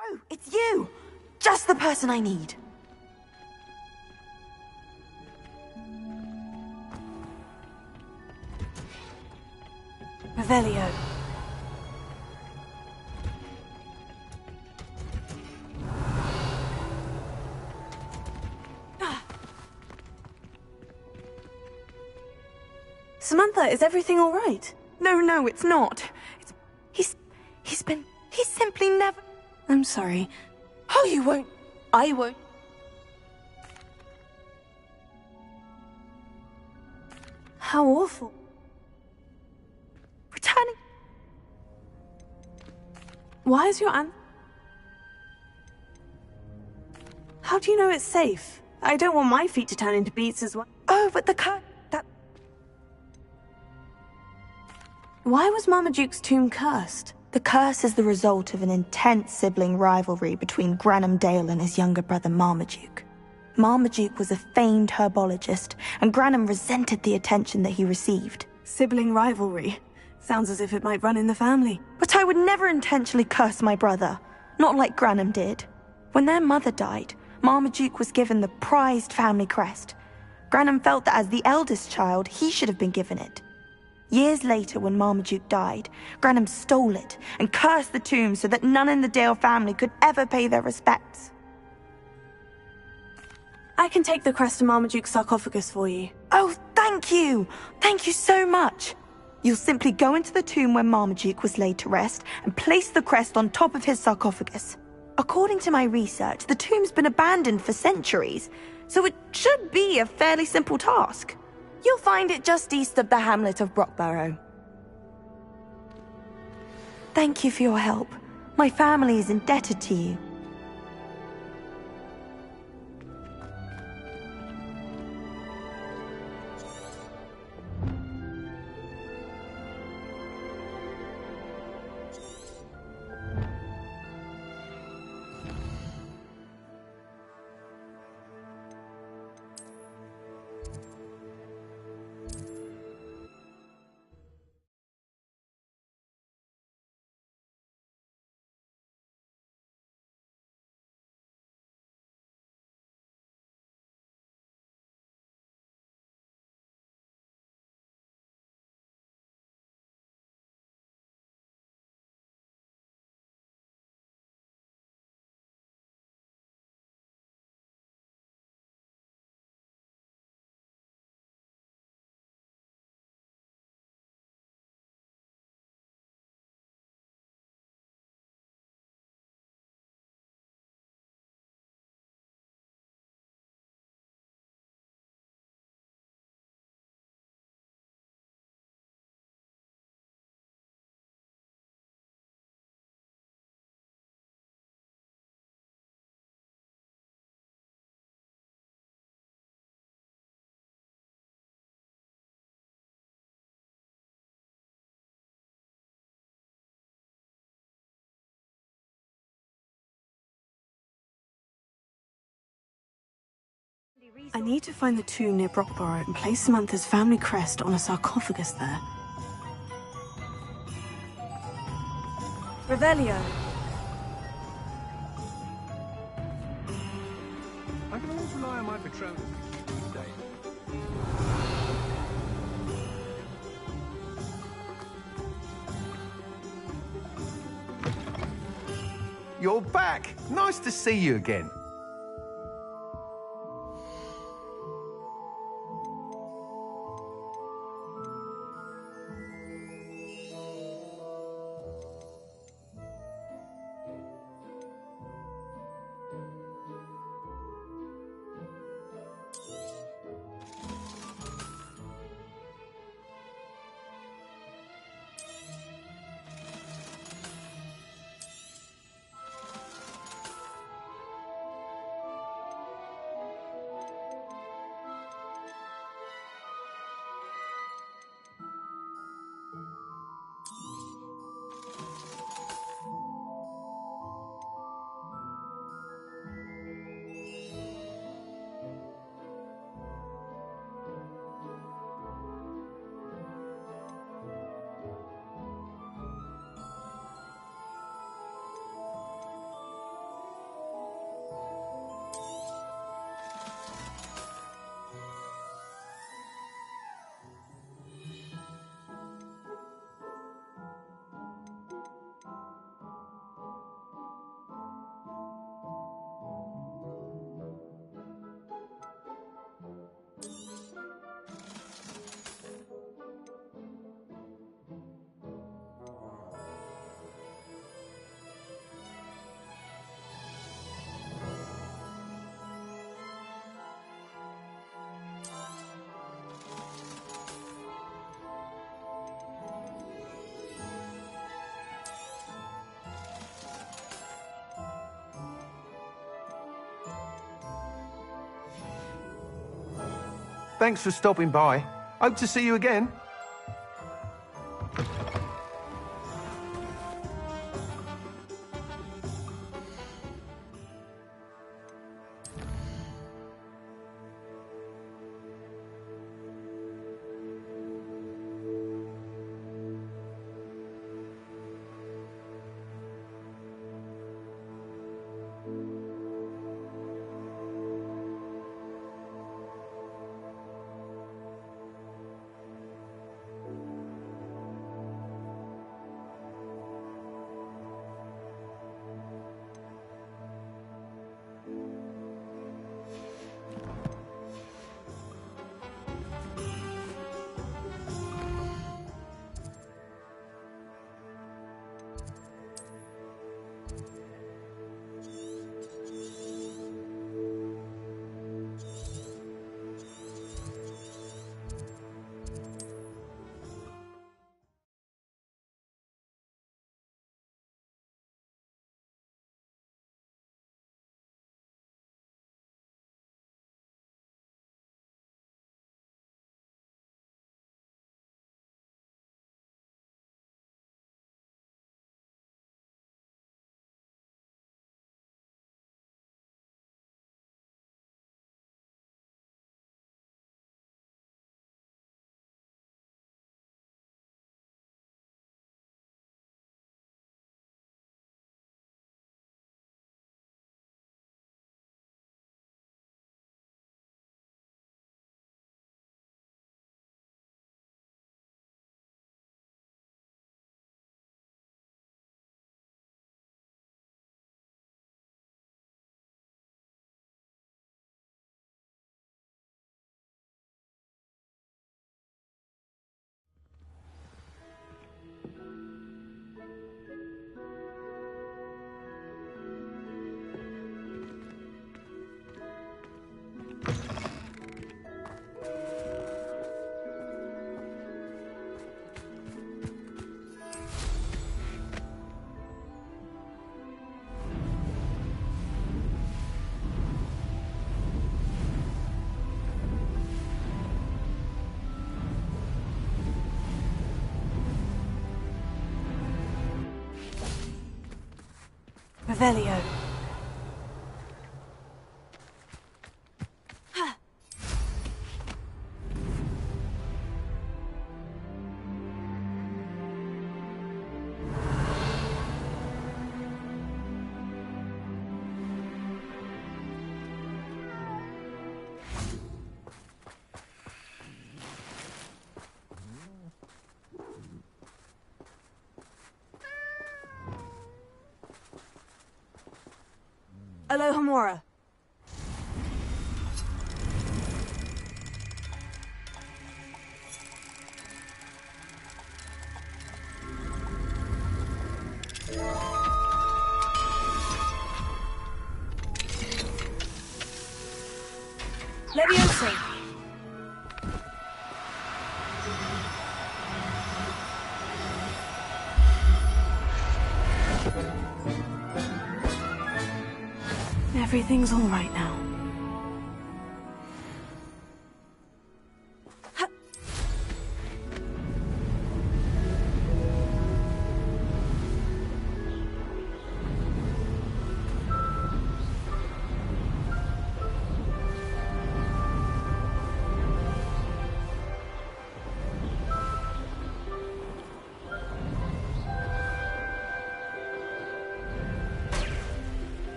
Oh, it's you! Just the person I need. Revelio. Samantha, is everything all right? No, it's not. He's simply never... I'm sorry. Oh, you won't. I won't. How awful. Returning. Why is your aunt... How do you know it's safe? I don't want my feet to turn into beets as well. Oh, but the curse... Why was Marmaduke's tomb cursed? The curse is the result of an intense sibling rivalry between Granham Dale and his younger brother Marmaduke. Marmaduke was a famed herbologist, and Granham resented the attention that he received. Sibling rivalry. Sounds as if it might run in the family. But I would never intentionally curse my brother, not like Granham did. When their mother died, Marmaduke was given the prized family crest. Granham felt that as the eldest child, he should have been given it. Years later, when Marmaduke died, Granham stole it and cursed the tomb so that none in the Dale family could ever pay their respects. I can take the crest to Marmaduke's sarcophagus for you. Oh, thank you! Thank you so much! You'll simply go into the tomb where Marmaduke was laid to rest and place the crest on top of his sarcophagus. According to my research, the tomb's been abandoned for centuries, so it should be a fairly simple task. You'll find it just east of the hamlet of Brockborough. Thank you for your help. My family is indebted to you. I need to find the tomb near Brockborough and place Samantha's family crest on a sarcophagus there. Revelio. I can always rely on my Patronus to keep me safe. You're back! Nice to see you again. Thanks for stopping by. Hope to see you again. Revelio. Alohomora. Leviosa. Everything's all right now.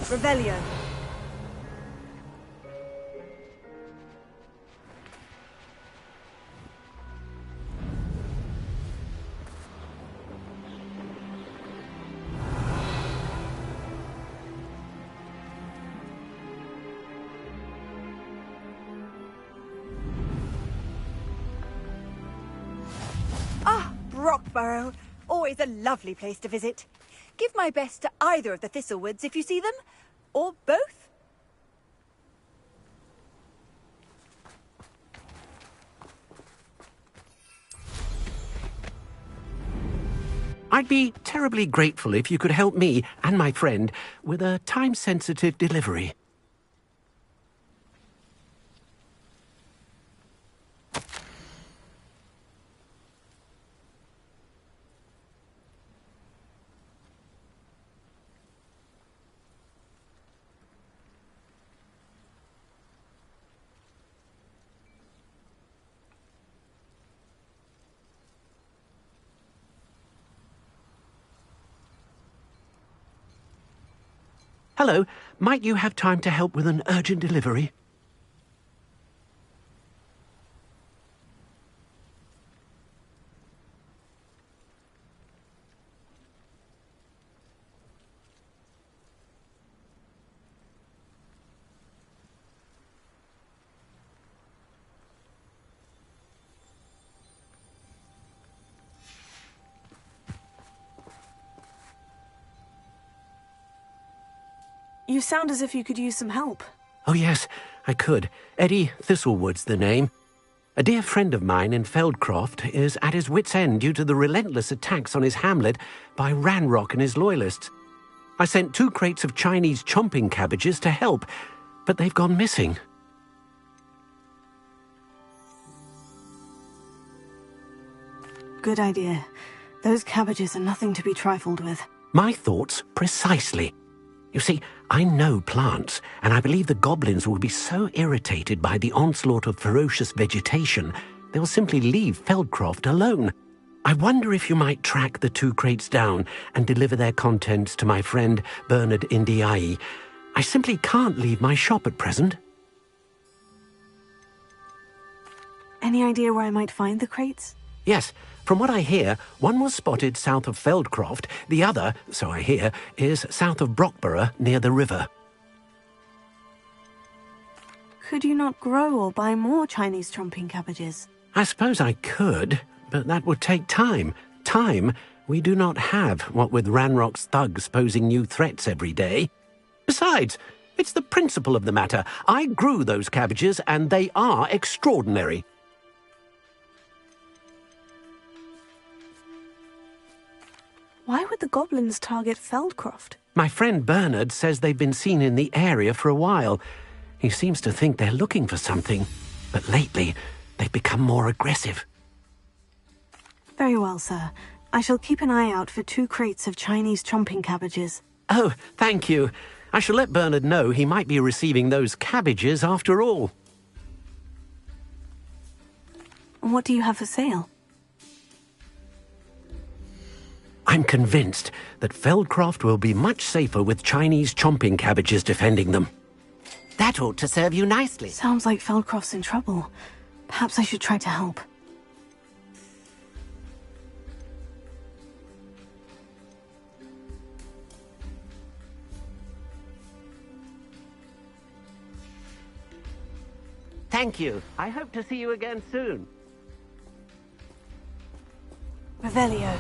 Revelio. Ah, Brockborough. Always a lovely place to visit. Give my best to either of the Thistlewoods if you see them. Or both. I'd be terribly grateful if you could help me and my friend with a time-sensitive delivery. Hello, might you have time to help with an urgent delivery? You sound as if you could use some help. Oh yes, I could. Eddie Thistlewood's the name. A dear friend of mine in Feldcroft is at his wit's end due to the relentless attacks on his hamlet by Ranrock and his loyalists. I sent 2 crates of Chinese chomping cabbages to help, but they've gone missing. Good idea. Those cabbages are nothing to be trifled with. My thoughts precisely. You see, I know plants, and I believe the goblins will be so irritated by the onslaught of ferocious vegetation, they'll simply leave Feldcroft alone. I wonder if you might track the 2 crates down and deliver their contents to my friend Bernard Indiai. I simply can't leave my shop at present. Any idea where I might find the crates? Yes, from what I hear, one was spotted south of Feldcroft, the other, so I hear, is south of Brockborough near the river. Could you not grow or buy more Chinese chomping cabbages? I suppose I could, but that would take time. Time we do not have, what with Ranrock's thugs posing new threats every day. Besides, it's the principle of the matter. I grew those cabbages, and they are extraordinary. Why would the goblins target Feldcroft? My friend Bernard says they've been seen in the area for a while. He seems to think they're looking for something, but lately they've become more aggressive. Very well, sir. I shall keep an eye out for 2 crates of Chinese chomping cabbages. Oh, thank you. I shall let Bernard know he might be receiving those cabbages after all. What do you have for sale? I'm convinced that Feldcroft will be much safer with Chinese chomping cabbages defending them. That ought to serve you nicely. Sounds like Feldcroft's in trouble. Perhaps I should try to help. Thank you. I hope to see you again soon. Revelio.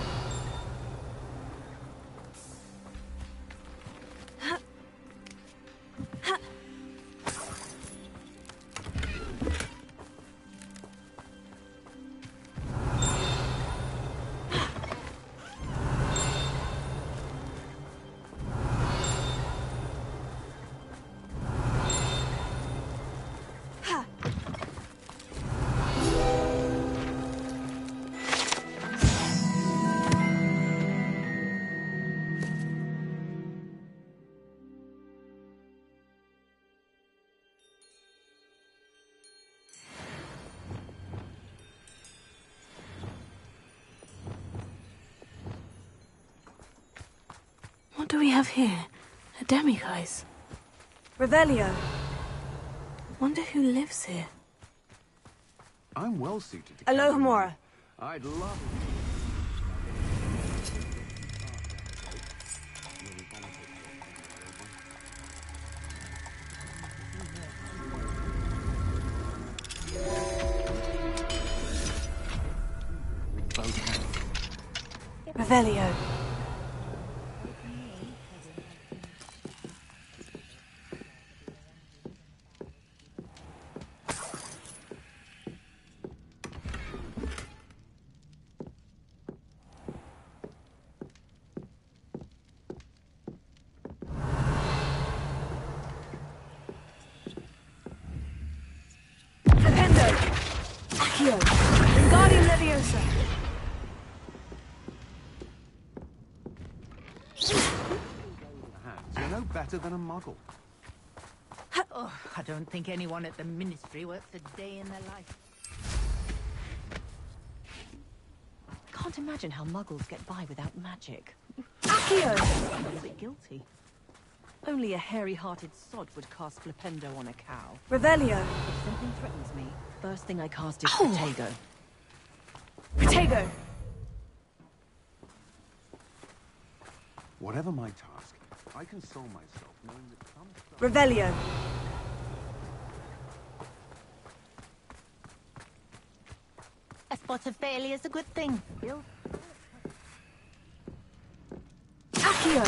What do we have here? A demiguise. Revelio. Wonder who lives here. I'm well suited to Alohomora. I'd love Revelio. Accio! Wingardium Leviosa! You're no better than a muggle. Oh, I don't think anyone at the Ministry works a day in their life. Can't imagine how muggles get by without magic. Accio! I'm a bit guilty. Only a hairy-hearted sod would cast Flipendo on a cow. Revelio! If something threatens me, first thing I cast is Oh. Protego. Protego! Whatever my task, I console myself knowing that some stuff... Revelio! A spot of failure is a good thing. Accio!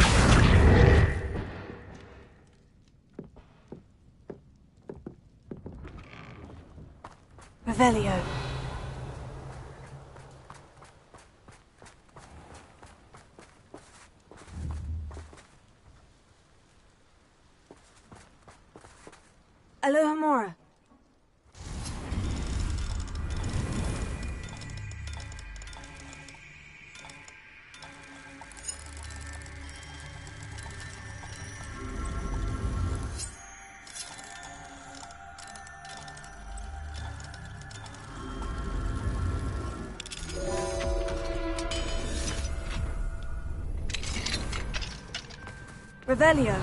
Revelio! Alohomora! Revelio!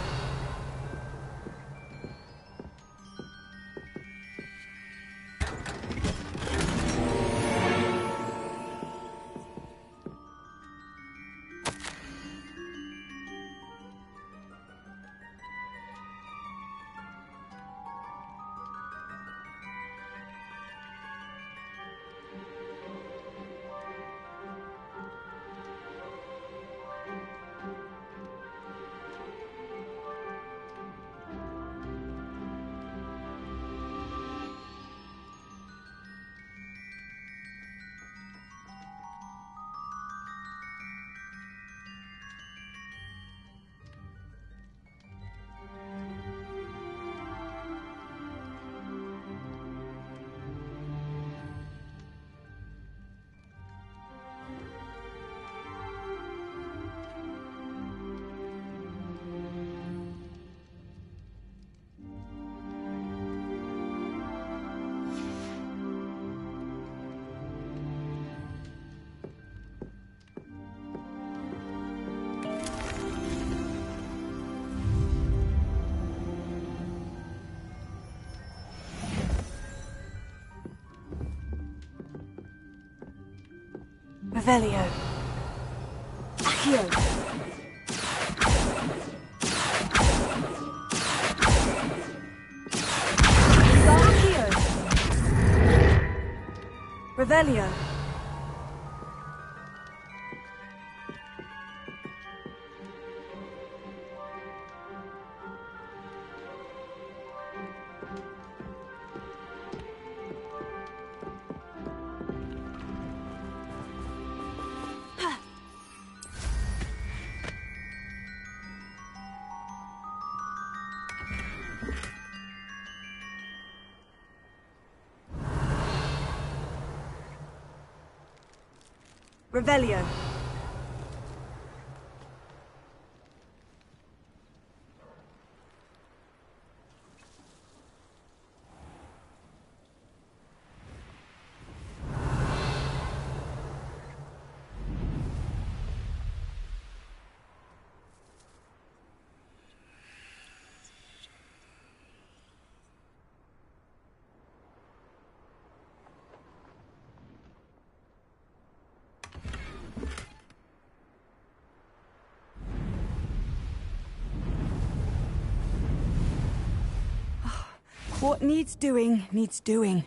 Revelio! Accio! Accio! Revelio! Revelio! What needs doing, needs doing.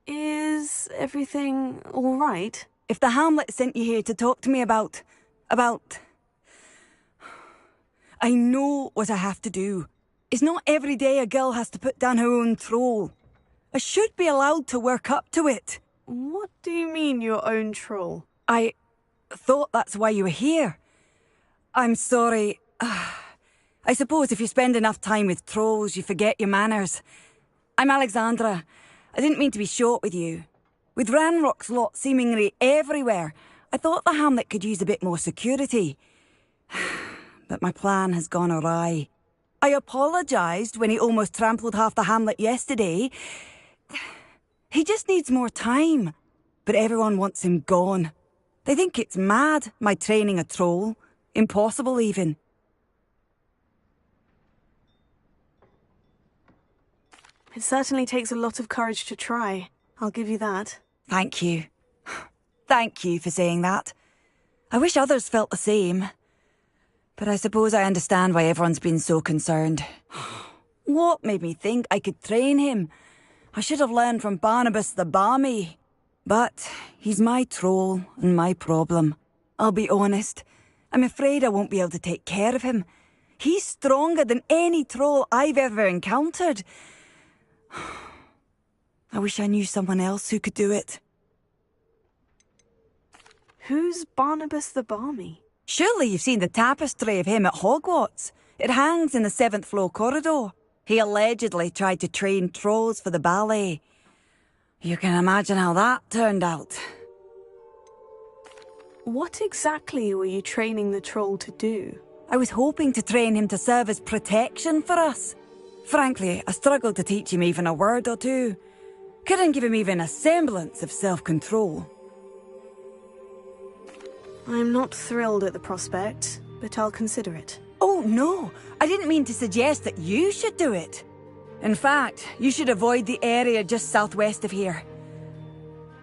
Is everything all right? If the Hamlet sent you here to talk to me about... I know what I have to do. It's not every day a girl has to put down her own troll. I should be allowed to work up to it. What do you mean, your own troll? I thought that's why you were here. I'm sorry. I suppose if you spend enough time with trolls, you forget your manners. I'm Alexandra. I didn't mean to be short with you. With Ranrock's lot seemingly everywhere, I thought the hamlet could use a bit more security. But my plan has gone awry. I apologised when he almost trampled half the hamlet yesterday. He just needs more time. But everyone wants him gone. They think it's mad, my training a troll. Impossible, even. It certainly takes a lot of courage to try. I'll give you that. Thank you. Thank you for saying that. I wish others felt the same. But I suppose I understand why everyone's been so concerned. What made me think I could train him? I should have learned from Barnabas the Barmy. But he's my troll and my problem. I'll be honest. I'm afraid I won't be able to take care of him. He's stronger than any troll I've ever encountered. I wish I knew someone else who could do it. Who's Barnabas the Barmy? Surely you've seen the tapestry of him at Hogwarts. It hangs in the 7th floor corridor. He allegedly tried to train trolls for the ballet. You can imagine how that turned out. What exactly were you training the troll to do? I was hoping to train him to serve as protection for us. Frankly, I struggled to teach him even a word or two. Couldn't give him even a semblance of self-control. I'm not thrilled at the prospect, but I'll consider it. Oh, no. I didn't mean to suggest that you should do it. In fact, you should avoid the area just southwest of here.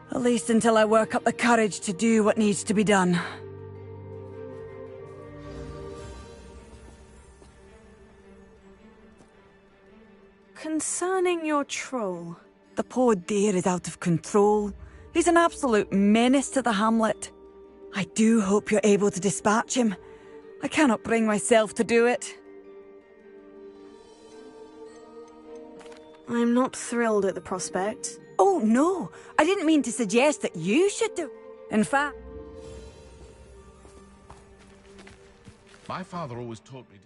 At least until I work up the courage to do what needs to be done. Concerning your troll... The poor dear is out of control. He's an absolute menace to the hamlet. I do hope you're able to dispatch him. I cannot bring myself to do it. I'm not thrilled at the prospect. Oh, no. I didn't mean to suggest that you should do... In fact... My father always taught me to...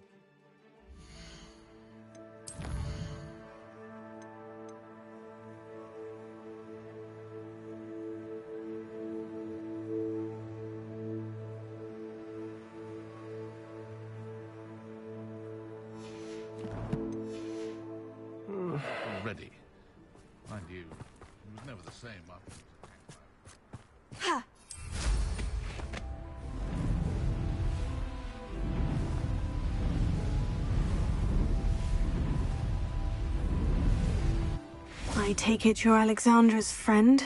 Already. Mind you, it was never the same after... Ha! I take it you're Alexandra's friend?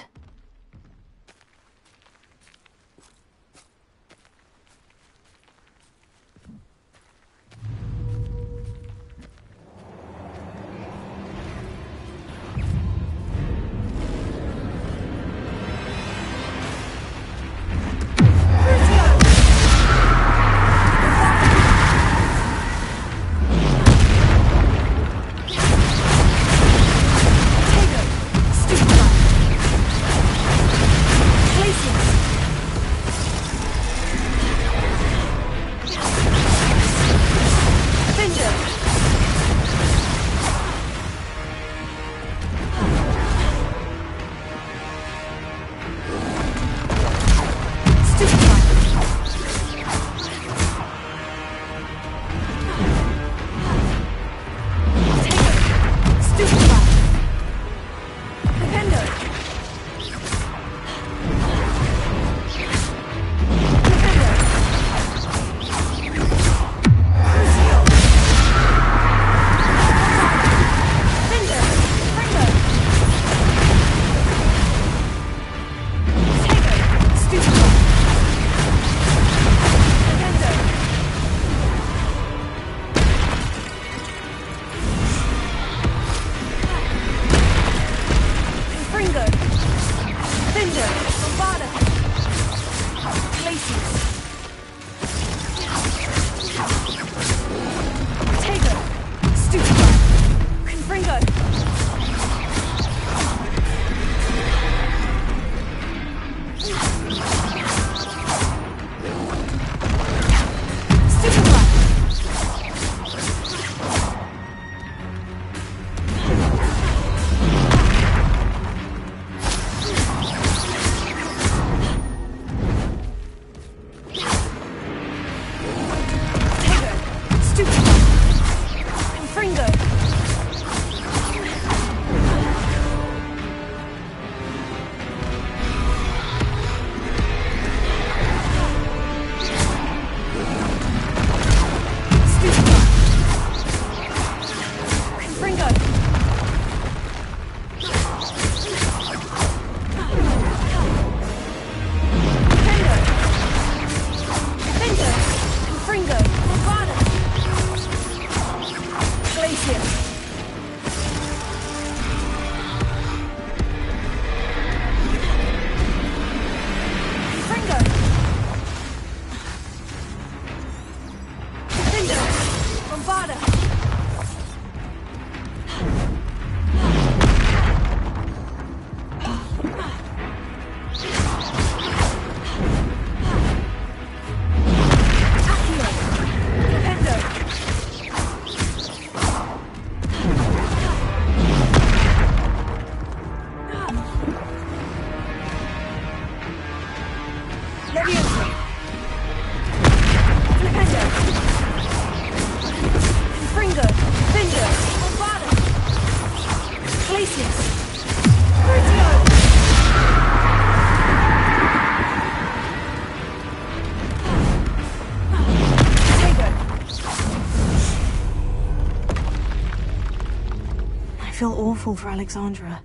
I feel awful for Alexandra,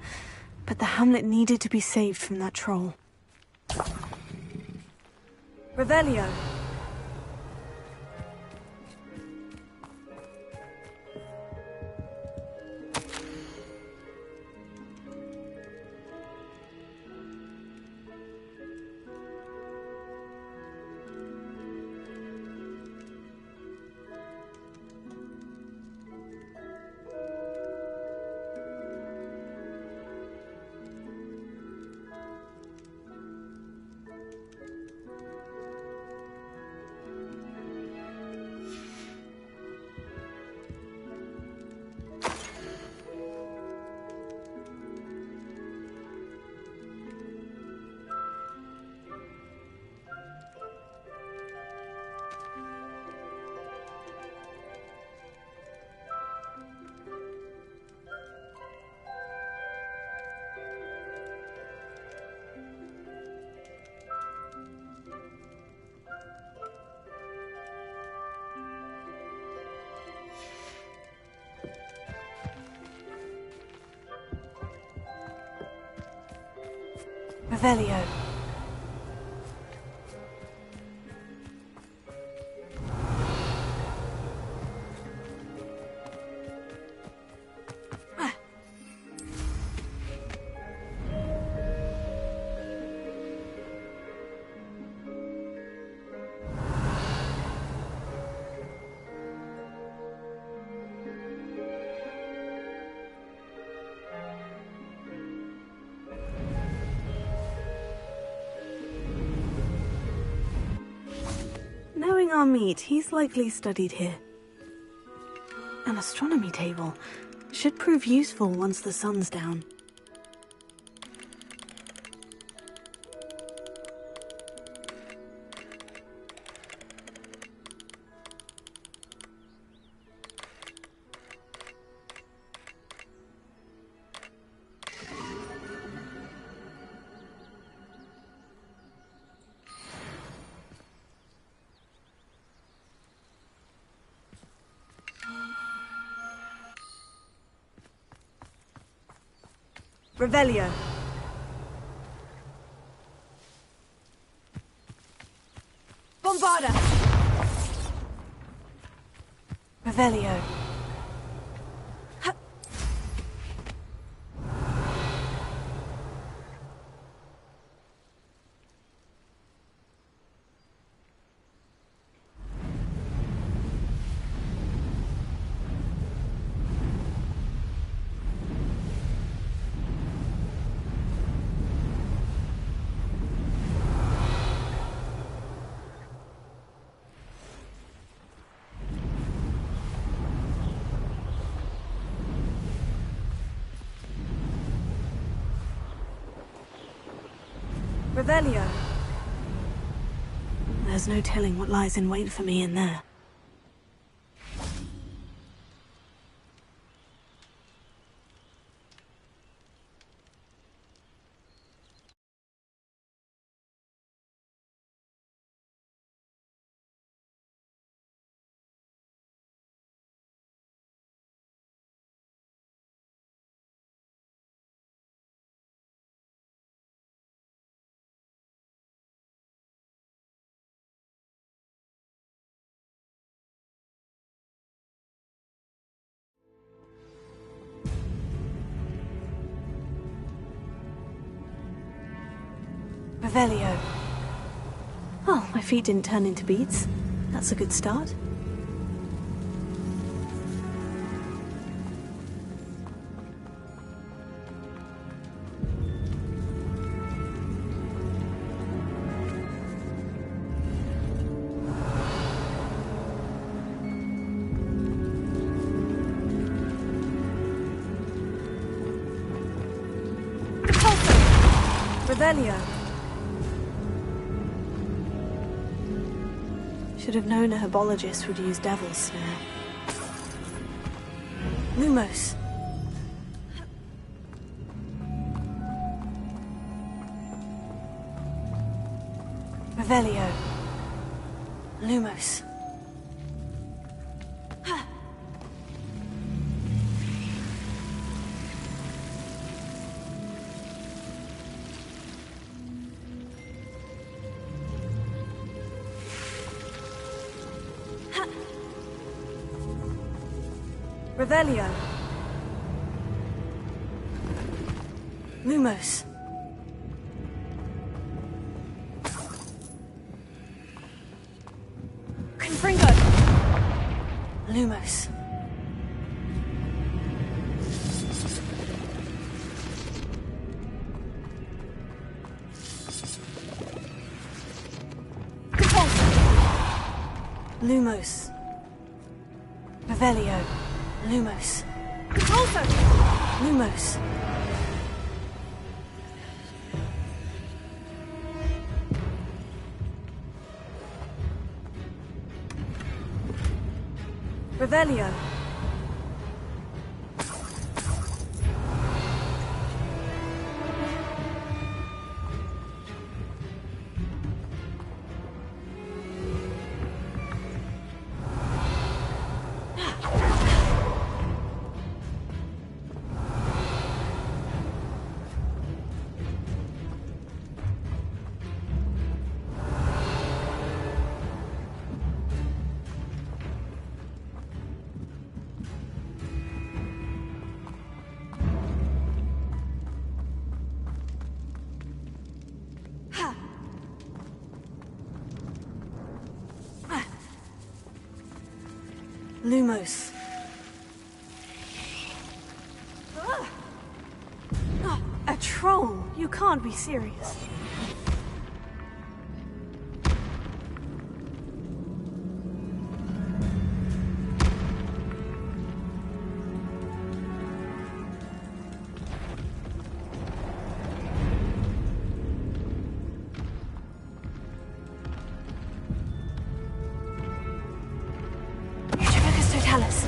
but the hamlet needed to be saved from that troll. Revelio. Revelio. Knowing our meet, he's likely studied here. An astronomy table. Should prove useful once the sun's down. Revelio. Bombarda. Revelio. Revelio. There's no telling what lies in wait for me in there. Revelio. Oh, my feet didn't turn into beads. That's a good start. Revelio. Should have known a herbologist would use Devil's Snare. Lumos. Revelio. Lumos. Revelio. Lumos. Confringo. Lumos. Lumos. Revelio. Lumos. Lumos. Revelio. Lumos. A troll? You can't be serious. Totalis.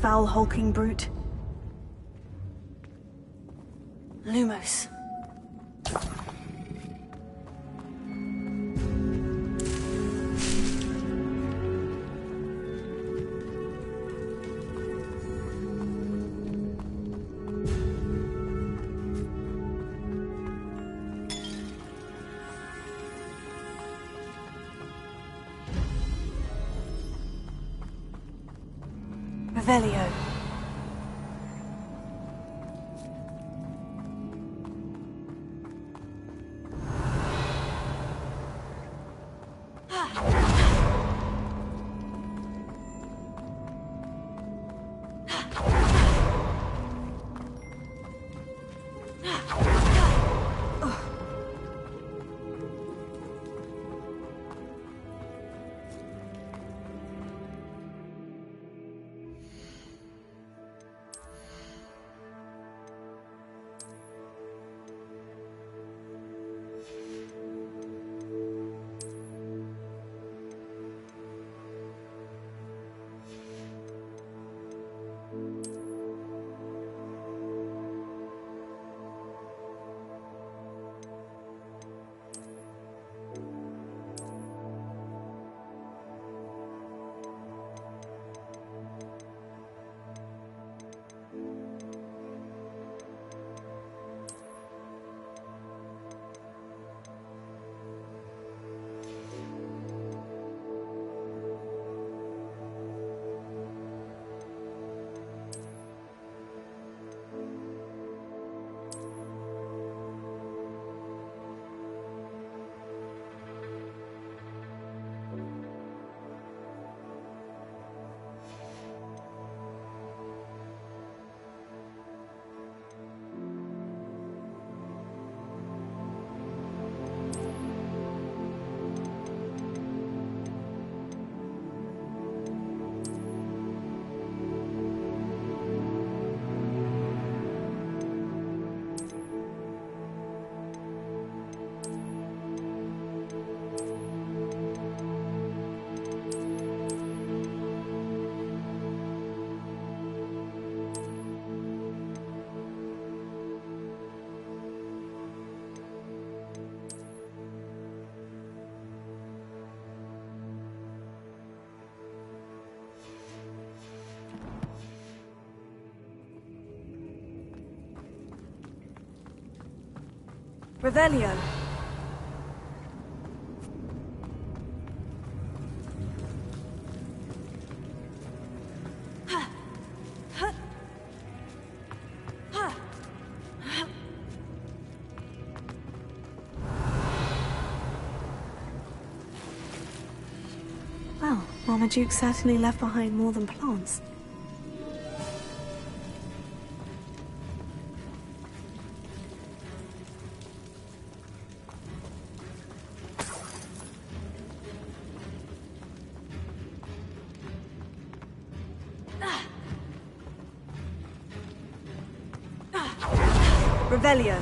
Foul hulking brute. Lumos. Revelio. Revelio. Well, Marmaduke certainly left behind more than plants. Revelio.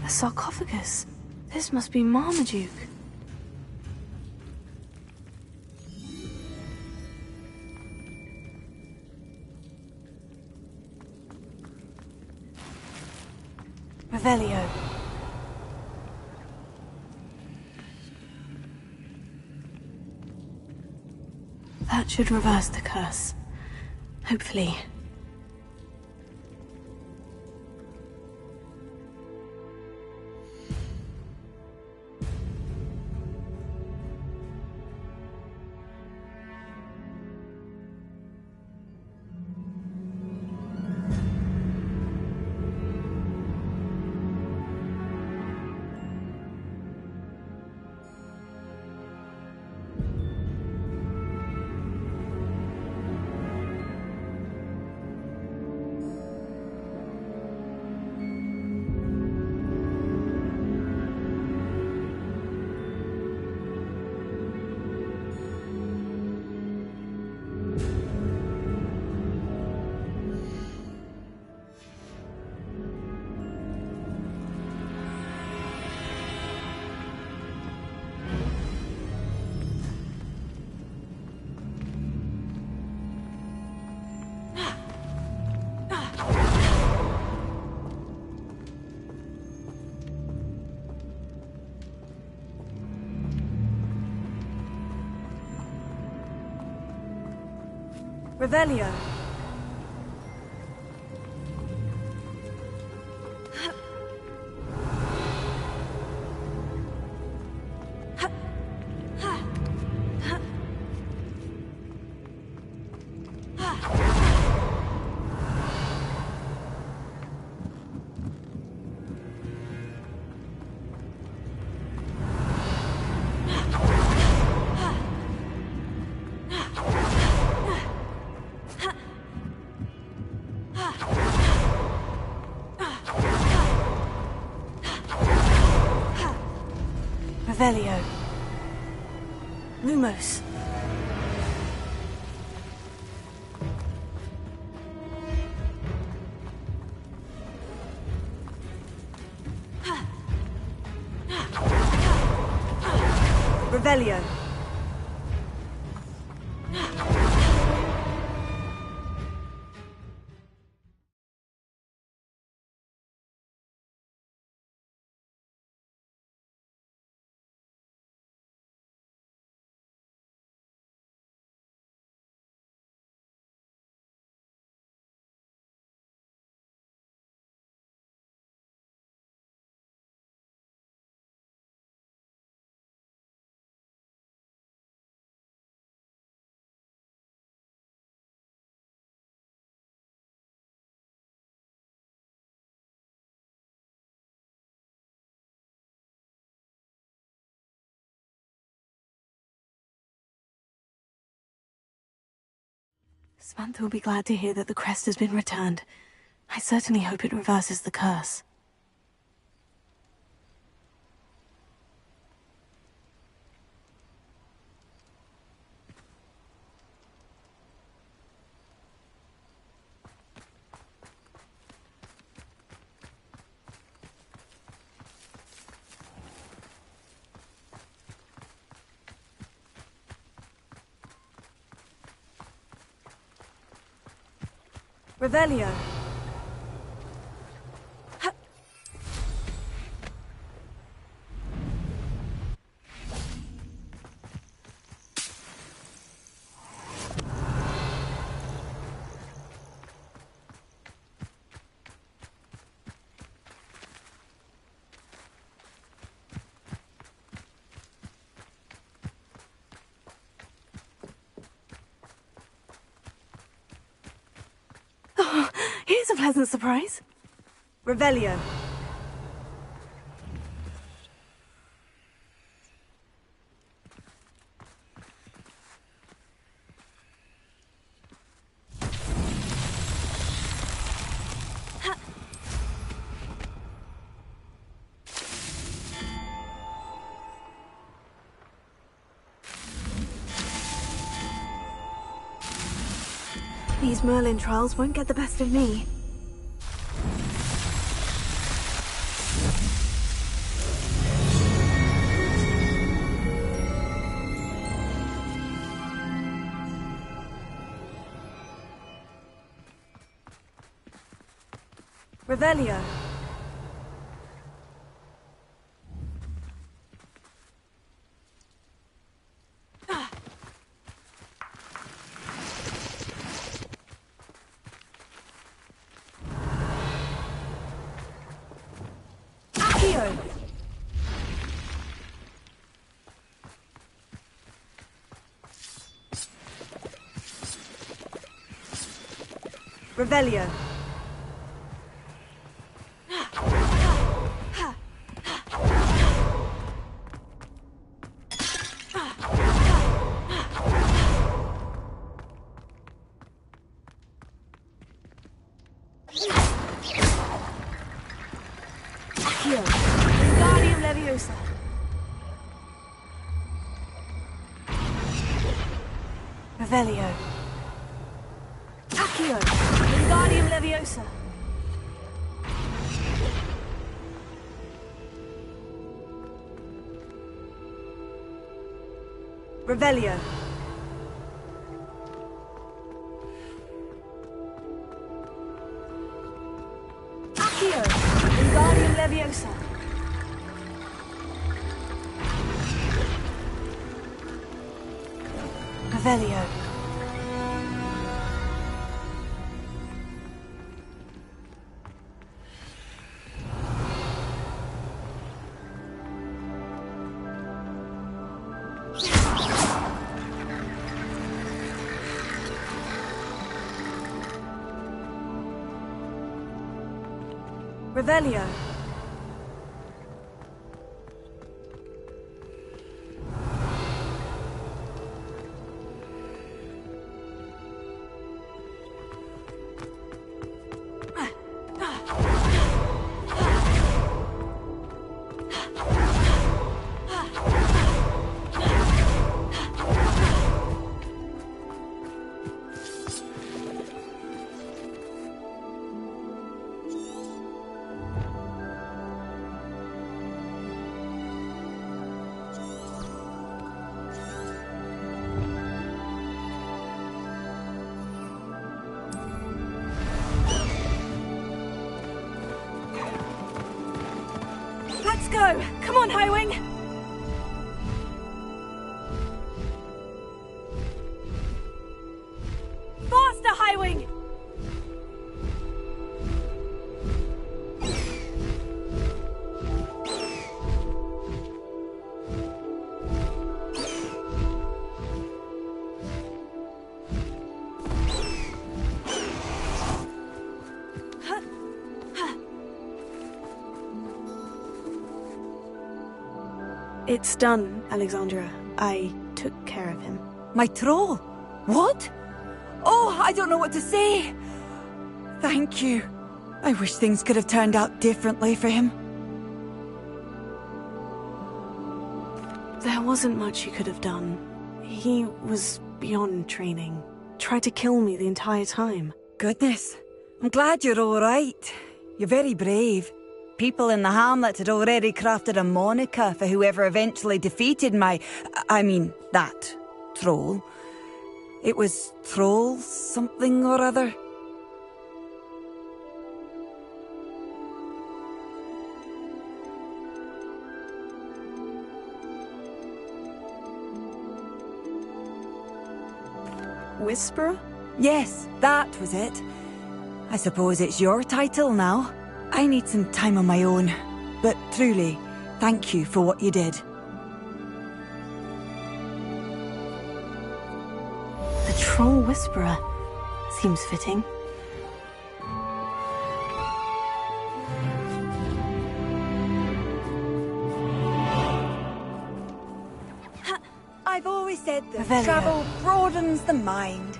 A sarcophagus. This must be Marmaduke. Revelio. That should reverse the curse. Hopefully. Revelio. Revelio. Lumos. Revelio. Samantha will be glad to hear that the crest has been returned. I certainly hope it reverses the curse. Revelio. Oh, here's a pleasant surprise. Revelio. These Merlin trials won't get the best of me. Revelio. Revelio. Wingardium Leviosa. Revelio. Accio. Wingardium Leviosa. Revelio. Accio. Wingardium Leviosa. Revelio. Revelio. go! Come on, Highwing! Faster, Highwing! It's done, Alexandra. I took care of him. My troll? What? Oh, I don't know what to say. Thank you. I wish things could have turned out differently for him. There wasn't much you could have done. He was beyond training. Tried to kill me the entire time. Goodness. I'm glad you're all right. You're very brave. People in the hamlet had already crafted a moniker for whoever eventually defeated that troll. It was Troll something or other. Whisperer? Yes, that was it. I suppose it's your title now. I need some time on my own, but truly, thank you for what you did. The Troll Whisperer. Seems fitting. I've always said that Revelio. travel broadens the mind.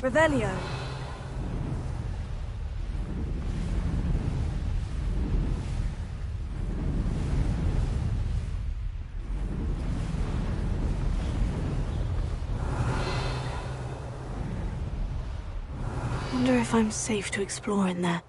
Revelio. Wonder if I'm safe to explore in there.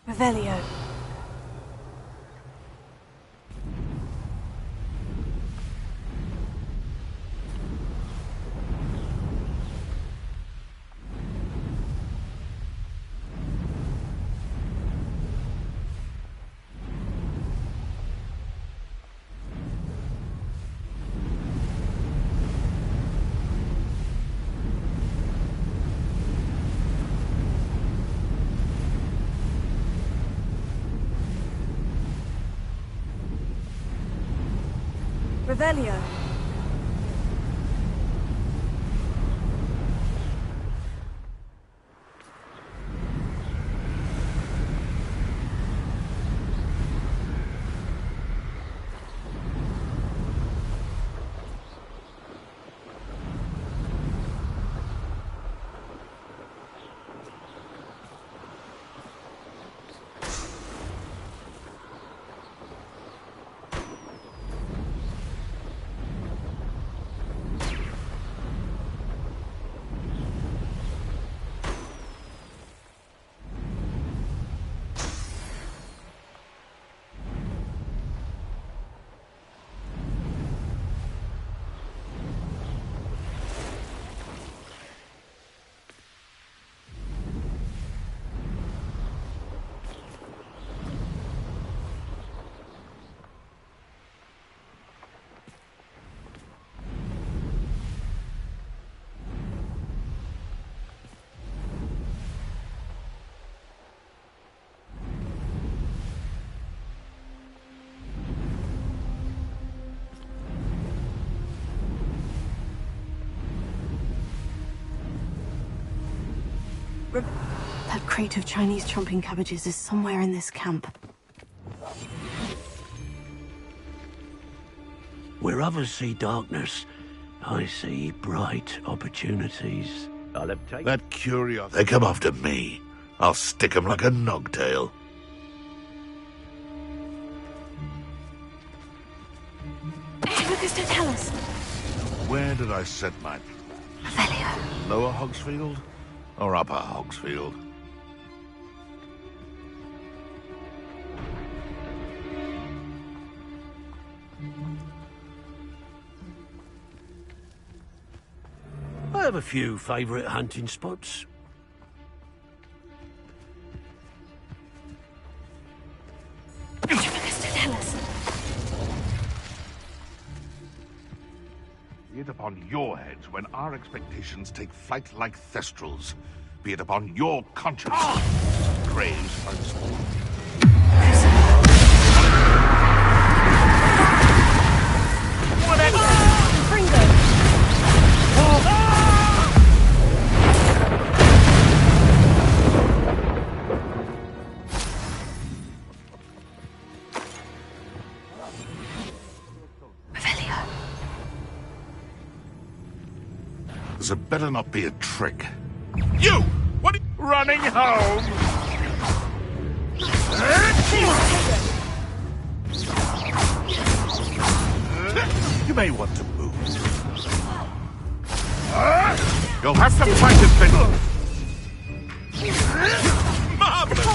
Revelio. Revelio. That crate of Chinese chomping cabbages is somewhere in this camp. Where others see darkness, I see bright opportunities. I'll have taken... That curiosity. They come after me. I'll stick 'em like a nogtail. Lucas, don't tell us. Where did I set my... Revelio. Lower Hogsfield? Or Upper Hogsfield? I have a few favourite hunting spots. Lucas, don't tell us. Be it upon your heads when our expectations take flight like thestrals. Be it upon your conscience. Graves unspoiled. This had better not be a trick. You! What are you running home? You may want to move. You'll have to fight it, Fiddle. Marvelous!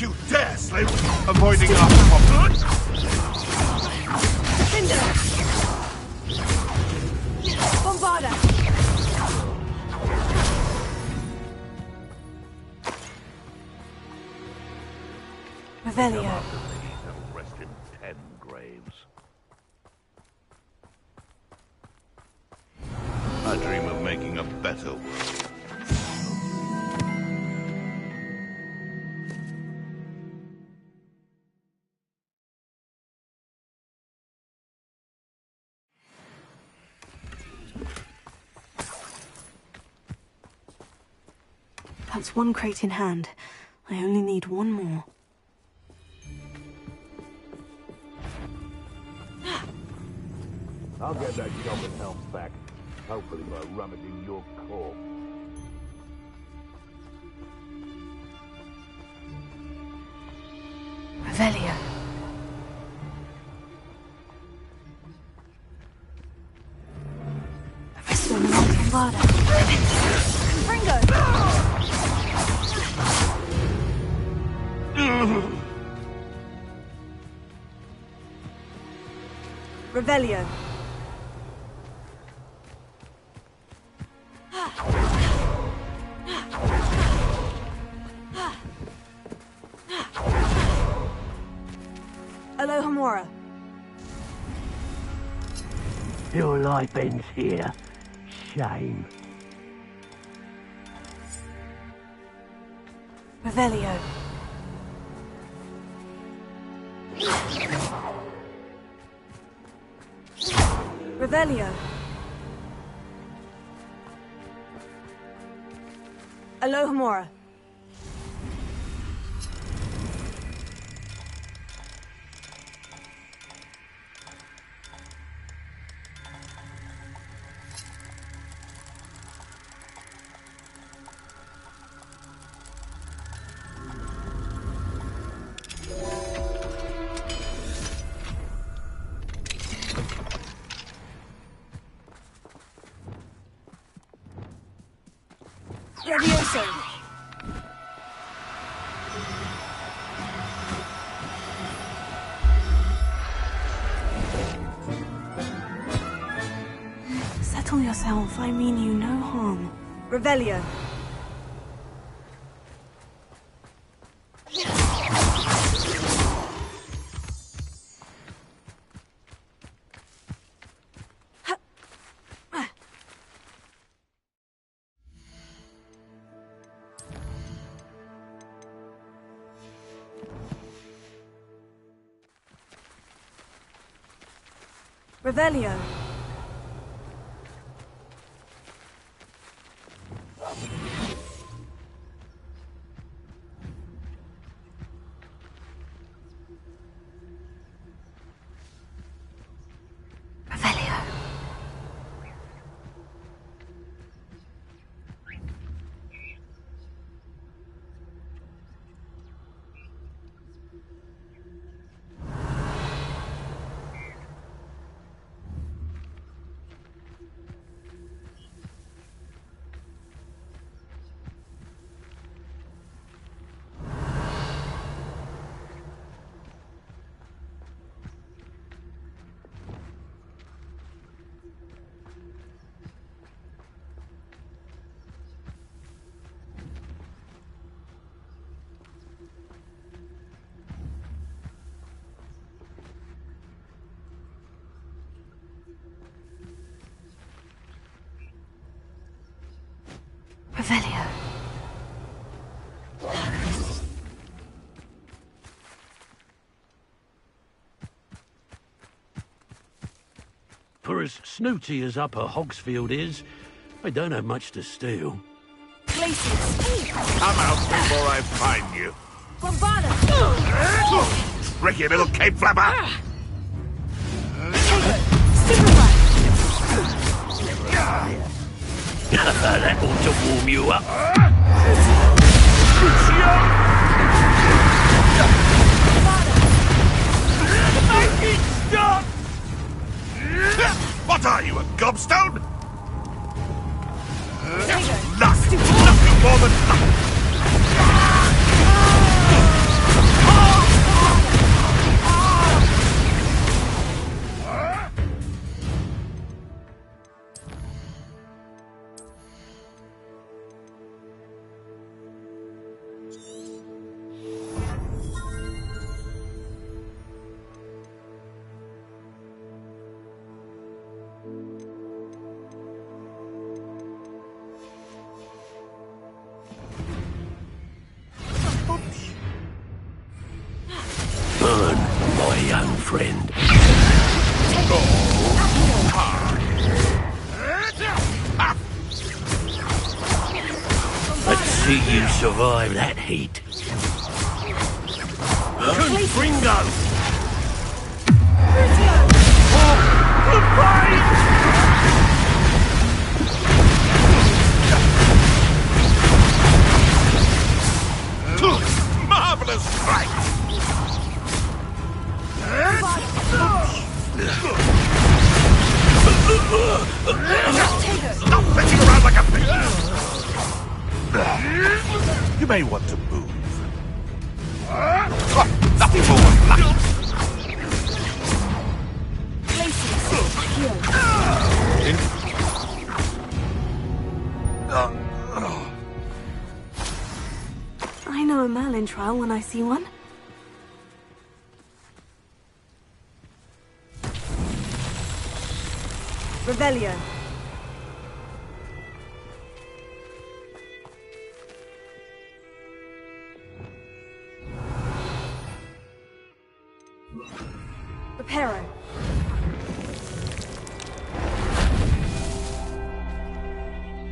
You dare, slave! Avoiding our problems. Bombarda! Revelio. Rest in 10 graves. I dream of making a better world. That's one crate in hand. I only need one more. I'll get that goblin helm back. Hopefully by rummaging your corpse. Revelio. Resto non trombare. Revelio. Alohomora. Your life ends here. Shame. Revelio. Revelio. Alohomora. Levioso. Settle yourself. I mean you no harm. Revelio. Revelio. Revelio. Revelio. For as snooty as Upper Hogsfield is, I don't have much to steal. Glacius. Come out before I find you. Bombada. Tricky little cape flapper! That ought to warm you up. Make it stop! What are you, a gobstone? Luck! Nothing more than luck! Burn, my young friend. Let's see think you survive that heat? Confringo! Marvelous strike! Stop fetching around like a pig! You may want to move. Nothing more luck. I know a Merlin trial when I see one. Revelio. Reparo.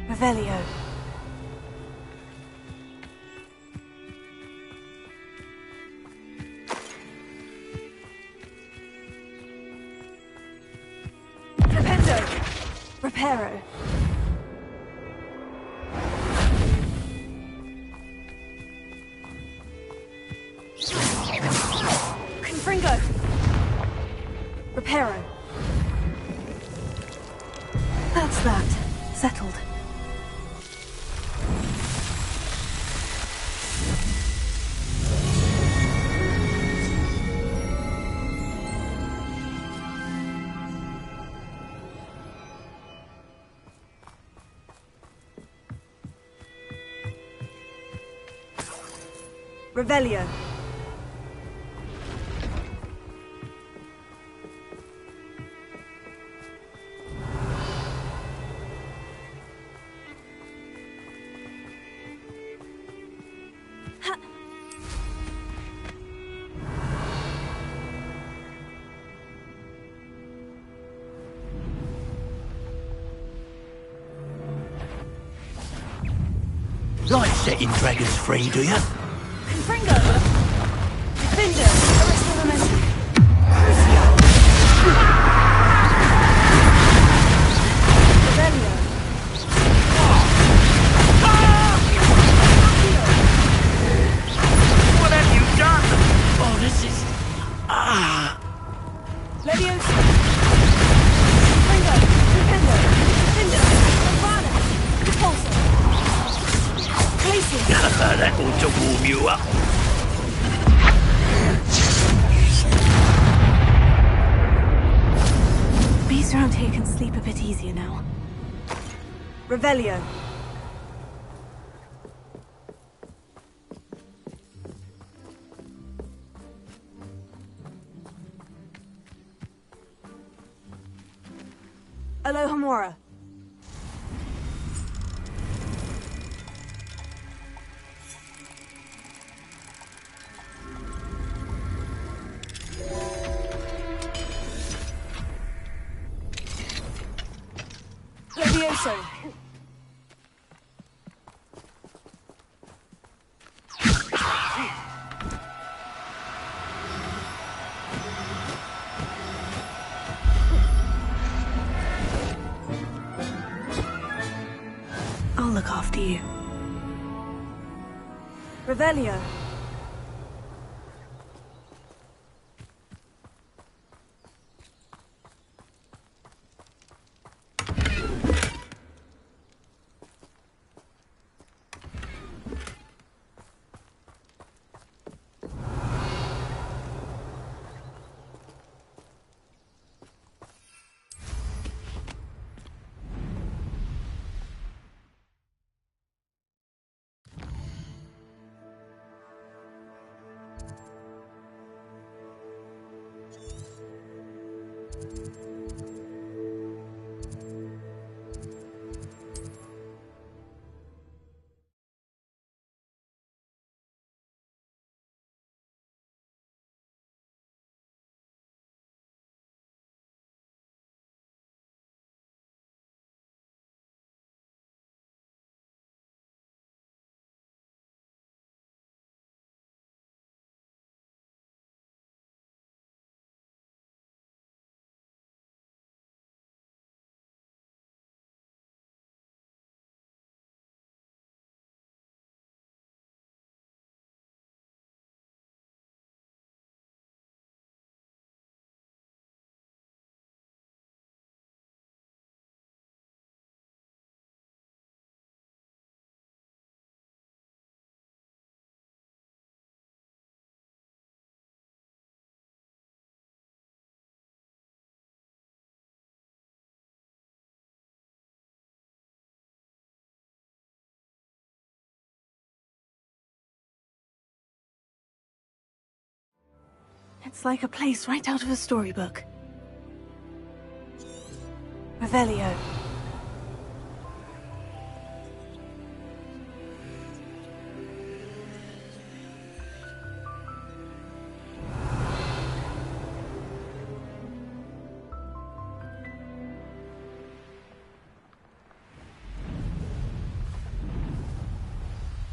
Revelio. Reparo. Confringo. Reparo. That's that. Settled. Revelio. Like setting dragons free, do you? Confringo. Defender. Arrest the momentum. Crucio. Revelio. What have you done? Oh, this is... Leviosa. Confringo. Defender. Defender. Ivana. Repulsor. Glacier. That ought to warm you up. Bees around here can sleep a bit easier now. Revelio. Alohomora. Levioso. I'll look after you. Revelio. It's like a place right out of a storybook. Revelio.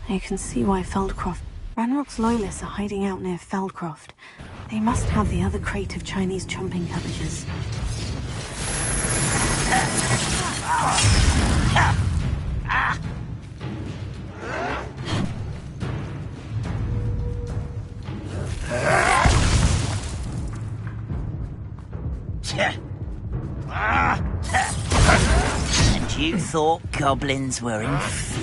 I can see why Feldcroft... Ranrock's loyalists are hiding out near Feldcroft. They must have the other crate of Chinese chomping cabbages. And you thought goblins were inferior?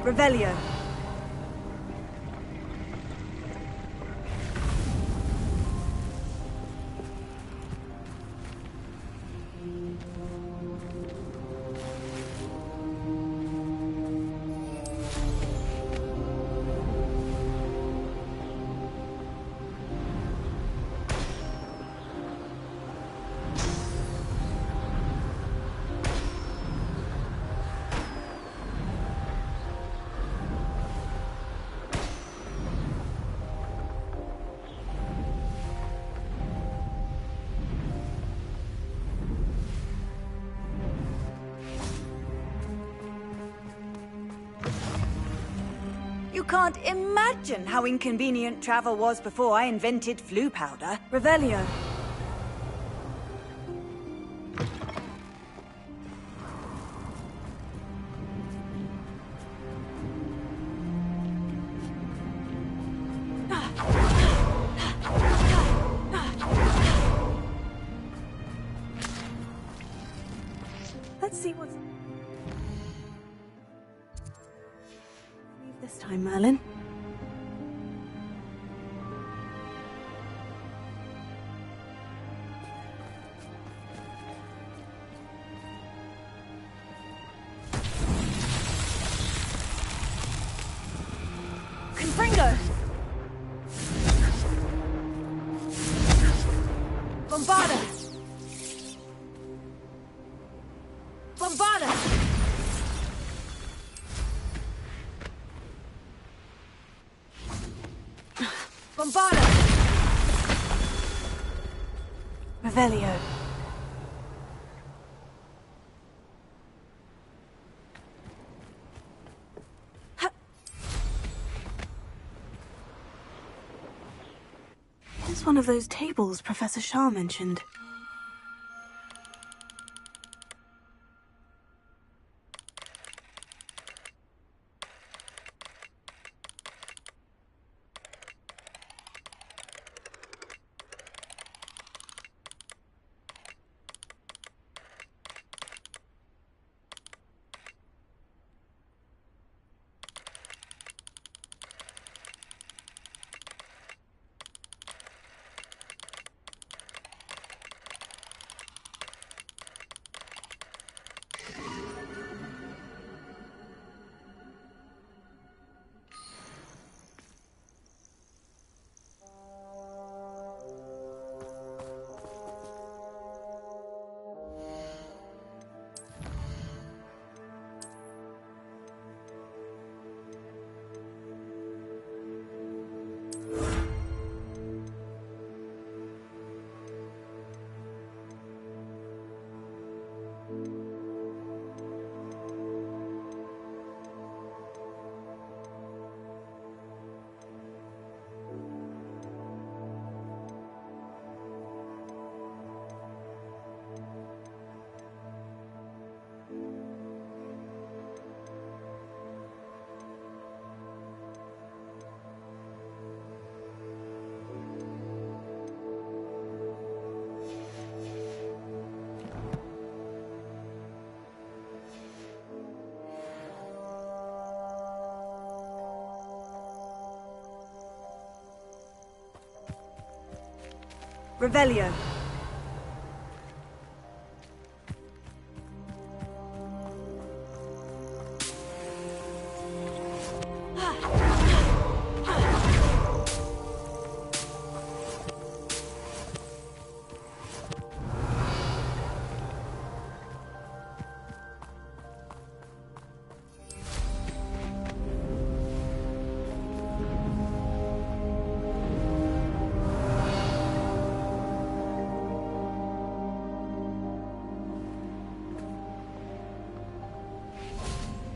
Revelio. You can't imagine how inconvenient travel was before I invented flu powder. Revelio. Let's see what's... Leave this time, Merlin. Confringo! Bombarda! Bombarda! Bombarda! Revelio. It's one of those tables Professor Shah mentioned. Revelio.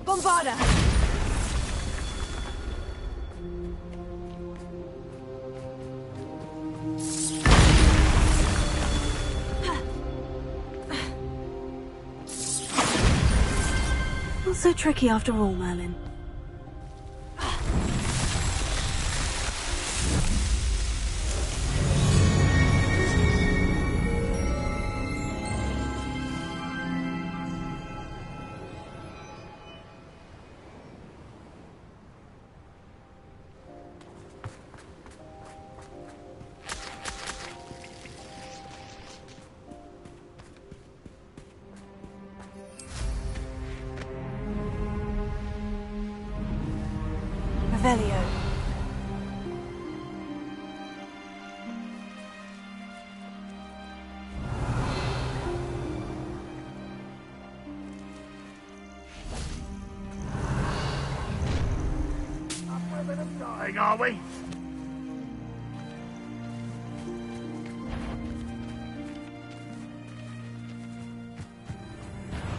Bombarda! Not so tricky after all, Merlin. Revelio. Dying, are we?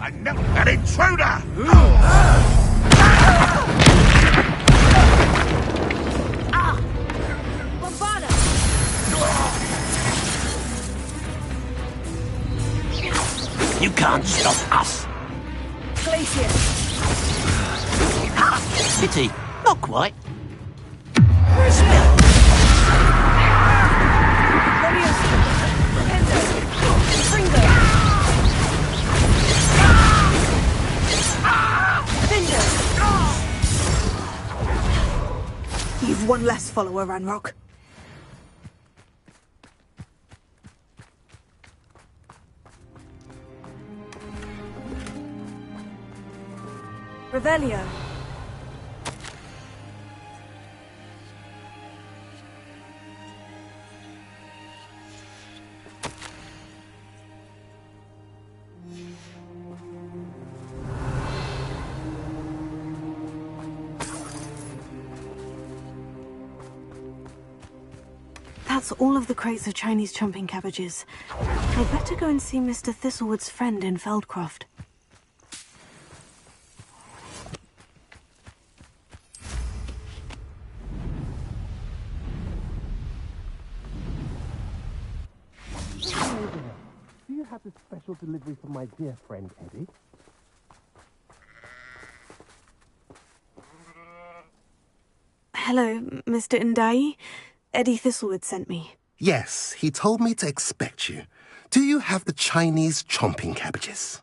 I know an intruder! Bombarda! You can't stop us. Glacier. Pity. Not quite. You've one less follower, Ranrock. Revelio. That's all of the crates of Chinese chomping cabbages. I'd better go and see Mr. Thistlewood's friend in Feldcroft. Do you have a special delivery for my dear friend Eddie? Hello, Mr. Ndai. Eddie Thistlewood sent me. Yes, he told me to expect you. Do you have the Chinese chomping cabbages?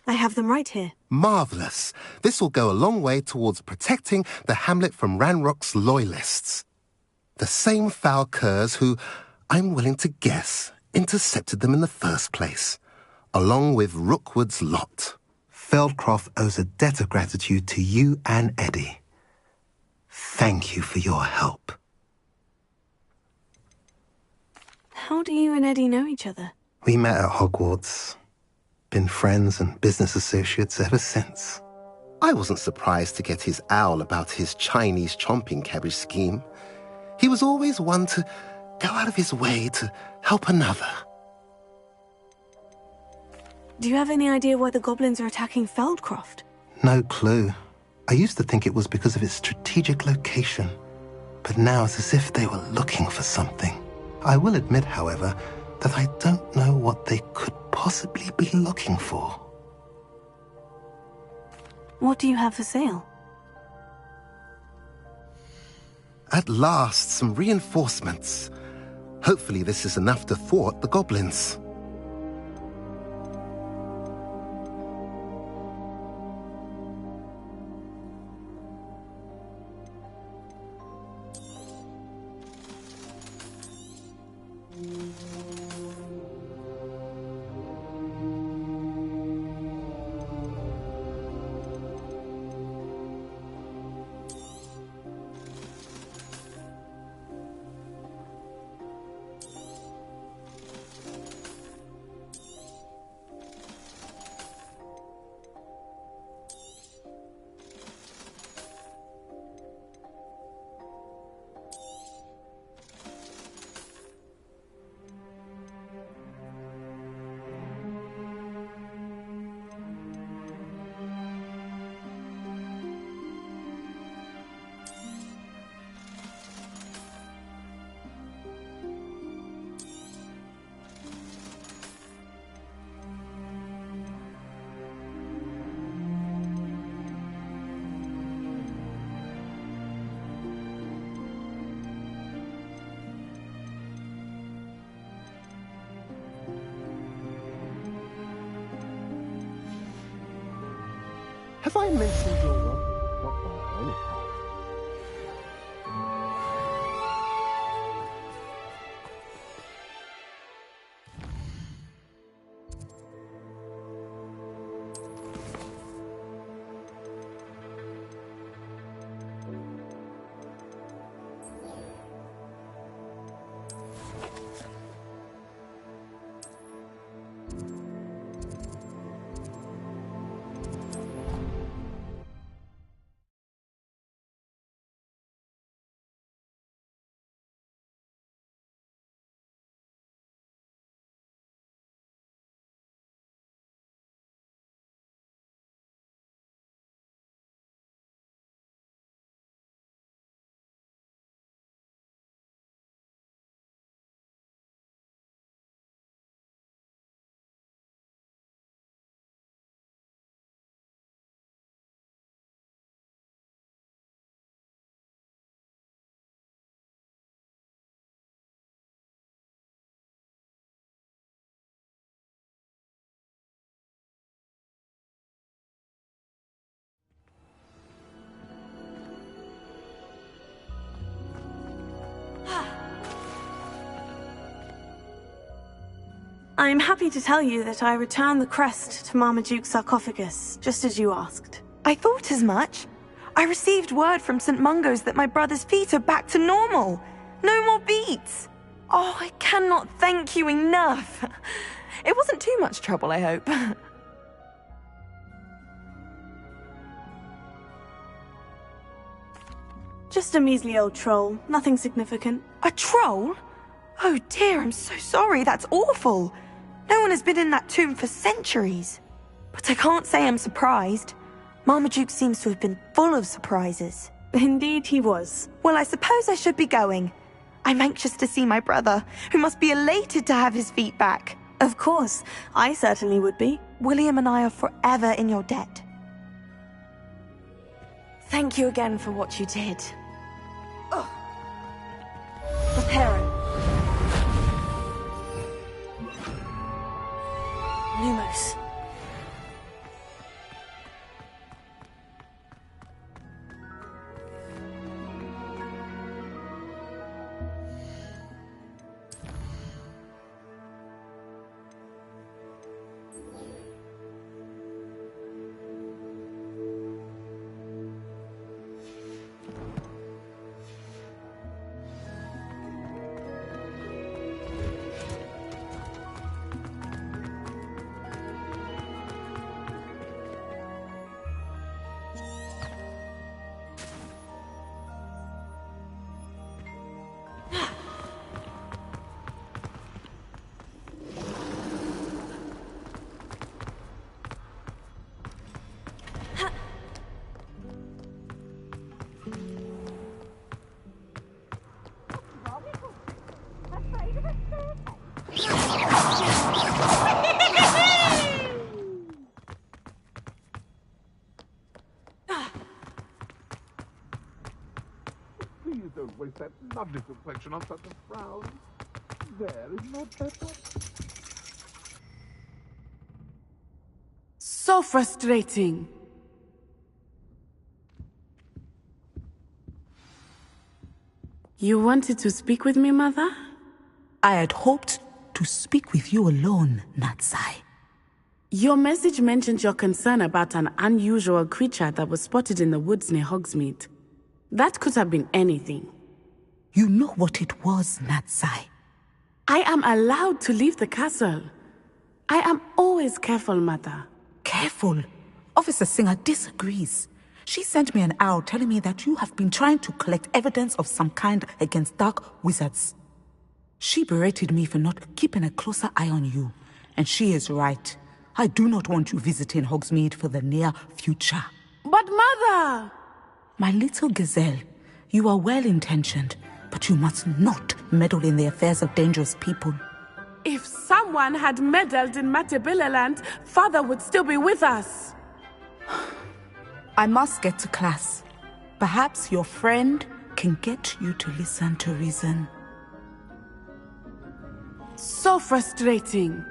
I have them right here. Marvellous. This will go a long way towards protecting the hamlet from Ranrock's loyalists. The same foul curs who, I'm willing to guess, intercepted them in the first place, along with Rookwood's lot. Feldcroft owes a debt of gratitude to you and Eddie. Thank you for your help. How do you and Eddie know each other? We met at Hogwarts. Been friends and business associates ever since. I wasn't surprised to get his owl about his Chinese chomping cabbage scheme. He was always one to go out of his way to help another. Do you have any idea why the goblins are attacking Feldcroft? No clue. I used to think it was because of its strategic location, but now it's as if they were looking for something. I will admit, however, that I don't know what they could possibly be looking for. What do you have for sale? At last, some reinforcements. Hopefully this is enough to thwart the goblins. Have I mentioned your welcome? Not by any chance. I'm happy to tell you that I returned the crest to Marmaduke's sarcophagus, just as you asked. I thought as much. I received word from St. Mungo's that my brother's feet are back to normal. No more beats. Oh, I cannot thank you enough. It wasn't too much trouble, I hope. Just a measly old troll, nothing significant. A troll? Oh dear, I'm so sorry, that's awful. No one has been in that tomb for centuries. But I can't say I'm surprised. Marmaduke seems to have been full of surprises. Indeed he was. Well, I suppose I should be going. I'm anxious to see my brother, who must be elated to have his feet back. Of course, I certainly would be. William and I are forever in your debt. Thank you again for what you did. Prepare it. Lumos. Please don't waste that lovely complexion on such a frown. There is not better. So frustrating. You wanted to speak with me, Mother? I had hoped to speak with you alone, Natsai. Your message mentioned your concern about an unusual creature that was spotted in the woods near Hogsmeade. That could have been anything. You know what it was, Natsai. I am allowed to leave the castle. I am always careful, Mother. Careful? Officer Singer disagrees. She sent me an owl telling me that you have been trying to collect evidence of some kind against dark wizards. She berated me for not keeping a closer eye on you. And she is right. I do not want you visiting Hogsmeade for the near future. But Mother! My little gazelle, you are well-intentioned, but you must not meddle in the affairs of dangerous people. If someone had meddled in Matabeleland, Father would still be with us. I must get to class. Perhaps your friend can get you to listen to reason. So frustrating.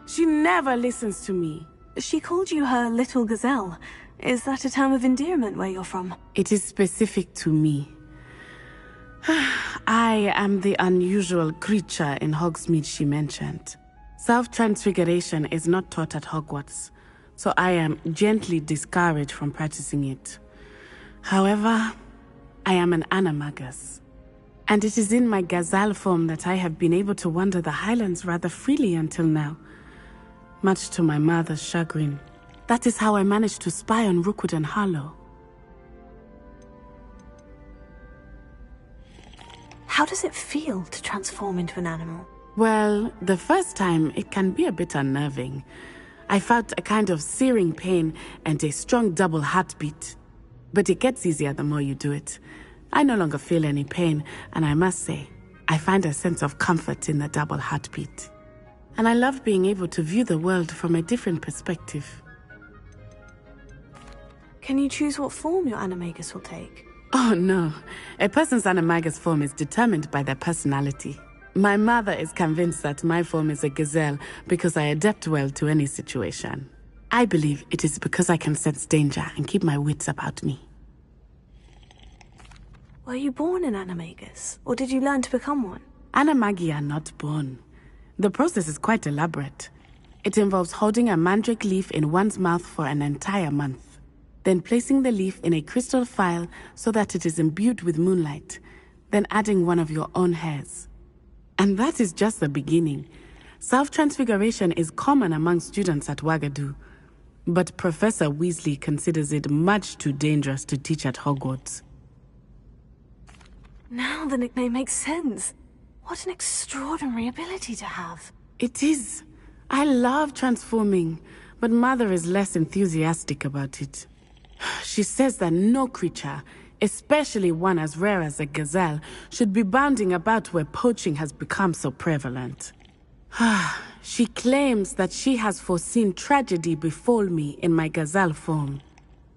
She never listens to me. She called you her little gazelle. Is that a term of endearment where you're from? It is specific to me. I am the unusual creature in Hogsmeade she mentioned. Self-transfiguration is not taught at Hogwarts, so I am gently discouraged from practicing it. However, I am an animagus, and it is in my gazelle form that I have been able to wander the Highlands rather freely until now, much to my mother's chagrin. That is how I managed to spy on Rookwood and Harlow. How does it feel to transform into an animal? Well, the first time it can be a bit unnerving. I felt a kind of searing pain and a strong double heartbeat. But it gets easier the more you do it. I no longer feel any pain, and I must say, I find a sense of comfort in the double heartbeat. And I love being able to view the world from a different perspective. Can you choose what form your animagus will take? Oh no, a person's animagus form is determined by their personality. My mother is convinced that my form is a gazelle because I adapt well to any situation. I believe it is because I can sense danger and keep my wits about me. Were you born an animagus, or did you learn to become one? Animagi are not born. The process is quite elaborate. It involves holding a mandrake leaf in one's mouth for an entire month. Then placing the leaf in a crystal phial so that it is imbued with moonlight, then adding one of your own hairs. And that is just the beginning. Self-transfiguration is common among students at Wagadu, but Professor Weasley considers it much too dangerous to teach at Hogwarts. Now the nickname makes sense. What an extraordinary ability to have. It is. I love transforming, but Mother is less enthusiastic about it. She says that no creature, especially one as rare as a gazelle, should be bounding about where poaching has become so prevalent. She claims that she has foreseen tragedy befall me in my gazelle form.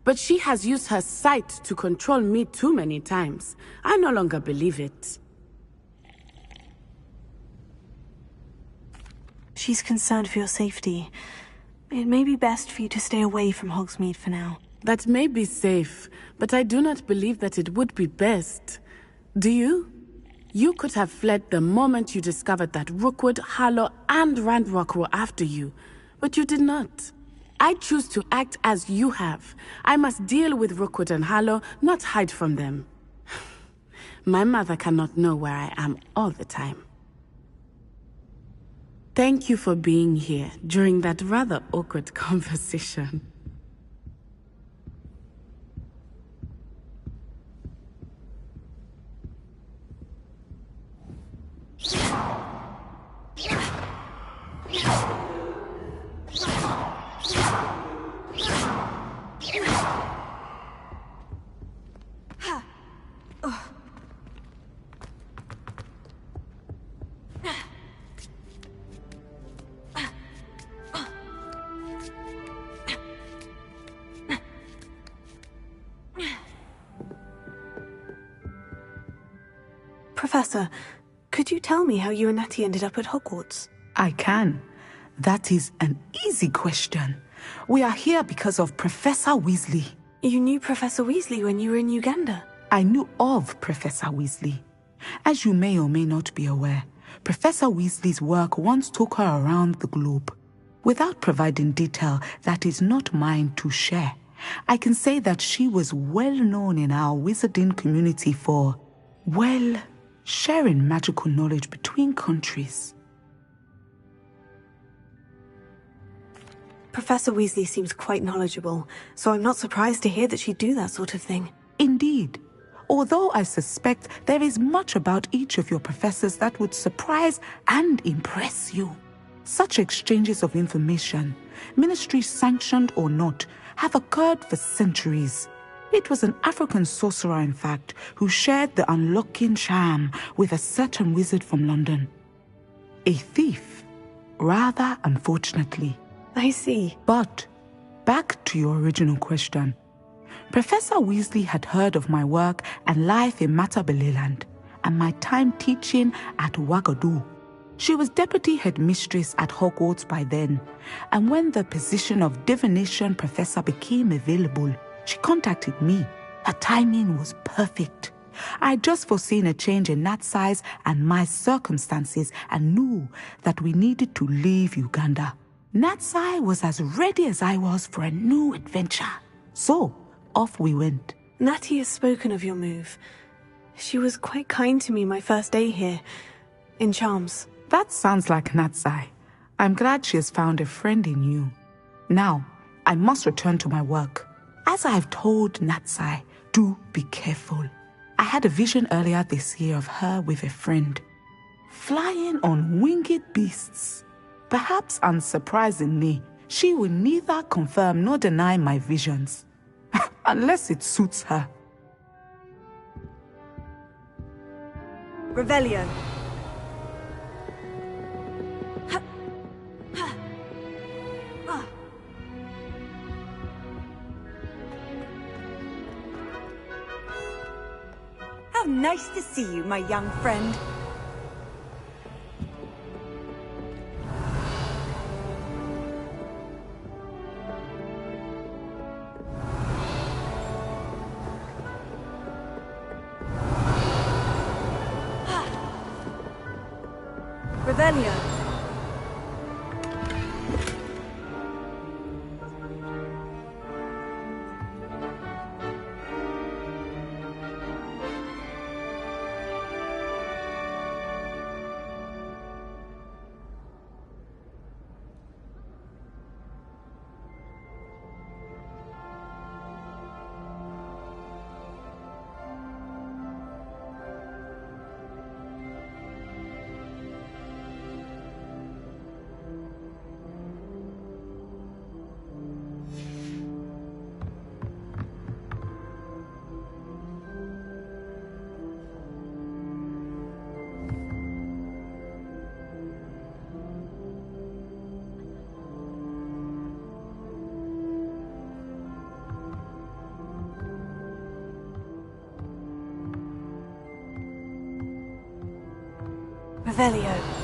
But she has used her sight to control me too many times. I no longer believe it. She's concerned for your safety. It may be best for you to stay away from Hogsmeade for now. That may be safe, but I do not believe that it would be best. Do you? You could have fled the moment you discovered that Rookwood, Harlow, and Ranrock were after you, but you did not. I choose to act as you have. I must deal with Rookwood and Harlow, not hide from them. My mother cannot know where I am all the time. Thank you for being here during that rather awkward conversation. Professor, could you tell me how you and Natty ended up at Hogwarts? I can. That is an easy question. We are here because of Professor Weasley. You knew Professor Weasley when you were in Uganda? I knew of Professor Weasley. As you may or may not be aware, Professor Weasley's work once took her around the globe. Without providing detail that is not mine to share, I can say that she was well known in our wizarding community for, well, sharing magical knowledge between countries. Professor Weasley seems quite knowledgeable, so I'm not surprised to hear that she'd do that sort of thing. Indeed. Although I suspect there is much about each of your professors that would surprise and impress you. Such exchanges of information, ministry sanctioned or not, have occurred for centuries. It was an African sorcerer, in fact, who shared the unlocking charm with a certain wizard from London. A thief, rather unfortunately. I see. But, back to your original question. Professor Weasley had heard of my work and life in Matabeleland, and my time teaching at Wagadu. She was deputy headmistress at Hogwarts by then, and when the position of divination professor became available, she contacted me. Her timing was perfect. I had just foreseen a change in Natsai's and my circumstances and knew that we needed to leave Uganda. Natsai was as ready as I was for a new adventure. So, off we went. Natty has spoken of your move. She was quite kind to me my first day here, in Charms. That sounds like Natsai. I'm glad she has found a friend in you. Now, I must return to my work. As I've told Natsai, do be careful. I had a vision earlier this year of her with a friend, flying on winged beasts. Perhaps unsurprisingly, she will neither confirm nor deny my visions. Unless it suits her. Revelio. How nice to see you, my young friend. Revelio. Revelio.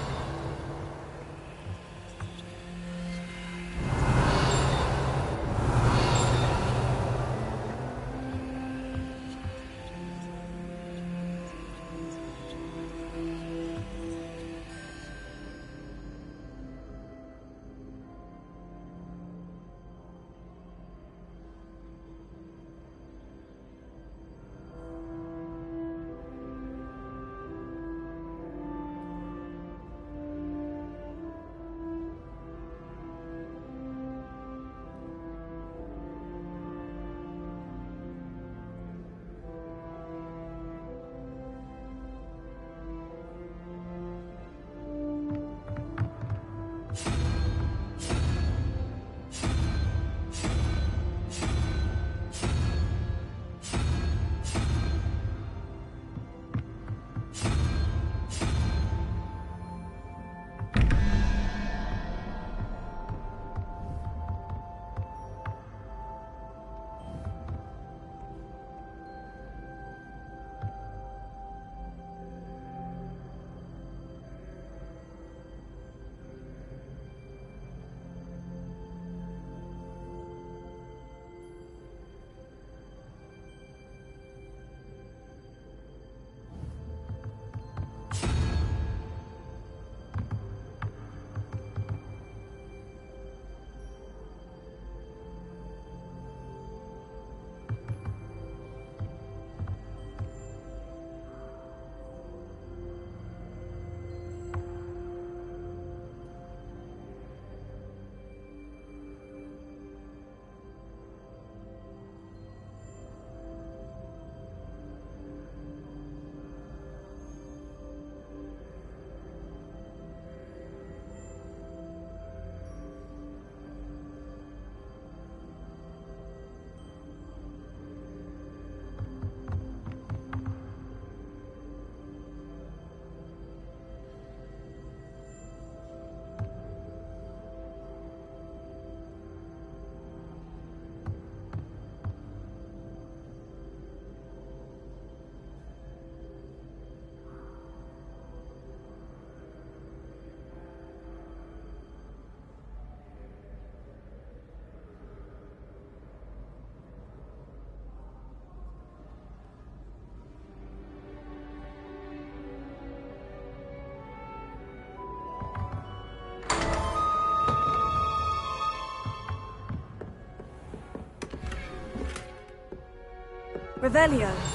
Revelio.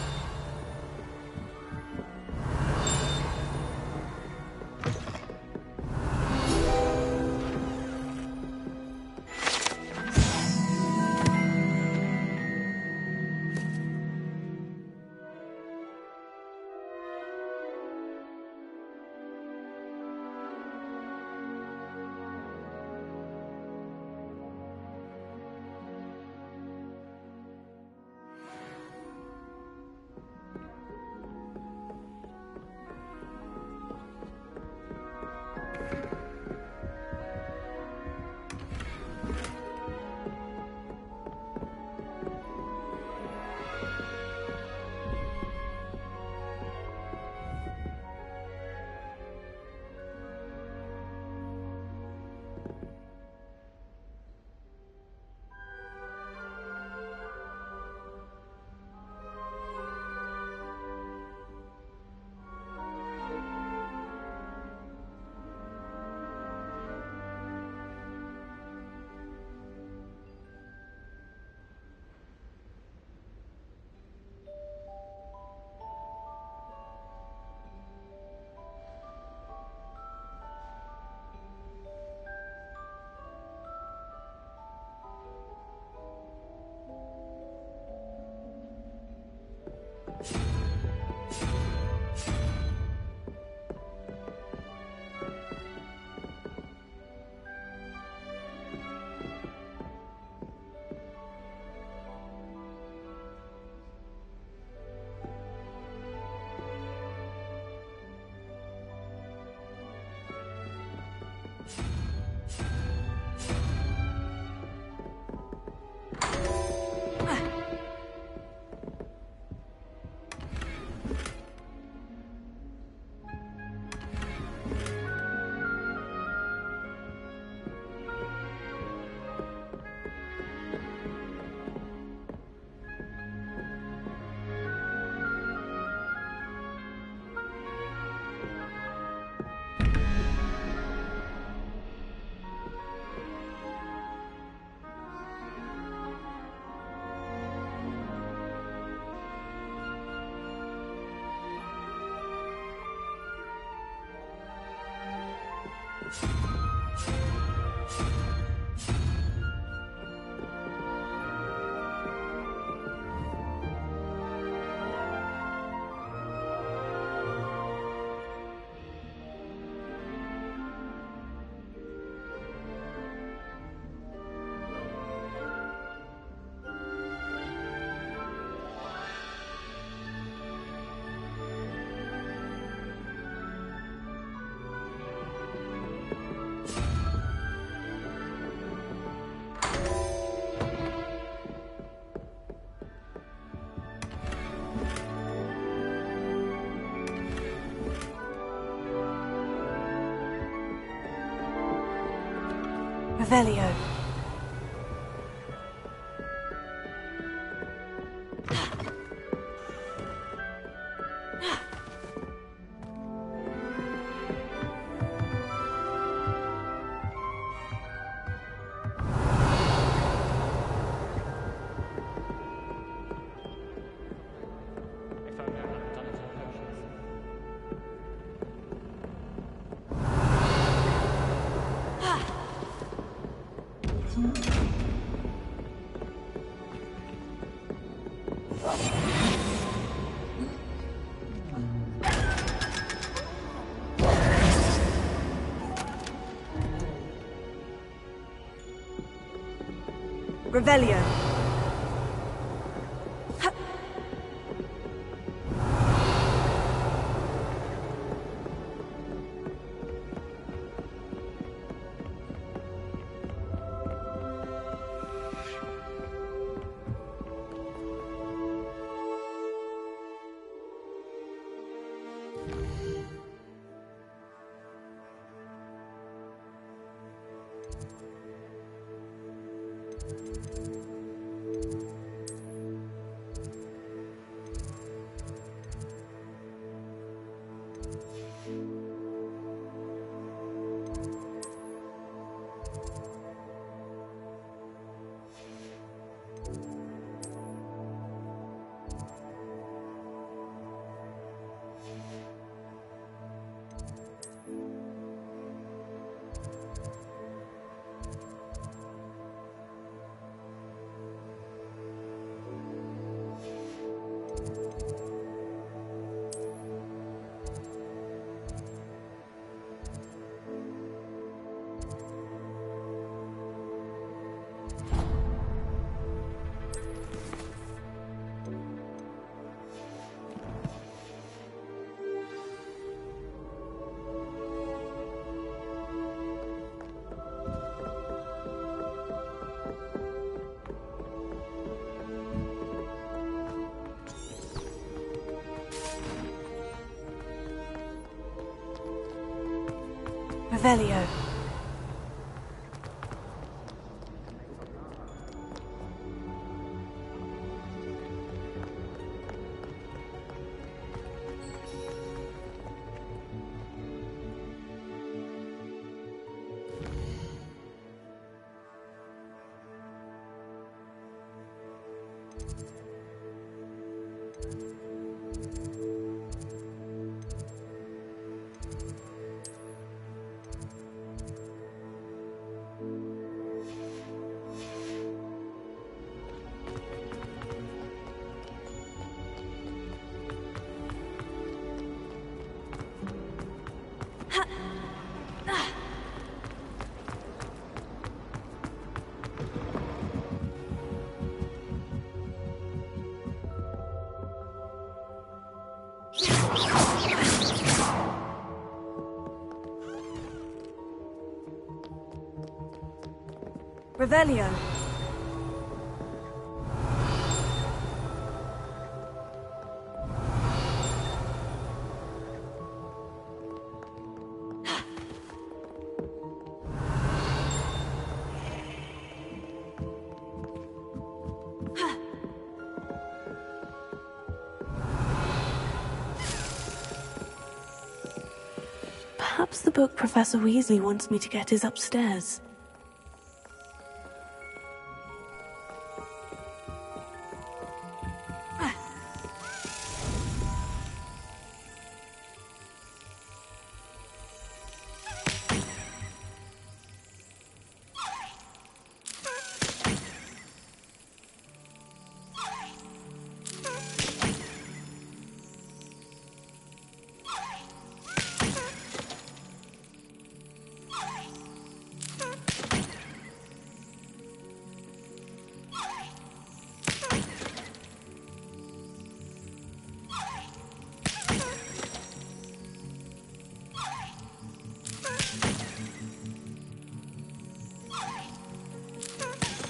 Revelio. Revelio. Revelio. Revelio. Perhaps the book Professor Weasley wants me to get is upstairs.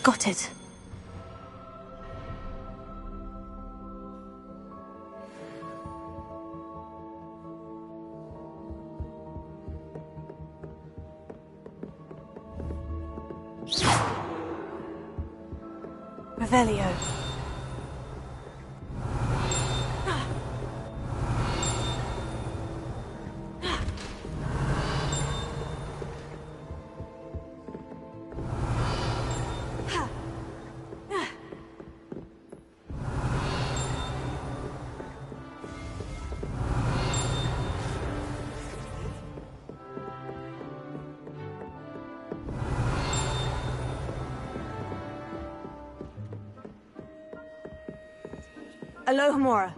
Got it. Revelio. Alohomora.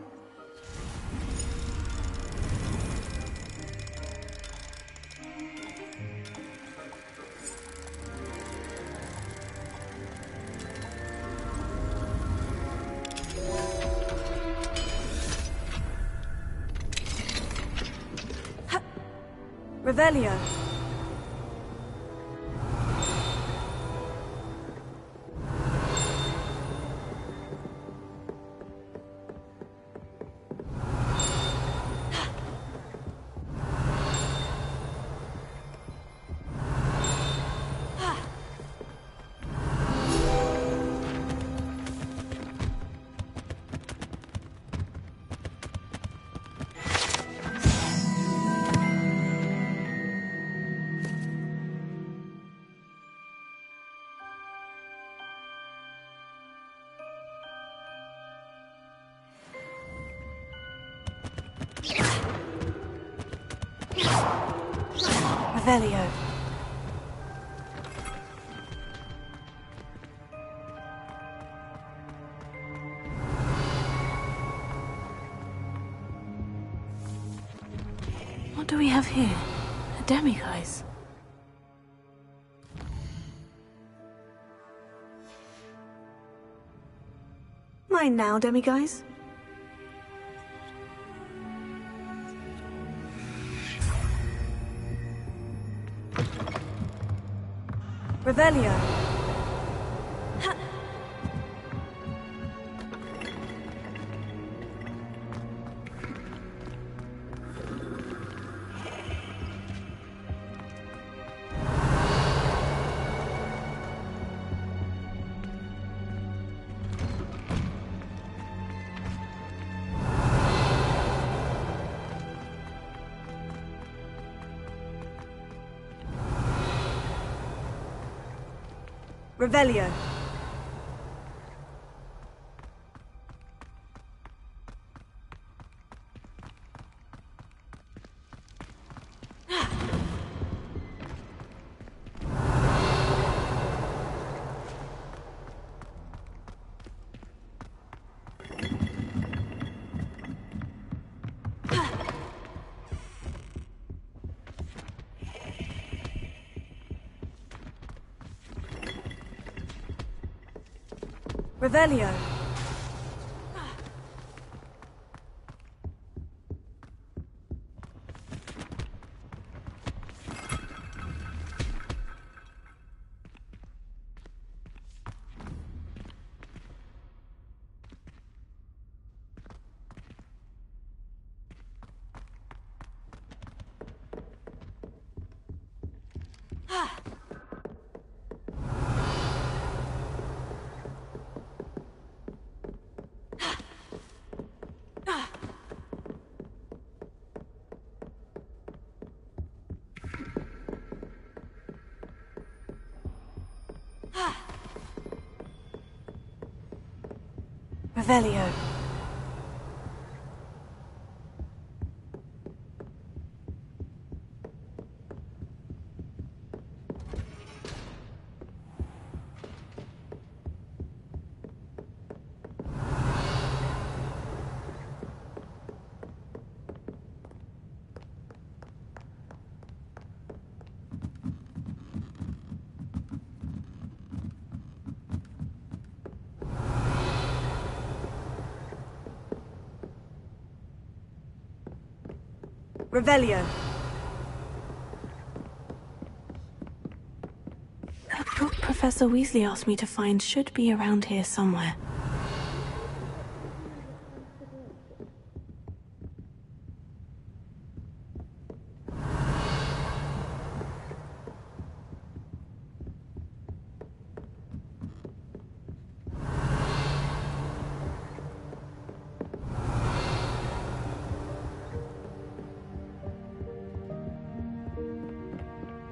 Revelio. Revelio. What do we have here? A demiguise. Mine now, demiguise. Revelio. Revelio. Revelio. Revelio. Revelio. The book Professor Weasley asked me to find should be around here somewhere.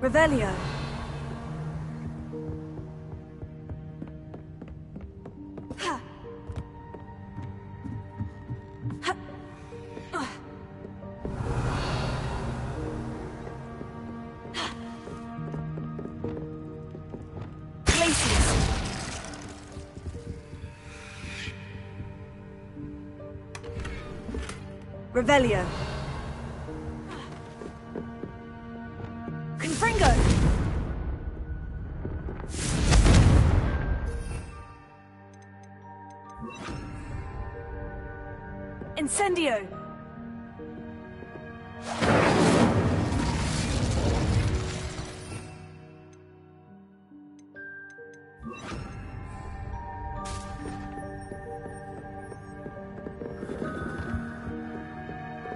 Revelio. Revelio. Confringo! Incendio!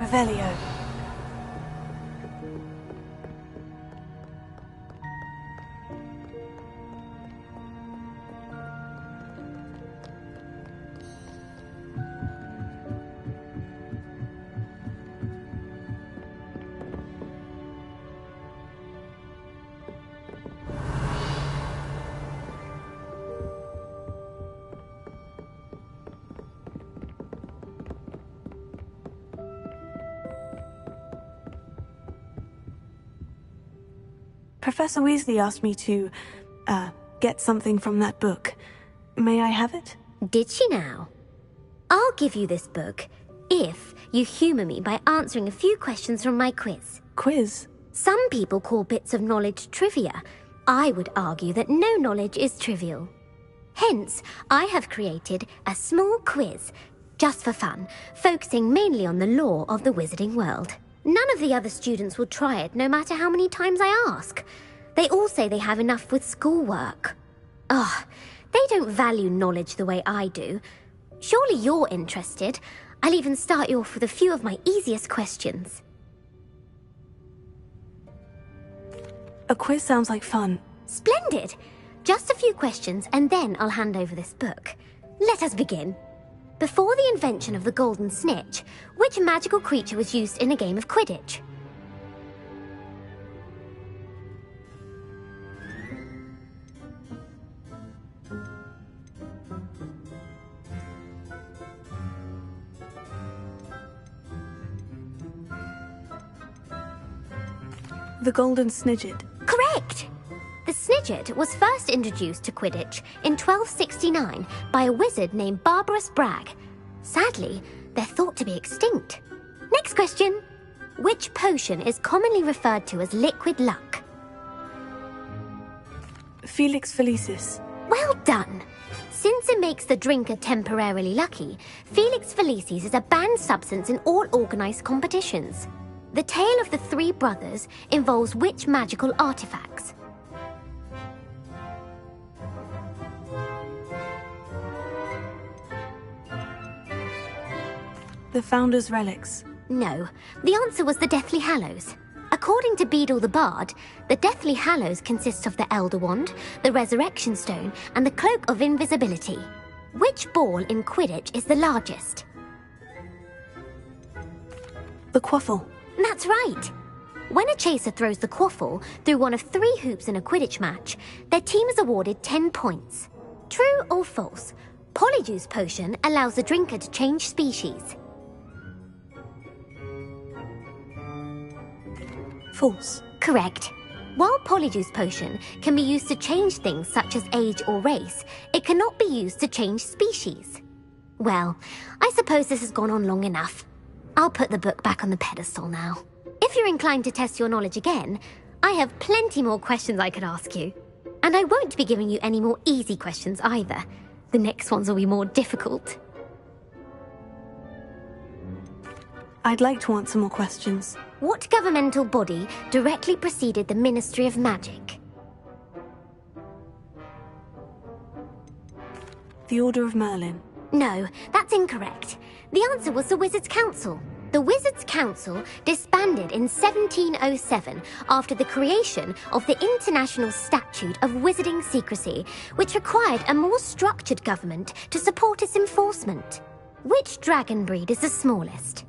Revelio. Professor Weasley asked me to, get something from that book. May I have it? Did she now? I'll give you this book if you humour me by answering a few questions from my quiz. Quiz? Some people call bits of knowledge trivia. I would argue that no knowledge is trivial. Hence, I have created a small quiz, just for fun, focusing mainly on the lore of the wizarding world. None of the other students will try it, no matter how many times I ask. They all say they have enough with schoolwork. Ugh, they don't value knowledge the way I do. Surely you're interested. I'll even start you off with a few of my easiest questions. A quiz sounds like fun. Splendid! Just a few questions, and then I'll hand over this book. Let us begin. Before the invention of the golden snitch, which magical creature was used in a game of Quidditch? The golden snidget. Correct! The snidget was first introduced to Quidditch in 1269 by a wizard named Barbarous Bragg. Sadly, they're thought to be extinct. Next question. Which potion is commonly referred to as liquid luck? Felix Felicis. Well done! Since it makes the drinker temporarily lucky, Felix Felicis is a banned substance in all organised competitions. The tale of the three brothers involves which magical artifacts? The Founder's Relics. No, the answer was the Deathly Hallows. According to Beadle the Bard, the Deathly Hallows consists of the Elder Wand, the Resurrection Stone, and the Cloak of Invisibility. Which ball in Quidditch is the largest? The Quaffle. That's right. When a chaser throws the quaffle through one of 3 hoops in a Quidditch match, their team is awarded 10 points. True or false? Polyjuice Potion allows the drinker to change species. False. Correct. While Polyjuice Potion can be used to change things such as age or race, it cannot be used to change species. Well, I suppose this has gone on long enough. I'll put the book back on the pedestal now. If you're inclined to test your knowledge again, I have plenty more questions I could ask you. And I won't be giving you any more easy questions either. The next ones will be more difficult. I'd like to answer more questions. What governmental body directly preceded the Ministry of Magic? The Order of Merlin. No, that's incorrect. The answer was the Wizards' Council. The Wizards' Council disbanded in 1707 after the creation of the International Statute of Wizarding Secrecy, which required a more structured government to support its enforcement. Which dragon breed is the smallest?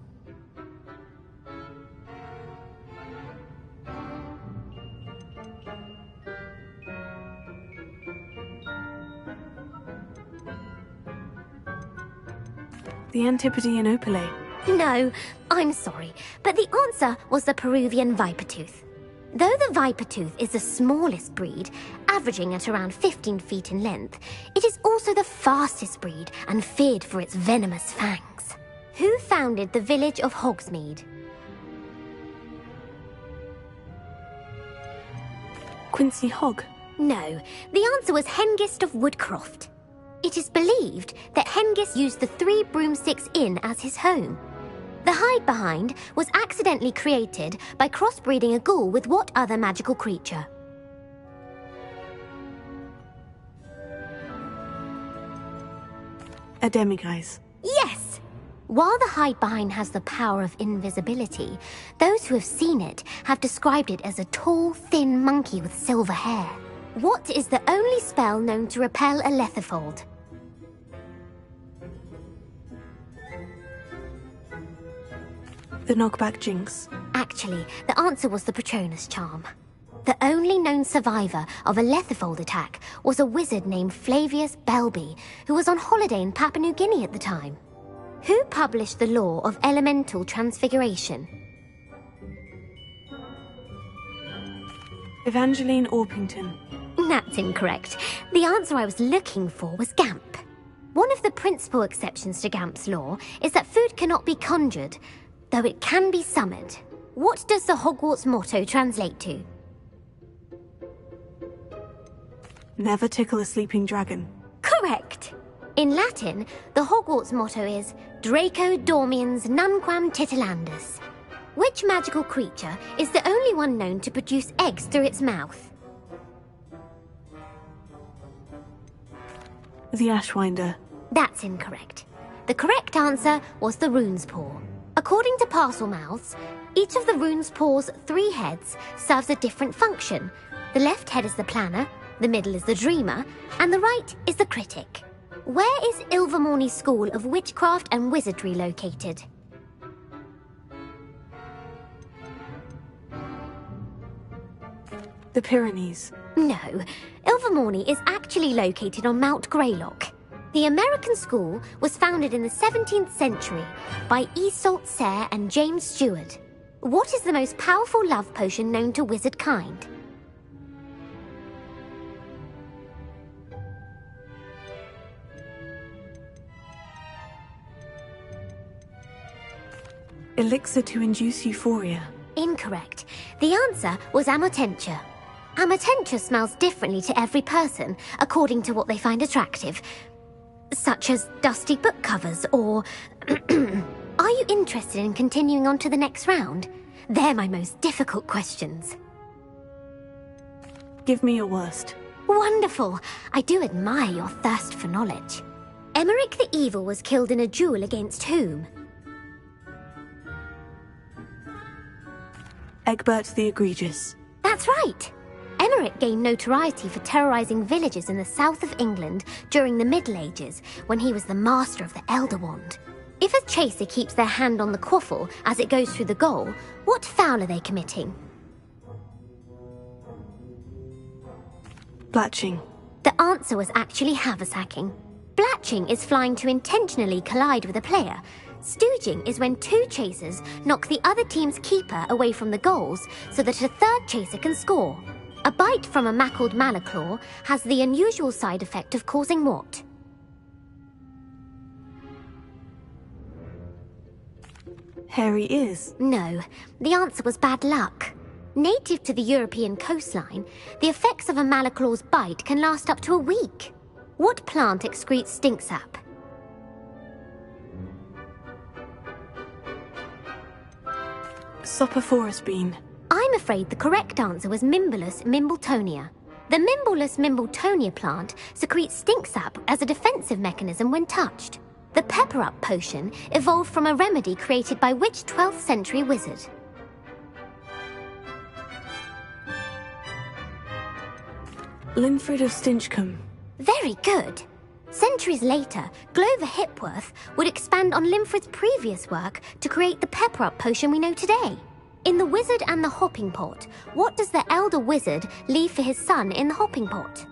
The Antipodean Opale. No, I'm sorry, but the answer was the Peruvian Vipertooth. Though the Vipertooth is the smallest breed, averaging at around 15 feet in length, it is also the fastest breed and feared for its venomous fangs. Who founded the village of Hogsmeade? Quincy Hogg. No, the answer was Hengist of Woodcroft. It is believed that Hengist used the 3 Broomsticks Inn as his home. The hide-behind was accidentally created by crossbreeding a ghoul with what other magical creature? A demiguise. Yes! While the hide-behind has the power of invisibility, those who have seen it have described it as a tall, thin monkey with silver hair. What is the only spell known to repel a lethifold? The Knockback Jinx. Actually, the answer was the Patronus Charm. The only known survivor of a lethifold attack was a wizard named Flavius Belby, who was on holiday in Papua New Guinea at the time. Who published the law of elemental transfiguration? Evangeline Orpington. That's incorrect. The answer I was looking for was Gamp. One of the principal exceptions to Gamp's law is that food cannot be conjured, though it can be summoned. What does the Hogwarts motto translate to? Never tickle a sleeping dragon. Correct! In Latin, the Hogwarts motto is Draco Dormiens Nunquam Titilandus. Which magical creature is the only one known to produce eggs through its mouth? The Ashwinder. That's incorrect. The correct answer was the Rune's Paw. According to Parselmouths, each of the Rune's Paw's 3 heads serves a different function. The left head is the planner, the middle is the dreamer, and the right is the critic. Where is Ilvermorny School of Witchcraft and Wizardry located? The Pyrenees. No, Ilvermorny is actually located on Mount Greylock. The American school was founded in the 17th century by Iseult Sayre and James Stewart. What is the most powerful love potion known to wizard kind? Elixir to induce euphoria. Incorrect. The answer was Amotentia. Amotentia smells differently to every person, according to what they find attractive. Such as dusty book covers, or... Are you interested in continuing on to the next round? They're my most difficult questions. Give me your worst. Wonderful. I do admire your thirst for knowledge. Emmerich the Evil was killed in a duel against whom? Egbert the Egregious. That's right. Emmerich gained notoriety for terrorizing villages in the south of England during the Middle Ages, when he was the master of the Elder Wand. If a chaser keeps their hand on the quaffle as it goes through the goal, what foul are they committing? Blatching. The answer was actually haversacking. Blatching is flying to intentionally collide with a player. Stooging is when two chasers knock the other team's keeper away from the goals so that a third chaser can score. A bite from a mackled malaclaw has the unusual side effect of causing what? Hairy ears. No, the answer was bad luck. Native to the European coastline, the effects of a malaclaw's bite can last up to a week. What plant excretes stink sap? Sophophorus bean. I'm afraid the correct answer was Mimbulus mimbletonia. The Mimbulus mimbletonia plant secretes stink sap as a defensive mechanism when touched. The pepper-up potion evolved from a remedy created by which 12th century wizard? Linfred of Stinchcombe. Very good. Centuries later, Glover Hipworth would expand on Linfred's previous work to create the pepper-up potion we know today. In The Wizard and the Hopping Pot, what does the elder wizard leave for his son in the hopping pot?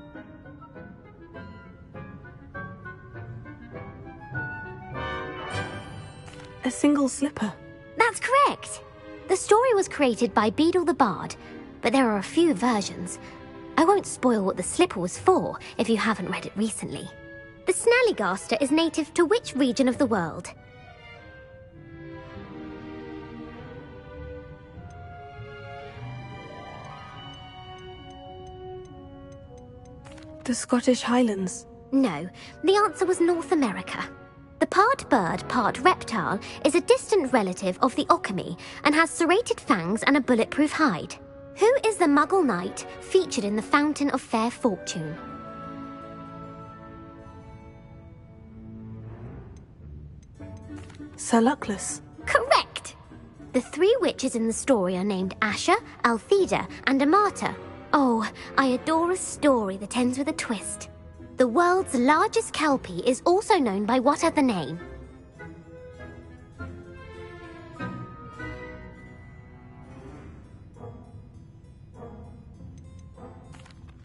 A single slipper. That's correct. The story was created by Beadle the Bard, but there are a few versions. I won't spoil what the slipper was for if you haven't read it recently. The Snallygaster is native to which region of the world? The Scottish Highlands. No, the answer was North America. The part bird, part reptile is a distant relative of the Occamy and has serrated fangs and a bulletproof hide. Who is the Muggle knight featured in the Fountain of Fair Fortune? Sir Luckless. Correct! The three witches in the story are named Asha, Altheda, and Amata. Oh, I adore a story that ends with a twist. The world's largest kelpie is also known by what other name?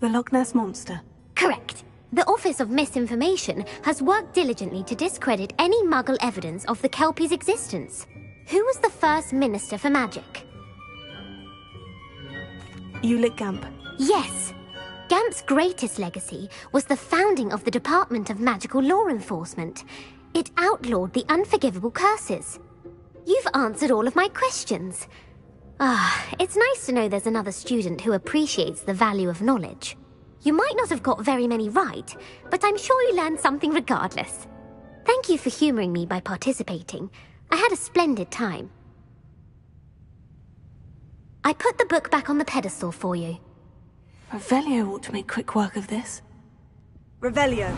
The Loch Ness Monster. Correct. The Office of Misinformation has worked diligently to discredit any Muggle evidence of the kelpie's existence. Who was the first Minister for Magic? Ulick Gamp. Yes. Gamp's greatest legacy was the founding of the Department of Magical Law Enforcement. It outlawed the unforgivable curses. You've answered all of my questions. It's nice to know there's another student who appreciates the value of knowledge. You might not have got very many right, but I'm sure you learned something regardless. Thank you for humouring me by participating. I had a splendid time. I put the book back on the pedestal for you. Revelio ought to make quick work of this. Revelio.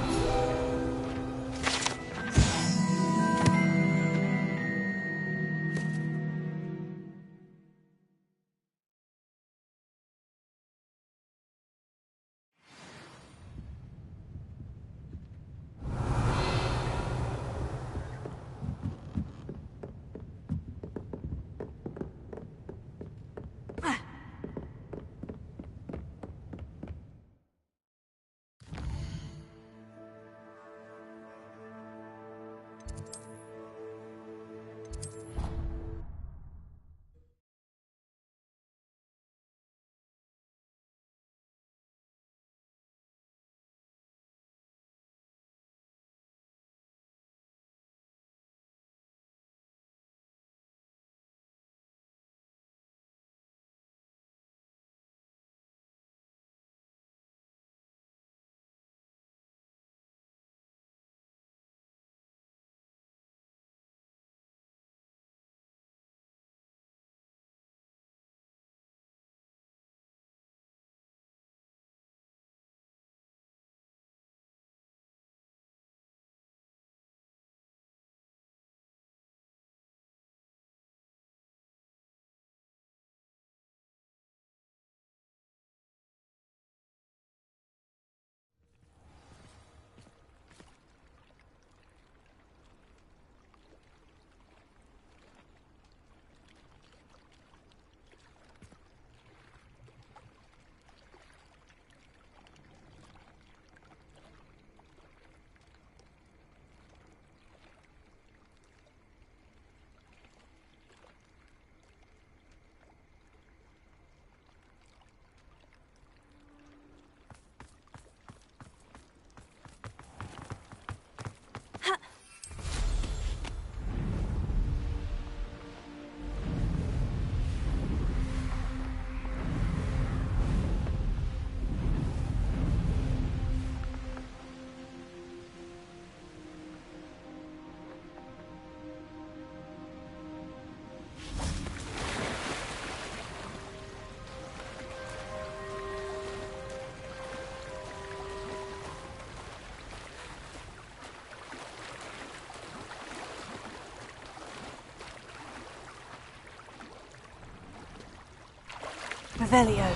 Revelio.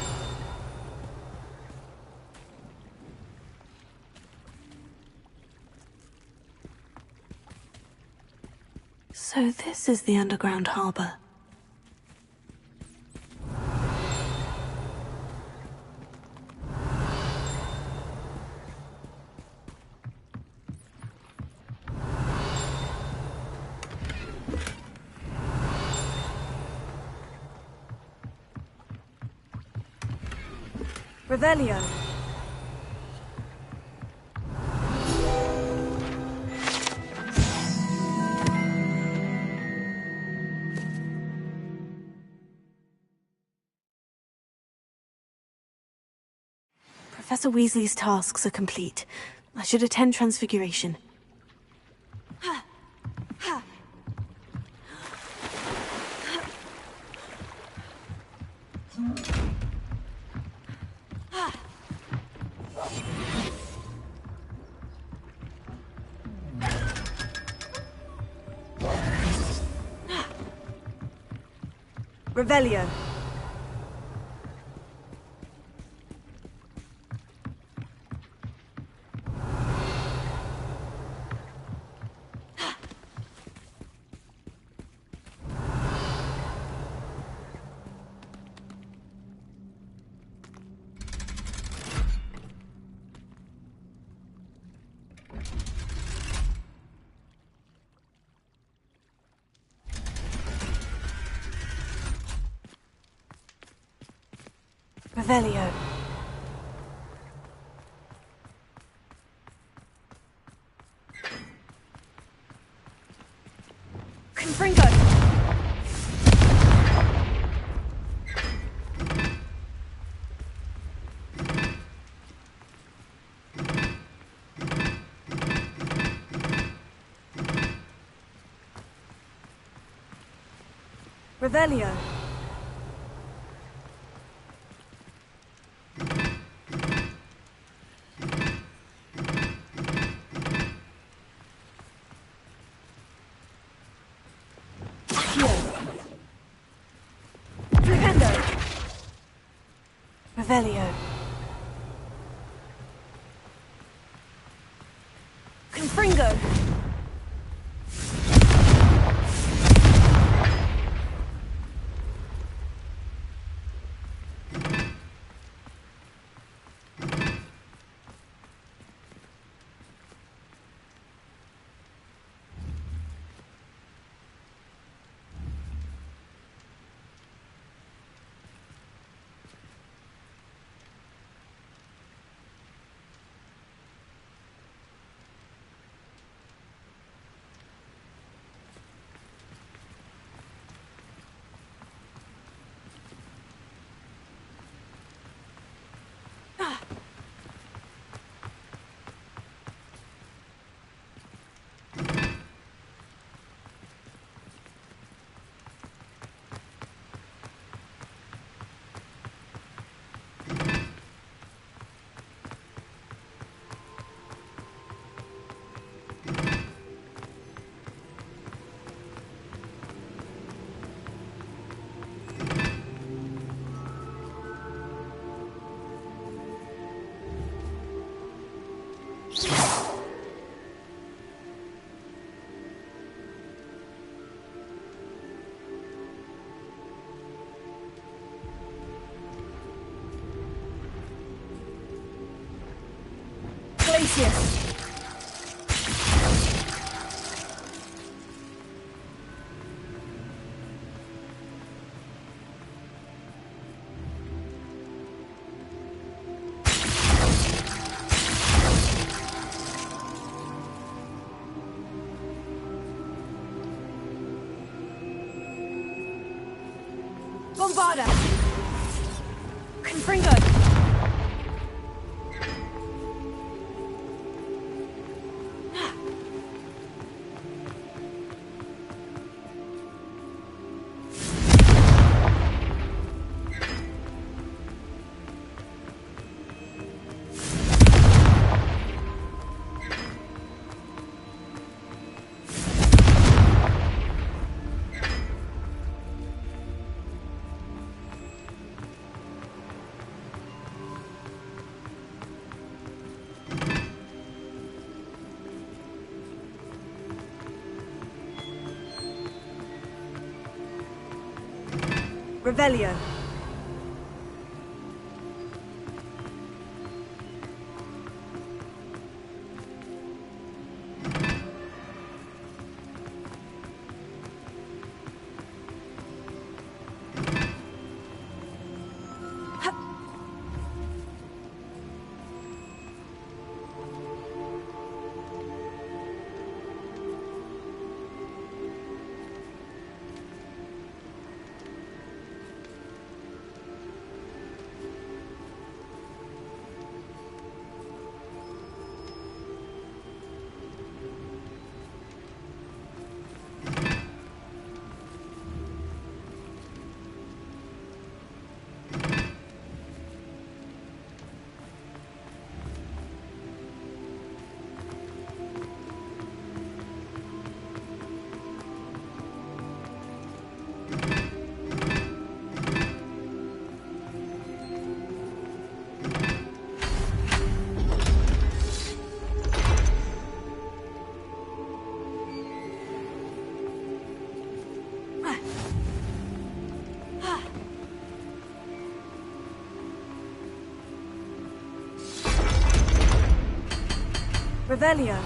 So this is the underground harbor. Revelio. Professor Weasley's tasks are complete. I should attend Transfiguration. Revelio. Revelio. Confringo. Revelio. Revelio. Confringo. Glacius. Bombarda. Confringo. Revelio. Revelio.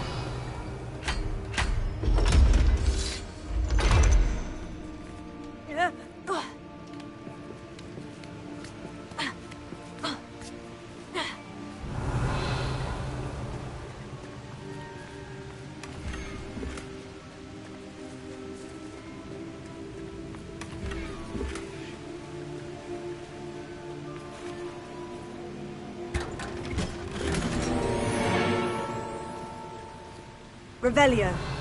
Revelio.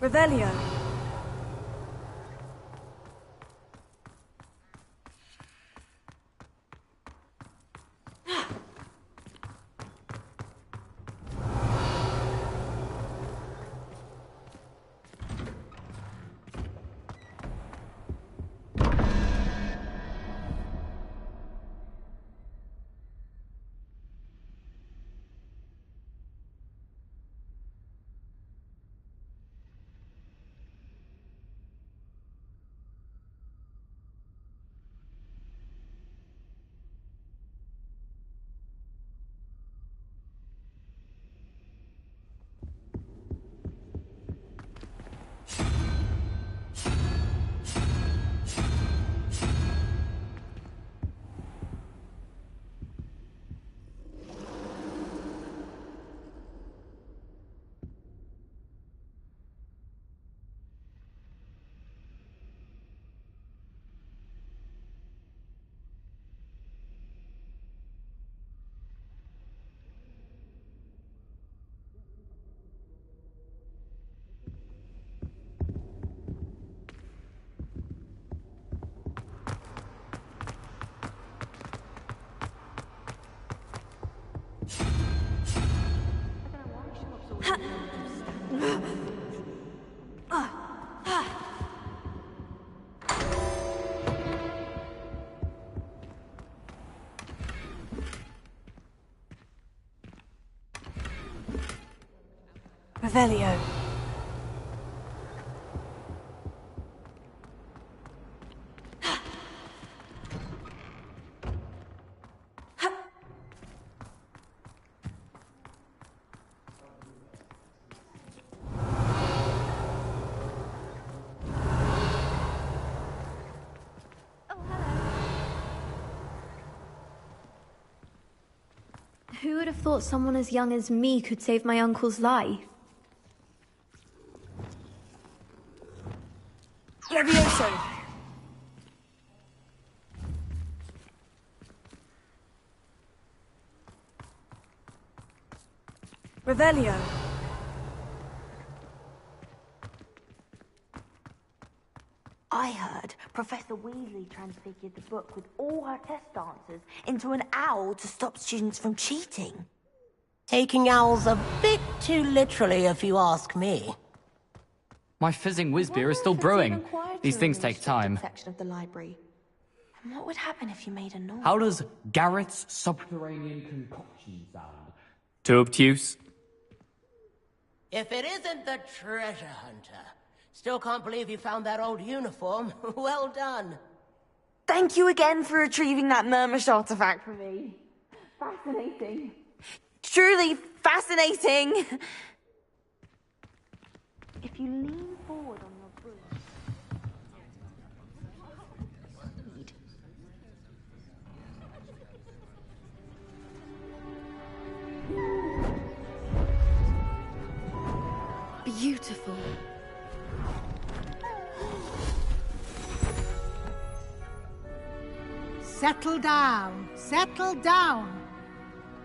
Revelio. Revelio. Who would have thought someone as young as me could save my uncle's life? Levioso! Revelio! I heard Professor Weasley transfigured the book with all her test answers into an owl to stop students from cheating. Taking owls a bit too literally, if you ask me. My fizzing whiz beer is still brewing. These things take time. Section of the library. And what would happen if you made a noise? How does Garrett's subterranean concoction sound? Too obtuse? If it isn't the treasure hunter. Still can't believe you found that old uniform. Well done. Thank you again for retrieving that Murmush artifact for me. Fascinating. Truly fascinating. If you lean forward on your broom... Beautiful. Settle down, settle down.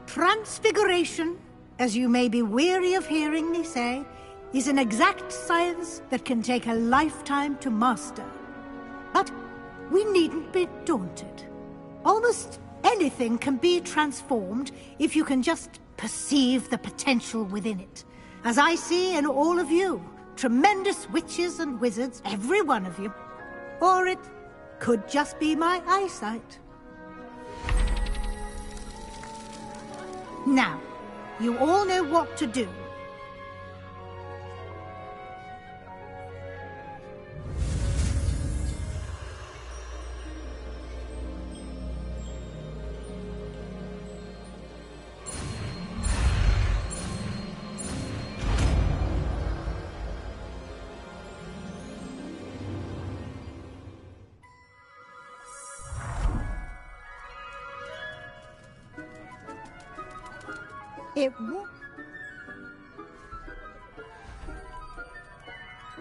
Transfiguration, as you may be weary of hearing me say, is an exact science that can take a lifetime to master. But we needn't be daunted. Almost anything can be transformed if you can just perceive the potential within it. As I see in all of you, tremendous witches and wizards, every one of you. Or it could just be my eyesight. Now, you all know what to do.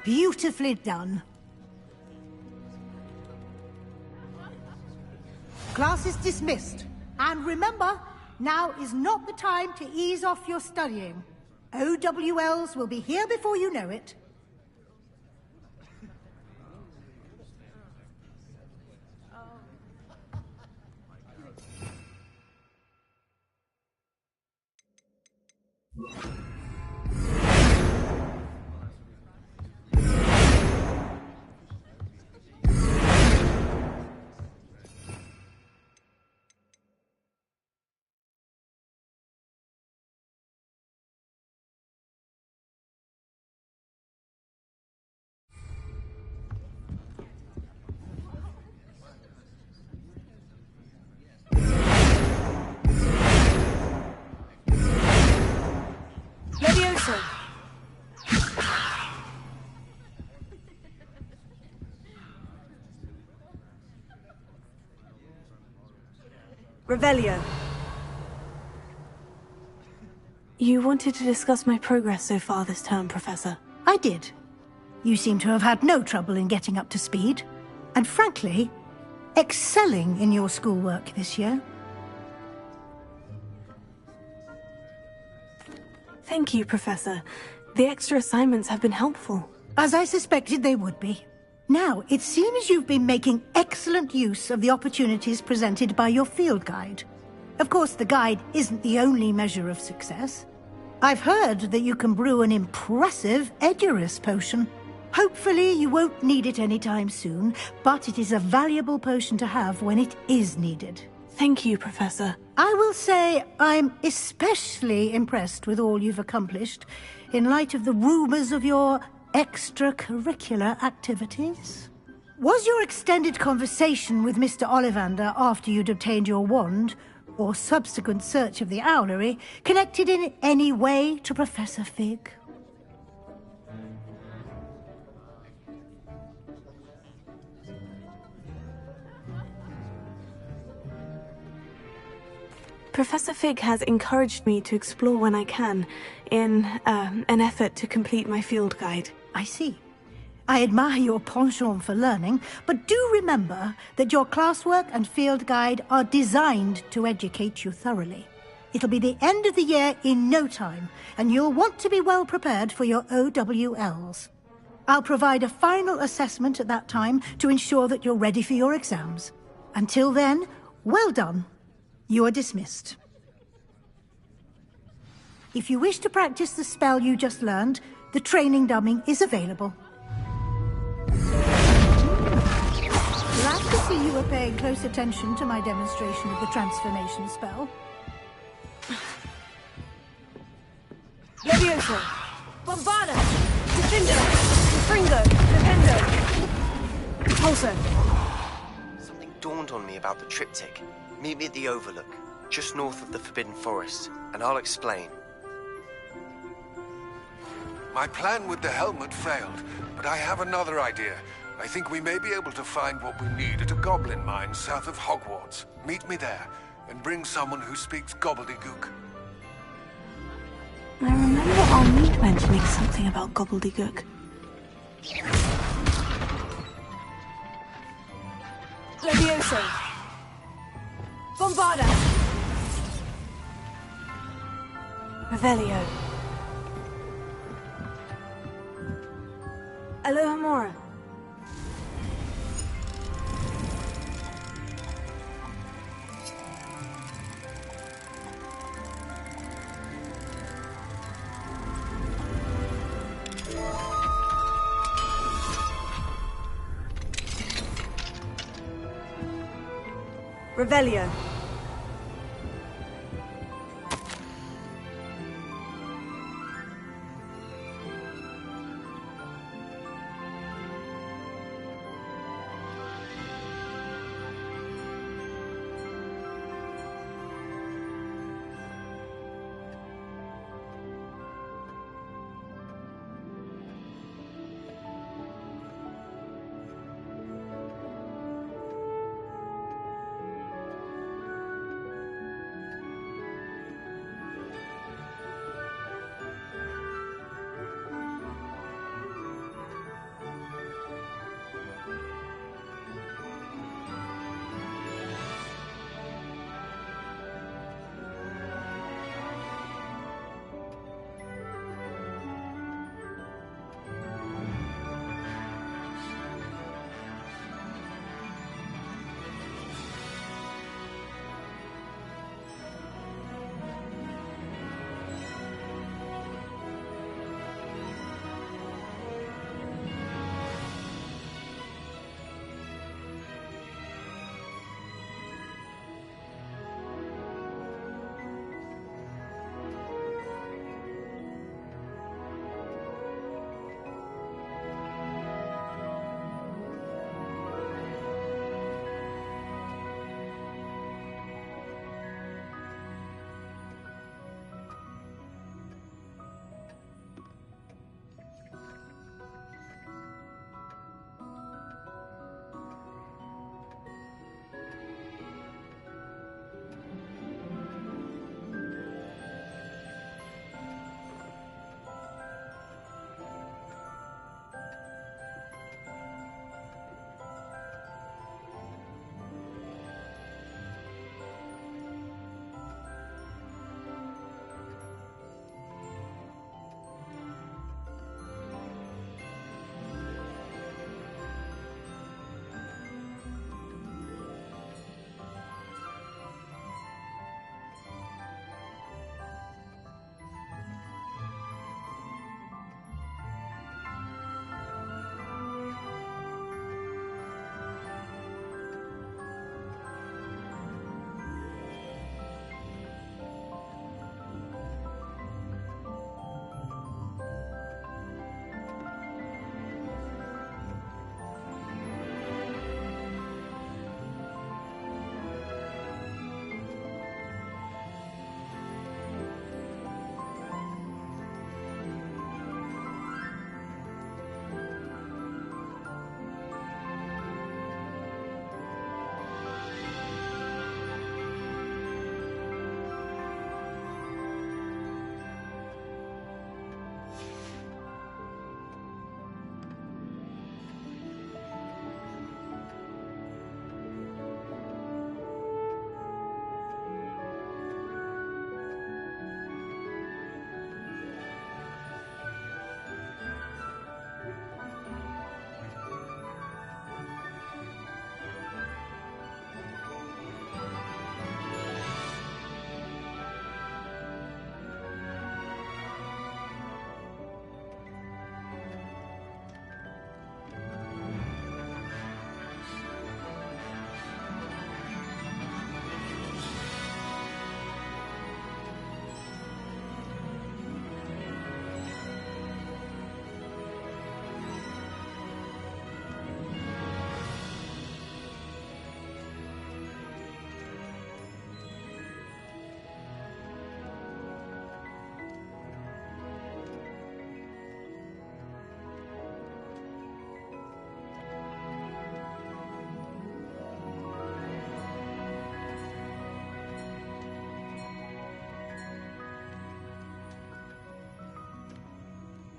Beautifully done. Class is dismissed. And remember, now is not the time to ease off your studying. OWLs will be here before you know it. Levioso! Revelio. You wanted to discuss my progress so far this term, Professor. I did. You seem to have had no trouble in getting up to speed. And frankly, excelling in your schoolwork this year. Thank you, Professor. The extra assignments have been helpful. As I suspected they would be. Now, it seems you've been making excellent use of the opportunities presented by your field guide. Of course, the guide isn't the only measure of success. I've heard that you can brew an impressive Edurus potion. Hopefully, you won't need it anytime soon, but it is a valuable potion to have when it is needed. Thank you, Professor. I will say I'm especially impressed with all you've accomplished in light of the rumors of your extracurricular activities. Was your extended conversation with Mr. Ollivander after you'd obtained your wand, or subsequent search of the owlery, connected in any way to Professor Fig? Professor Fig has encouraged me to explore when I can, in an effort to complete my field guide. I see. I admire your penchant for learning, but do remember that your classwork and field guide are designed to educate you thoroughly. It'll be the end of the year in no time, and you'll want to be well prepared for your OWLs. I'll provide a final assessment at that time to ensure that you're ready for your exams. Until then, well done. You are dismissed. If you wish to practice the spell you just learned, the training dummy is available. Glad to see you were paying close attention to my demonstration of the transformation spell. Levioso! Bombarda! Defendo! Fringo! Dependo! Pulso! Something dawned on me about the triptych. Meet me at the Overlook, just north of the Forbidden Forest, and I'll explain. My plan with the helmet failed, but I have another idea. I think we may be able to find what we need at a goblin mine south of Hogwarts. Meet me there, and bring someone who speaks gobbledygook. I remember Armid mentioning something about gobbledygook. Levioso! Bombarda! Revelio. Alohomora. Revelio.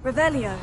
Revelio.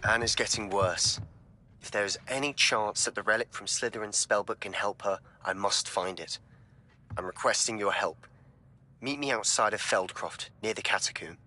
Anne is getting worse. If there is any chance that the relic from Slytherin's spellbook can help her, I must find it. I'm requesting your help. Meet me outside of Feldcroft, near the catacomb.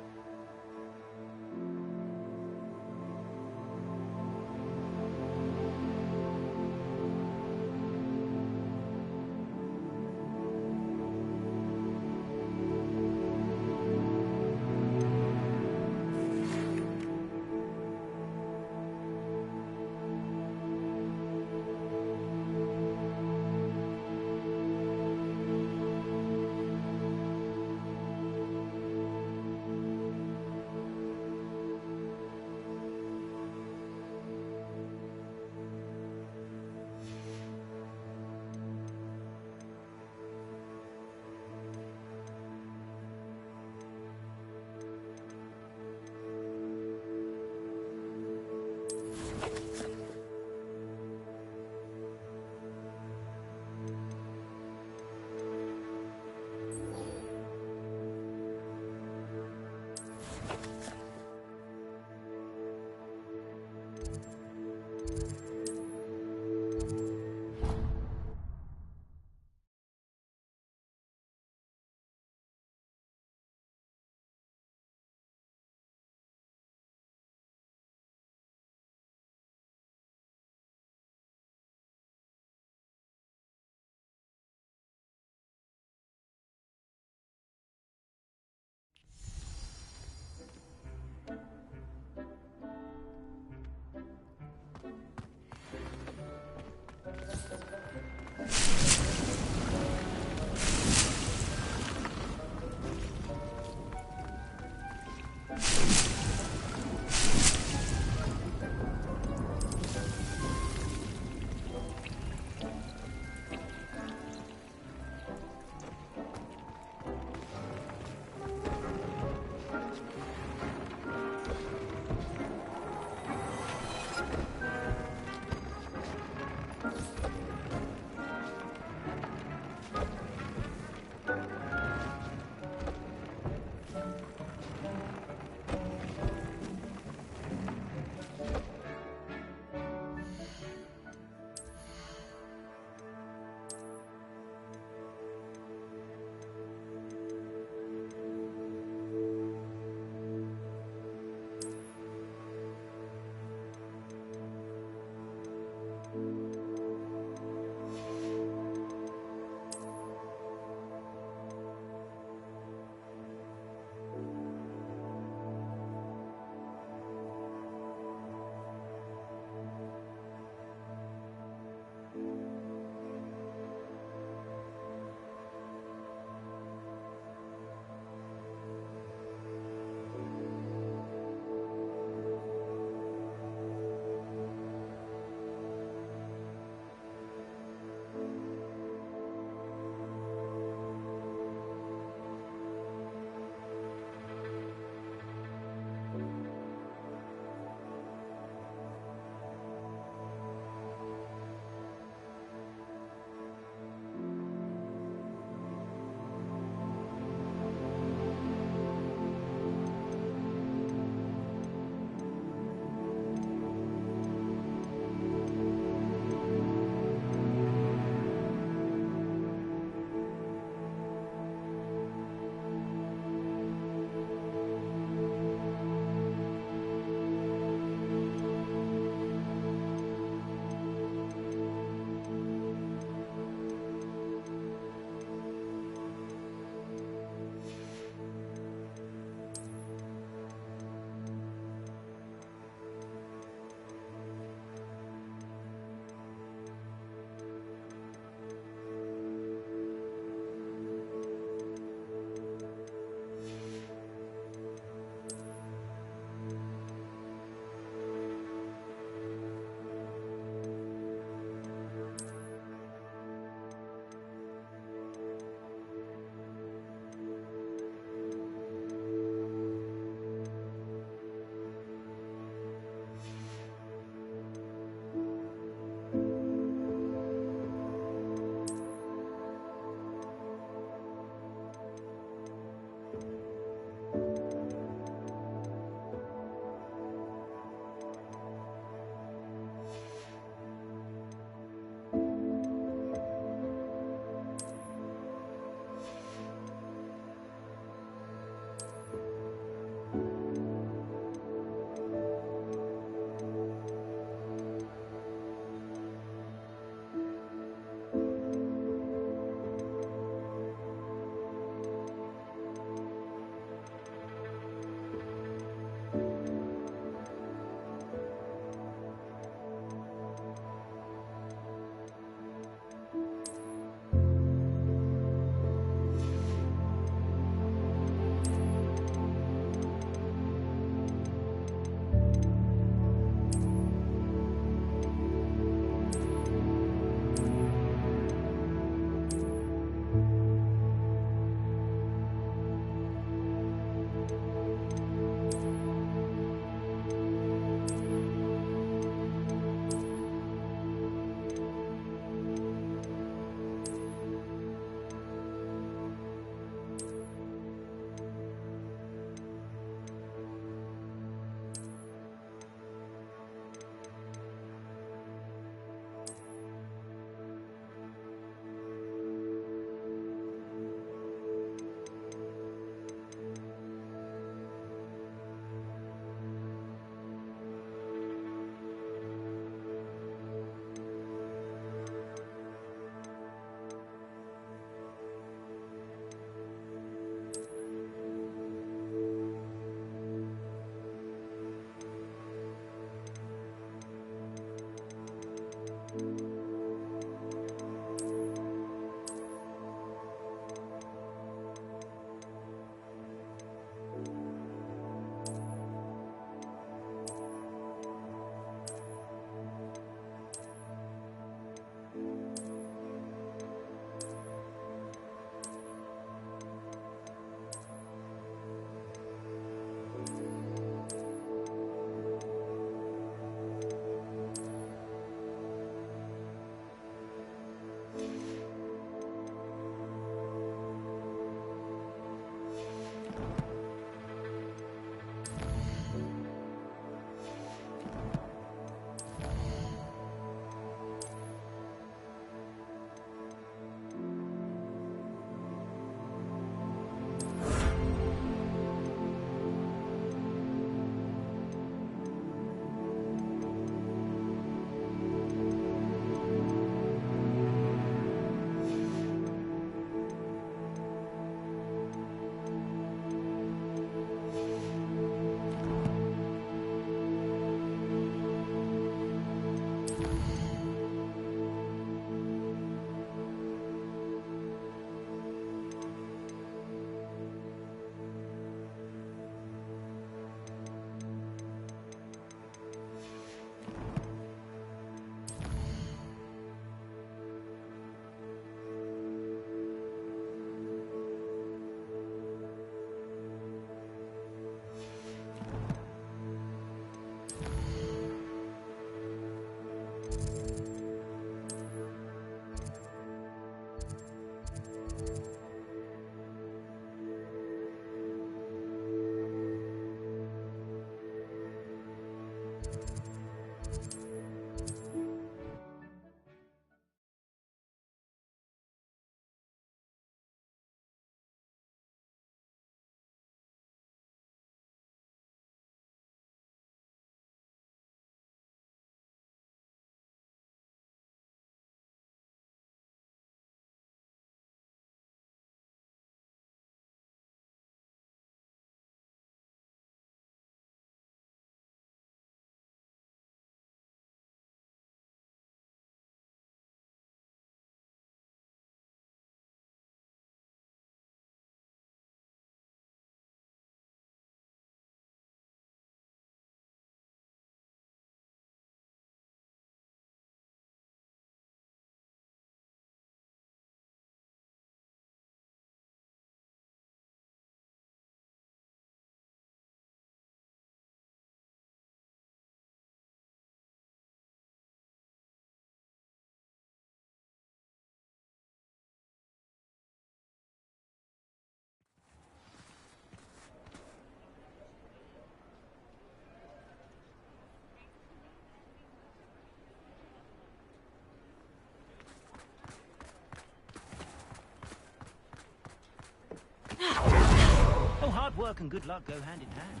Hard work and good luck go hand in hand.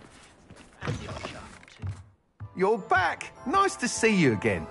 Fancy a charm or two. You're back! Nice to see you again.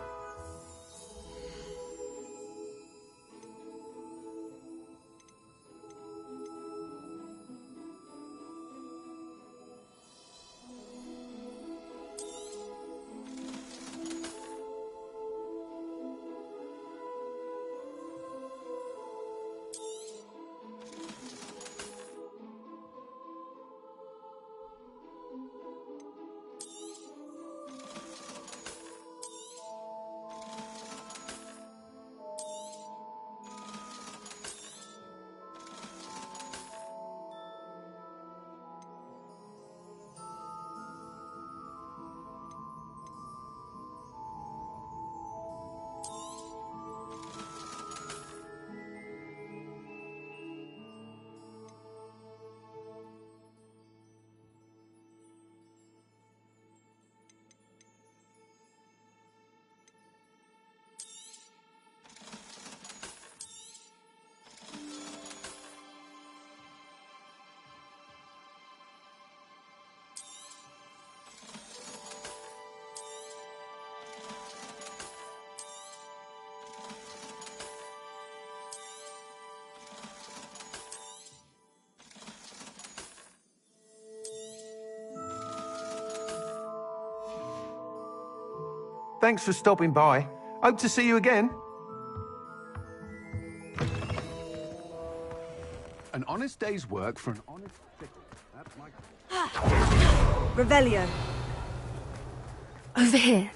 Thanks for stopping by. Hope to see you again. An honest day's work for an honest pickle. That's my... Revelio. Over here.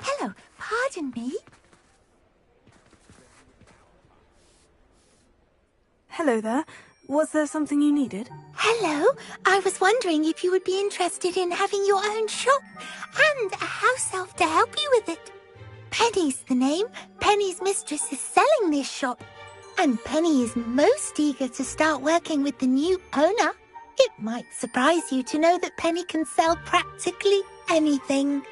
Hello, pardon me. Hello there. Was there something you needed? Hello, I was wondering if you would be interested in having your own shop and a house elf to help you with it. Penny's the name. Penny's mistress is selling this shop, and Penny is most eager to start working with the new owner. It might surprise you to know that Penny can sell practically anything.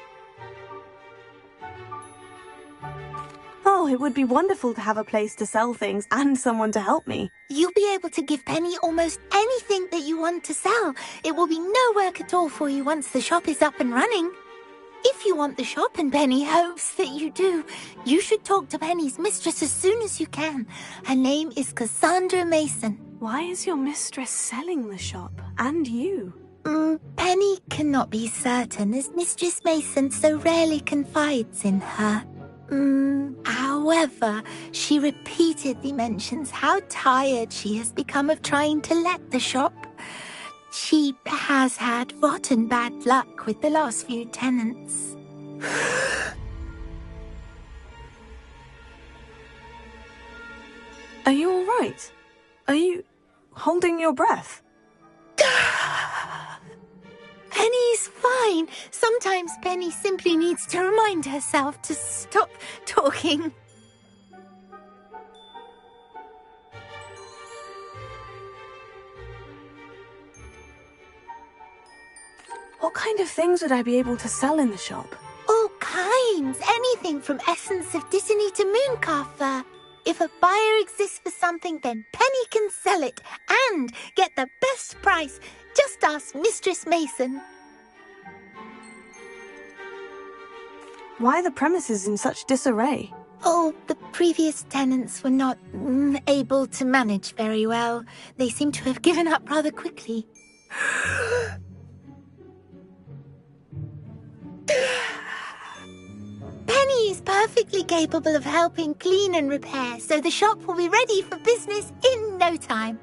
Oh, it would be wonderful to have a place to sell things and someone to help me. You'll be able to give Penny almost anything that you want to sell. It will be no work at all for you once the shop is up and running. If you want the shop, and Penny hopes that you do, you should talk to Penny's mistress as soon as you can. Her name is Cassandra Mason. Why is your mistress selling the shop? And you? Penny cannot be certain, as Mistress Mason so rarely confides in her. However, she repeatedly mentions how tired she has become of trying to let the shop. She has had rotten bad luck with the last few tenants. Are you all right? Are you holding your breath? Penny's fine. Sometimes Penny simply needs to remind herself to stop talking. What kind of things would I be able to sell in the shop? All kinds. Anything from essence of Disney to mooncalf fur. If a buyer exists for something, then Penny can sell it and get the best price. Just ask Mistress Mason. Why are the premises in such disarray? Oh, the previous tenants were not able to manage very well. They seem to have given up rather quickly. Penny is perfectly capable of helping clean and repair, so the shop will be ready for business in no time.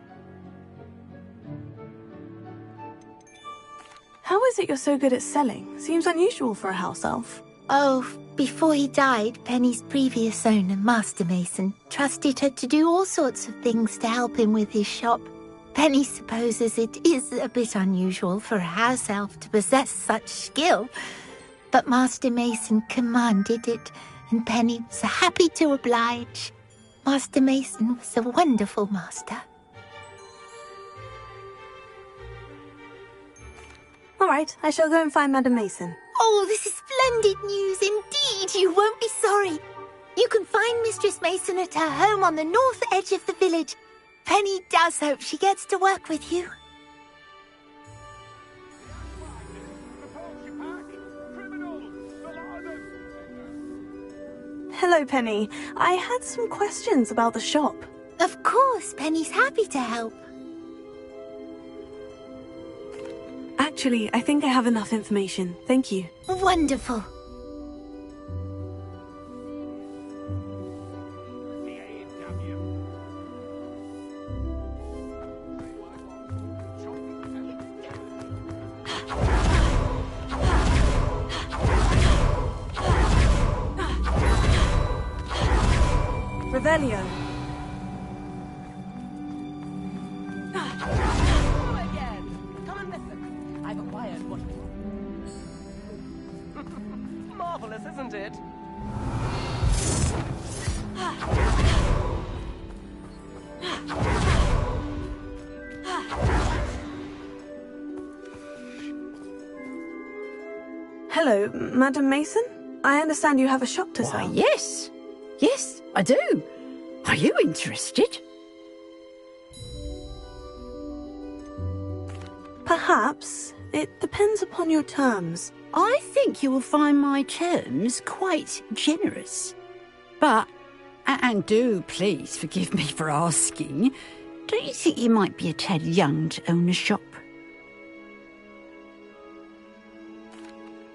How is it you're so good at selling? Seems unusual for a house elf. Oh, before he died, Penny's previous owner, Master Mason, trusted her to do all sorts of things to help him with his shop. Penny supposes it is a bit unusual for a house elf to possess such skill, but Master Mason commanded it, and Penny was happy to oblige. Master Mason was a wonderful master. All right, I shall go and find Madam Mason. Oh, this is splendid news indeed. You won't be sorry. You can find Mistress Mason at her home on the north edge of the village. Penny does hope she gets to work with you. Hello, Penny. I had some questions about the shop. Of course, Penny's happy to help. Actually, I think I have enough information. Thank you. Wonderful. Revelio. Come and listen. I've acquired what... Marvelous, isn't it? Hello, Madam Mason? I understand you have a shop to sell. Yes. Yes, I do. Are you interested? Perhaps. It depends upon your terms. I think you will find my terms quite generous. But, and do please forgive me for asking, don't you think you might be a tad young to own a shop?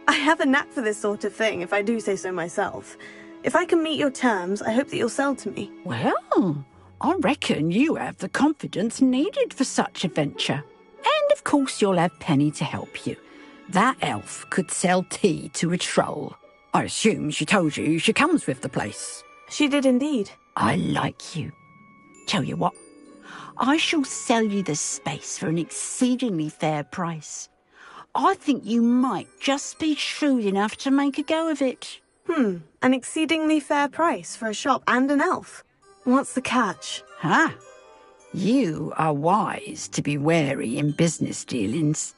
I have a knack for this sort of thing, if I do say so myself. If I can meet your terms, I hope that you'll sell to me. Well, I reckon you have the confidence needed for such a venture. And of course you'll have Penny to help you. That elf could sell tea to a troll. I assume she told you she comes with the place. She did indeed. I like you. Tell you what, I shall sell you the space for an exceedingly fair price. I think you might just be shrewd enough to make a go of it. An exceedingly fair price for a shop and an elf. What's the catch? You are wise to be wary in business dealings.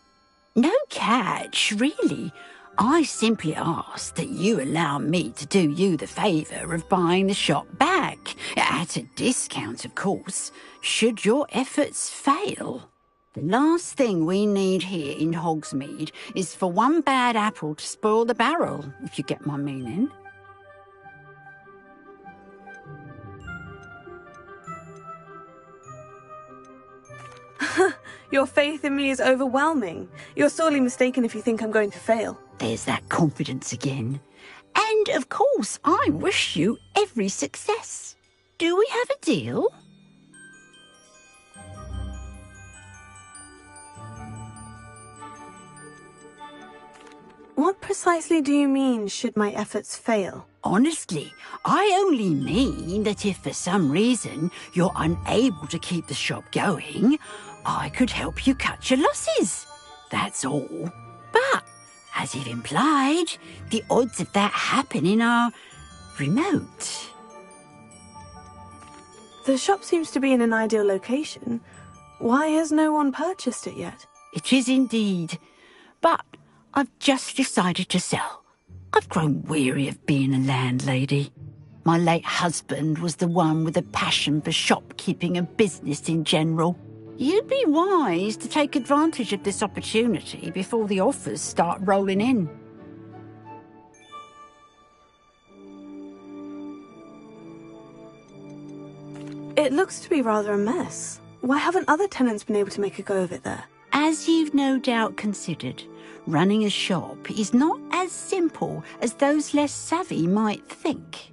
No catch, really. I simply ask that you allow me to do you the favour of buying the shop back, at a discount, of course, should your efforts fail. The last thing we need here in Hogsmeade is for one bad apple to spoil the barrel, if you get my meaning. Your faith in me is overwhelming. You're sorely mistaken if you think I'm going to fail. There's that confidence again. And, of course, I wish you every success. Do we have a deal? What precisely do you mean, should my efforts fail? Honestly, I only mean that if for some reason you're unable to keep the shop going, I could help you cut your losses. That's all. But, as you've implied, the odds of that happening are remote. The shop seems to be in an ideal location. Why has no one purchased it yet? It is indeed. But I've just decided to sell. I've grown weary of being a landlady. My late husband was the one with a passion for shopkeeping and business in general. You'd be wise to take advantage of this opportunity before the offers start rolling in. It looks to be rather a mess. Why haven't other tenants been able to make a go of it there? As you've no doubt considered, running a shop is not as simple as those less savvy might think.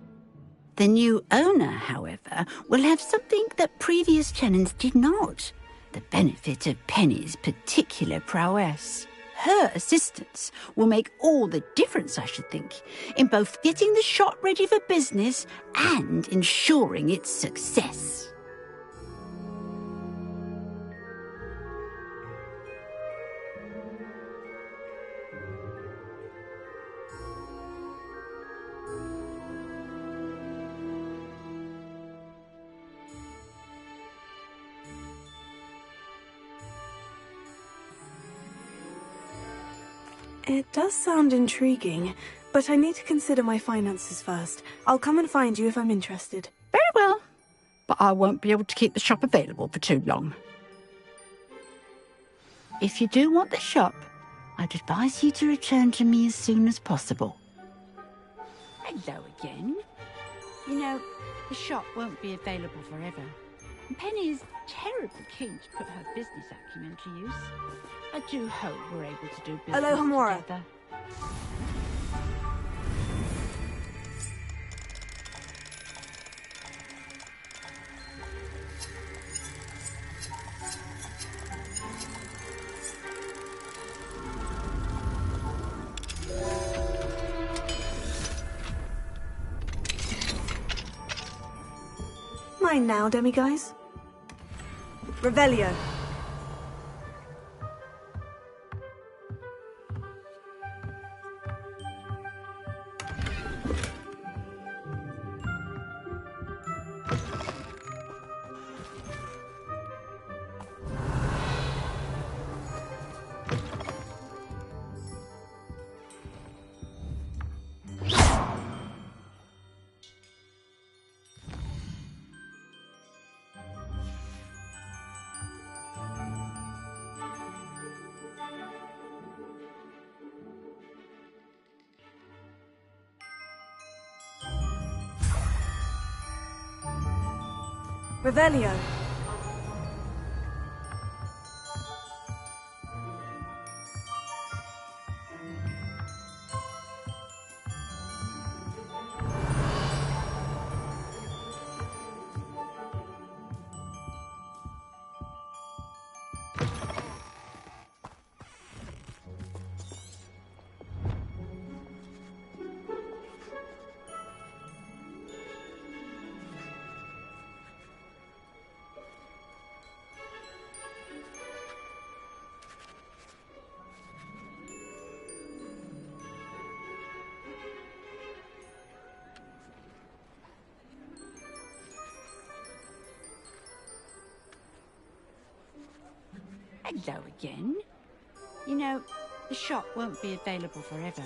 The new owner, however, will have something that previous tenants did not. The benefit of Penny's particular prowess. Her assistance will make all the difference, I should think, in both getting the shop ready for business and ensuring its success. It does sound intriguing, but I need to consider my finances first. I'll come and find you if I'm interested. Very well, but I won't be able to keep the shop available for too long. If you do want the shop, I'd advise you to return to me as soon as possible. Hello again. You know, the shop won't be available forever. Penny is terribly keen to put her business acumen to use. I do hope we're able to do business together. Mine now, demiguise. Revelio. Revelio. Hello again. You know, the shop won't be available forever.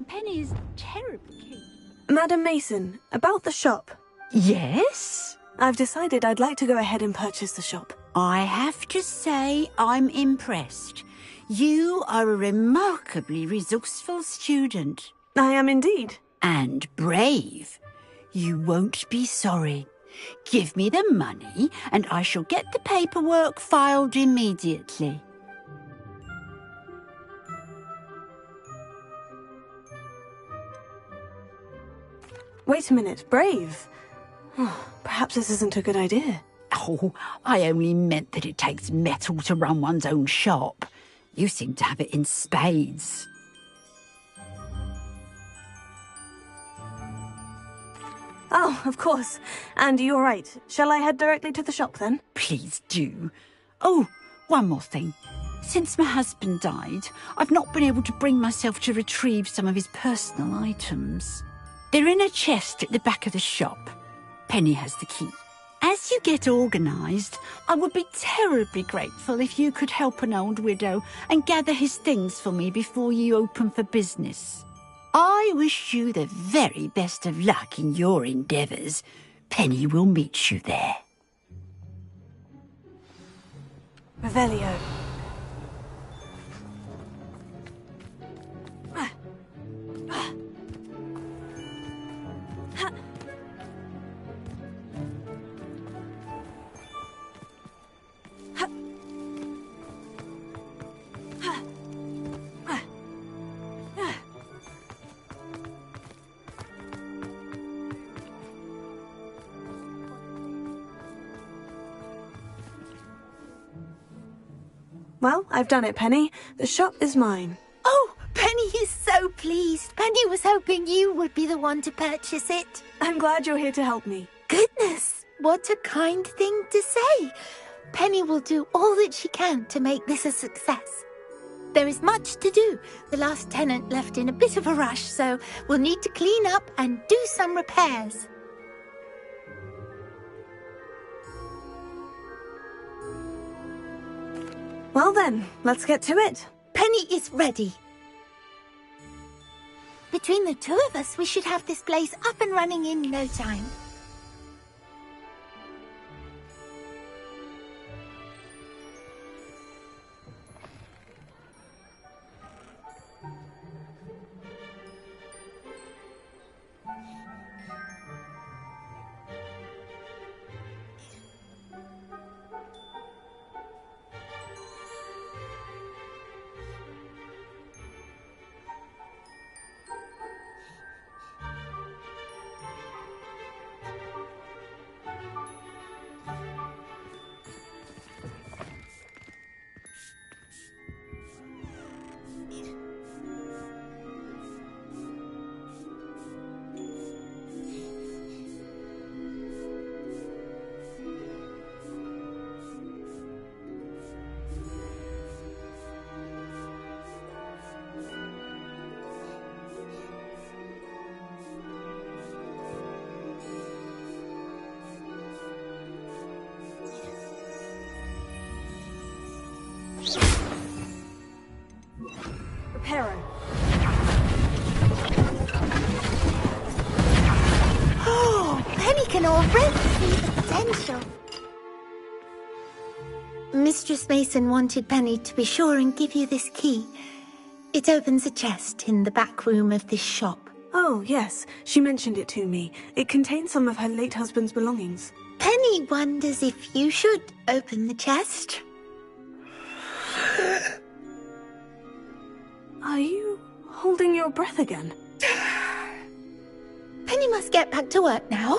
Penny is terribly keen. Madam Mason, about the shop. Yes? I've decided I'd like to go ahead and purchase the shop. I have to say I'm impressed. You are a remarkably resourceful student. I am indeed. And brave. You won't be sorry. Give me the money, and I shall get the paperwork filed immediately. Wait a minute, brave? Perhaps this isn't a good idea. Oh, I only meant that it takes metal to run one's own shop. You seem to have it in spades. Oh, of course. And you're right. Shall I head directly to the shop then? Please do. Oh, one more thing. Since my husband died, I've not been able to bring myself to retrieve some of his personal items. They're in a chest at the back of the shop. Penny has the key. As you get organised, I would be terribly grateful if you could help an old widow and gather his things for me before you open for business. I wish you the very best of luck in your endeavours. Penny will meet you there. Revelio. Well, I've done it, Penny. The shop is mine. Oh, Penny is so pleased. Penny was hoping you would be the one to purchase it. I'm glad you're here to help me. Goodness, what a kind thing to say. Penny will do all that she can to make this a success. There is much to do. The last tenant left in a bit of a rush, so we'll need to clean up and do some repairs. Well then, let's get to it. Penny is ready. Between the two of us, we should have this place up and running in no time. Reparo. Oh, Penny can already see the potential. Mistress Mason wanted Penny to be sure and give you this key. It opens a chest in the back room of this shop. Oh, yes. She mentioned it to me. It contains some of her late husband's belongings. Penny wonders if you should open the chest. Are you holding your breath again? Penny must get back to work now.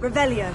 Revelio.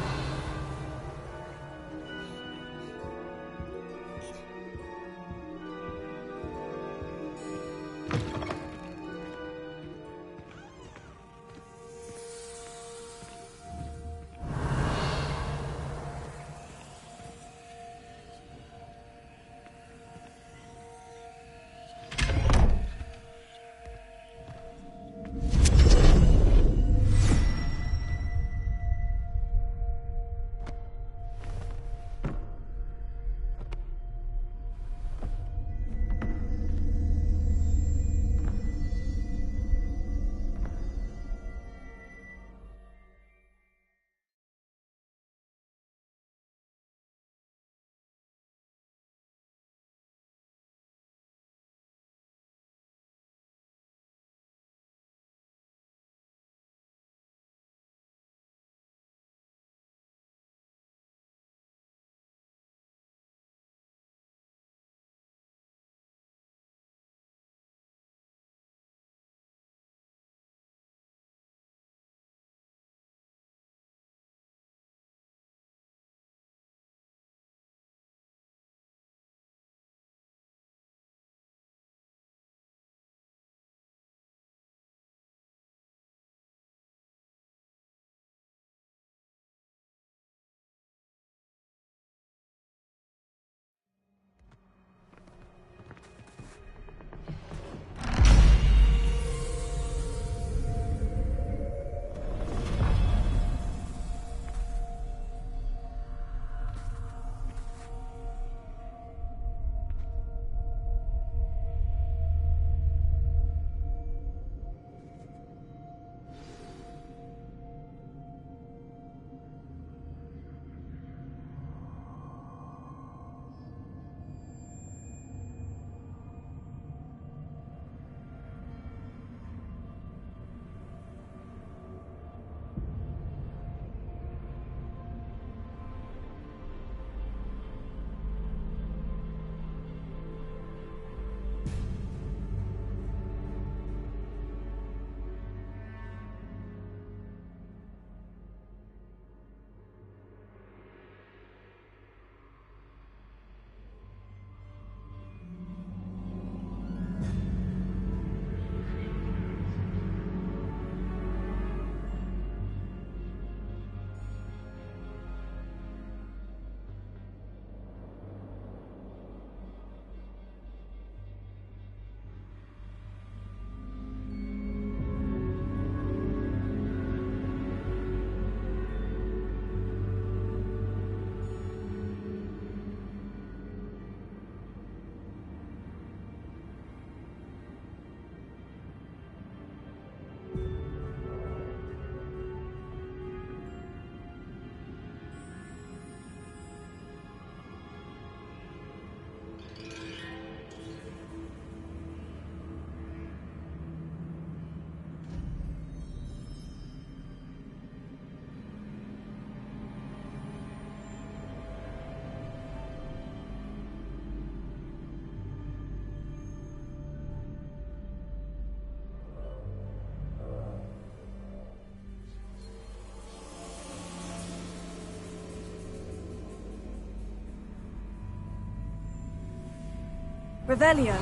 Revelio.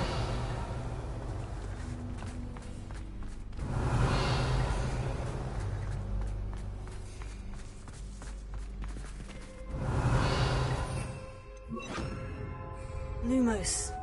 Lumos.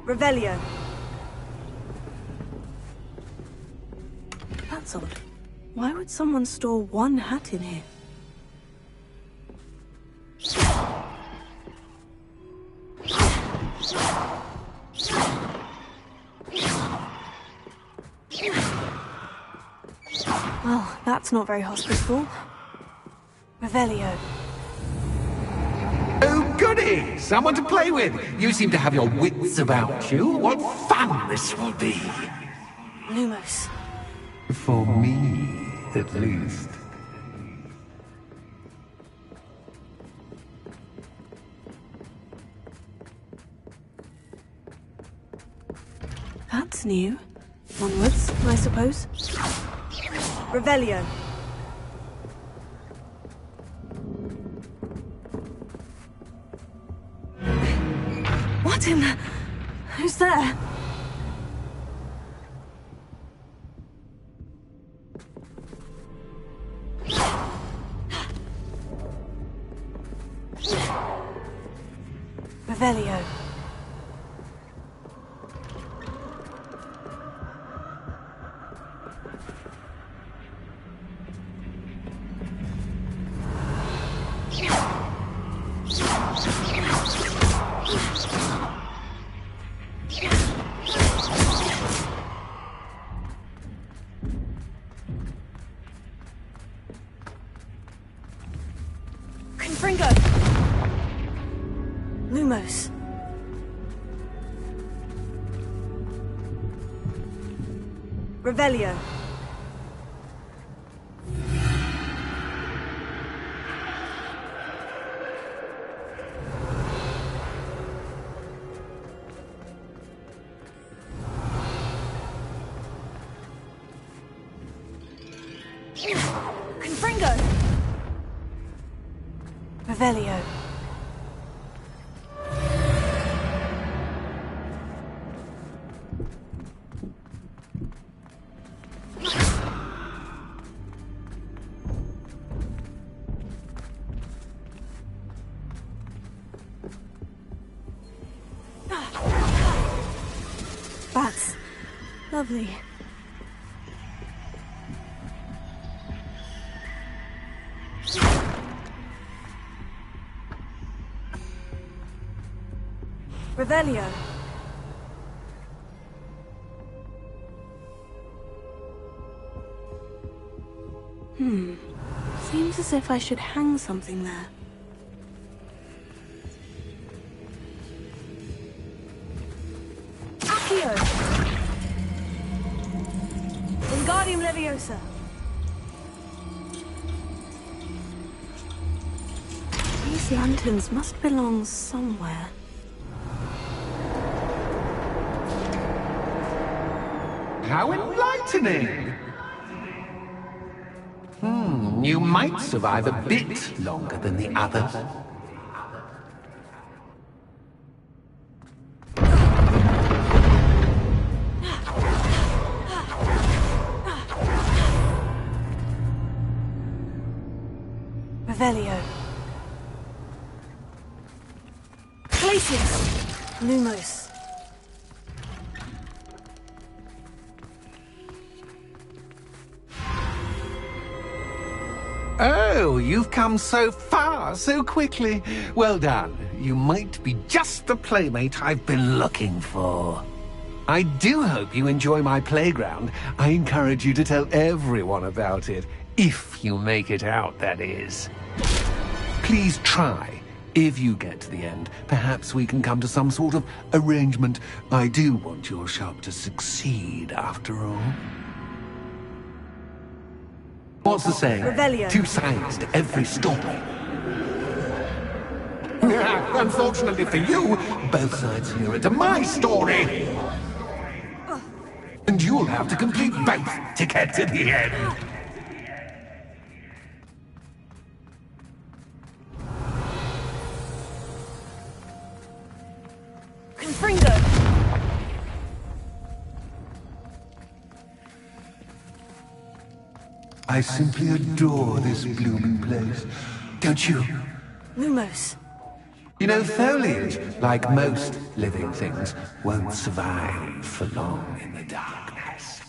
Revelio. That's odd. Why would someone store one hat in here? Well, that's not very hospitable. Revelio. Oh, goody! Someone to play with! You seem to have your wits about you. What fun this will be! Lumos. For me, at least. That's new. Onwards, I suppose. Revelio. What in the... Who's there? Revelio. Confringo. Lumos. Revelio. Confringo. Revelio. Bats. Lovely. Revelio. Seems as if I should hang something there. Accio! Wingardium Leviosa! These lanterns must belong somewhere. How enlightening! You might survive a bit longer than the others. Revelio. Glacius. Lumos. Oh, you've come so far, so quickly. Well done. you might be just the playmate I've been looking for. I do hope you enjoy my playground. I encourage you to tell everyone about it. If you make it out, that is. Please try. If you get to the end, perhaps we can come to some sort of arrangement. I do want your shop to succeed, after all. What's the saying? Revelio. 2 sides to every story. Unfortunately for you, both sides here to my story. And you'll have to complete both to get to the end. Confringo! I simply adore this blooming place. Don't you? Lumos. You know, foliage, like most living things, won't survive for long in the darkness.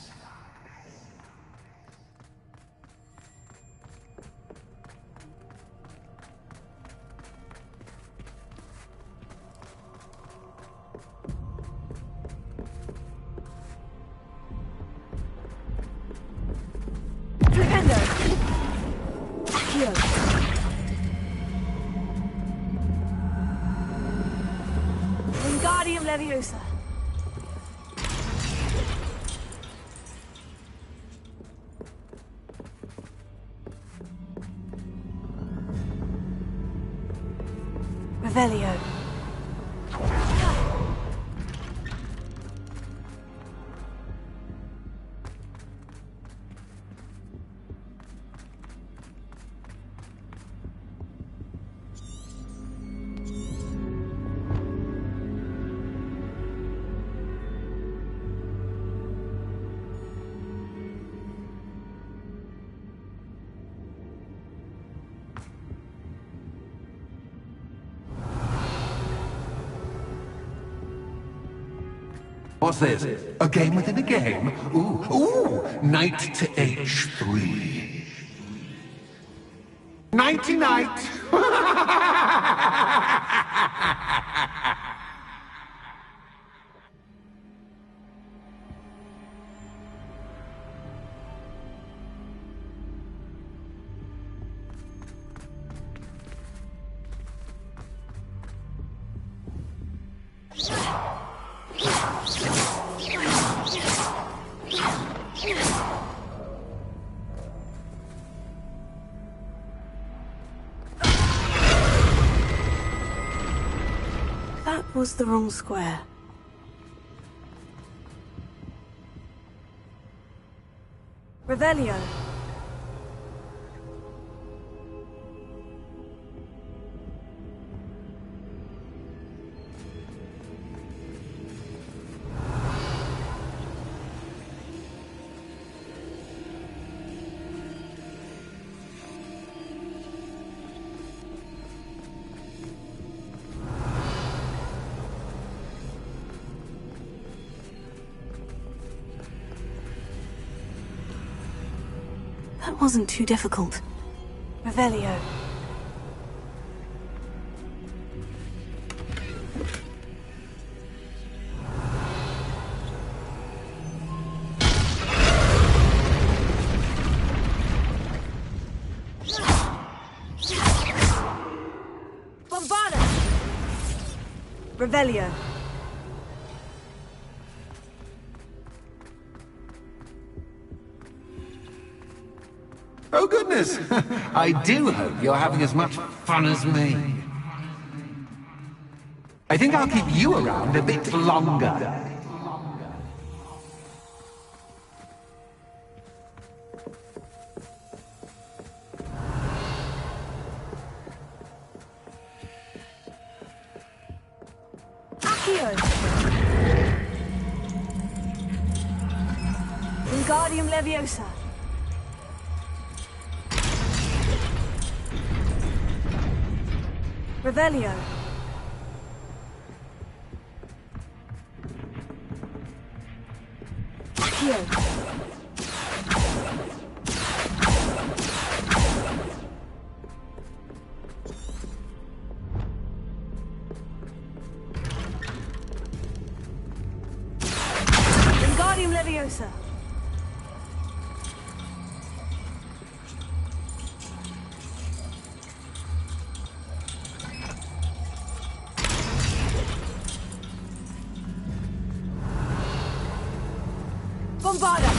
Flipendo! Accio! Wingardium Leviosa! Revelio! What's this? A game within a game? Ooh, knight to H3. Nighty-night! That was the wrong square. Revelio! That wasn't too difficult. Revelio! Bombarda! Revelio! Oh goodness! I do hope you're having as much fun as me. I think I'll keep you around a bit longer. Accio! Wingardium Leviosa! Revelio! Accio! Wingardium Leviosa. Bombarda!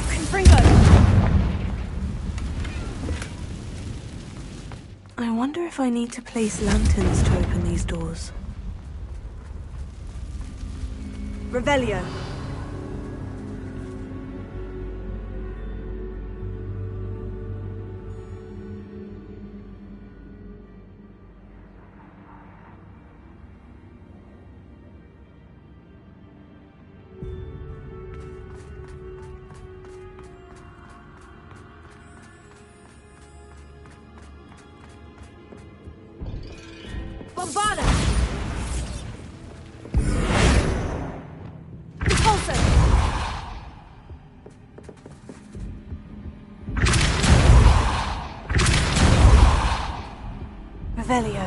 Confringo! I wonder if I need to place lanterns to open these doors. Revelio. Bombarda! Repulso! Revelio.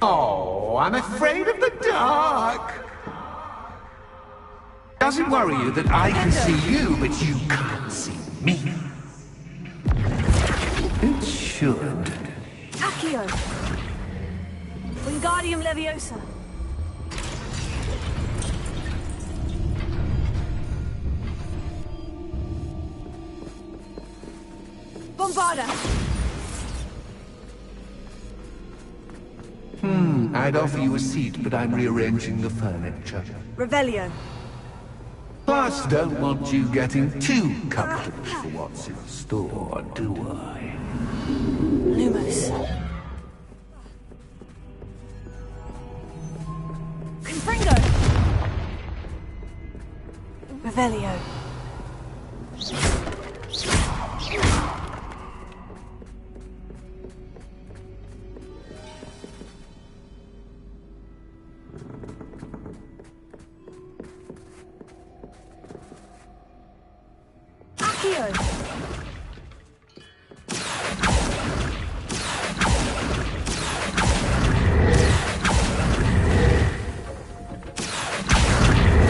Oh, I'm afraid of the dark. Does it worry you that I can see you, but you can't see me? It should. Accio. Wingardium Leviosa. Bombarda! I'd offer you a seat, but I'm rearranging the furniture. Revelio. Plus, don't want you getting too comfortable for what's in store, do I? Lumos. Confringo! Revelio. Accio!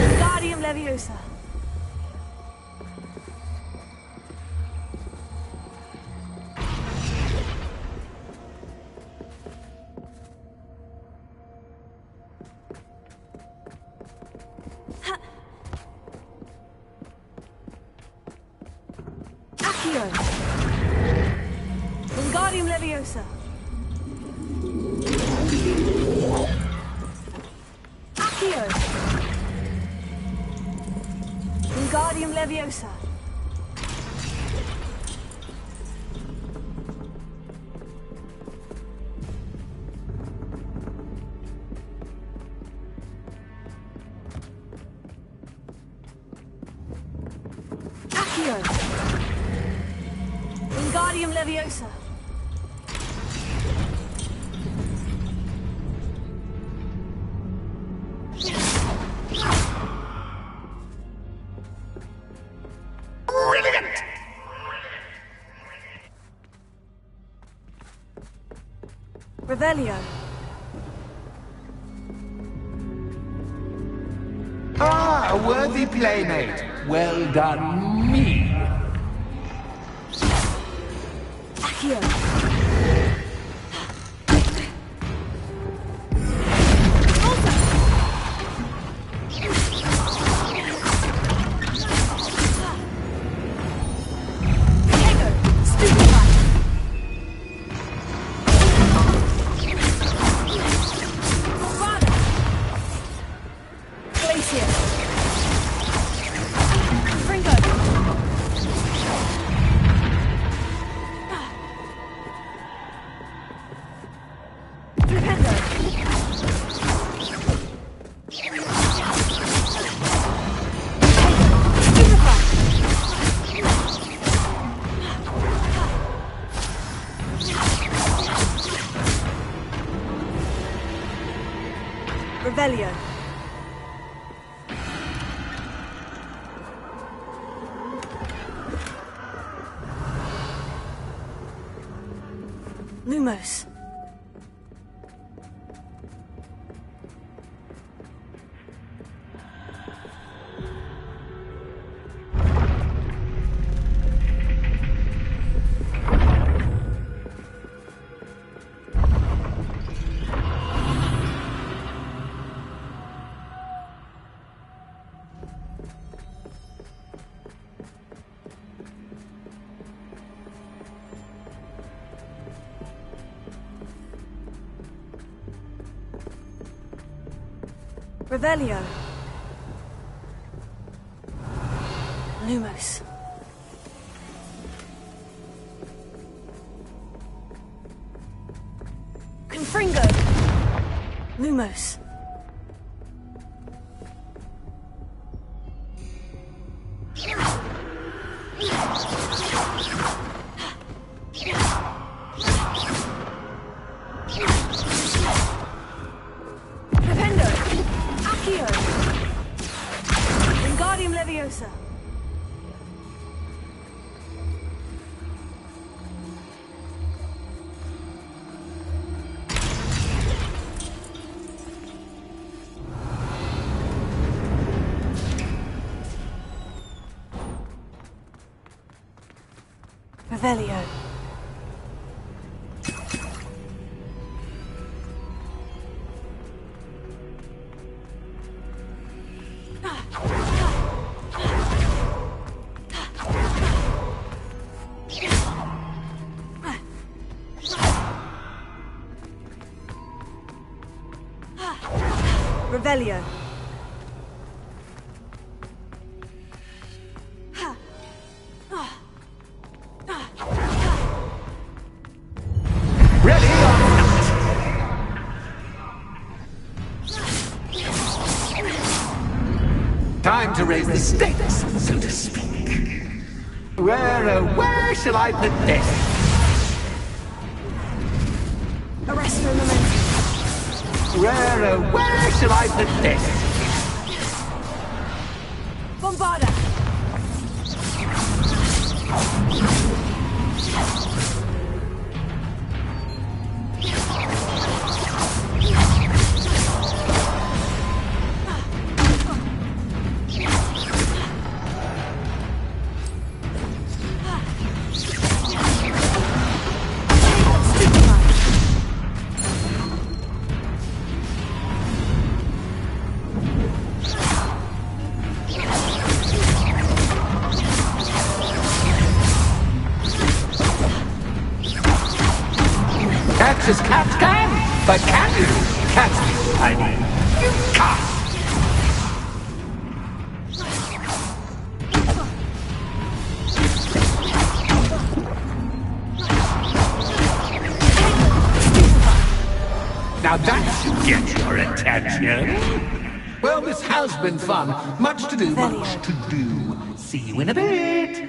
Wingardium Leviosa. Accio! Wingardium Leviosa. Accio! Wingardium Leviosa. Accio! Wingardium Leviosa. Brilliant! Revelio. Ah, a worthy playmate. Well done, me. Accio. Lumos. Revelio. Lumos. Confringo. Lumos. Wingardium Leviosa. Revelio. Revelio. Ready or not? Time to raise the stakes, so to speak. Where shall I put this? Arresto Momentum. Where shall I put this? Bombarda. Catch as cats can, but can you catch me? I mean, you can't. Now that should get your attention. Well, this has been fun. Much to do, much to do. See you in a bit.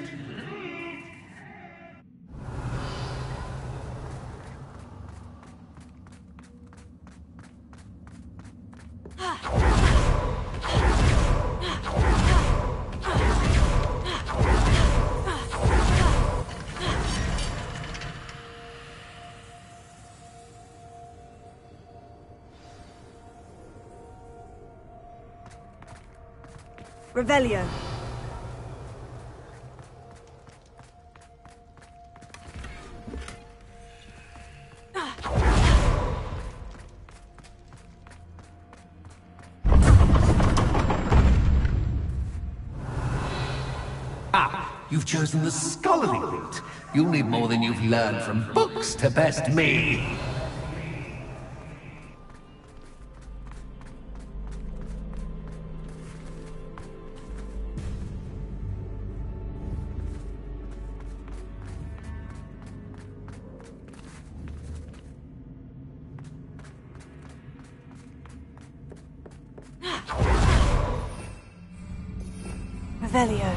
Revelio. You've chosen the scholarly route. You'll need more than you've learned from books to best me. Revelio.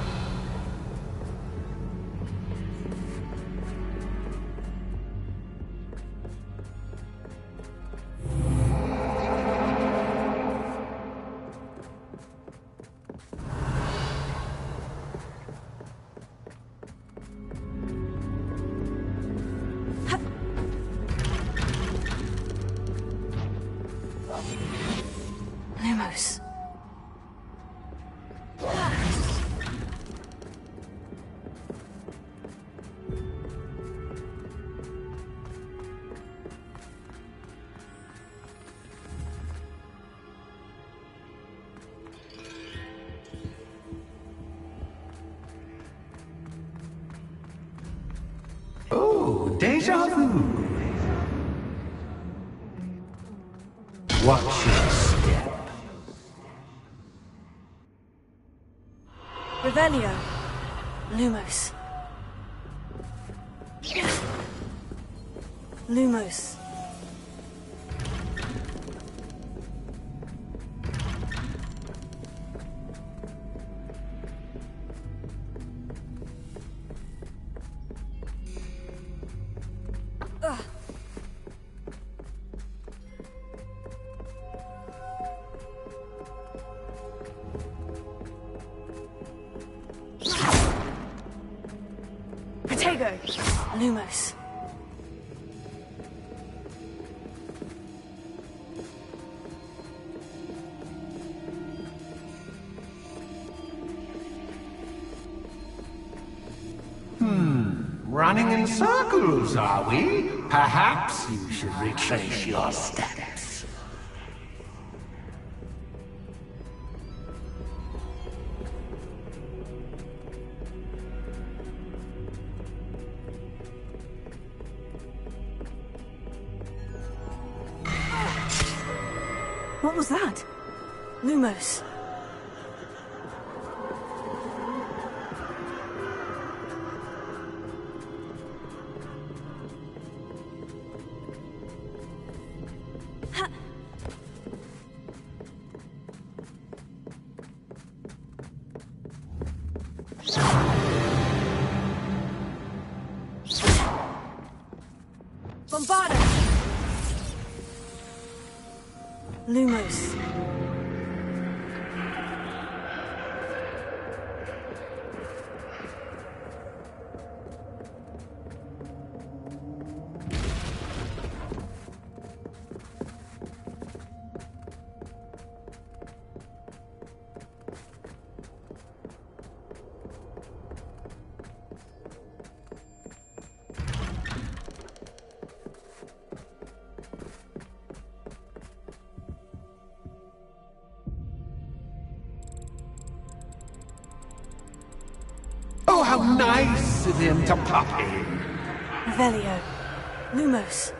Deja vu. Watch your step. Revelio. Lumos. Lumos. Protego. Lumos. Running in circles, are we? Perhaps you should retrace your steps. What was that? Lumos. Bombarda! Lumos. Oh, how nice of him to pop in. Revelio. Lumos.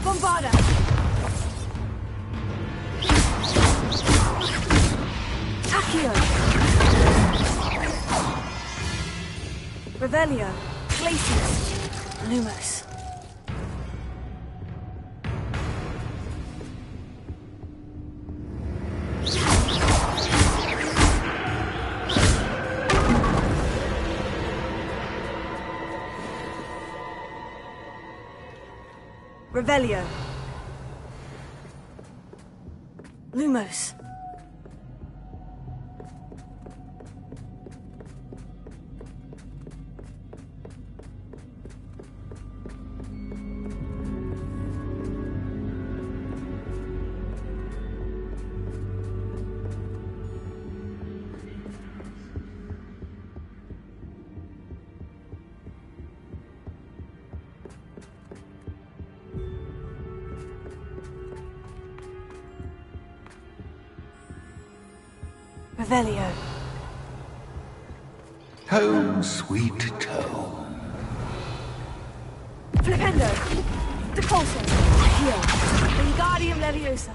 Bombarda! Accio! Revelio! Glacius! Lumos! Revelio! Lumos. Revelio. Home sweet home. Flipendo. Depulso. Accio. Wingardium Leviosa.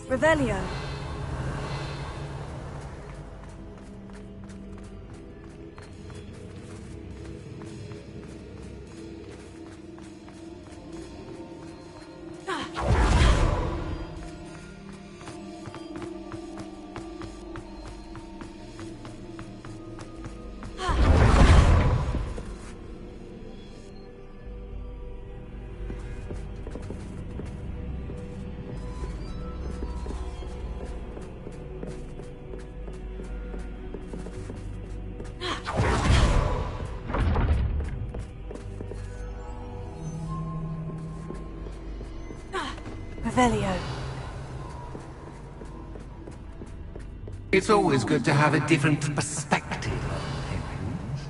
Revelio. Revelio. It's always good to have a different perspective on things.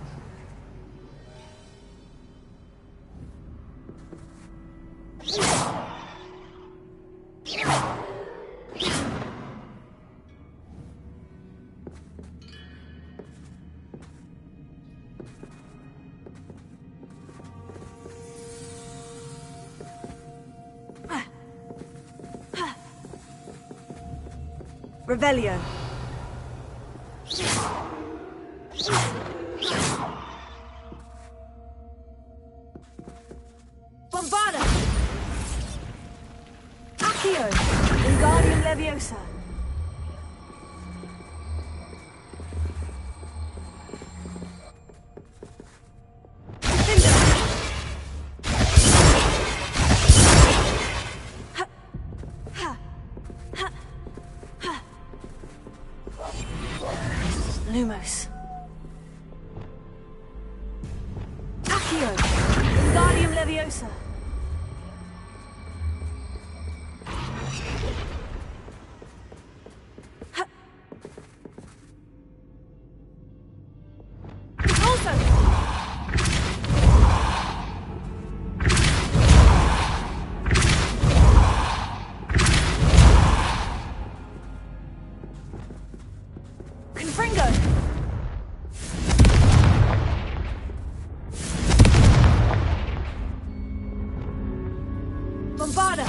Revelio. Bombarda. Accio. Wingardium Leviosa. Lumos. Accio. Wingardium Leviosa. Also. Confringo. Bombarda.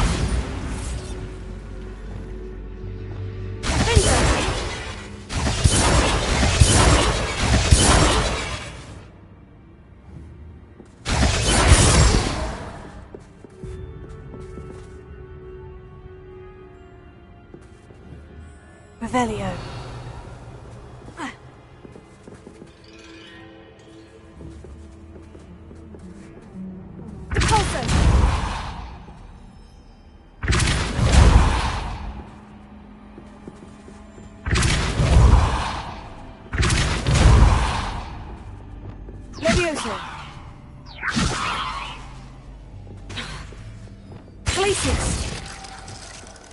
Revelio. Depulso. Leviosa. Glacius.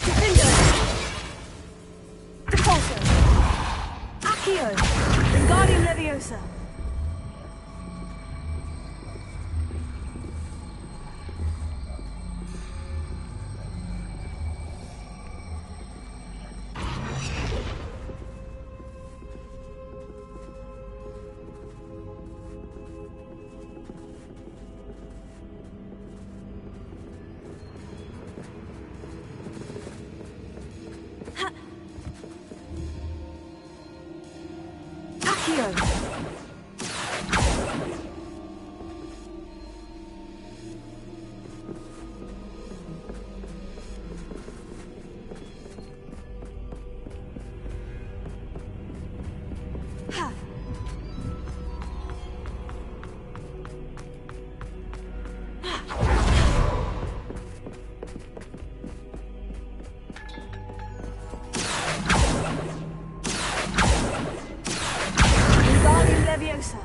Defender. Depulso. Accio. Wingardium Leviosa. Accio! Leviosa.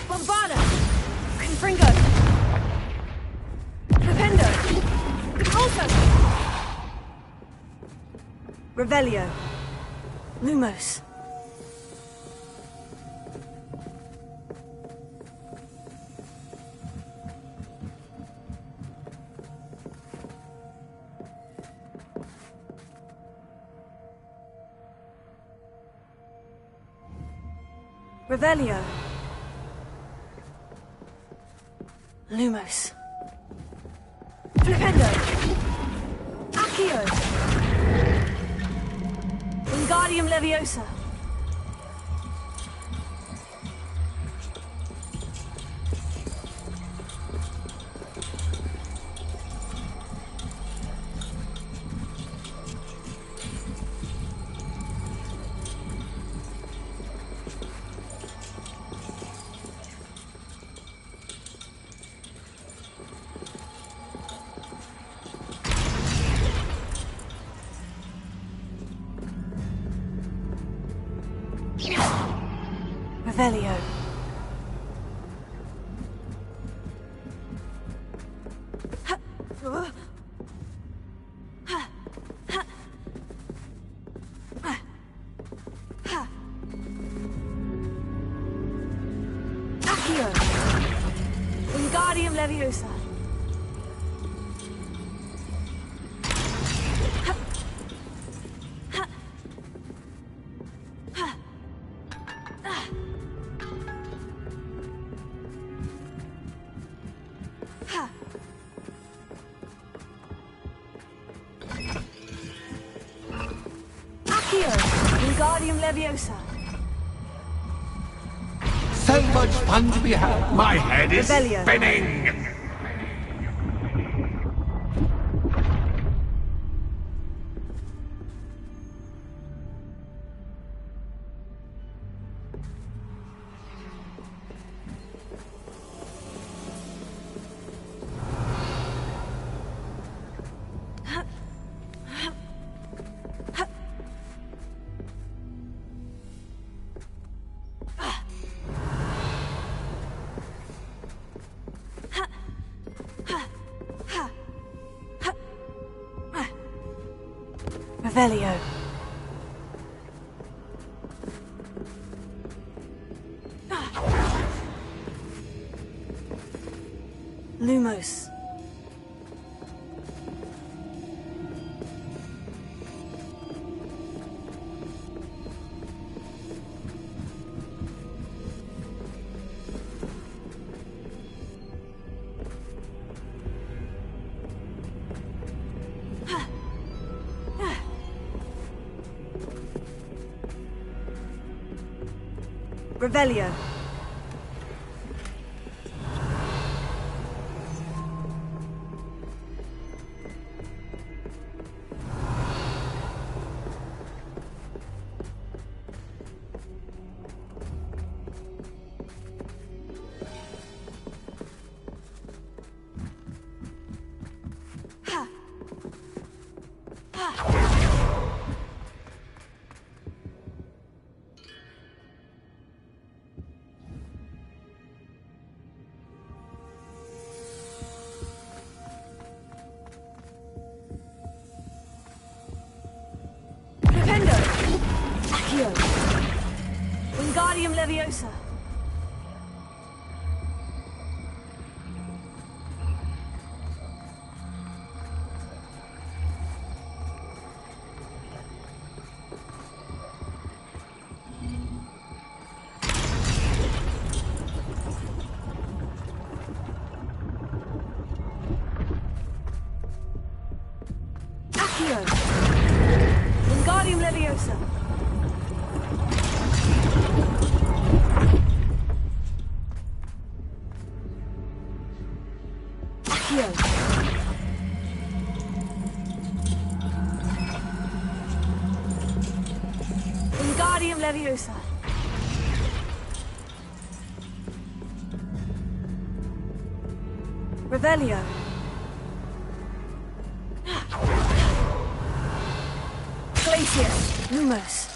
Bombarda. Confringo. Flipendo. Repulso. Revelio. Lumos. Revelio. Lumos. Flipendo. Accio. Wingardium Leviosa. Revelio. Accio. Wingardium Leviosa. Wingardium Leviosa. So much fun to be had. My head is Revelio. spinning. Revelio. Lumos. Revelio. Accio. Wingardium Leviosa. Accio. Wingardium Leviosa. Revelio. Glacius. Lumos.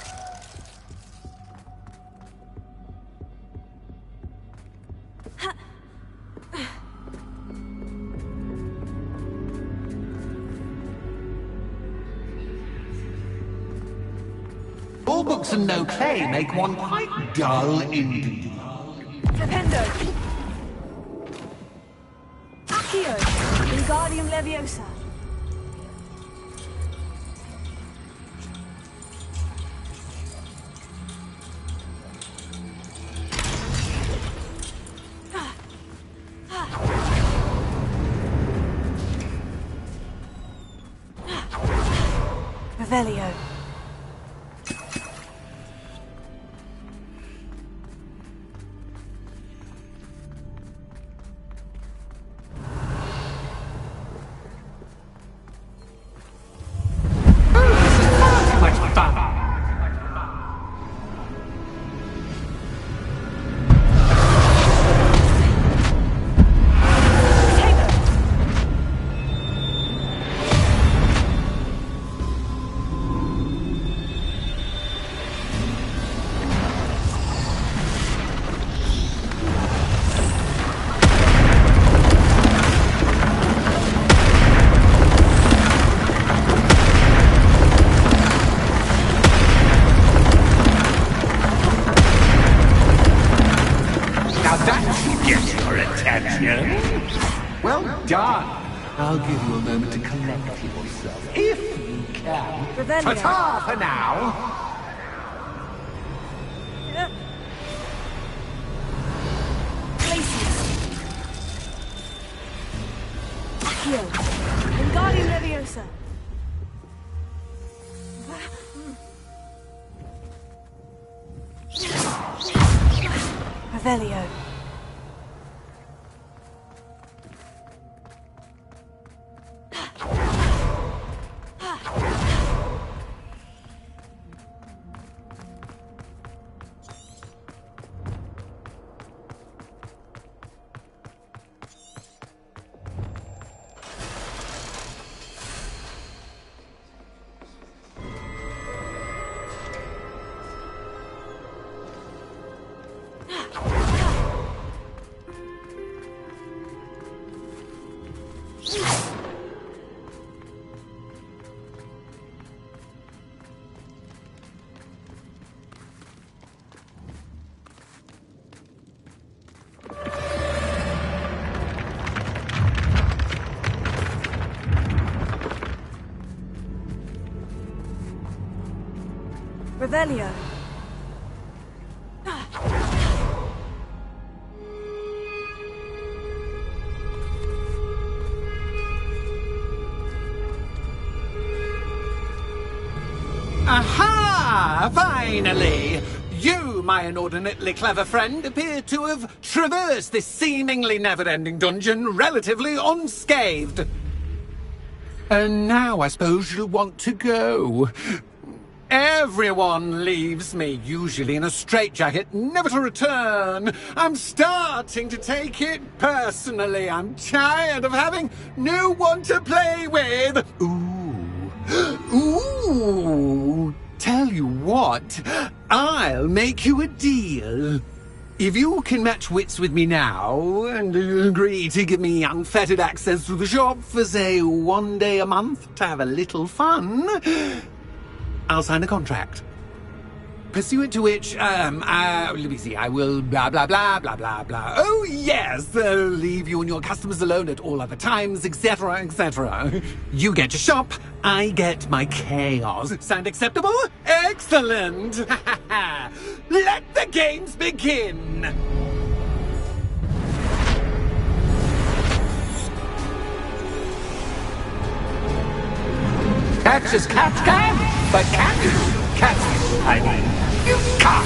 All books and no play make one quite dull indeed. Flipendo. Accio. Wingardium Leviosa. Revelio. Well done. I'll give you a moment to collect yourself, if you can. Revelio. Ta-ta for now. Glacius. Accio. Wingardium Leviosa. Revelio. Revelio. Aha! Finally! You, my inordinately clever friend, appear to have traversed this seemingly never-ending dungeon relatively unscathed. And now I suppose you'll want to go. Everyone leaves me, usually in a straitjacket, never to return. I'm starting to take it personally. I'm tired of having no one to play with. Ooh. Tell you what, I'll make you a deal. If you can match wits with me now, and agree to give me unfettered access to the shop for, say, 1 day a month to have a little fun, I'll sign a contract. Pursuant to which, let me see, I will blah, blah, blah, blah, blah, blah. Oh, yes, leave you and your customers alone at all other times, etc., etc. You get your shop, I get my chaos. Sound acceptable? Excellent! Let the games begin! Catch as cats can, but cats, I mean, you can't.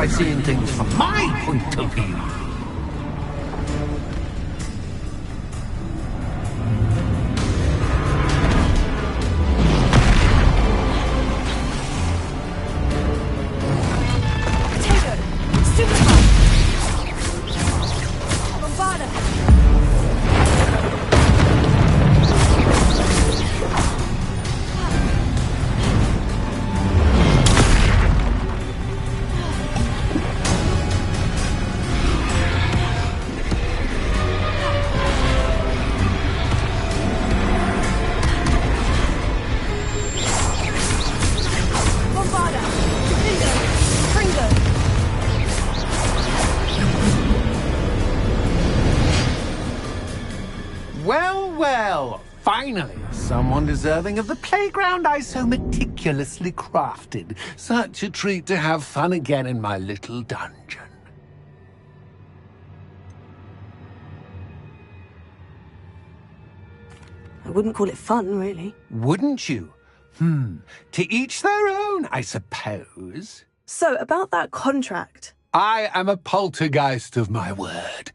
try seeing things from my point of view. Well, finally, someone deserving of the playground I so meticulously crafted. Such a treat to have fun again in my little dungeon. I wouldn't call it fun, really. Wouldn't you? To each their own, I suppose. So, about that contract. I am a poltergeist of my word.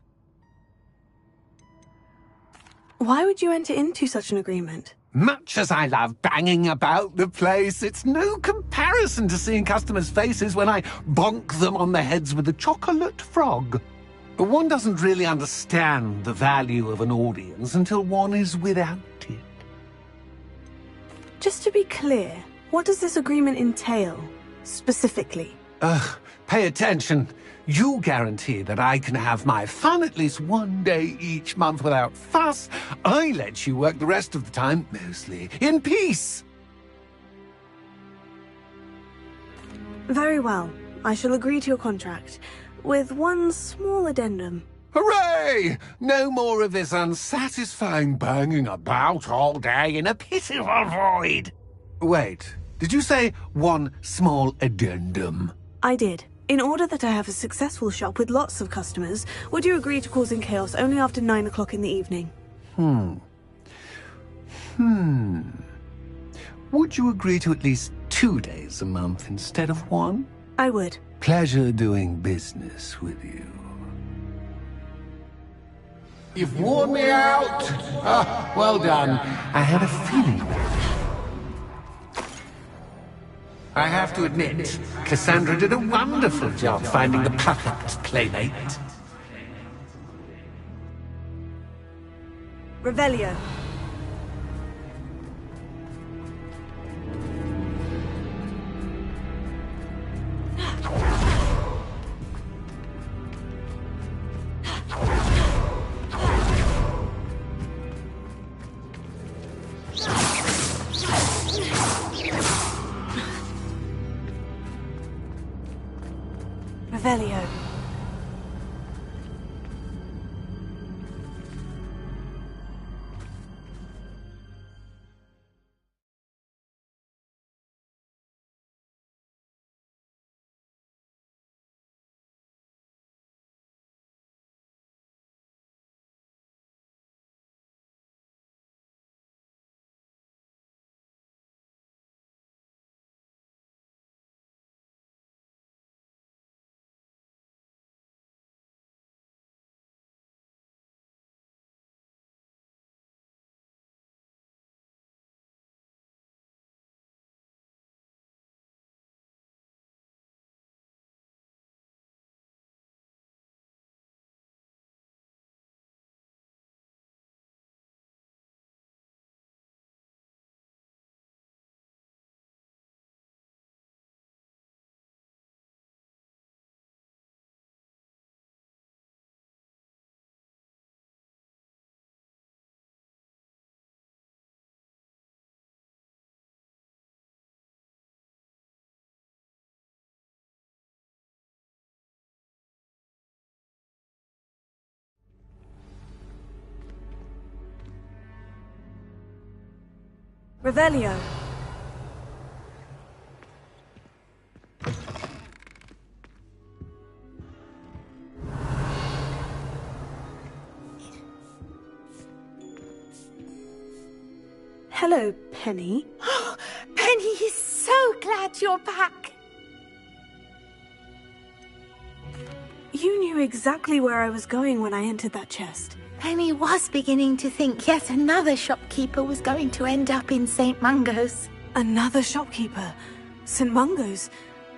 Why would you enter into such an agreement? Much as I love banging about the place, it's no comparison to seeing customers' faces when I bonk them on the heads with a chocolate frog. One doesn't really understand the value of an audience until one is without it. Just to be clear, what does this agreement entail, specifically? Pay attention. You guarantee that I can have my fun at least one day each month without fuss. I let you work the rest of the time, mostly in peace. Very well. I shall agree to your contract, with one small addendum. Hooray! No more of this unsatisfying banging about all day in a pitiful void. Wait, did you say one small addendum? I did. In order that I have a successful shop with lots of customers, would you agree to causing chaos only after 9 o'clock in the evening? Would you agree to at least 2 days a month instead of one? I would. Pleasure doing business with you. You've worn me out. Well done. I had a feeling. I have to admit, Cassandra did a wonderful job finding the perfect playmate. Revelio. Revelio. Revelio. Hello, Penny. Penny is so glad you're back. knew exactly where I was going when I entered that chest. Penny was beginning to think yet another shopkeeper was going to end up in St. Mungo's. Another shopkeeper? St. Mungo's?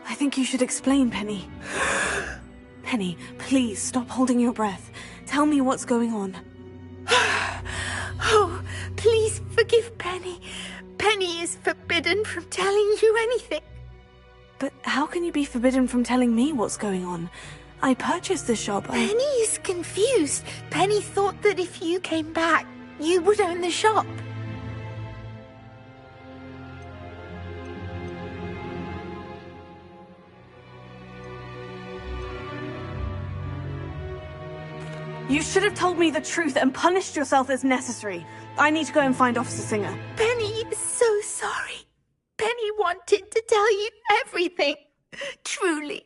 I think you should explain, Penny. Penny, please stop holding your breath. Tell me what's going on. Oh, please forgive Penny. Penny is forbidden from telling you anything. But how can you be forbidden from telling me what's going on? I purchased the shop. Penny is confused. Penny thought that if you came back, you would own the shop. You should have told me the truth and punished yourself as necessary. I need to go and find Officer Singer. Penny is so sorry. Penny wanted to tell you everything. Truly.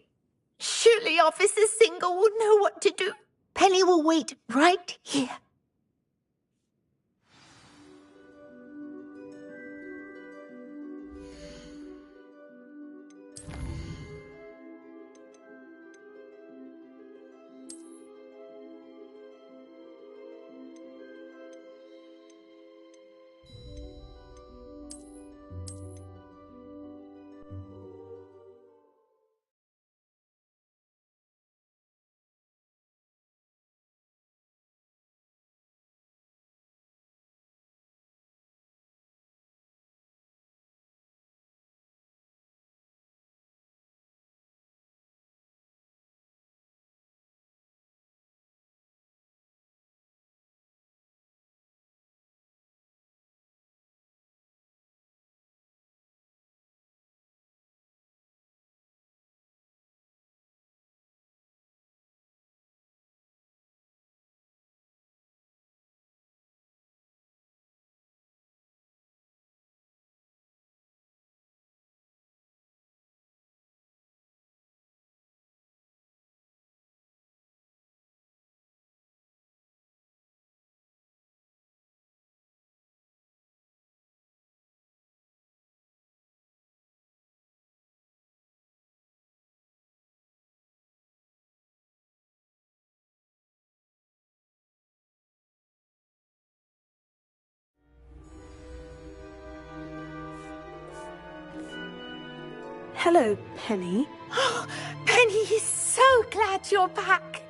Surely Officer Singer will know what to do. Penny will wait right here. Hello, Penny. Penny is so glad you're back.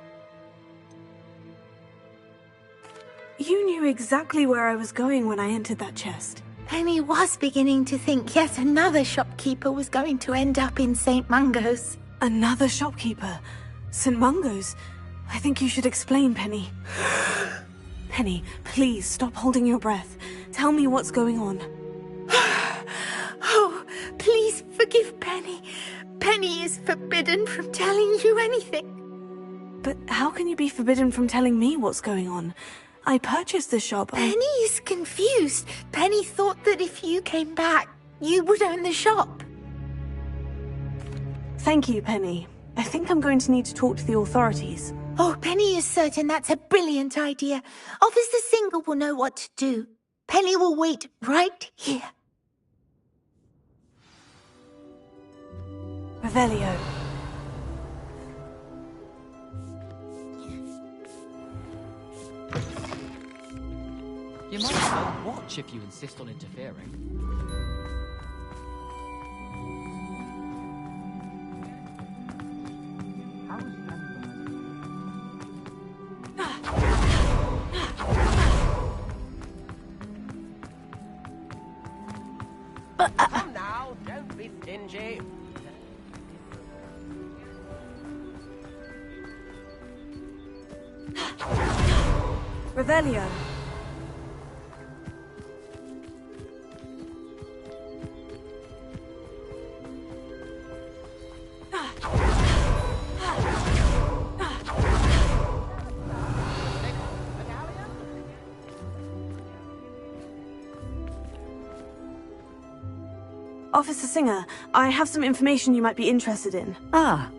You knew exactly where I was going when I entered that chest. Penny was beginning to think yet another shopkeeper was going to end up in St. Mungo's. Another shopkeeper? St. Mungo's? I think you should explain, Penny. Penny, please stop holding your breath. Tell me what's going on. Oh, please forgive Penny. Penny is forbidden from telling you anything. But how can you be forbidden from telling me what's going on? I purchased the shop. Penny is confused. Penny thought that if you came back, you would own the shop. Thank you, Penny. I think I'm going to need to talk to the authorities. Oh, Penny is certain that's a brilliant idea. Officer Singer will know what to do. Penny will wait right here. Revelio. You might as well watch if you insist on interfering. Come now, don't be stingy. Revelio. Officer Singer, I have some information you might be interested in. Ah,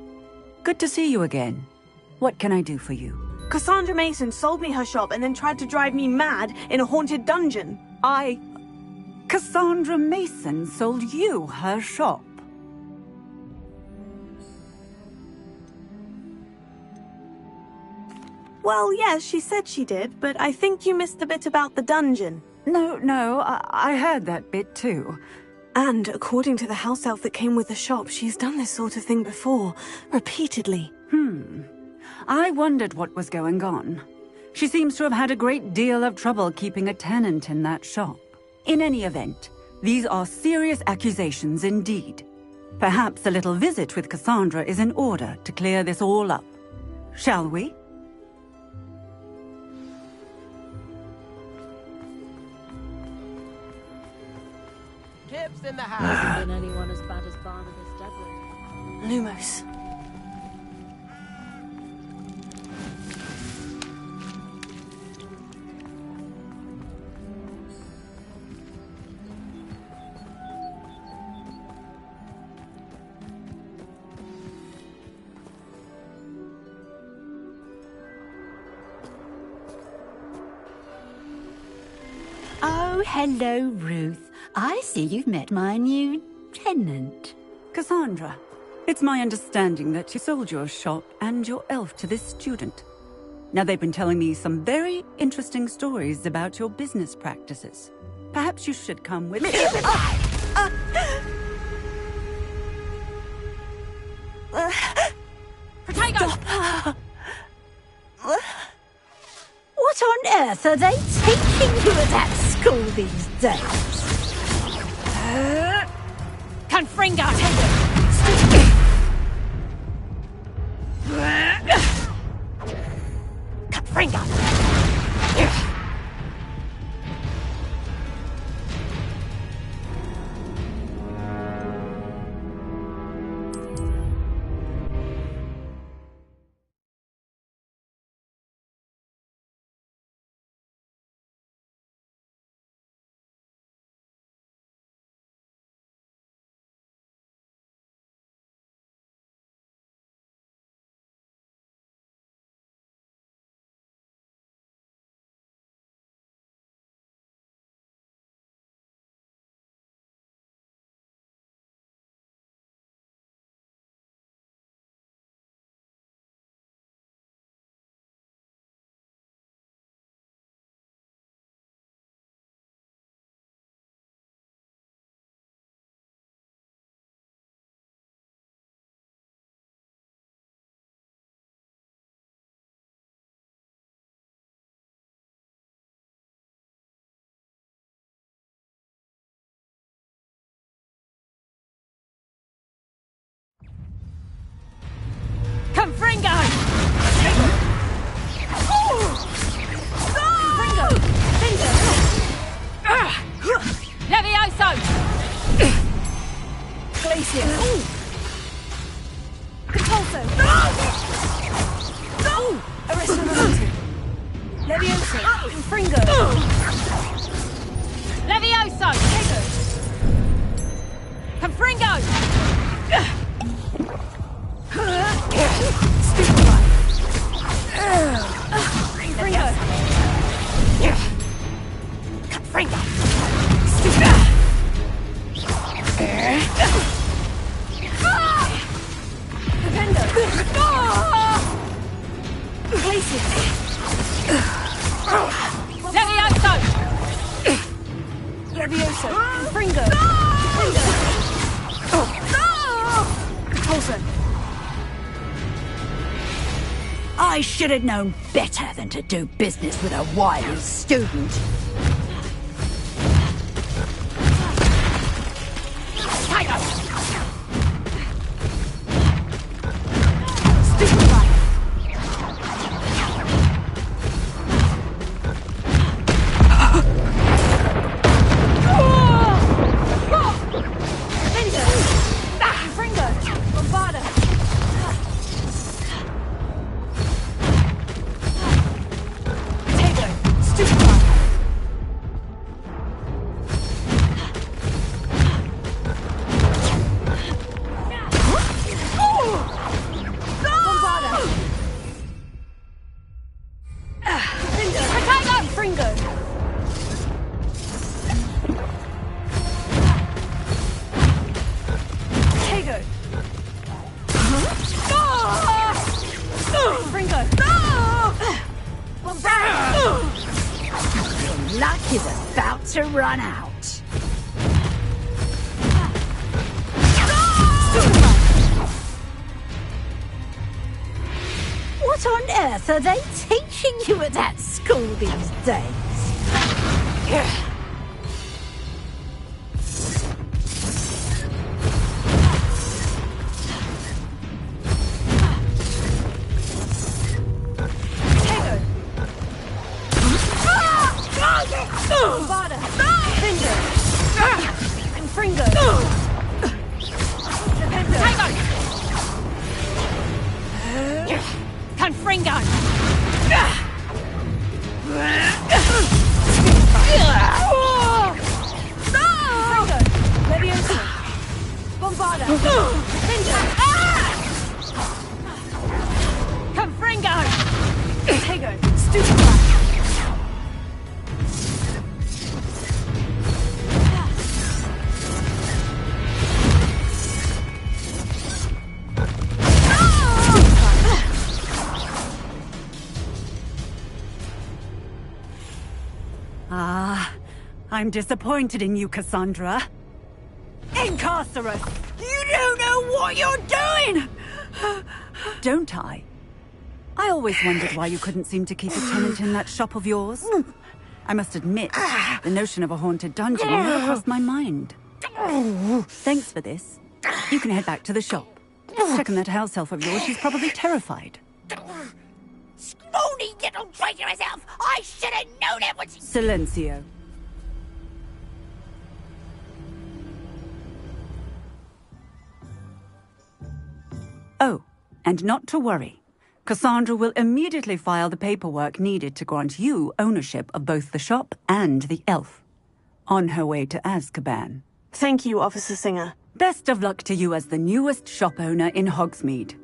good to see you again. What can I do for you? Cassandra Mason sold me her shop and then tried to drive me mad in a haunted dungeon. Cassandra Mason sold you her shop? Well, yes, she said she did, but I think you missed the bit about the dungeon. No, I heard that bit too. And according to the house elf that came with the shop, she's done this sort of thing before, repeatedly. I wondered what was going on. She seems to have had a great deal of trouble keeping a tenant in that shop. In any event, these are serious accusations indeed. Perhaps a little visit with Cassandra is in order to clear this all up. Shall we? Tips in the house. Been anyone as bad as Barnabas Deborah? Lumos. Oh, hello, Ruth. I see you've met my new tenant. Cassandra, it's my understanding that you sold your shop and your elf to this student. Now, they've been telling me some very interesting stories about your business practices. Perhaps you should come with me. Potato! What on earth are they teaching you at that school these days? Confringo! Confringo! Confringo! Confringo! Levioso! Glacier! Repulso! Aristoloto! Levioso! Confringo! Levioso! Confringo! Confringo! Confringo! Glacier! Levioso! Levioso! Confringo! Repulso! I should have known better than to do business with a wily student. Your luck is about to run out. What on earth are they teaching you at that school these days? Vada! Finger! And Fringo! Confringo! Leviosa! Bombarda! Finger! Confringo! Tego! Stupefy! I'm disappointed in you, Cassandra. Incarcerus! You don't know what you're doing! Don't I? I always wondered why you couldn't seem to keep a tenant in that shop of yours. I must admit, the notion of a haunted dungeon never crossed my mind. Thanks for this. You can head back to the shop. Checking that house elf of yours, she's probably terrified. Scrawny little traitor herself! I should have known it was... Silencio. Oh, and not to worry. Cassandra will immediately file the paperwork needed to grant you ownership of both the shop and the elf. On her way to Azkaban. Thank you, Officer Singer. Best of luck to you as the newest shop owner in Hogsmeade.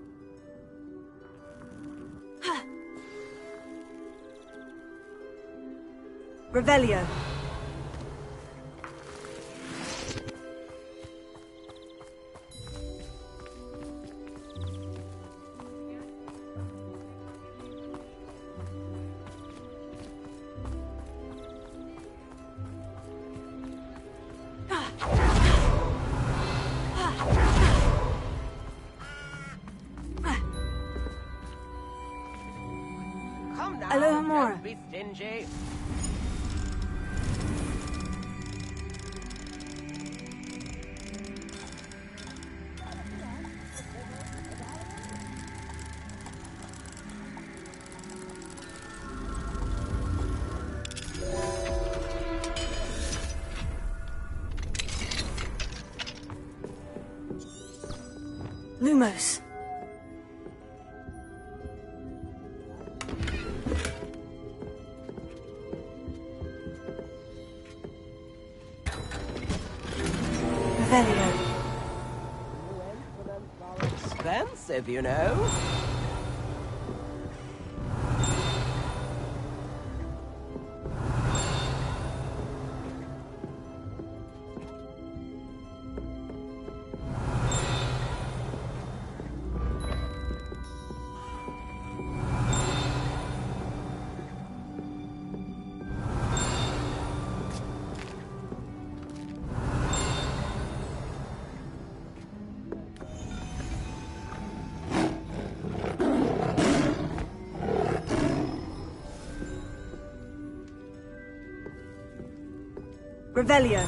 Revelio. Come now, Alohomora. don't be stingy. Lumos. Revelio. Expensive, you know. Revelio.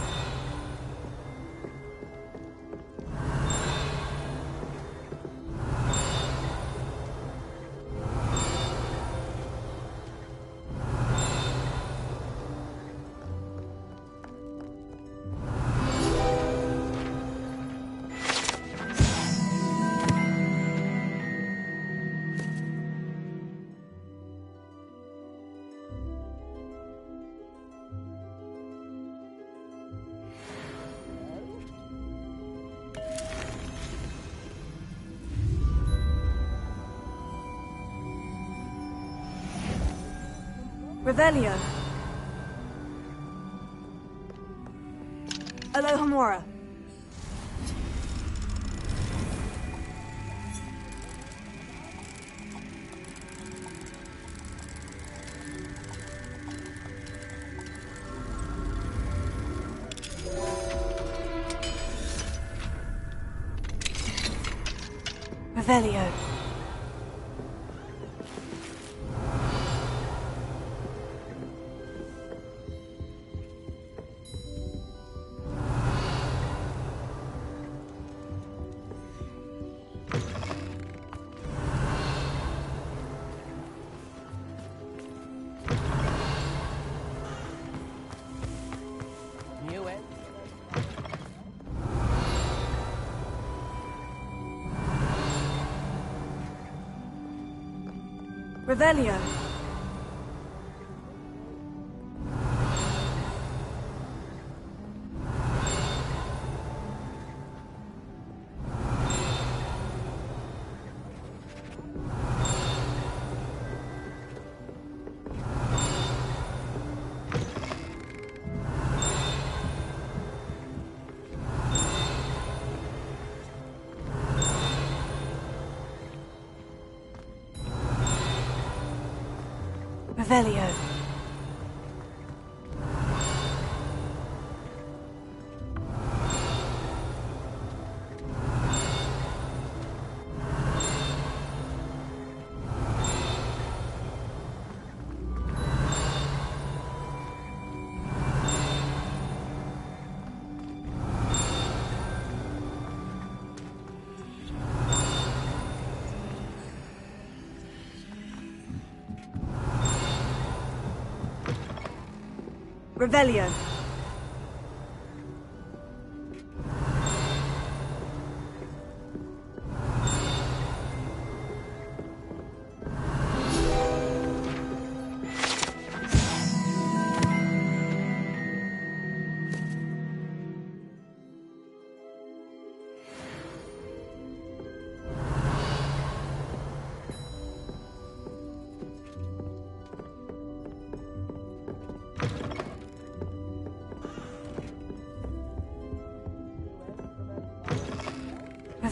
Revelio. Alohomora. Revelio. Revelio. Revelio. Revelio.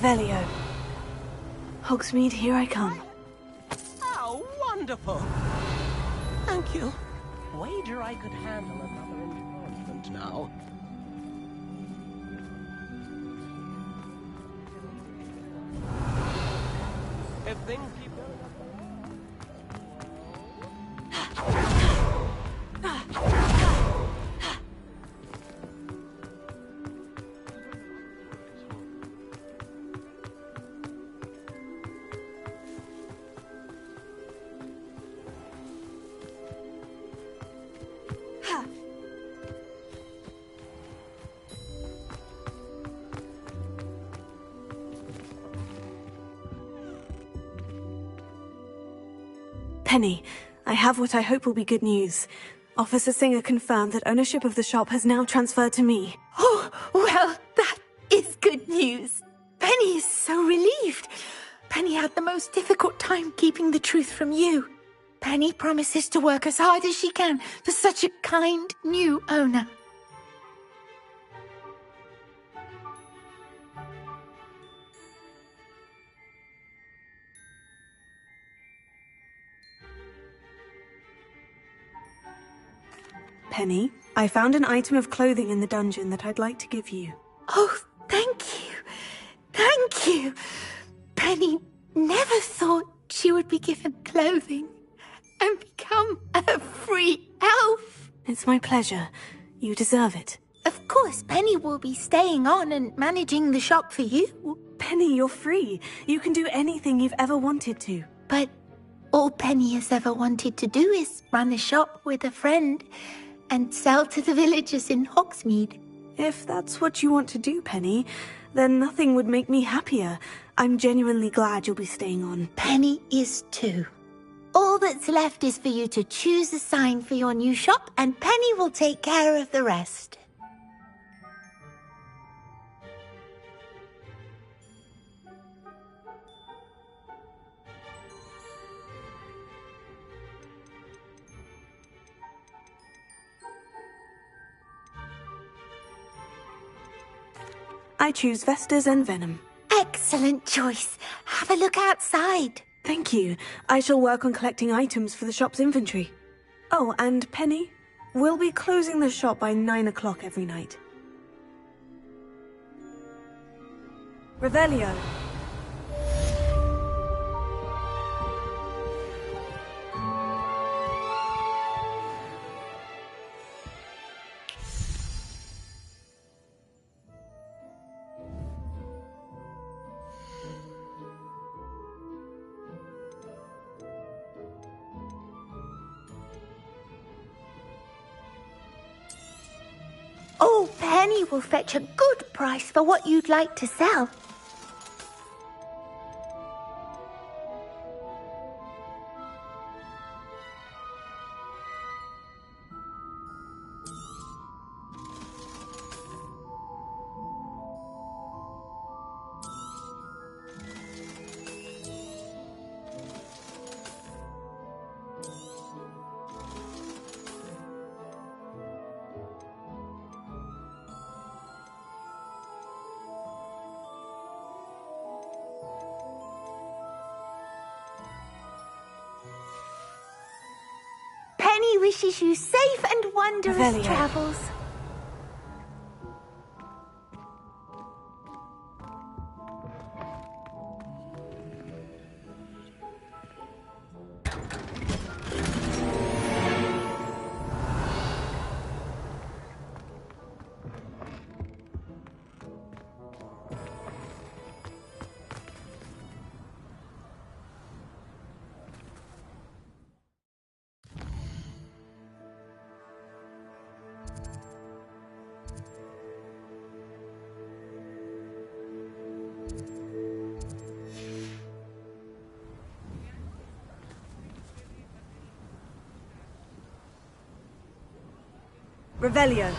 Revelio. Hogsmeade, here I come. Oh, wonderful. Thank you. Wager I could handle another encouragement now. If things keep going Penny, I have what I hope will be good news. Officer Singer confirmed that ownership of the shop has now transferred to me. Oh, well, that is good news. Penny is so relieved. Penny had the most difficult time keeping the truth from you. Penny promises to work as hard as she can for such a kind new owner. Penny, I found an item of clothing in the dungeon that I'd like to give you. Oh, thank you. Thank you. Penny never thought she would be given clothing and become a free elf. It's my pleasure. You deserve it. Of course, Penny will be staying on and managing the shop for you. Penny, you're free. You can do anything you've ever wanted to. But all Penny has ever wanted to do is run a shop with a friend and sell to the villagers in Hogsmeade. If that's what you want to do, Penny, then nothing would make me happier. I'm genuinely glad you'll be staying on. Penny is too. All that's left is for you to choose a sign for your new shop, and Penny will take care of the rest. I choose Vestas and Venom. Excellent choice. Have a look outside. Thank you. I shall work on collecting items for the shop's inventory. Oh, and Penny, we'll be closing the shop by 9 o'clock every night. Revelio. Oh, Penny will fetch a good price for what you'd like to sell. Penny wishes you safe and wondrous Revelio. travels. Revelio.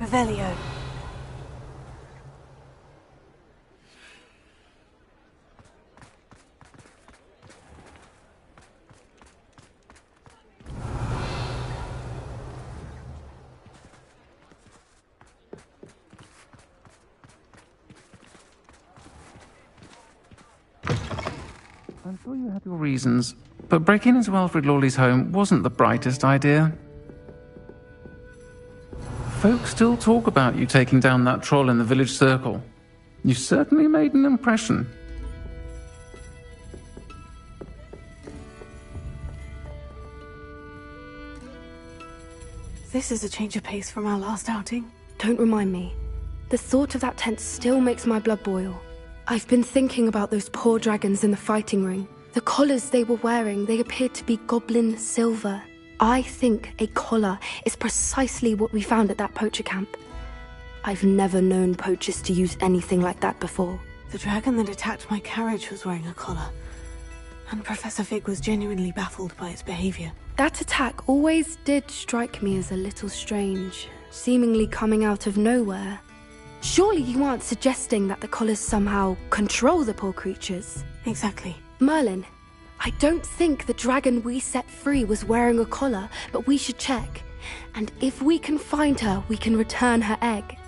Revelio. I'm sure you had your reasons, but breaking into Alfred Lawley's home wasn't the brightest idea. Folks still talk about you taking down that troll in the village circle. You certainly made an impression. This is a change of pace from our last outing. Don't remind me. The thought of that tent still makes my blood boil. I've been thinking about those poor dragons in the fighting ring. The collars they were wearing, they appeared to be goblin silver. I think a collar is precisely what we found at that poacher camp. I've never known poachers to use anything like that before. The dragon that attacked my carriage was wearing a collar, and Professor Fig was genuinely baffled by its behavior. That attack always did strike me as a little strange, seemingly coming out of nowhere. Surely you aren't suggesting that the collars somehow control the poor creatures? Exactly. Merlin, I don't think the dragon we set free was wearing a collar, but we should check. And if we can find her, we can return her egg.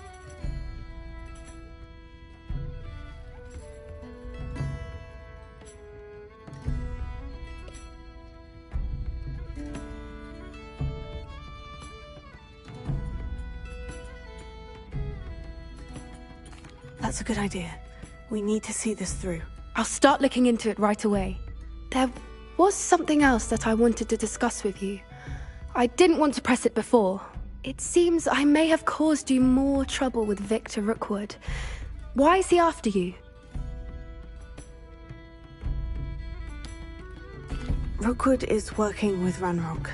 That's a good idea. We need to see this through. I'll start looking into it right away. There was something else that I wanted to discuss with you. I didn't want to press it before. It seems I may have caused you more trouble with Victor Rookwood. Why is he after you? Rookwood is working with Ranrock,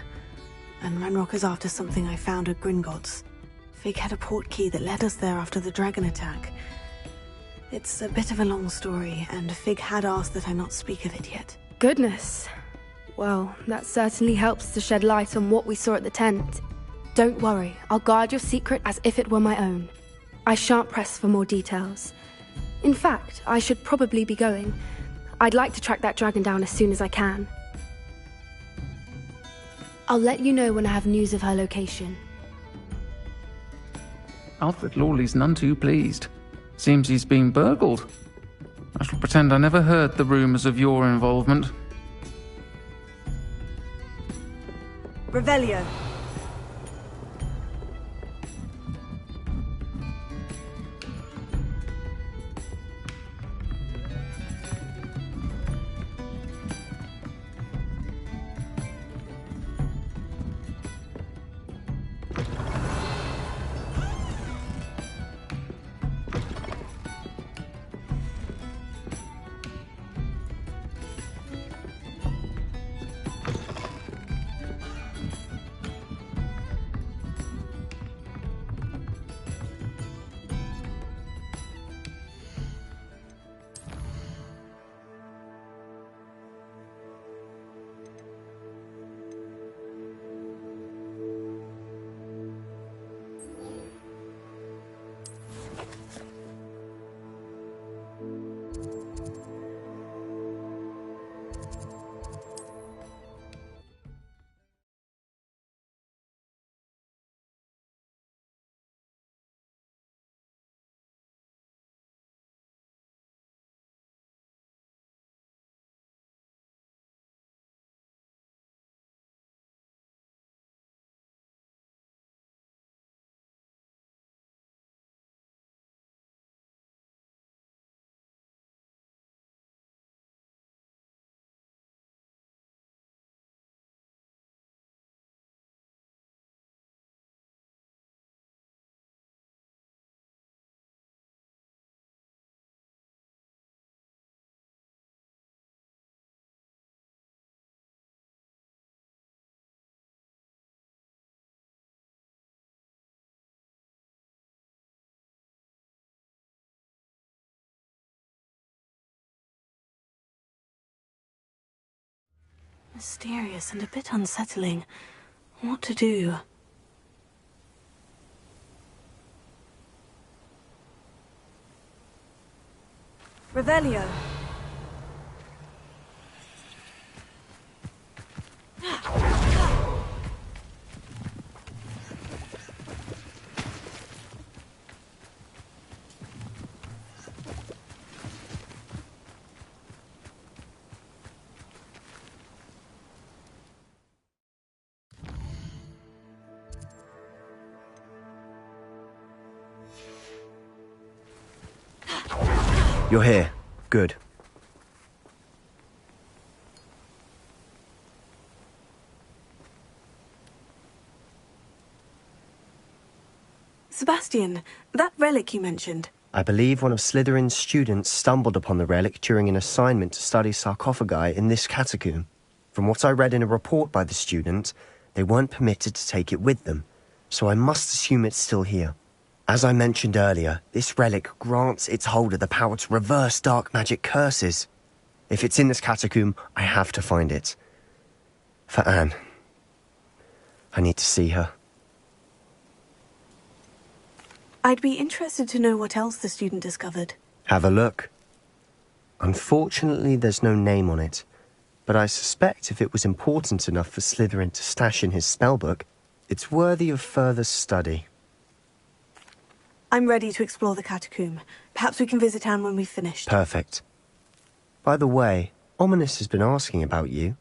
and Ranrock is after something I found at Gringotts. Fig had a portkey that led us there after the dragon attack. It's a bit of a long story, and Fig had asked that I not speak of it yet. Goodness. Well, that certainly helps to shed light on what we saw at the tent. Don't worry, I'll guard your secret as if it were my own. I shan't press for more details. In fact, I should probably be going. I'd like to track that dragon down as soon as I can. I'll let you know when I have news of her location. Alfred Lawley's none too pleased. Seems he's been burgled. I shall pretend I never heard the rumours of your involvement. Revelio. Mysterious and a bit unsettling. What to do? Revelio. You're here. Good. Sebastian, that relic you mentioned. I believe one of Slytherin's students stumbled upon the relic during an assignment to study sarcophagi in this catacomb. From what I read in a report by the student, they weren't permitted to take it with them, so I must assume it's still here. As I mentioned earlier, this relic grants its holder the power to reverse dark magic curses. If it's in this catacomb, I have to find it. For Anne. I need to see her. I'd be interested to know what else the student discovered. Have a look. Unfortunately, there's no name on it, but I suspect if it was important enough for Slytherin to stash in his spellbook, it's worthy of further study. I'm ready to explore the catacomb. Perhaps we can visit Anne when we've finished. Perfect. By the way, Ominous has been asking about you.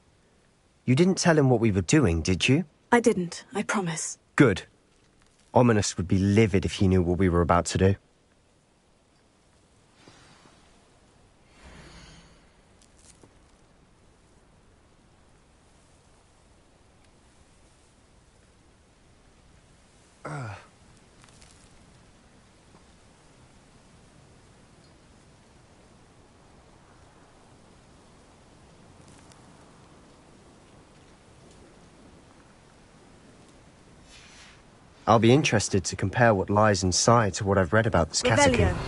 You didn't tell him what we were doing, did you? I didn't, I promise. Good. Ominous would be livid if he knew what we were about to do. I'll be interested to compare what lies inside to what I've read about this catacomb.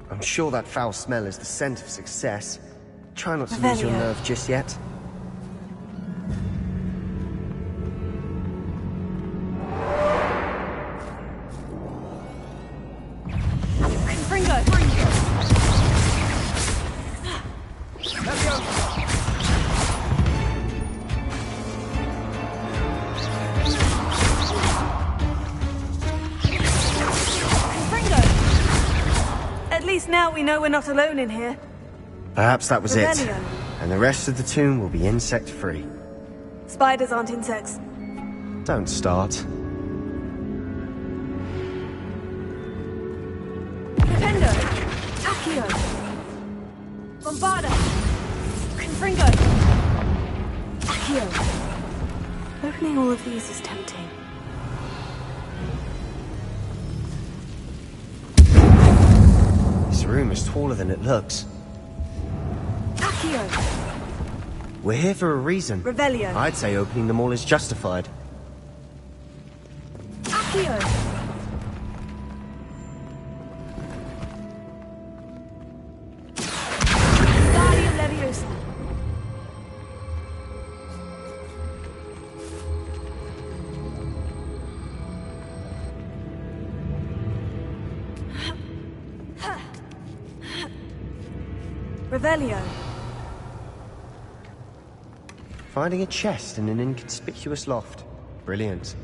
I'm sure that foul smell is the scent of success. Try not to lose your nerve just yet. Now we know we're not alone in here. Perhaps that was it. Rebellion. And the rest of the tomb will be insect-free. Spiders aren't insects. Don't start. Defendo! Accio! Bombarda! Confringo! Accio! Opening all of these is tempting. This room is taller than it looks. Accio! We're here for a reason. Revelio. I'd say opening them all is justified. Accio! Guardian Leviosa! Revelio. Finding a chest in an inconspicuous loft. Brilliant.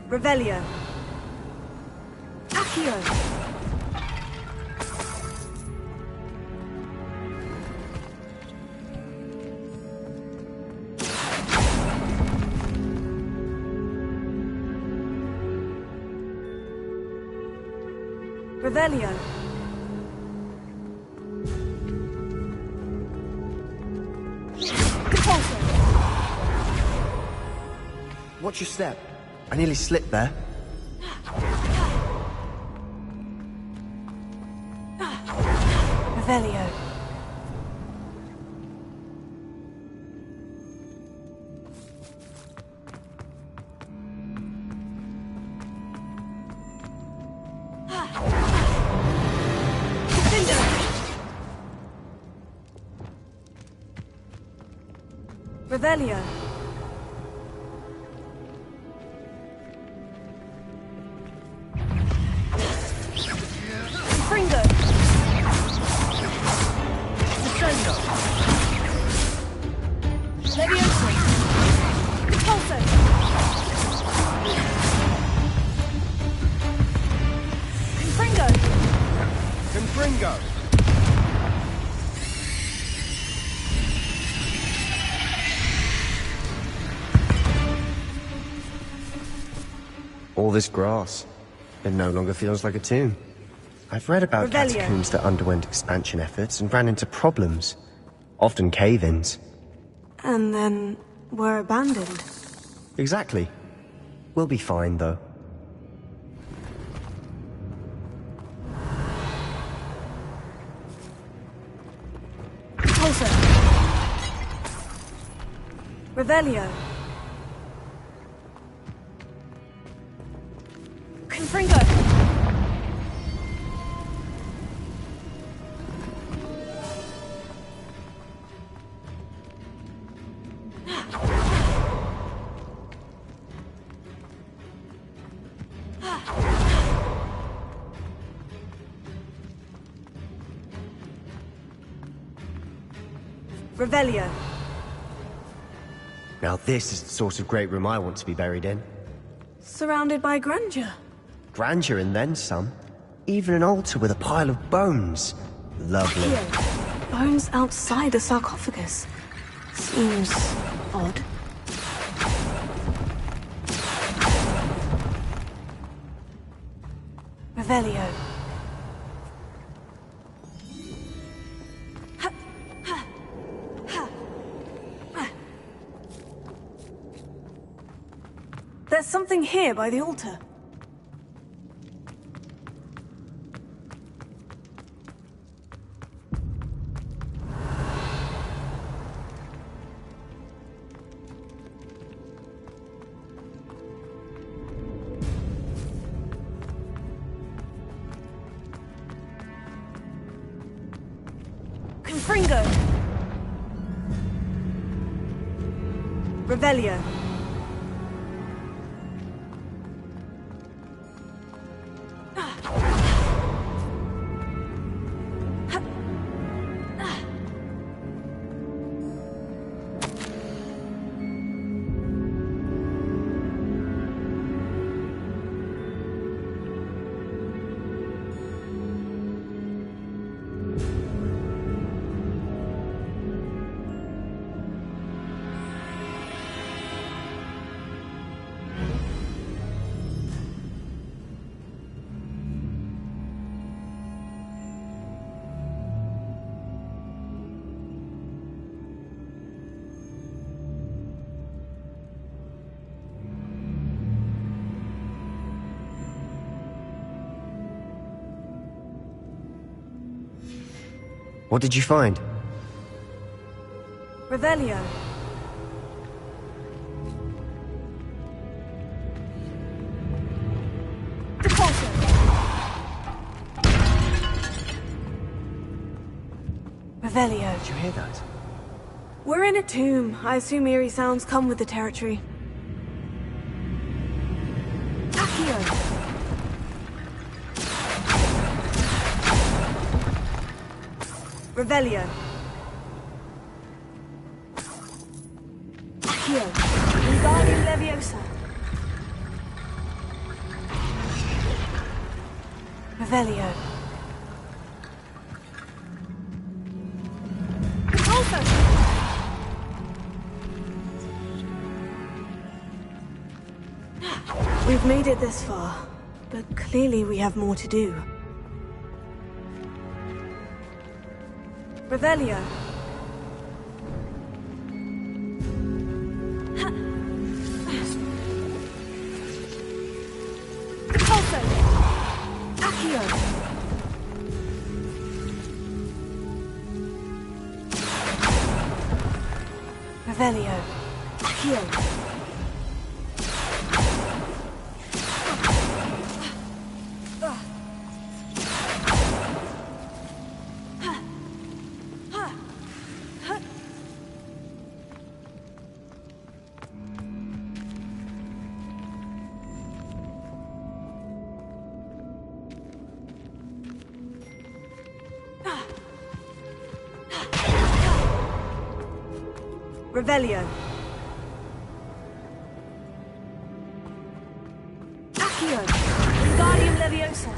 Revelio. Accio. Revelio. Watch your step. I nearly slipped there. Revelio. Revelio. Fringo. Descendo. Levioso. Repulso. Confringo. Confringo. All this grass. It no longer feels like a tomb. I've read about Revelio. catacombs that underwent expansion efforts and ran into problems. Often cave-ins. And then were abandoned. Exactly. We'll be fine, though. Revelio. Confringo. Revelio. Now this is the sort of great room I want to be buried in. Surrounded by grandeur. Grandeur and then some. Even an altar with a pile of bones. Lovely. Bones outside a sarcophagus. Seems odd. Revelio. There's something here by the altar. Confringo. Revelio. What did you find? Revelio. Revelio. Did you hear that? We're in a tomb. I assume eerie sounds come with the territory. Accio. Revelio. Accio. Wingardium Leviosa. Revelio. We've made it this far, but clearly we have more to do. Revelio. Pulso. Accio. Revelio. Accio. Revelio. Accio. Wingardium Leviosa.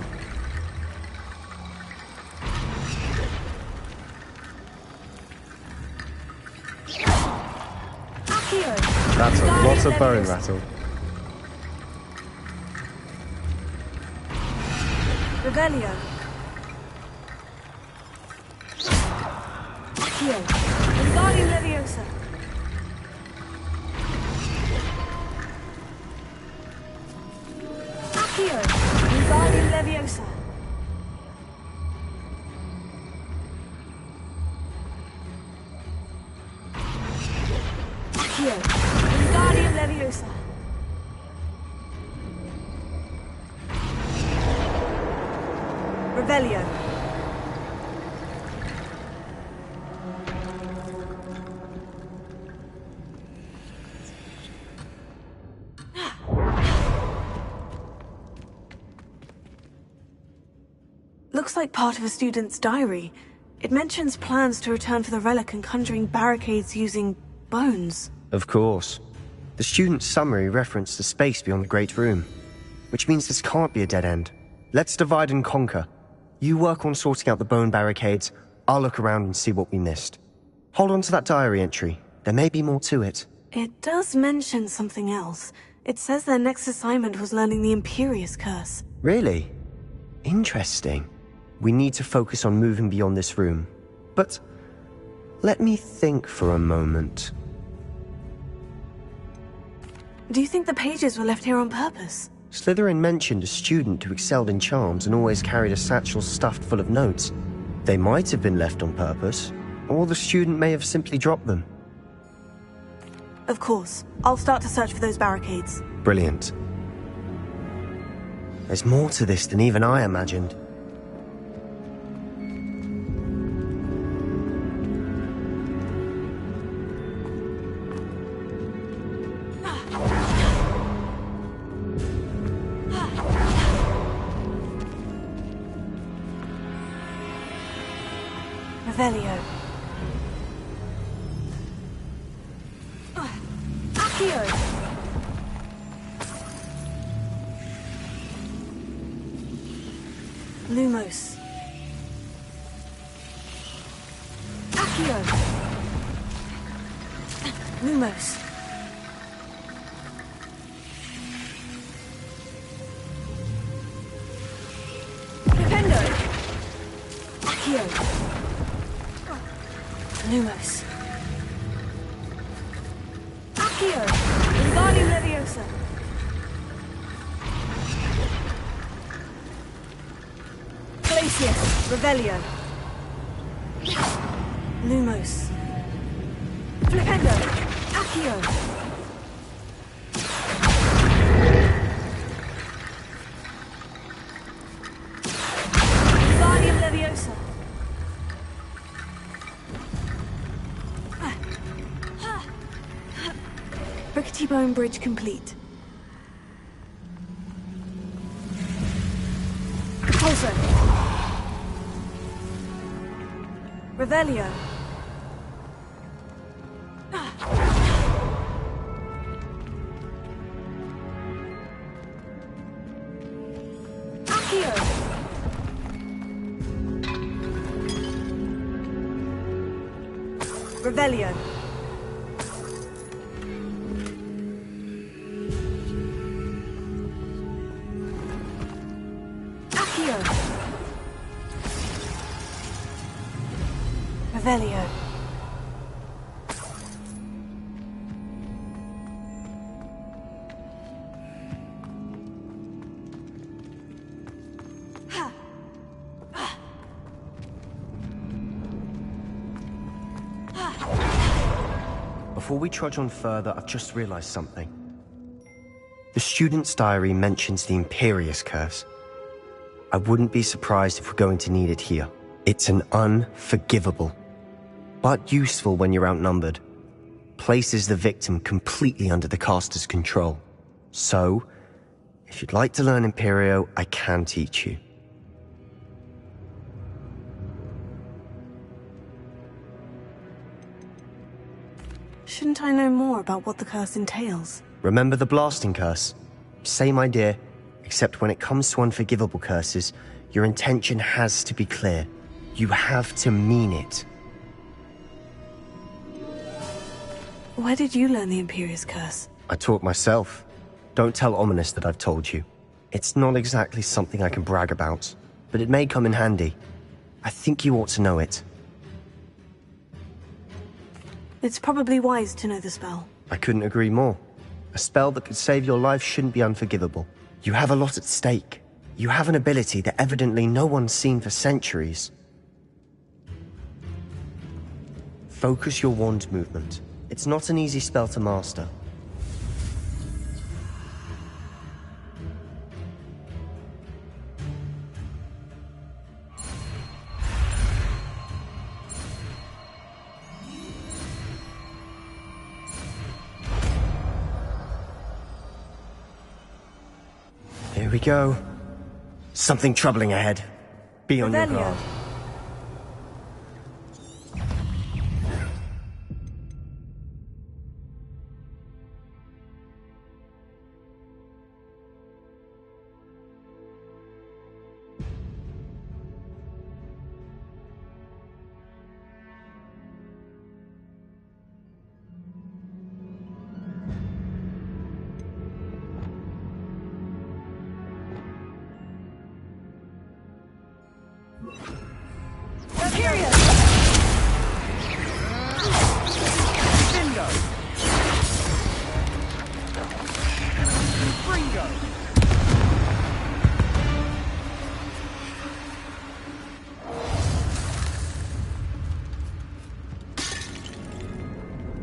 Accio. Rattle. Lots of bone rattle. Revelio. Accio. Wingardium Leviosa. Accio. Wingardium Leviosa. Accio. Accio. Wingardium Leviosa. Revelio. Looks like part of a student's diary. It mentions plans to return for the relic and conjuring barricades using bones. Of course. The student's summary referenced the space beyond the Great Room, which means this can't be a dead end. Let's divide and conquer. You work on sorting out the bone barricades, I'll look around and see what we missed. Hold on to that diary entry. There may be more to it. It does mention something else. It says their next assignment was learning the Imperious Curse. Really? Interesting. We need to focus on moving beyond this room. But let me think for a moment. Do you think the pages were left here on purpose? Slytherin mentioned a student who excelled in charms and always carried a satchel stuffed full of notes. They might have been left on purpose, or the student may have simply dropped them. Of course. I'll start to search for those barricades. Brilliant. There's more to this than even I imagined. Revelio. Accio. Lumos. Accio. Lumos. Defendo. Accio. Lumos. Accio. Wingardium Leviosa. Glacius. Revelio. Lumos. Flipendo. Accio. Wingardium Leviosa. Rickety Bone Bridge complete. Pulsar. Revelio. Accio. Revelio. Accio. Revelio. Before we trudge on further, I've just realized something. The student's diary mentions the Imperious Curse. I wouldn't be surprised if we're going to need it here. It's an unforgivable, but useful when you're outnumbered. Places the victim completely under the caster's control. So, if you'd like to learn Imperio, I can teach you. Shouldn't I know more about what the curse entails? Remember the blasting curse? Same idea, except when it comes to unforgivable curses, your intention has to be clear. You have to mean it. Where did you learn the Imperious Curse? I taught myself. Don't tell Ominous that I've told you. It's not exactly something I can brag about, but it may come in handy. I think you ought to know it. It's probably wise to know the spell. I couldn't agree more. A spell that could save your life shouldn't be unforgivable. You have a lot at stake. You have an ability that evidently no one's seen for centuries. Focus your wand movement. It's not an easy spell to master. Here we go. Something troubling ahead. Be on your guard.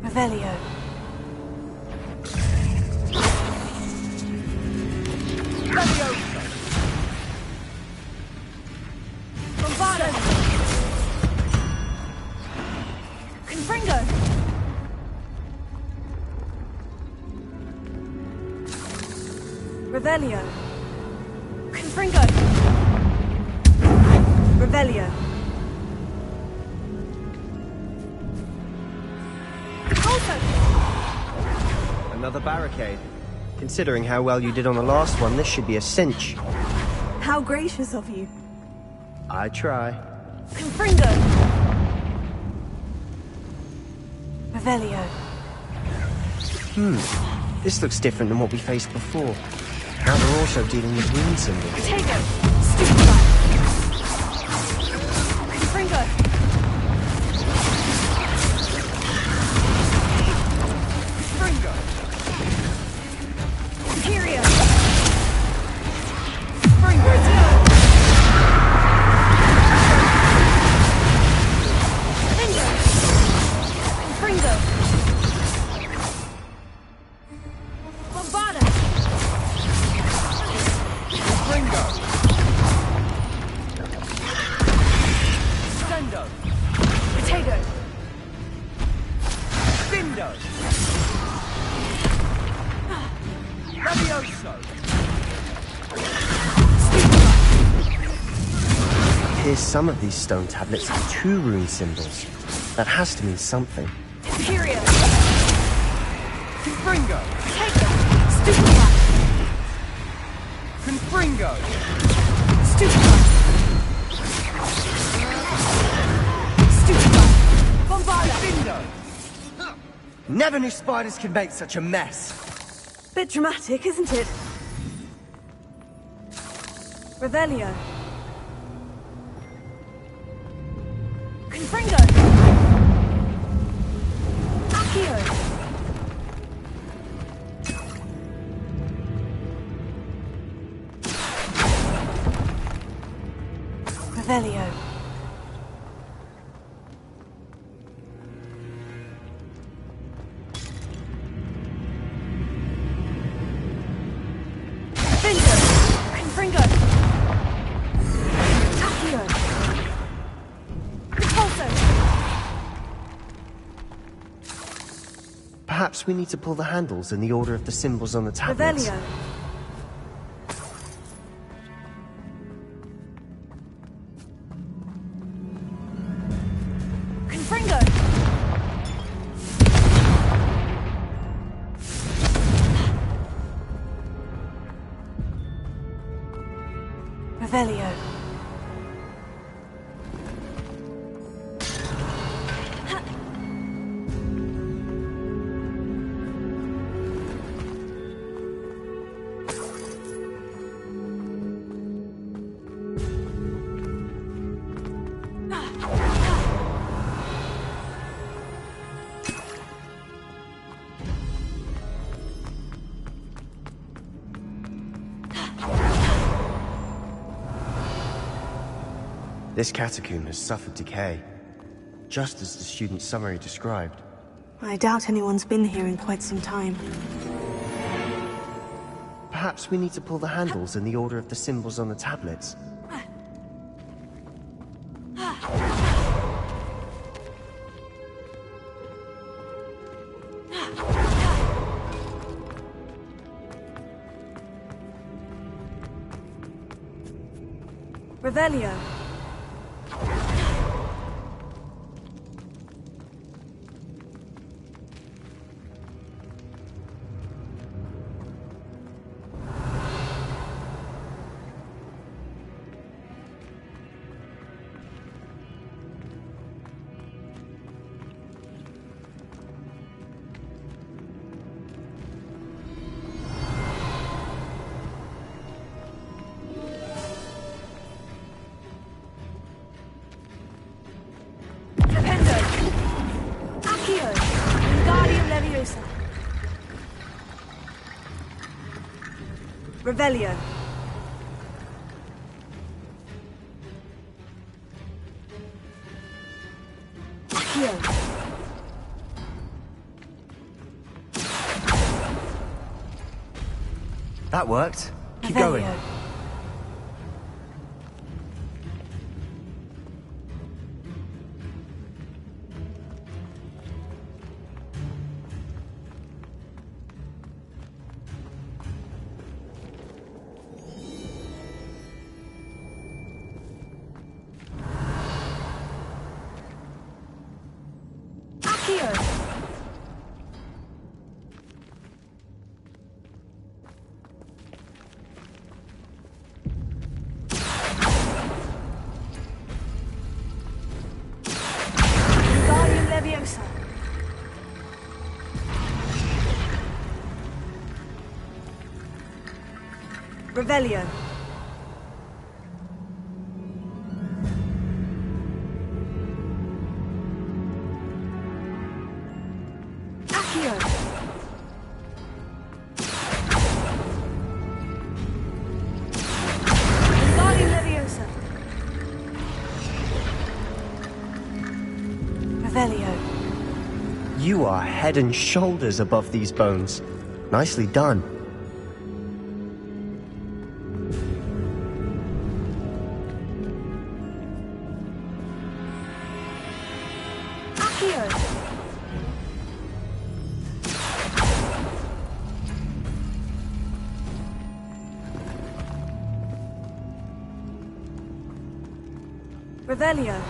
Revelio. Bombardo. Confringo. Revelio. Confringo. Revelio. Another barricade. Considering how well you did on the last one, this should be a cinch. How gracious of you. I try. Confringo. Revelio. This looks different than what we faced before. Now they're also dealing with rune symbols. Potato. Stupefy. Confringo. Confringo. Imperio. Confringo. Confringo. Bombarda. Confringo. Sendo. Potato. Bindo. Levioso. Here's some of these stone tablets have 2 rune symbols. That has to mean something. Imperio. Confringo. Potato. Stupefy. Confringo. Stupefy. Stupefy. Bombarda. Bindo. Never knew spiders could make such a mess. Bit dramatic, isn't it? Revelio. Confringo. Accio. Revelio. Bindo. Confringo. Accio. Repulso. Perhaps we need to pull the handles in the order of the symbols on the tablets. Revelio. Confringo. Revelio. This catacomb has suffered decay, just as the student's summary described. I doubt anyone's been here in quite some time. Perhaps we need to pull the handles in the order of the symbols on the tablets. Revelio. Revelio. Accio. That worked. Keep going. Revelio. Accio. Wingardium Leviosa. Revelio. You are head and shoulders above these bones. Nicely done. Revelio.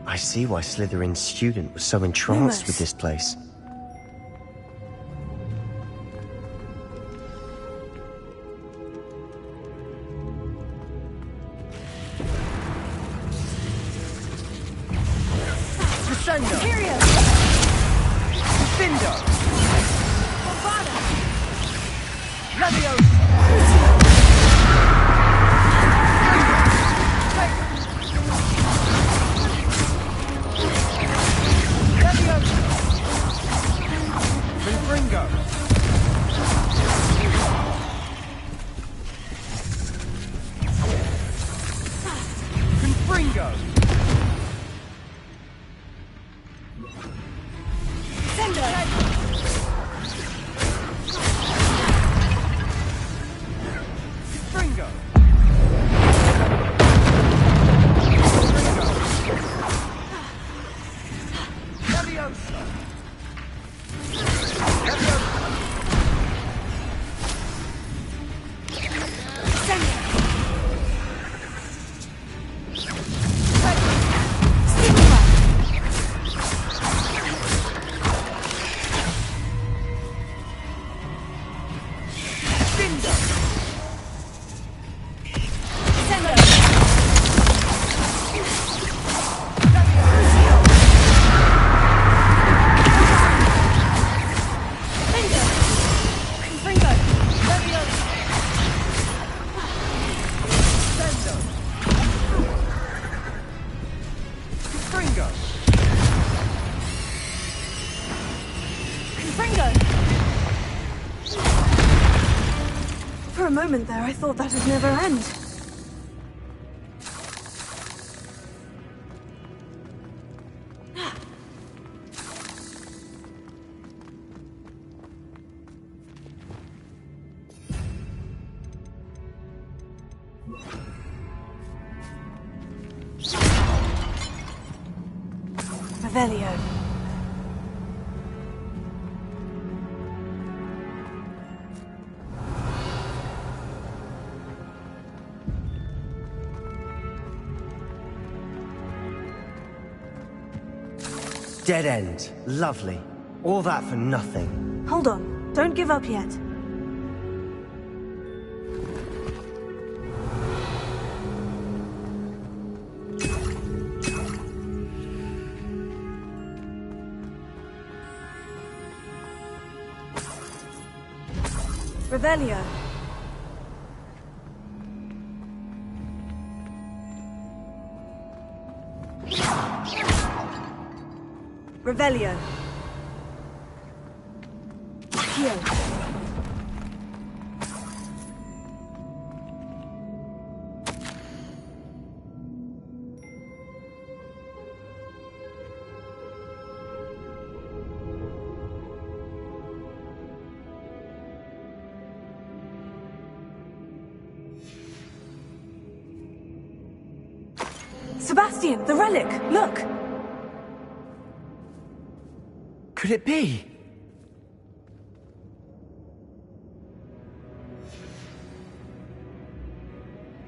I see why Slytherin's student was so entranced with this place. For a moment there, I thought that would never end. Revelio. Dead end. Lovely. All that for nothing. Hold on. Don't give up yet. Revelio. Revelio. Heal. Sebastian, the relic! Look! Could it be?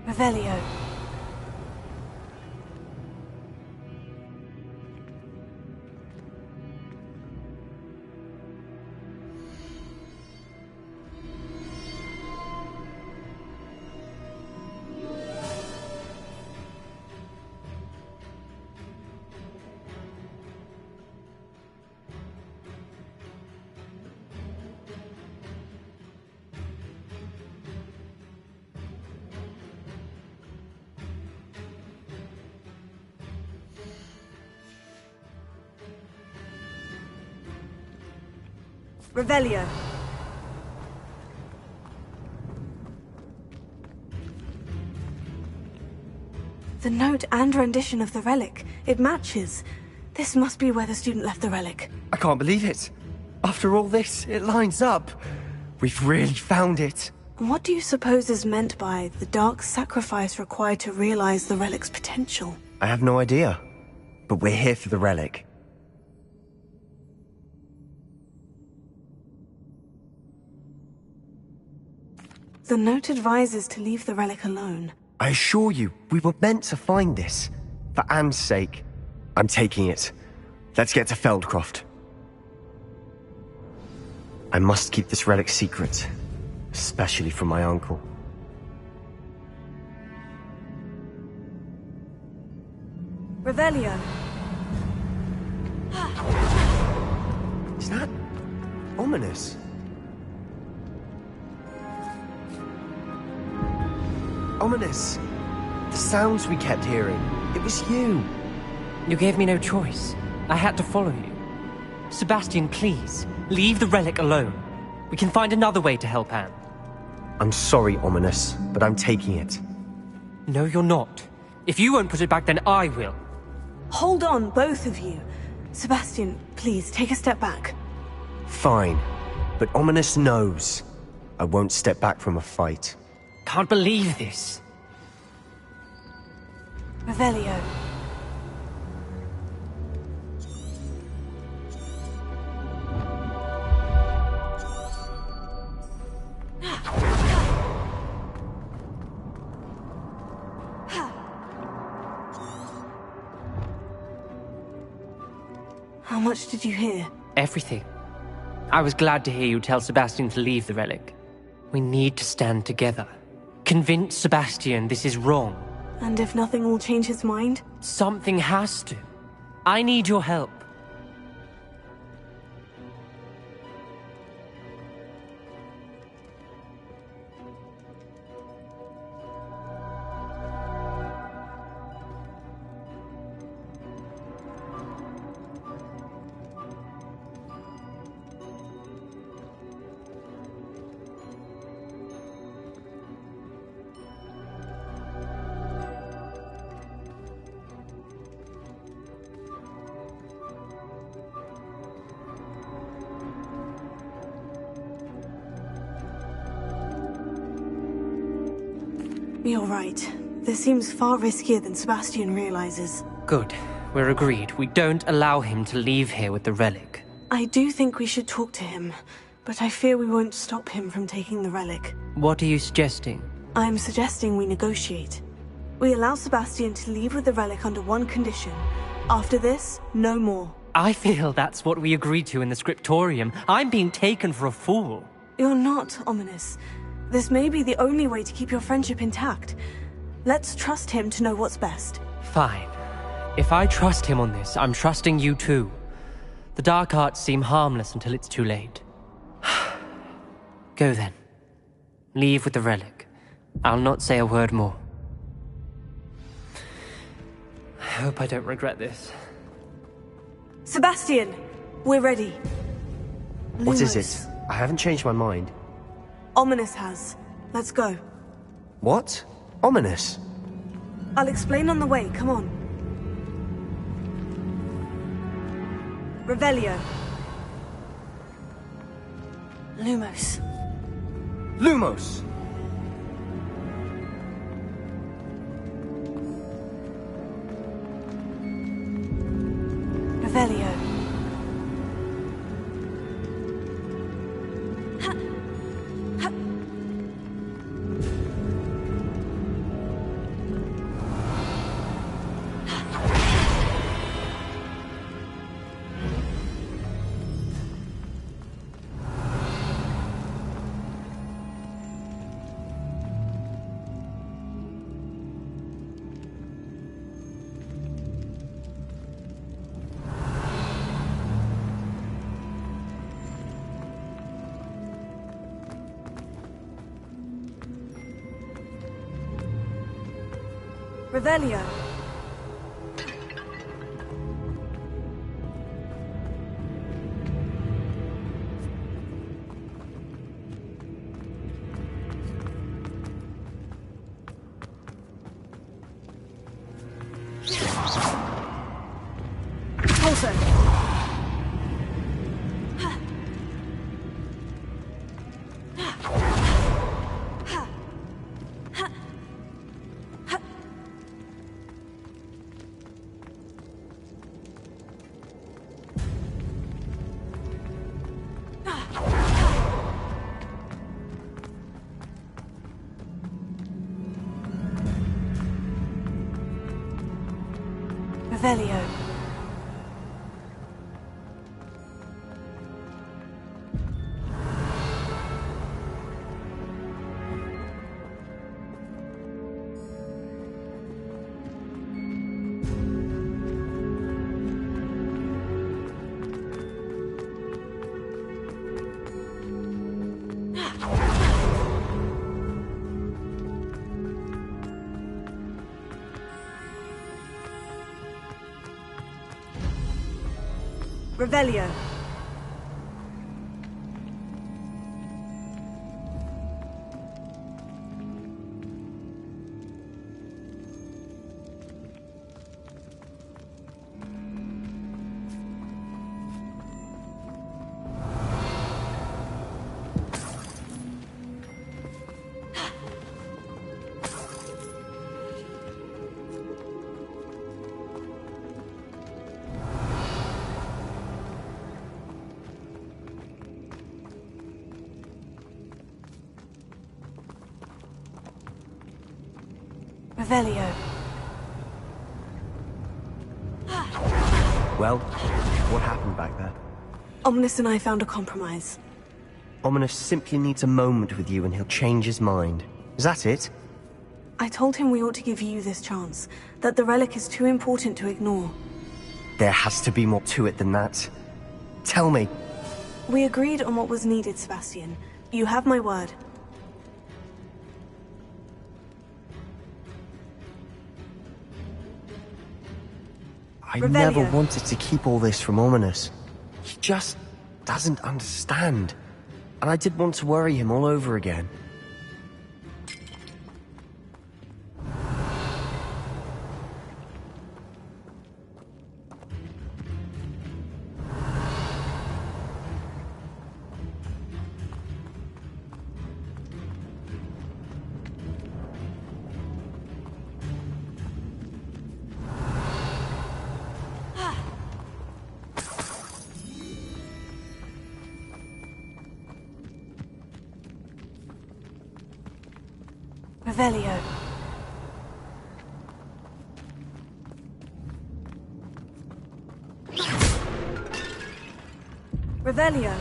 Revelio. Revelio. The note and rendition of the relic. It matches. This must be where the student left the relic. I can't believe it. After all this, it lines up. We've really found it. What do you suppose is meant by the dark sacrifice required to realize the relic's potential? I have no idea. But we're here for the relic. The note advises to leave the relic alone. I assure you, we were meant to find this. For Anne's sake. I'm taking it. Let's get to Feldcroft. I must keep this relic secret. Especially from my uncle. Revelio. Is that ominous? Ominous. The sounds we kept hearing. It was you. You gave me no choice. I had to follow you. Sebastian, please, leave the relic alone. We can find another way to help Anne. I'm sorry, Ominous, but I'm taking it. No, you're not. If you won't put it back, then I will. Hold on, both of you. Sebastian, please, take a step back. Fine. But Ominous knows. I won't step back from a fight. Can't believe this. Revelio. How much did you hear? Everything. I was glad to hear you tell Sebastian to leave the relic. We need to stand together. Convince Sebastian this is wrong. And if nothing will change his mind? Something has to. I need your help. You're right. This seems far riskier than Sebastian realizes. Good. we're agreed. We don't allow him to leave here with the relic. I do think we should talk to him, but I fear we won't stop him from taking the relic. What are you suggesting? I'm suggesting we negotiate. We allow Sebastian to leave with the relic under one condition. After this, no more. I feel that's what we agreed to in the scriptorium. I'm being taken for a fool. You're not, Ominous. This may be the only way to keep your friendship intact. Let's trust him to know what's best. Fine. If I trust him on this, I'm trusting you too. The dark arts seem harmless until it's too late. Go then. Leave with the relic. I'll not say a word more. I hope I don't regret this. Sebastian! We're ready. What is it? I haven't changed my mind. Ominous has. Let's go. What? Ominous? I'll explain on the way, come on. Revelio. Lumos. Lumos! Revelio. Revelio. Pulsar. Revelio. Revelio. Revelio. Well, what happened back there? Ominous and I found a compromise. Ominous simply needs a moment with you and he'll change his mind. Is that it? I told him we ought to give you this chance, that the relic is too important to ignore. There has to be more to it than that. Tell me. We agreed on what was needed, Sebastian. You have my word. I Revelio. never wanted to keep all this from Ominous. He just doesn't understand. And I didn't want to worry him all over again. Revelio. Revelio.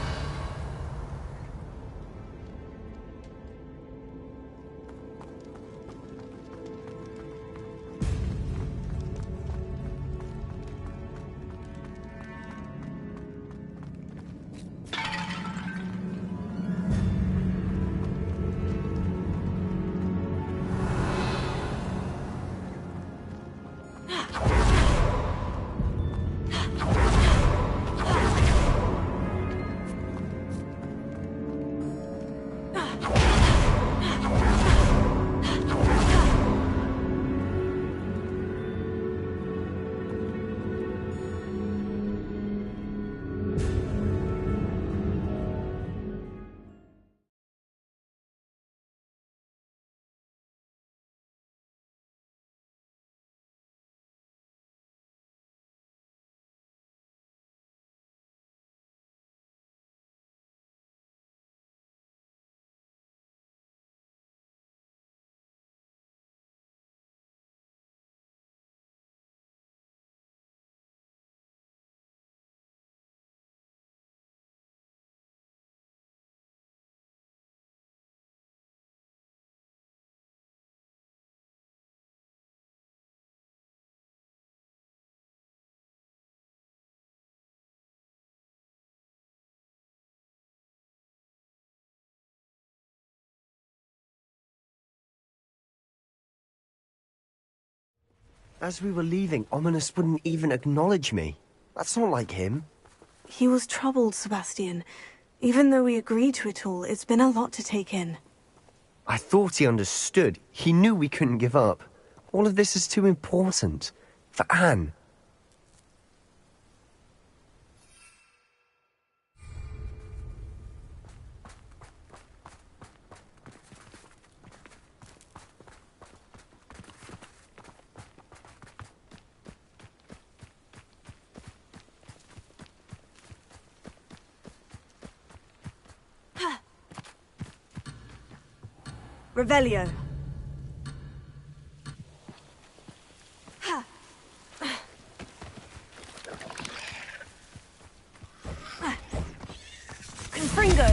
As we were leaving, Ominous wouldn't even acknowledge me. That's not like him. He was troubled, Sebastian. Even though we agreed to it all, it's been a lot to take in. I thought he understood. He knew we couldn't give up. All of this is too important. For Anne. Revelio. Confringo.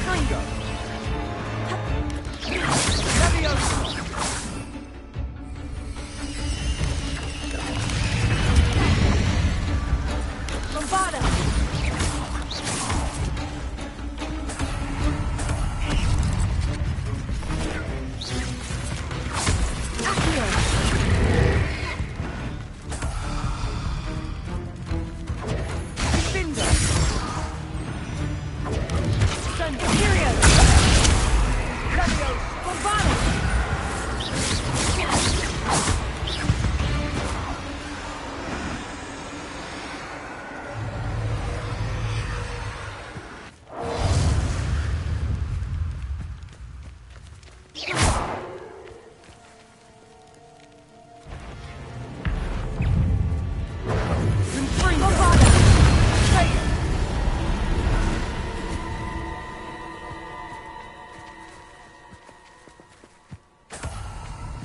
Fringo. Leviosa. Lombardo.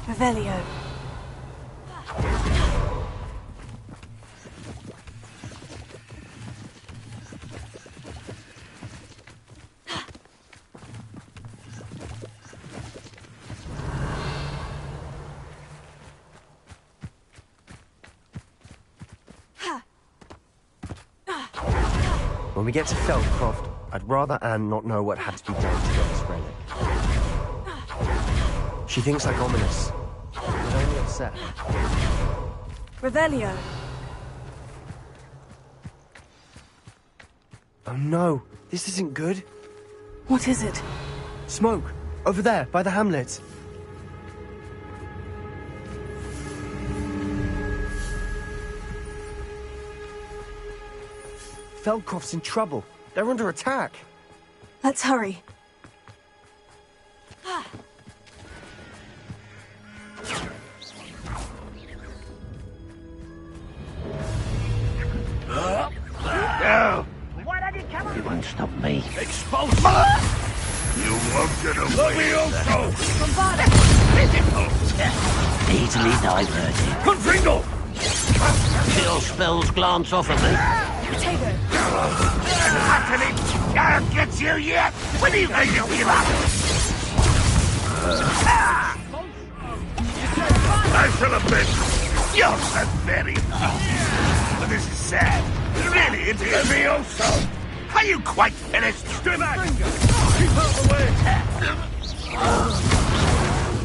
Revelio. When we get to Feldcroft, I'd rather Anne not know what had to be done to get this relic. She thinks like Ominous. It only upset her. Revelio. Oh no, this isn't good. What is it? Smoke! Over there, by the hamlet. Feldcroft's in trouble. They're under attack. Let's hurry. You won't stop me. Expulsion! Easily diverted. Confringo! Your spells glance off of me. Anthony, I'll get you yet! When are you going to give up? I shall have been. You're so very... But this is sad. Really, it is. Me also. Are you quite finished? Stay back! Keep out the way!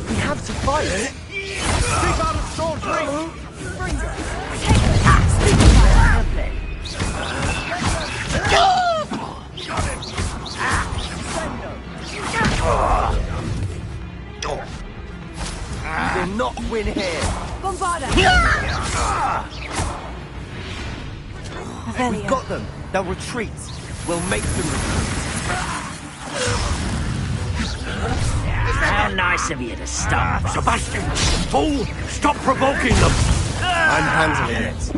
We have to fight. Keep out of sword's reach! You will not win here. Bombarda! We've got them. They'll retreat. We'll make them retreat. How nice of you to stop. Sebastian, fool! Stop provoking them! I'm handling it.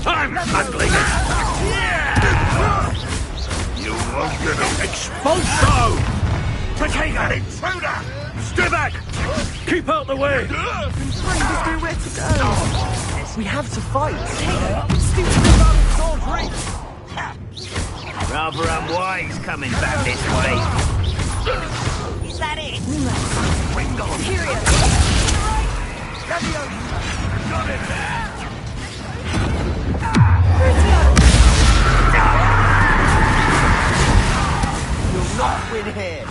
I'm handling it! You won't get an expulso! Take an intruder! Stay back! Keep out the way! There's nowhere to go. We have to fight. Rather unwise coming back this way. Is that it? Ringo! Period. Got it! You'll not win here.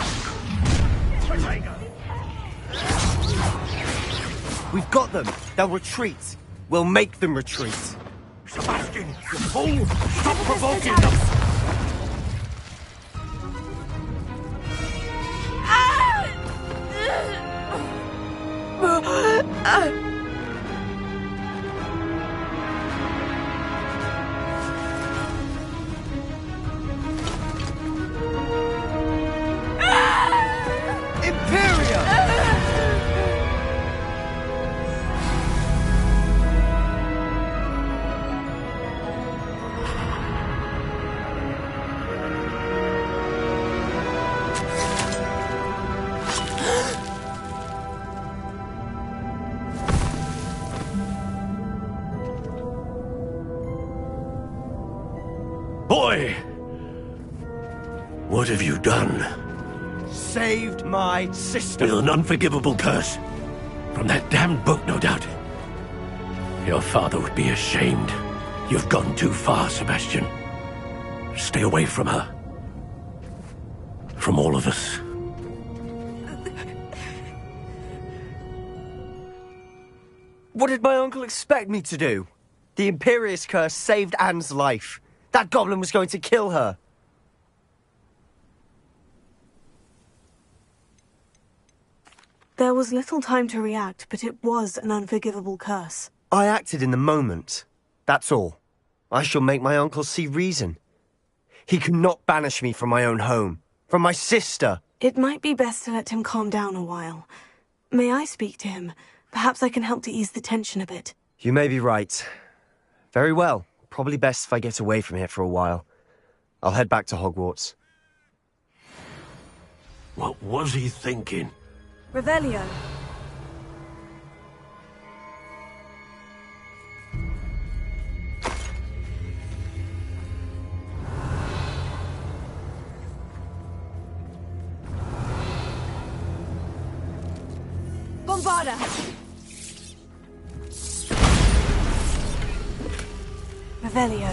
We've got them. They'll retreat. We'll make them retreat. Sebastian, you fool! Stop provoking them! Boy! What have you done? Saved my sister. With an unforgivable curse. From that damned book, no doubt. Your father would be ashamed. You've gone too far, Sebastian. Stay away from her. From all of us. What did my uncle expect me to do? The Imperious curse saved Anne's life. That goblin was going to kill her. There was little time to react, but it was an unforgivable curse. I acted in the moment. That's all. I shall make my uncle see reason. He cannot banish me from my own home. From my sister. It might be best to let him calm down a while. May I speak to him? Perhaps I can help to ease the tension a bit. You may be right. Very well. Probably best if I get away from here for a while. I'll head back to Hogwarts. What was he thinking? Revelio. Bombarda! Revelio.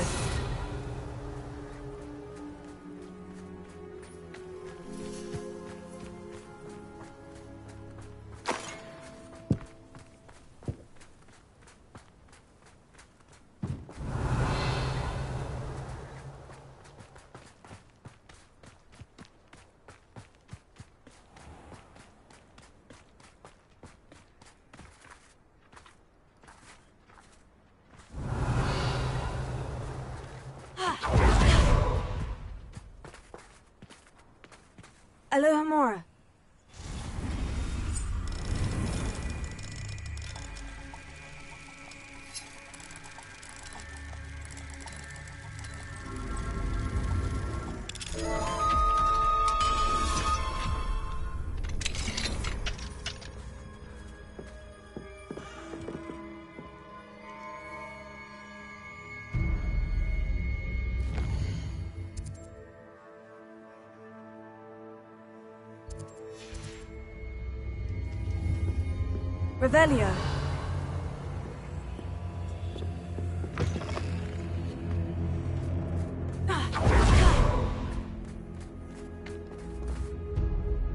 Aloha Mora. Revelio.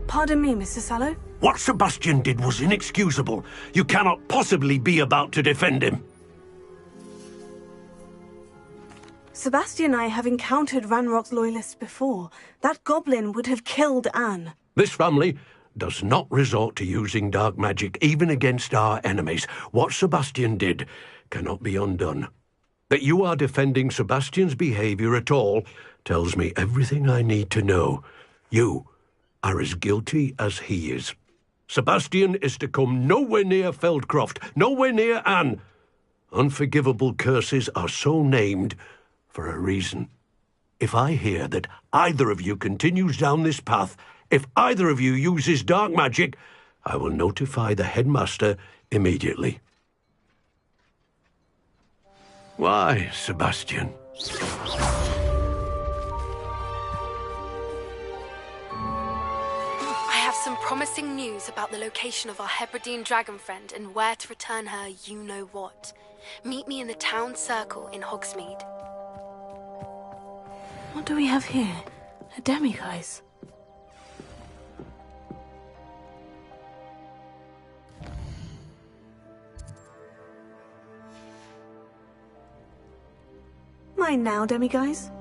Pardon me, Mr. Sallow. What Sebastian did was inexcusable. You cannot possibly be about to defend him. Sebastian and I have encountered Ranrock's loyalists before. That goblin would have killed Anne. This family does not resort to using dark magic even against our enemies. What Sebastian did cannot be undone. That you are defending Sebastian's behavior at all tells me everything I need to know. You are as guilty as he is. Sebastian is to come nowhere near Feldcroft, nowhere near Anne. Unforgivable curses are so named for a reason. If I hear that either of you continues down this path, if either of you uses dark magic, I will notify the headmaster immediately. Why, Sebastian? I have some promising news about the location of our Hebridean dragon friend and where to return her you-know-what. Meet me in the town circle in Hogsmeade. What do we have here? A demiguise. Mine now, demiguise.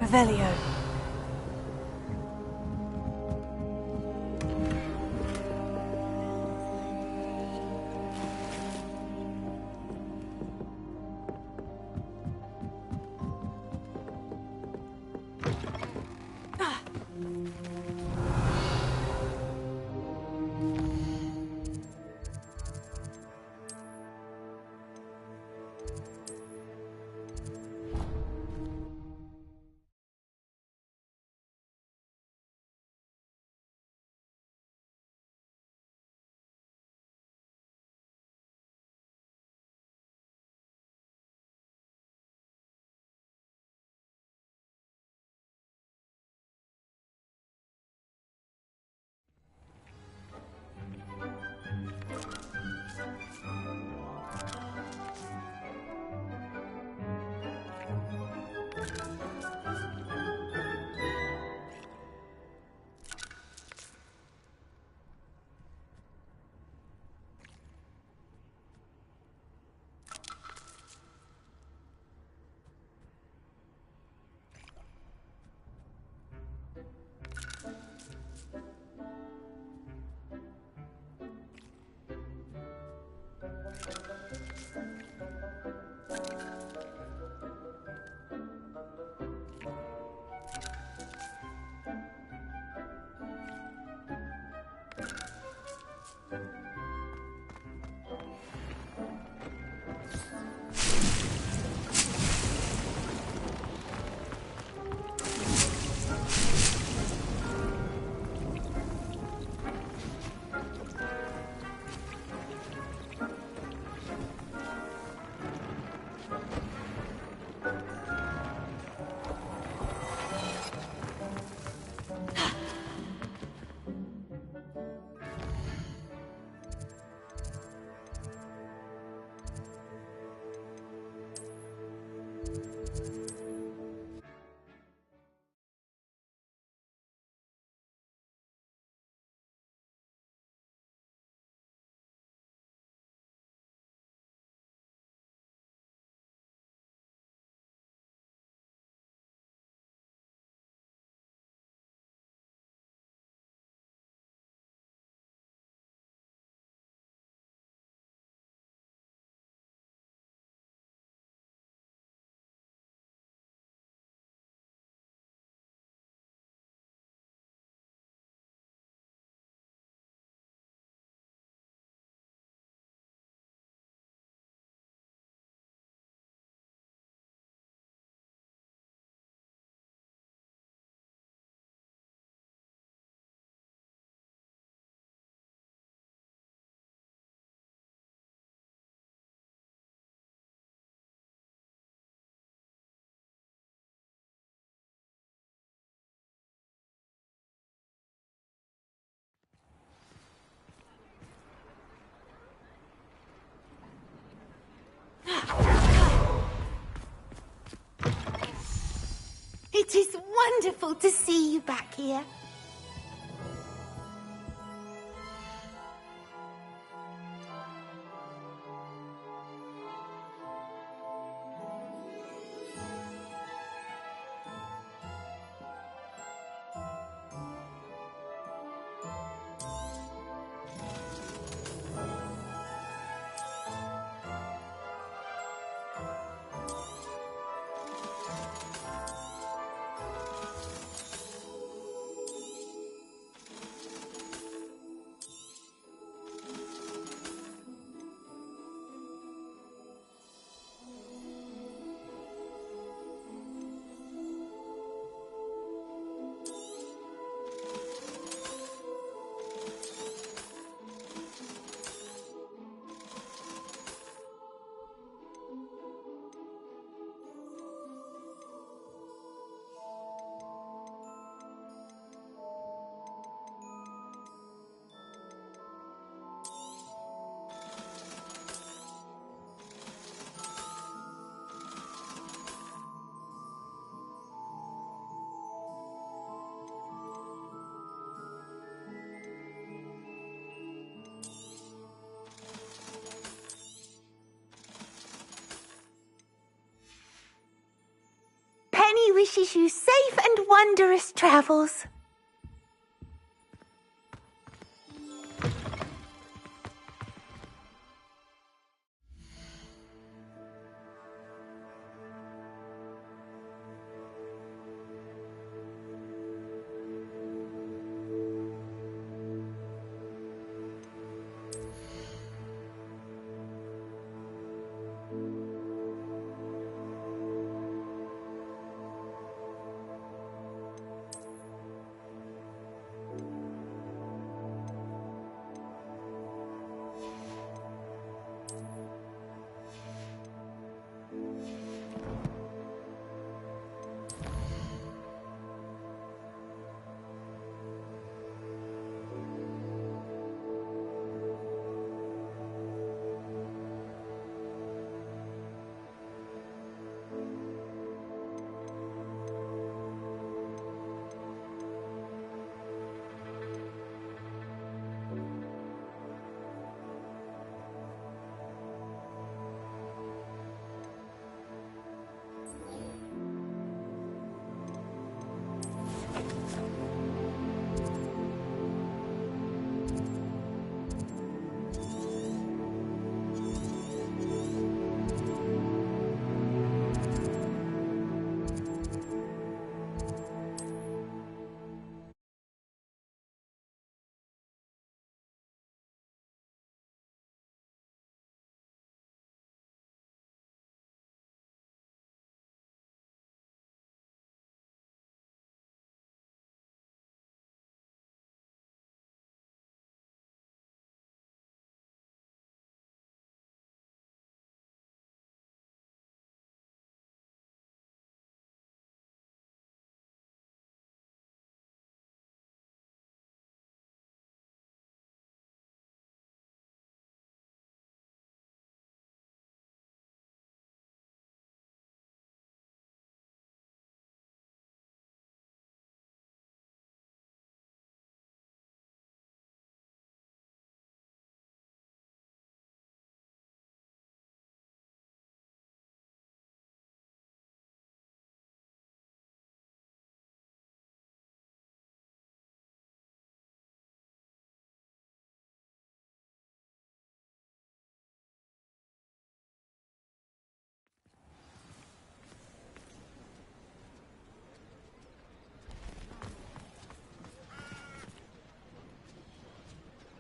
Revelio. It is wonderful to see you back here. Penny wishes you safe and wondrous travels.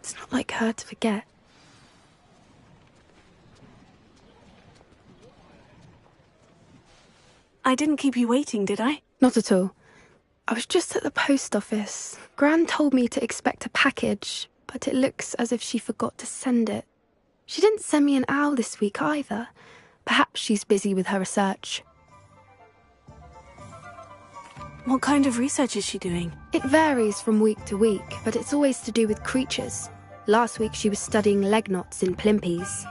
It's not like her to forget. I didn't keep you waiting, did I? Not at all. I was just at the post office. Gran told me to expect a package, but it looks as if she forgot to send it. She didn't send me an owl this week either. Perhaps she's busy with her research. What kind of research is she doing? It varies from week to week, but it's always to do with creatures. Last week she was studying leg knots in plimpies.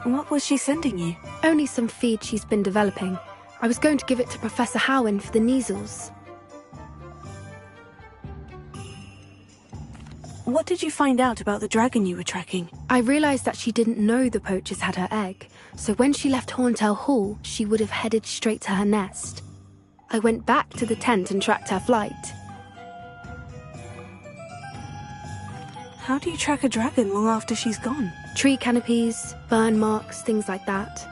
What was she sending you? Only some feed she's been developing. I was going to give it to Professor Howen for the measles. What did you find out about the dragon you were tracking? I realized that she didn't know the poachers had her egg, so when she left Horntail Hall, she would have headed straight to her nest. I went back to the tent and tracked her flight. How do you track a dragon long after she's gone? Tree canopies, burn marks, things like that.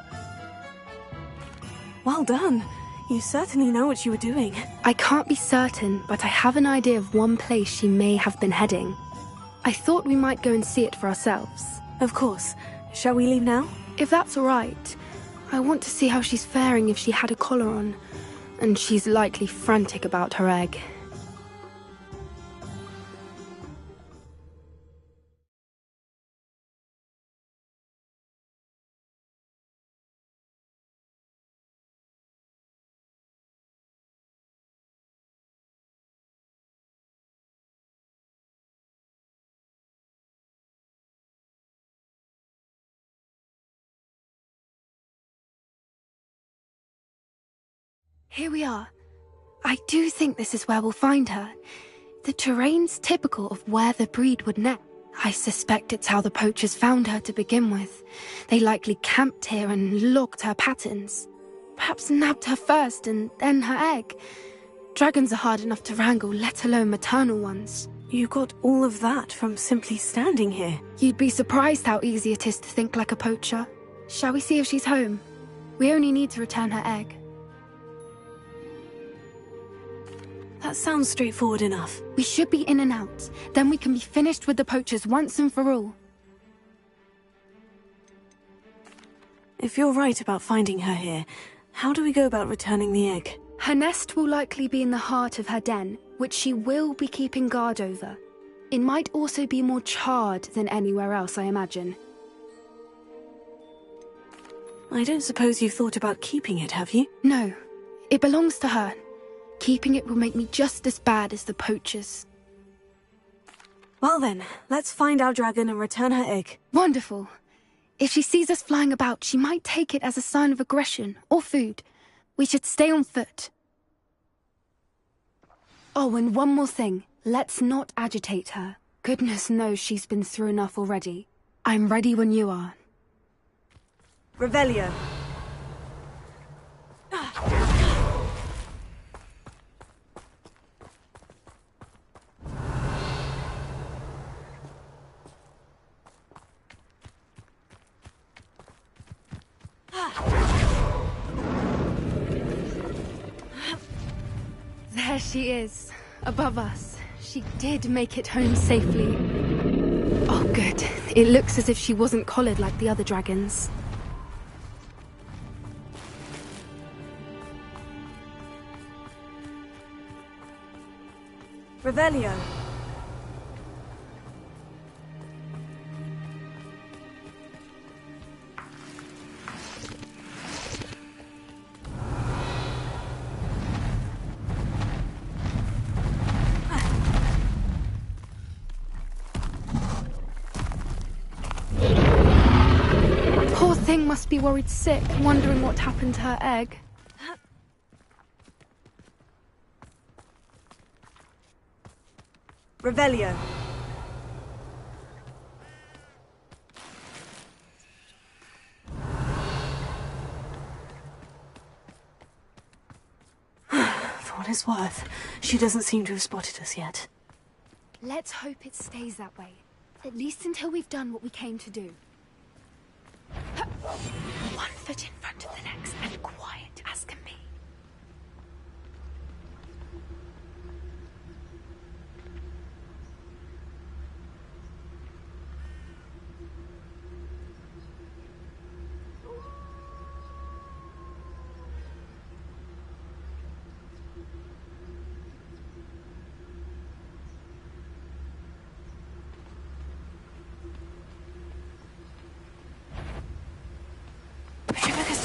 Well done. You certainly know what you were doing. I can't be certain, but I have an idea of one place she may have been heading. I thought we might go and see it for ourselves. Of course. Shall we leave now? If that's all right. I want to see how she's faring if she had a collar on. And she's likely frantic about her egg. Here we are. I do think this is where we'll find her. The terrain's typical of where the breed would nest. I suspect it's how the poachers found her to begin with. They likely camped here and logged her patterns. Perhaps nabbed her first and then her egg. Dragons are hard enough to wrangle, let alone maternal ones. You got all of that from simply standing here. You'd be surprised how easy it is to think like a poacher. Shall we see if she's home? We only need to return her egg. That sounds straightforward enough. We should be in and out. Then we can be finished with the poachers once and for all. If you're right about finding her here, how do we go about returning the egg? Her nest will likely be in the heart of her den, which she will be keeping guard over. It might also be more charred than anywhere else, I imagine. I don't suppose you've thought about keeping it, have you? No. It belongs to her. Keeping it will make me just as bad as the poachers. Well then, let's find our dragon and return her egg. Wonderful. If she sees us flying about, she might take it as a sign of aggression or food. We should stay on foot. Oh, and one more thing. Let's not agitate her. Goodness knows she's been through enough already. I'm ready when you are. Revelio. There she is, above us. She did make it home safely. Oh, good. It looks as if she wasn't collared like the other dragons. Revelio. Poor thing must be worried sick, wondering what happened to her egg. Revelio. For what it's worth, she doesn't seem to have spotted us yet. Let's hope it stays that way. At least until we've done what we came to do. One foot in front of the next and quiet as can be.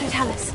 Totalis.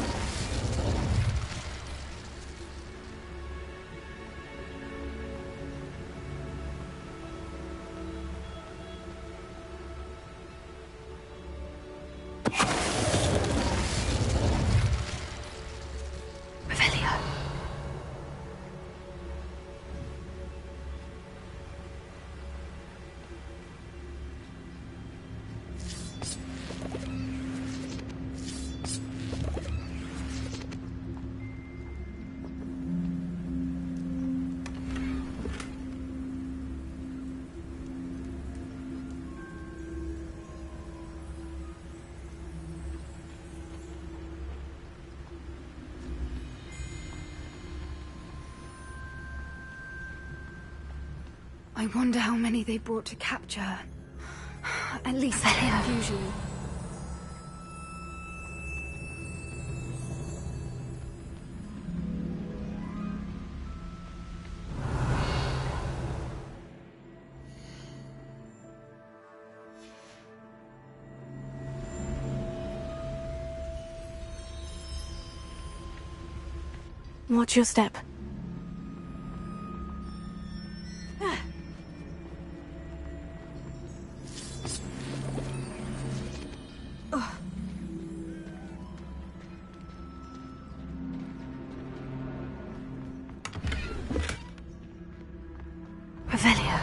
I wonder how many they brought to capture her. At least 10 usually. Watch your step. Revelio.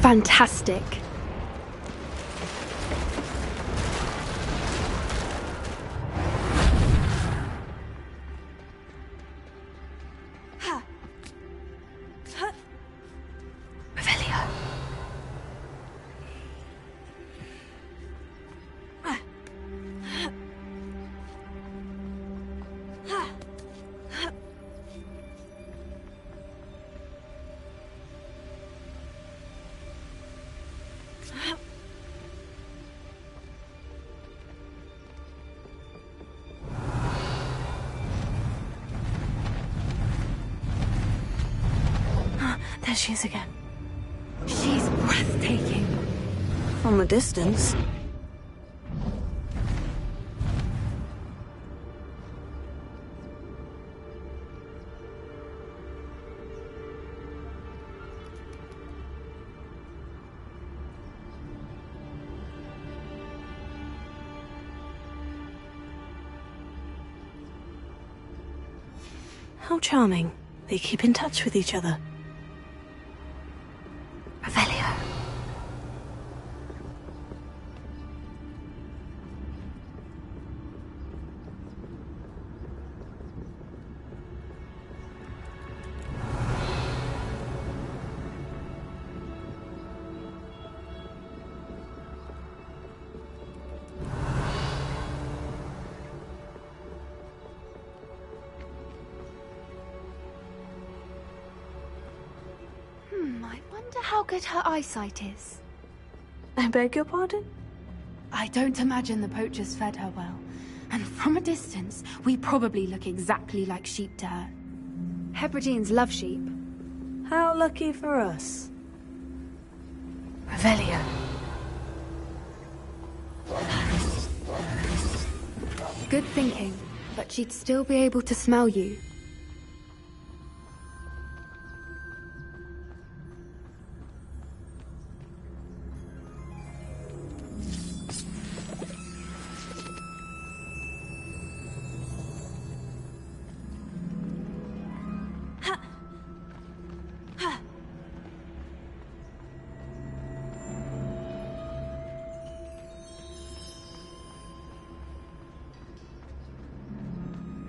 Fantastic. Revelio. There she is again. She's breathtaking. From a distance. How charming. They keep in touch with each other. Revelio. I wonder how good her eyesight is. I beg your pardon? I don't imagine the poachers fed her well. And from a distance, we probably look exactly like sheep to her. Hebrideans love sheep. How lucky for us. Revelio. Good thinking, but she'd still be able to smell you.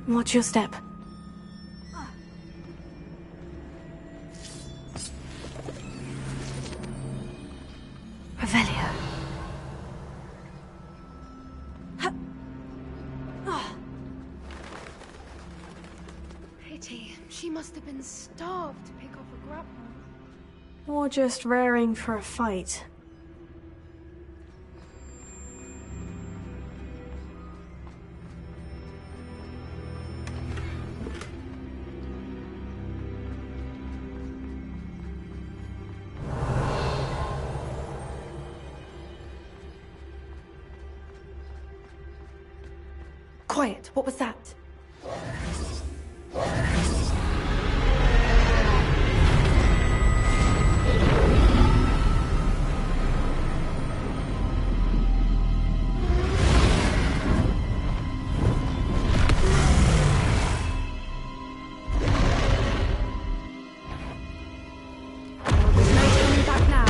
Watch your step. Revelio. Pity. She must have been starved to pick off a grapple. Or just raring for a fight. Quiet, what was that? No turning back now.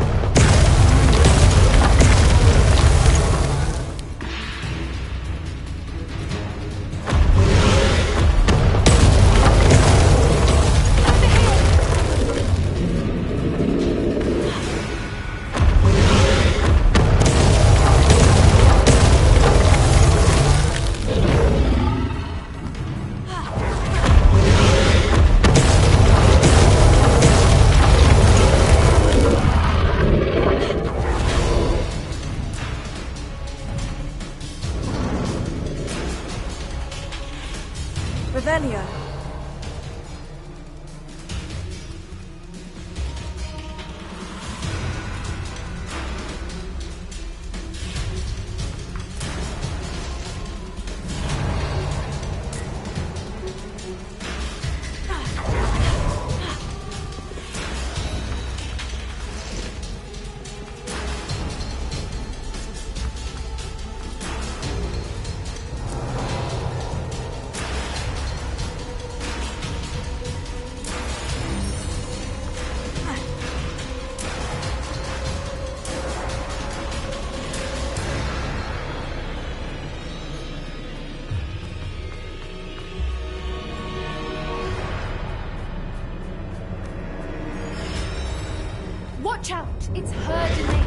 Watch out! It's her domain.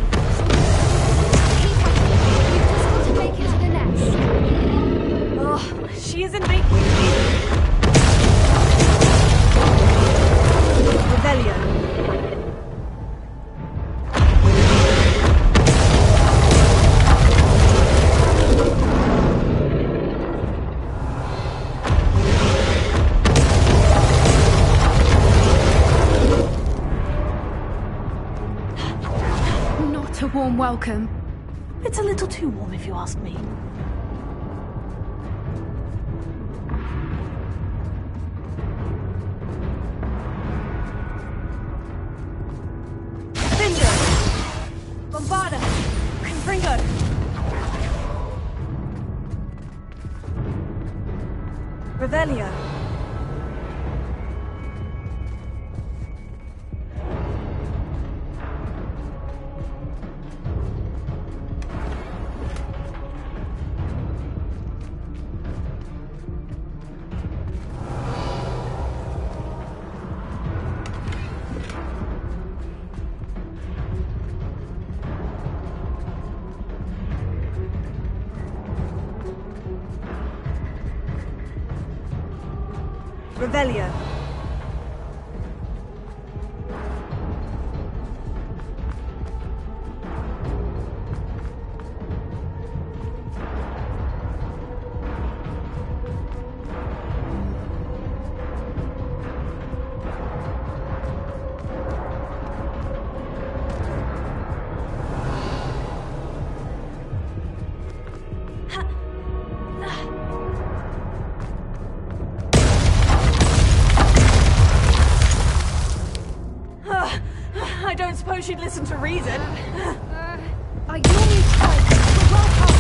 Keep at it. We've just got to make it to the nest. Oh, she isn't making it easy. Rebellion. Not a warm welcome. It's a little too warm if you ask me. Bombarda! Confringo! Revelio! Revelio. I don't suppose she'd listen to reason. I normally try, but well past.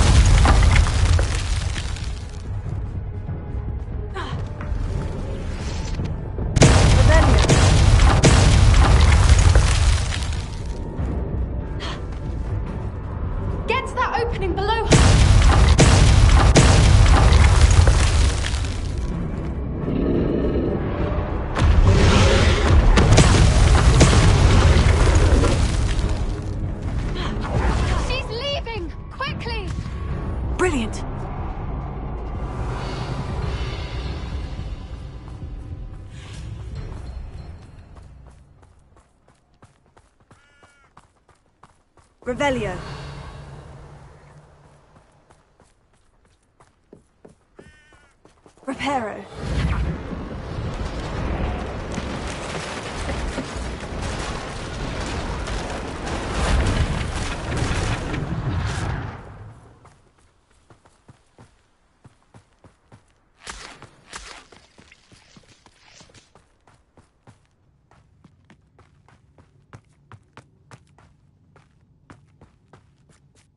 Get to that opening below her. Brilliant! Revelio. Reparo.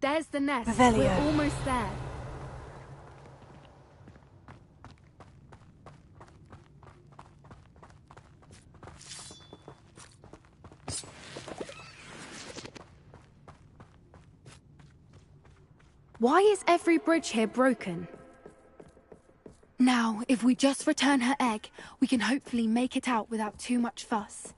There's the nest. Revelio. We're almost there. Why is every bridge here broken? Now, if we just return her egg, we can hopefully make it out without too much fuss.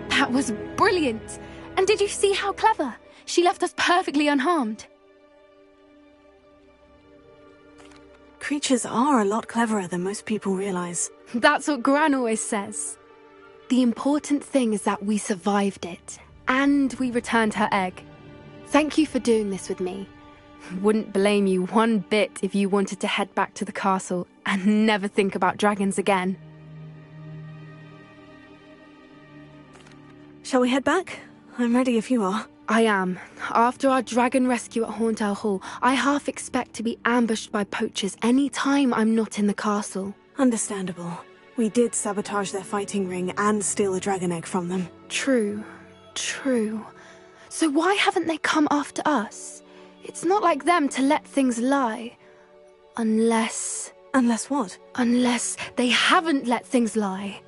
That was brilliant! And did you see how clever? She left us perfectly unharmed. Creatures are a lot cleverer than most people realize. That's what Gran always says. The important thing is that we survived it, and we returned her egg. Thank you for doing this with me. Wouldn't blame you one bit if you wanted to head back to the castle and never think about dragons again. Shall we head back? I'm ready if you are. I am. After our dragon rescue at Horndale Hall, I half expect to be ambushed by poachers any time I'm not in the castle. Understandable. We did sabotage their fighting ring and steal a dragon egg from them. True. So why haven't they come after us? It's not like them to let things lie. Unless... Unless what? Unless they haven't let things lie.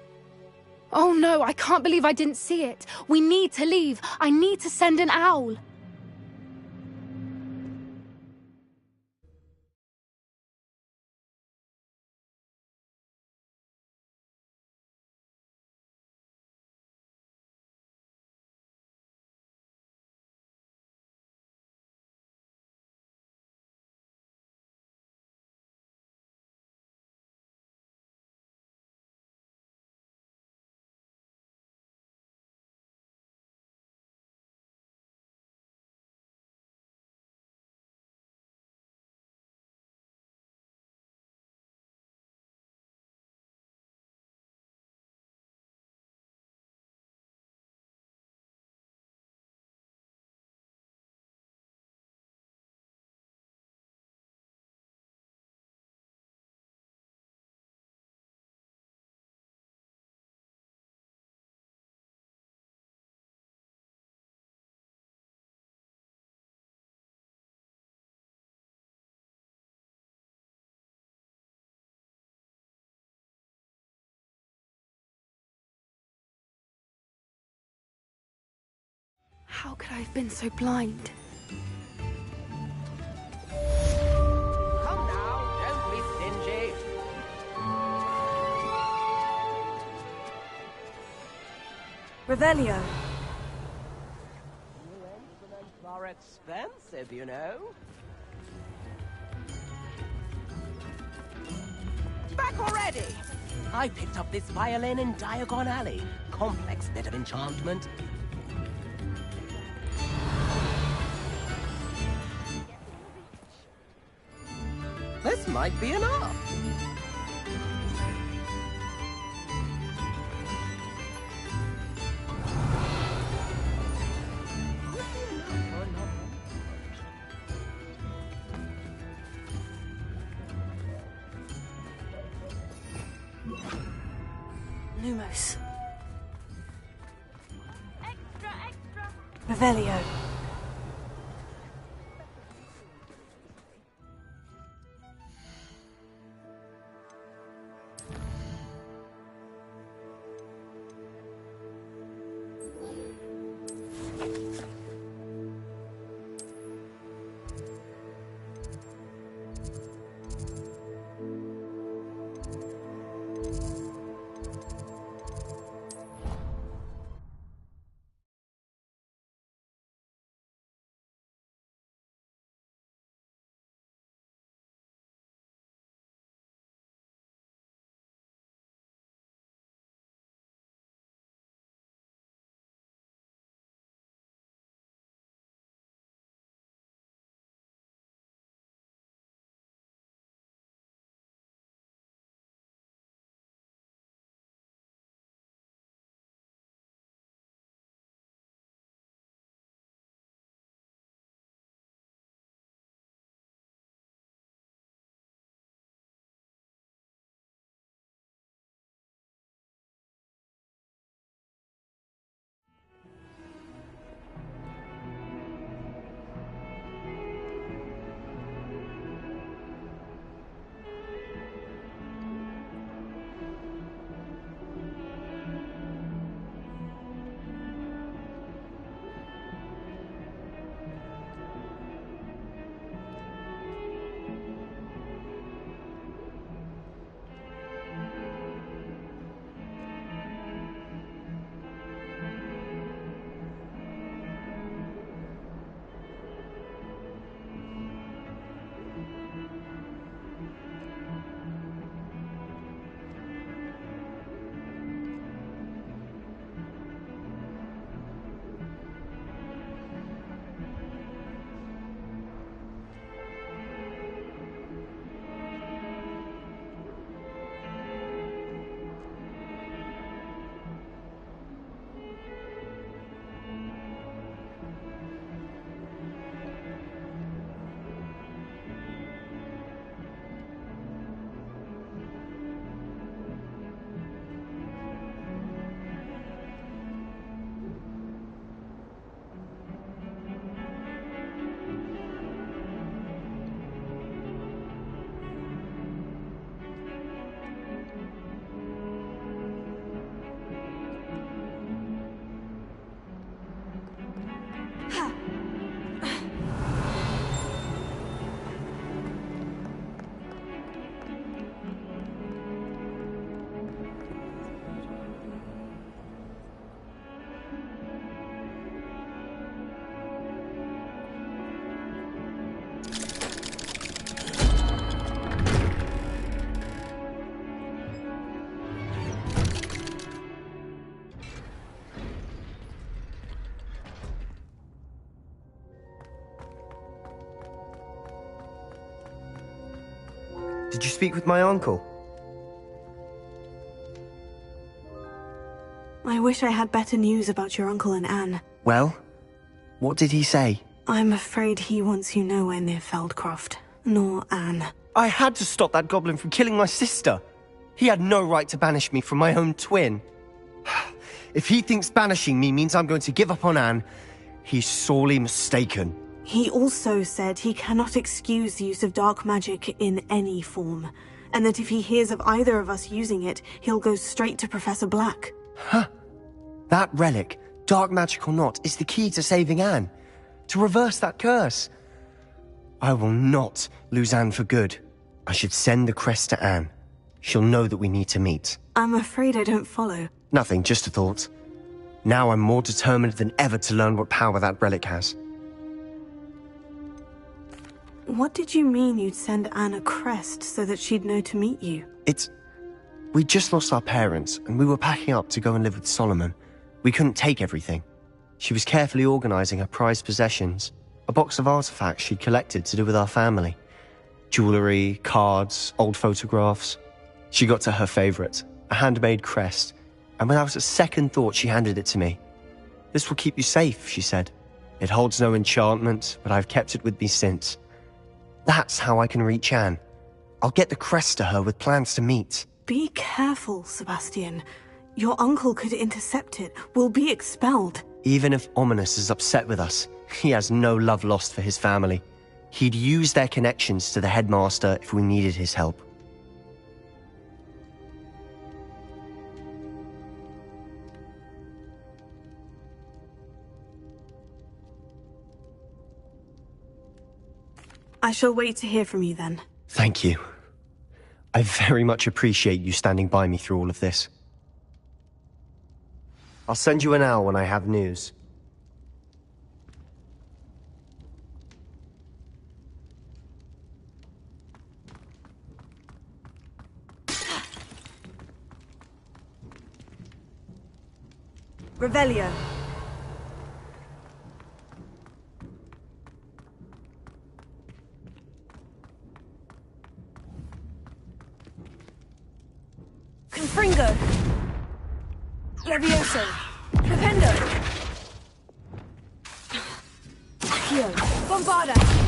Oh no, I can't believe I didn't see it. We need to leave. I need to send an owl. How could I have been so blind? Come now, don't be stingy. Revelio. New instruments are expensive, you know. Back already! I picked up this violin in Diagon Alley. Complex bit of enchantment. This might be enough. Lumos. Revelio. Did you speak with my uncle? I wish I had better news about your uncle and Anne. Well, what did he say? I'm afraid he wants you nowhere near Feldcroft, nor Anne. I had to stop that goblin from killing my sister. He had no right to banish me from my own twin. If he thinks banishing me means I'm going to give up on Anne, he's sorely mistaken. He also said he cannot excuse the use of dark magic in any form, and that if he hears of either of us using it, he'll go straight to Professor Black. Huh. That relic, dark magic or not, is the key to saving Anne. To reverse that curse. I will not lose Anne for good. I should send the crest to Anne. She'll know that we need to meet. I'm afraid I don't follow. Nothing, just a thought. Now I'm more determined than ever to learn what power that relic has. What did you mean you'd send Anne a crest so that she'd know to meet you? We just lost our parents, and we were packing up to go and live with Solomon. We couldn't take everything. She was carefully organizing her prized possessions, a box of artifacts she'd collected to do with our family. Jewelry, cards, old photographs. She got to her favorite, a handmade crest, and without a second thought she handed it to me. "This will keep you safe," she said. "It holds no enchantment, but I've kept it with me since. That's how I can reach Anne. I'll get the crest to her with plans to meet." Be careful, Sebastian. Your uncle could intercept it. We'll be expelled. Even if Ominous is upset with us, he has no love lost for his family. He'd use their connections to the headmaster if we needed his help. I shall wait to hear from you then. Thank you. I very much appreciate you standing by me through all of this. I'll send you an owl when I have news. Revelio. Confringo. Levioso. Flipendo. Accio. Bombarda.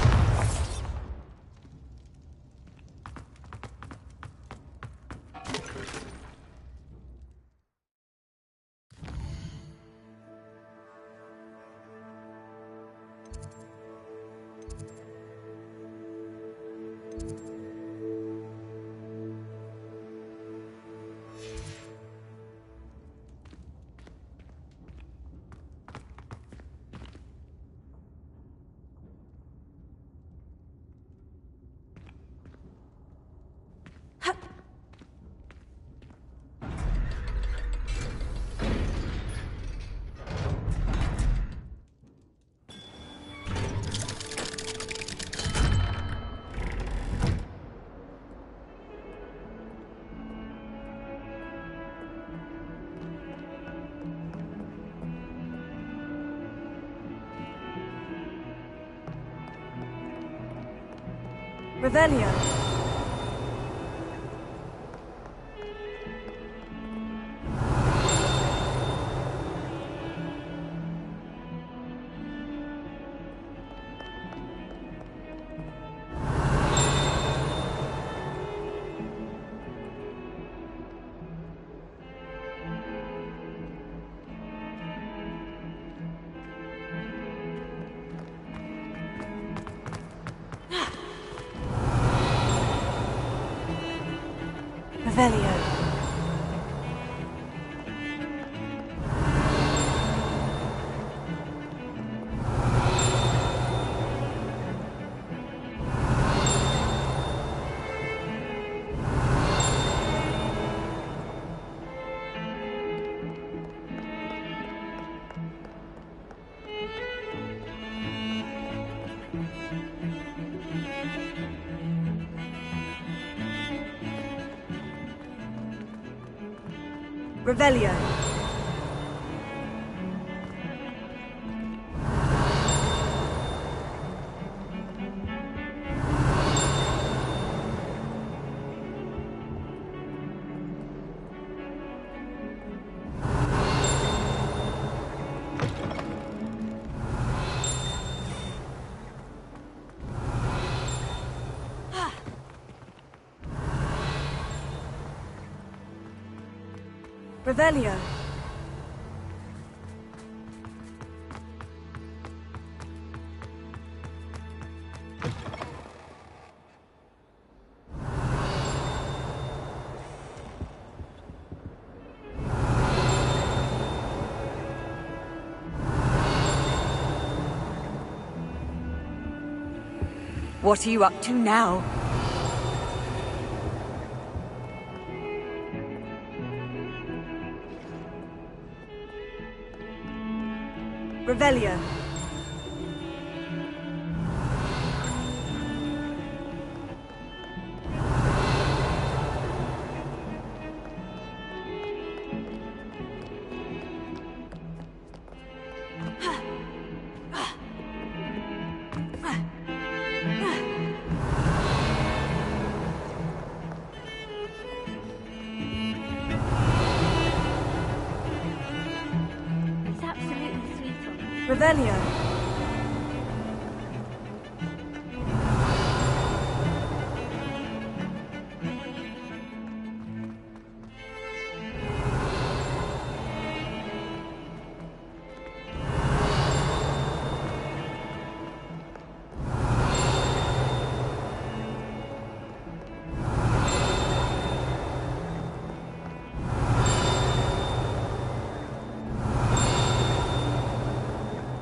Revelio. Revelio. Revelio. Revelio. What are you up to now? Revelio. It's absolutely sweet from you. Revelio.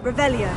Revelio.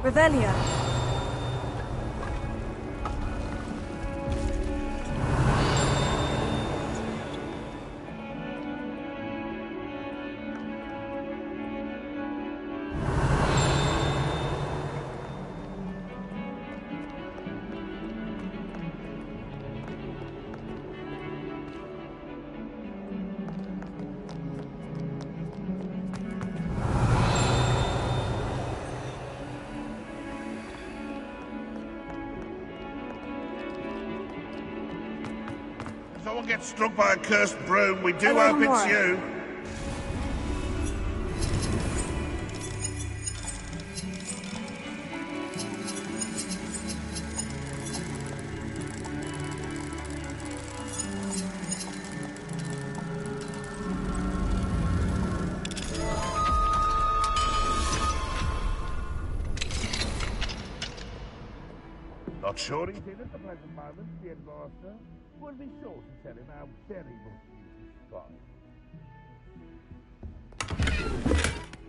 Revelio. Someone gets struck by a cursed broom, we do Hello, hope it's Mora. you. Not sure he's in at the present moment, the headmaster. We'll be sure to tell him how very much he's spy.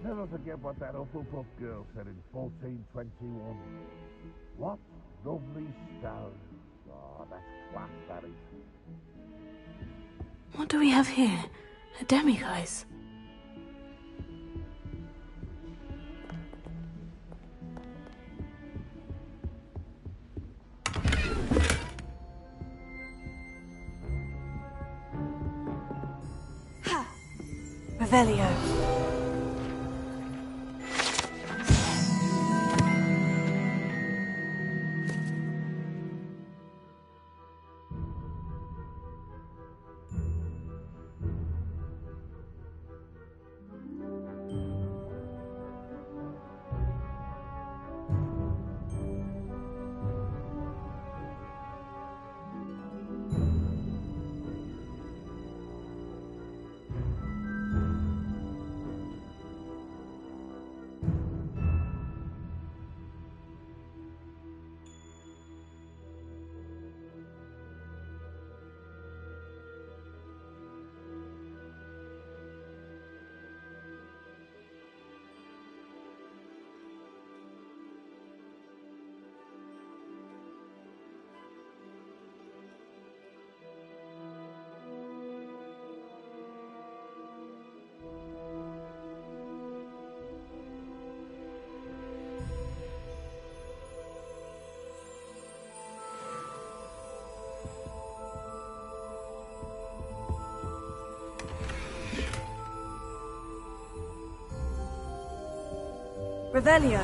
Never forget what that Hufflepuff girl said in 1421. What lovely stone. Oh, that's class, that is. What do we have here? A demiguise? Revelio. Revelio.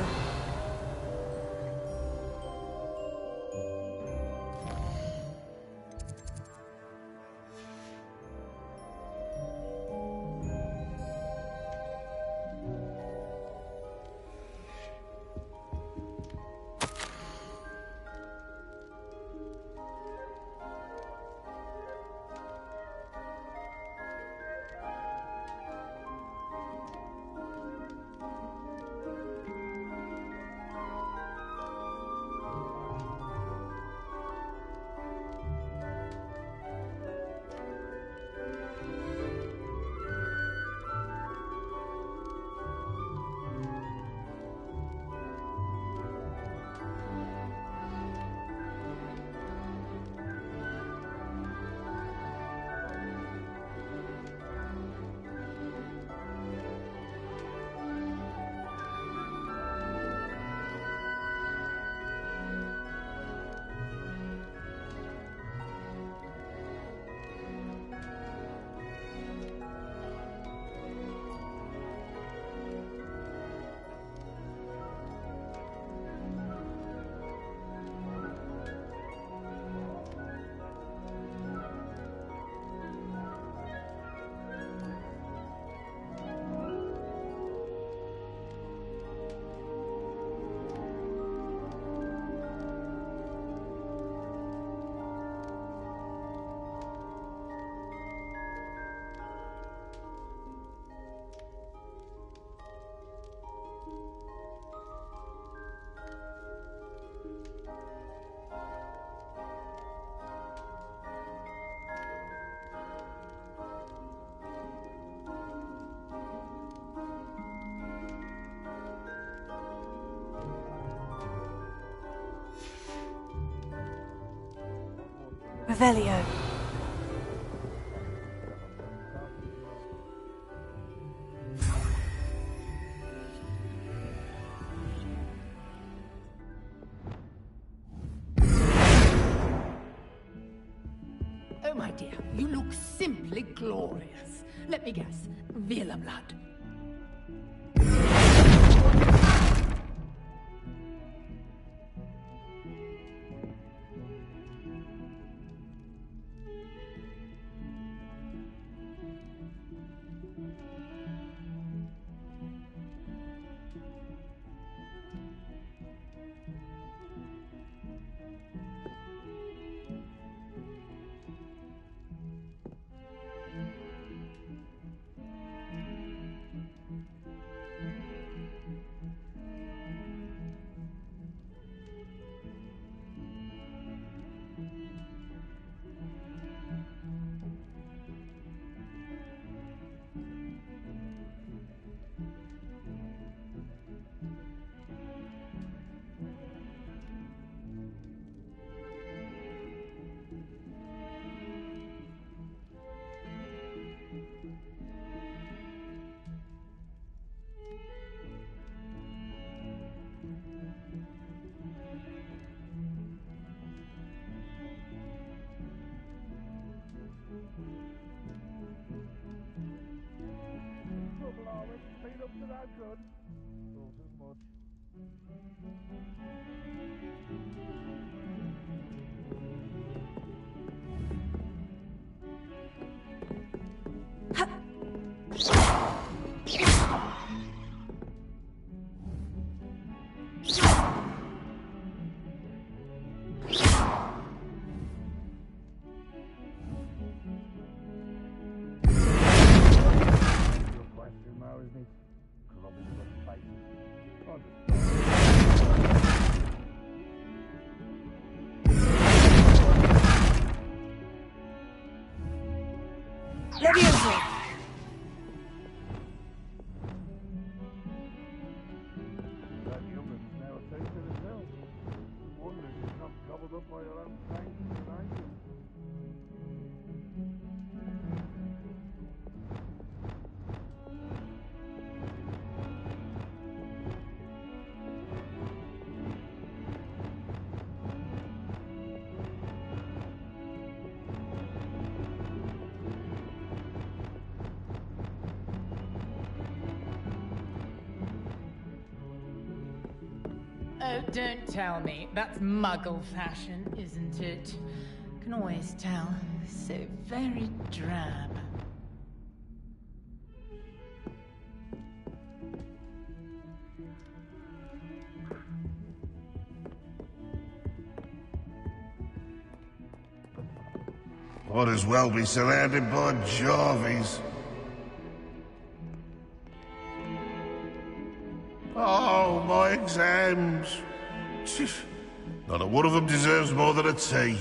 Revelio. Oh, my dear, you look simply glorious. Let me guess, Vila blood. Been up to that good. Thought as much. Leviosa. That human's now tasted himself. Wonder if he's not gobbled up by your own fangs tonight. Oh, don't tell me. That's Muggle fashion, isn't it? Can always tell. So very drab. Might as well be surrounded by Jarvies. Oh, my exams. Not a one of them deserves more than a tea.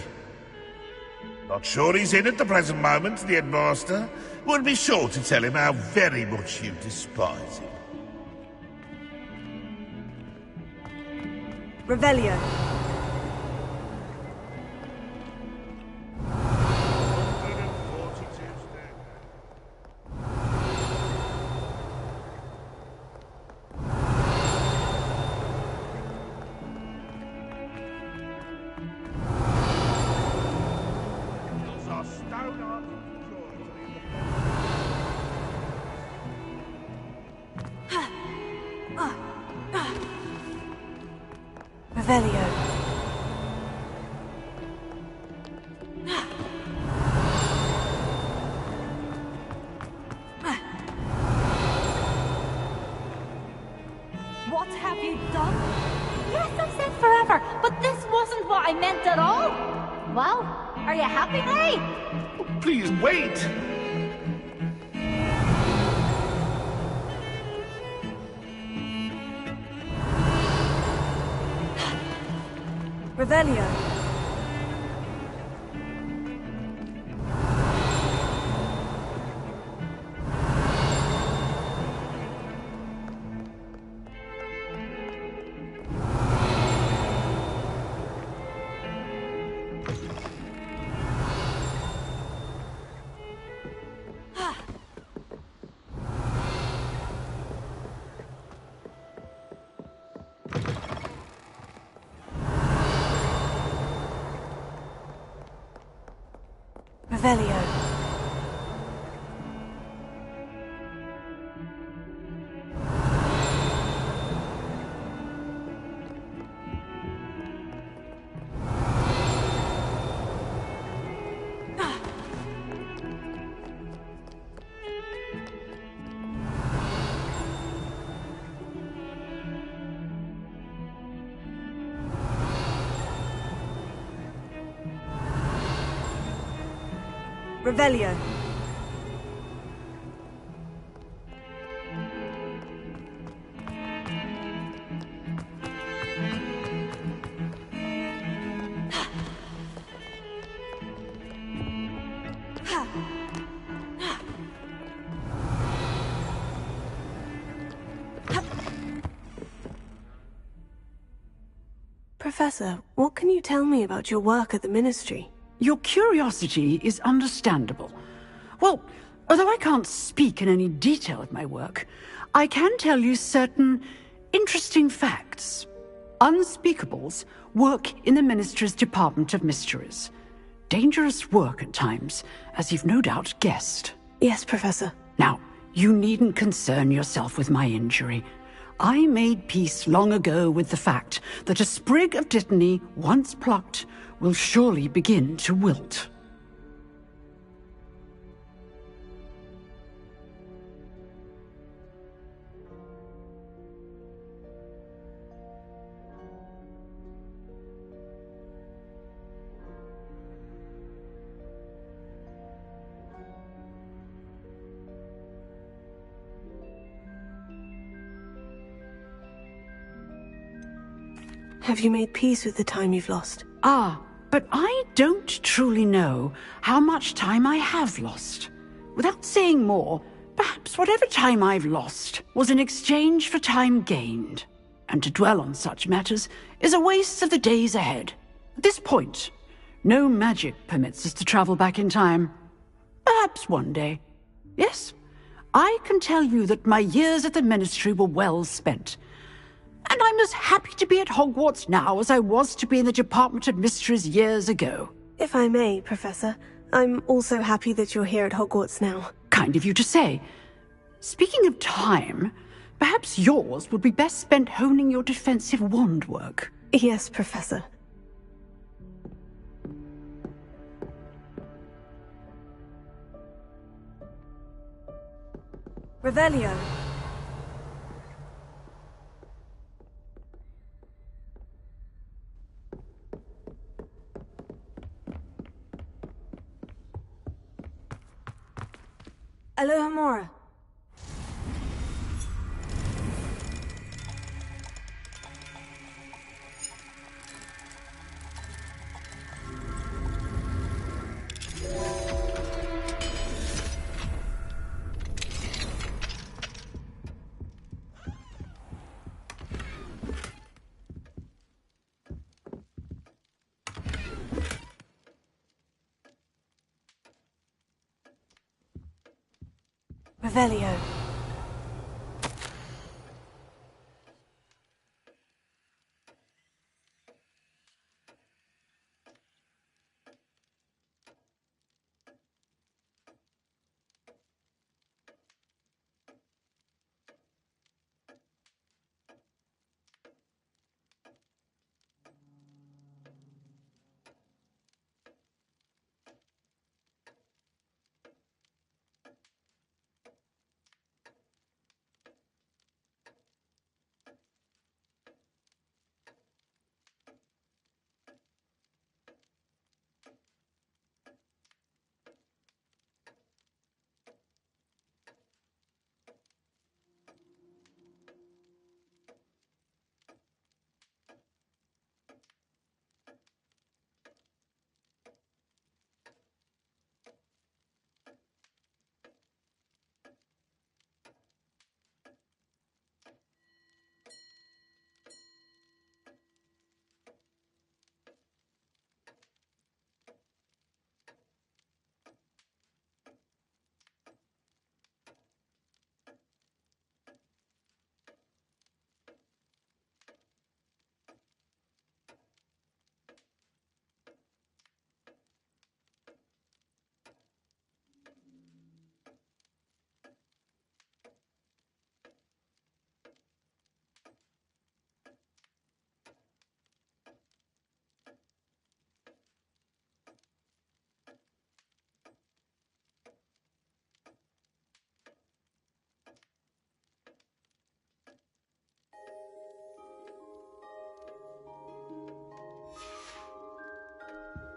Not sure he's in at the present moment, the headmaster. Would be sure to tell him how very much you despise him. Revelio. Revelio. What have you done? Yes, I said forever, but this wasn't what I meant at all. Well, are you happy, Ray? Please wait! Revelio. Revelio. Revelio. Professor, what can you tell me about your work at the Ministry? Your curiosity is understandable. Well, although I can't speak in any detail of my work, I can tell you certain interesting facts. Unspeakables work in the Ministry's Department of Mysteries. Dangerous work at times, as you've no doubt guessed. Yes, Professor. Now, you needn't concern yourself with my injury. I made peace long ago with the fact that a sprig of dittany, once plucked, will surely begin to wilt. Have you made peace with the time you've lost? Ah, but I don't truly know how much time I have lost. Without saying more, perhaps whatever time I've lost was in exchange for time gained. And to dwell on such matters is a waste of the days ahead. At this point, no magic permits us to travel back in time. Perhaps one day. Yes, I can tell you that my years at the Ministry were well spent. And I'm as happy to be at Hogwarts now as I was to be in the Department of Mysteries years ago. If I may, Professor, I'm also happy that you're here at Hogwarts now. Kind of you to say. Speaking of time, Perhaps yours would be best spent honing your defensive wand work. Yes, Professor. Revelio. Alohomora. Revelio.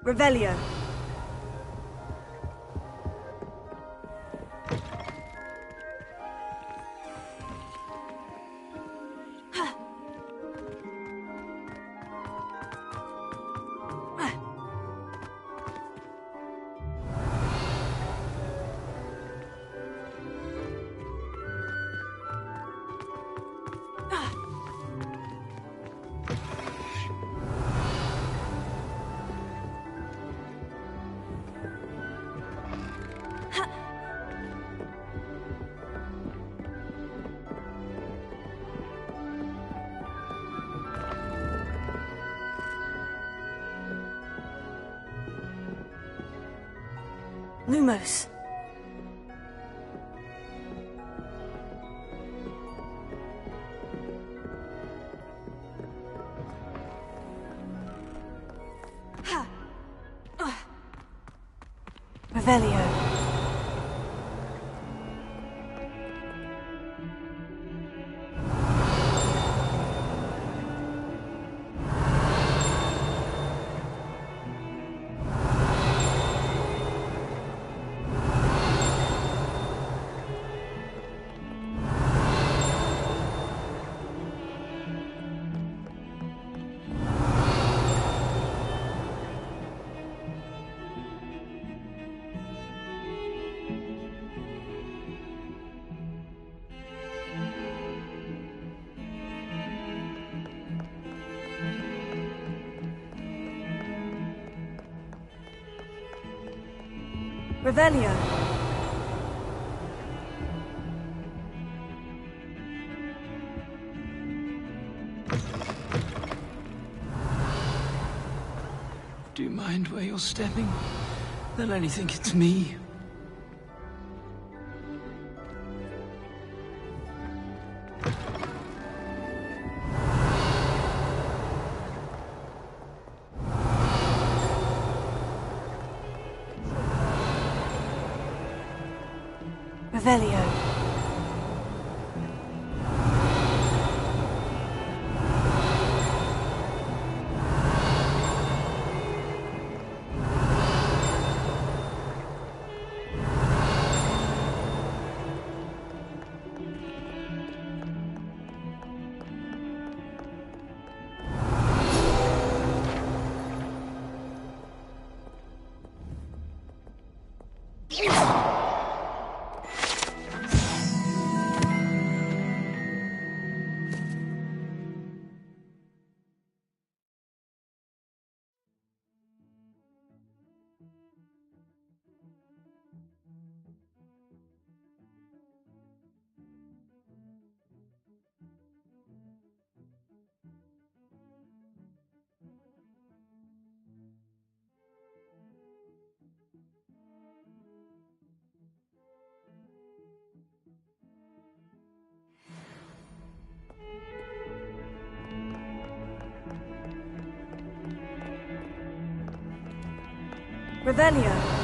Revelio. Lumos. Revelio. Revelio. Do you mind where you're stepping? They'll only think it's me. Revelio. Revelio.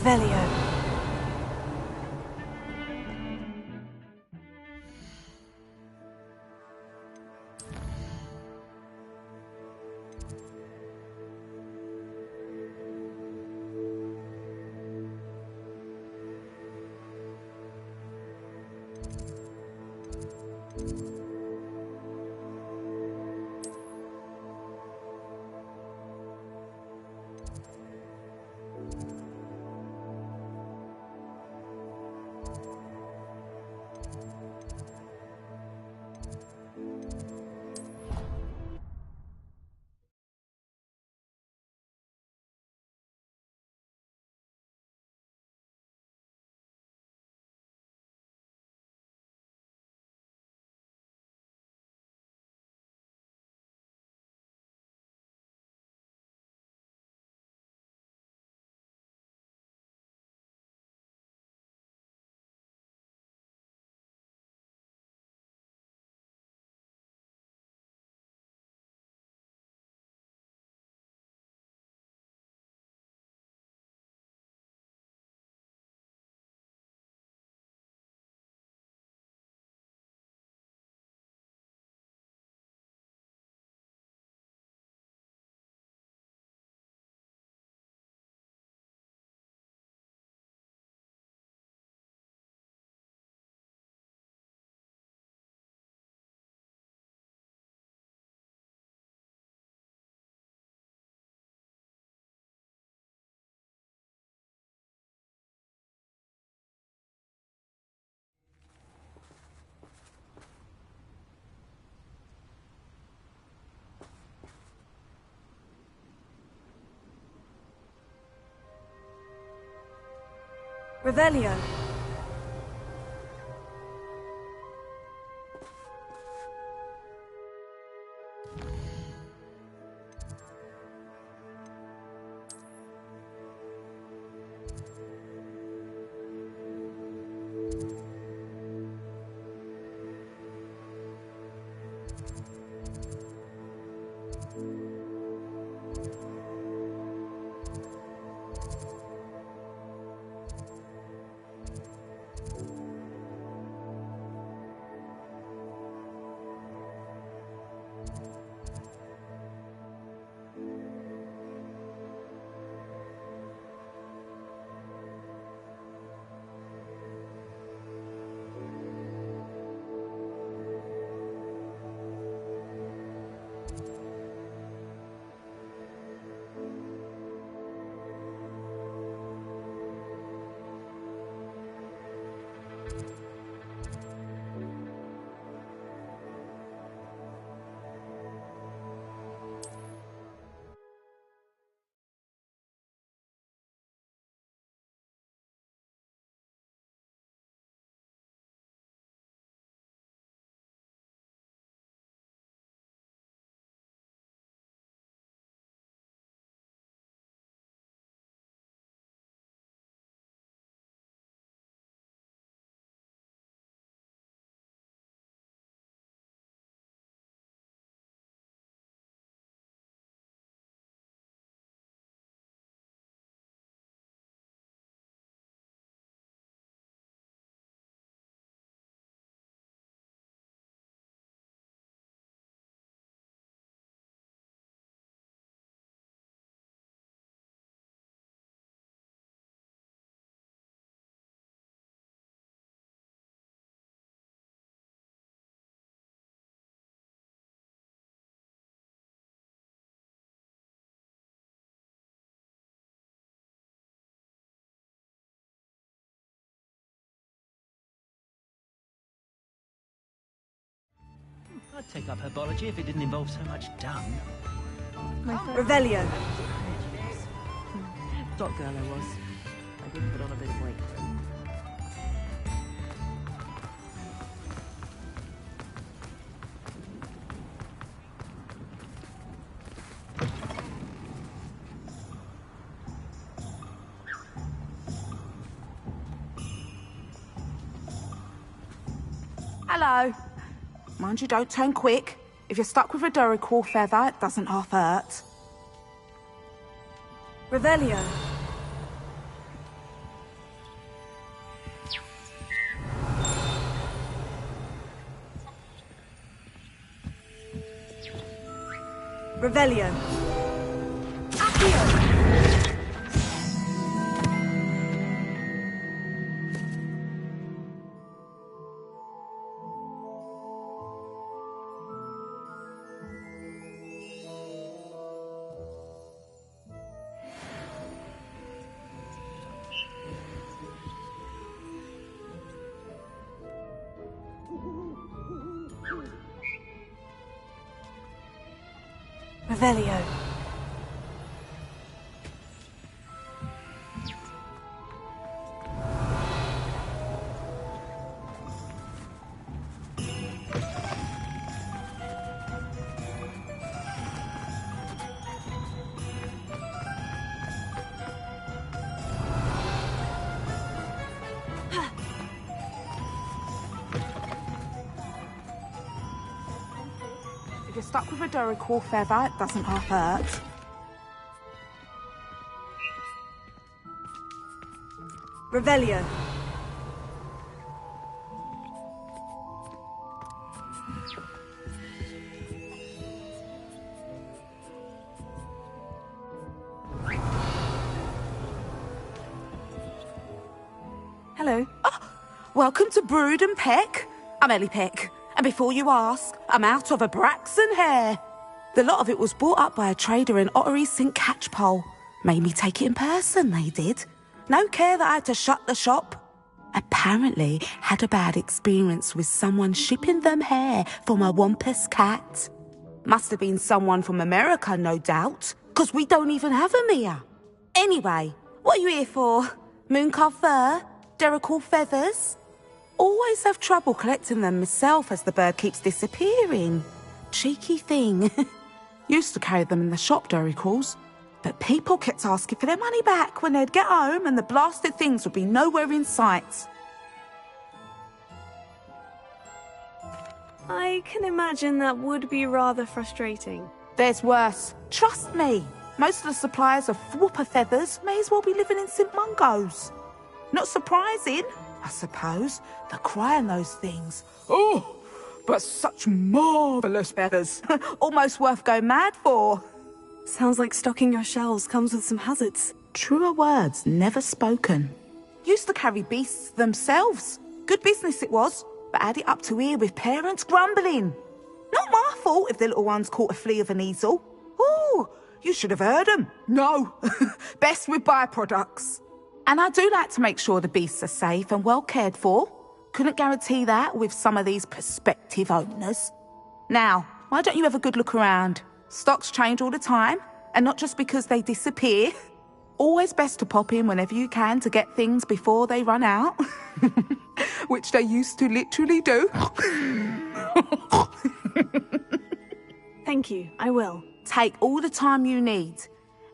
Revelio. Revelio. I'd take up herbology if it didn't involve so much dung. Revelio. Dot girl I was. I didn't put on a bit of weight. Hello. Mind you, don't turn quick. If you're stuck with a Duracell feather, it doesn't half hurt. Revelio. Revelio. Accio. Revelio. If you're stuck with a Duracell feather, it doesn't half hurt. Revelio. Hello. Oh, welcome to Brood and Peck. I'm Ellie Peck. And before you ask, I'm out of a Braxton hair. The lot of it was bought up by a trader in Ottery St. Catchpole. Made me take it in person, they did. No care that I had to shut the shop. Apparently had a bad experience with someone shipping them hair from a Wampus cat. Must have been someone from America, no doubt, because we don't even have them here. Anyway, what are you here for? Mooncalf fur? Derrickle feathers? Always have trouble collecting them myself as the bird keeps disappearing. Cheeky thing. Used to carry them in the shop, Derrickles, but people kept asking for their money back when they'd get home and the blasted things would be nowhere in sight. I can imagine that would be rather frustrating. There's worse. Trust me. Most of the suppliers of whooper feathers may as well be living in St. Mungo's. Not surprising, I suppose, the cry on those things. Oh, but such marvellous feathers. Almost worth going mad for. Sounds like stocking your shelves comes with some hazards. Truer words never spoken. Used to carry beasts themselves. Good business it was, but add it up to here with parents grumbling. Not my fault if the little ones caught a flea of an easel. Ooh, you should have heard them. No, best with byproducts. And I do like to make sure the beasts are safe and well cared for. Couldn't guarantee that with some of these prospective owners. Now, why don't you have a good look around? Stocks change all the time, and not just because they disappear. Always best to pop in whenever you can to get things before they run out. Which they used to literally do. Thank you, I will. Take all the time you need.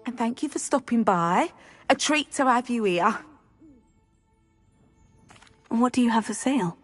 And thank you for stopping by. A treat to have you here. What do you have for sale?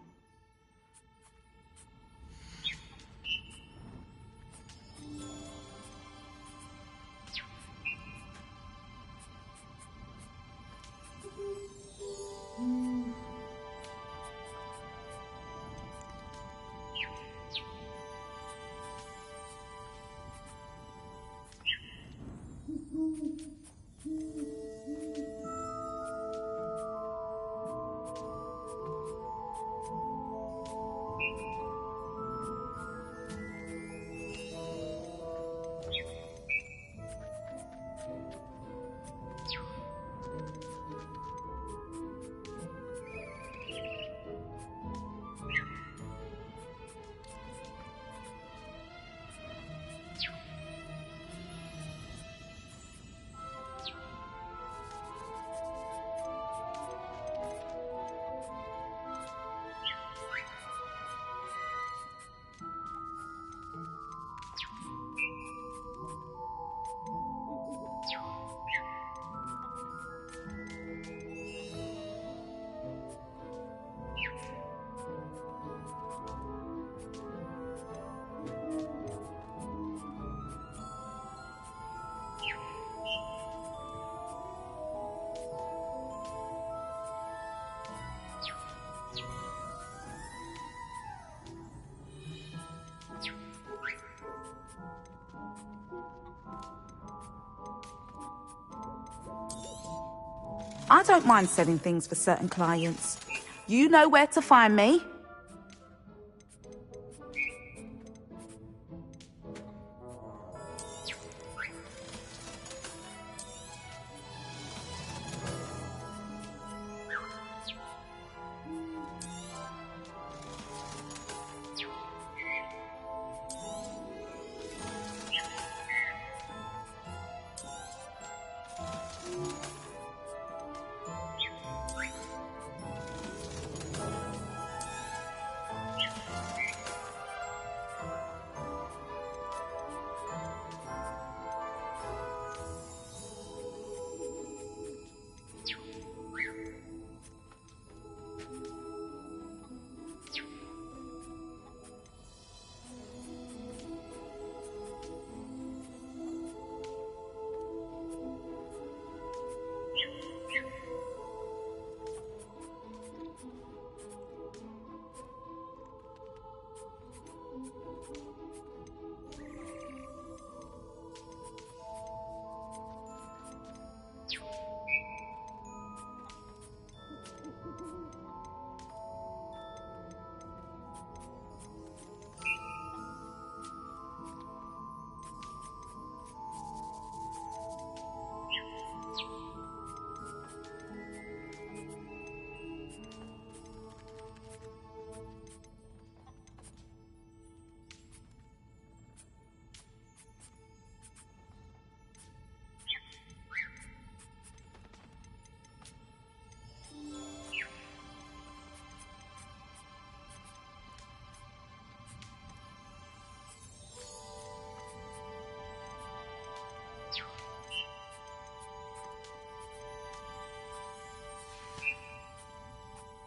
I don't mind selling things for certain clients. You know where to find me.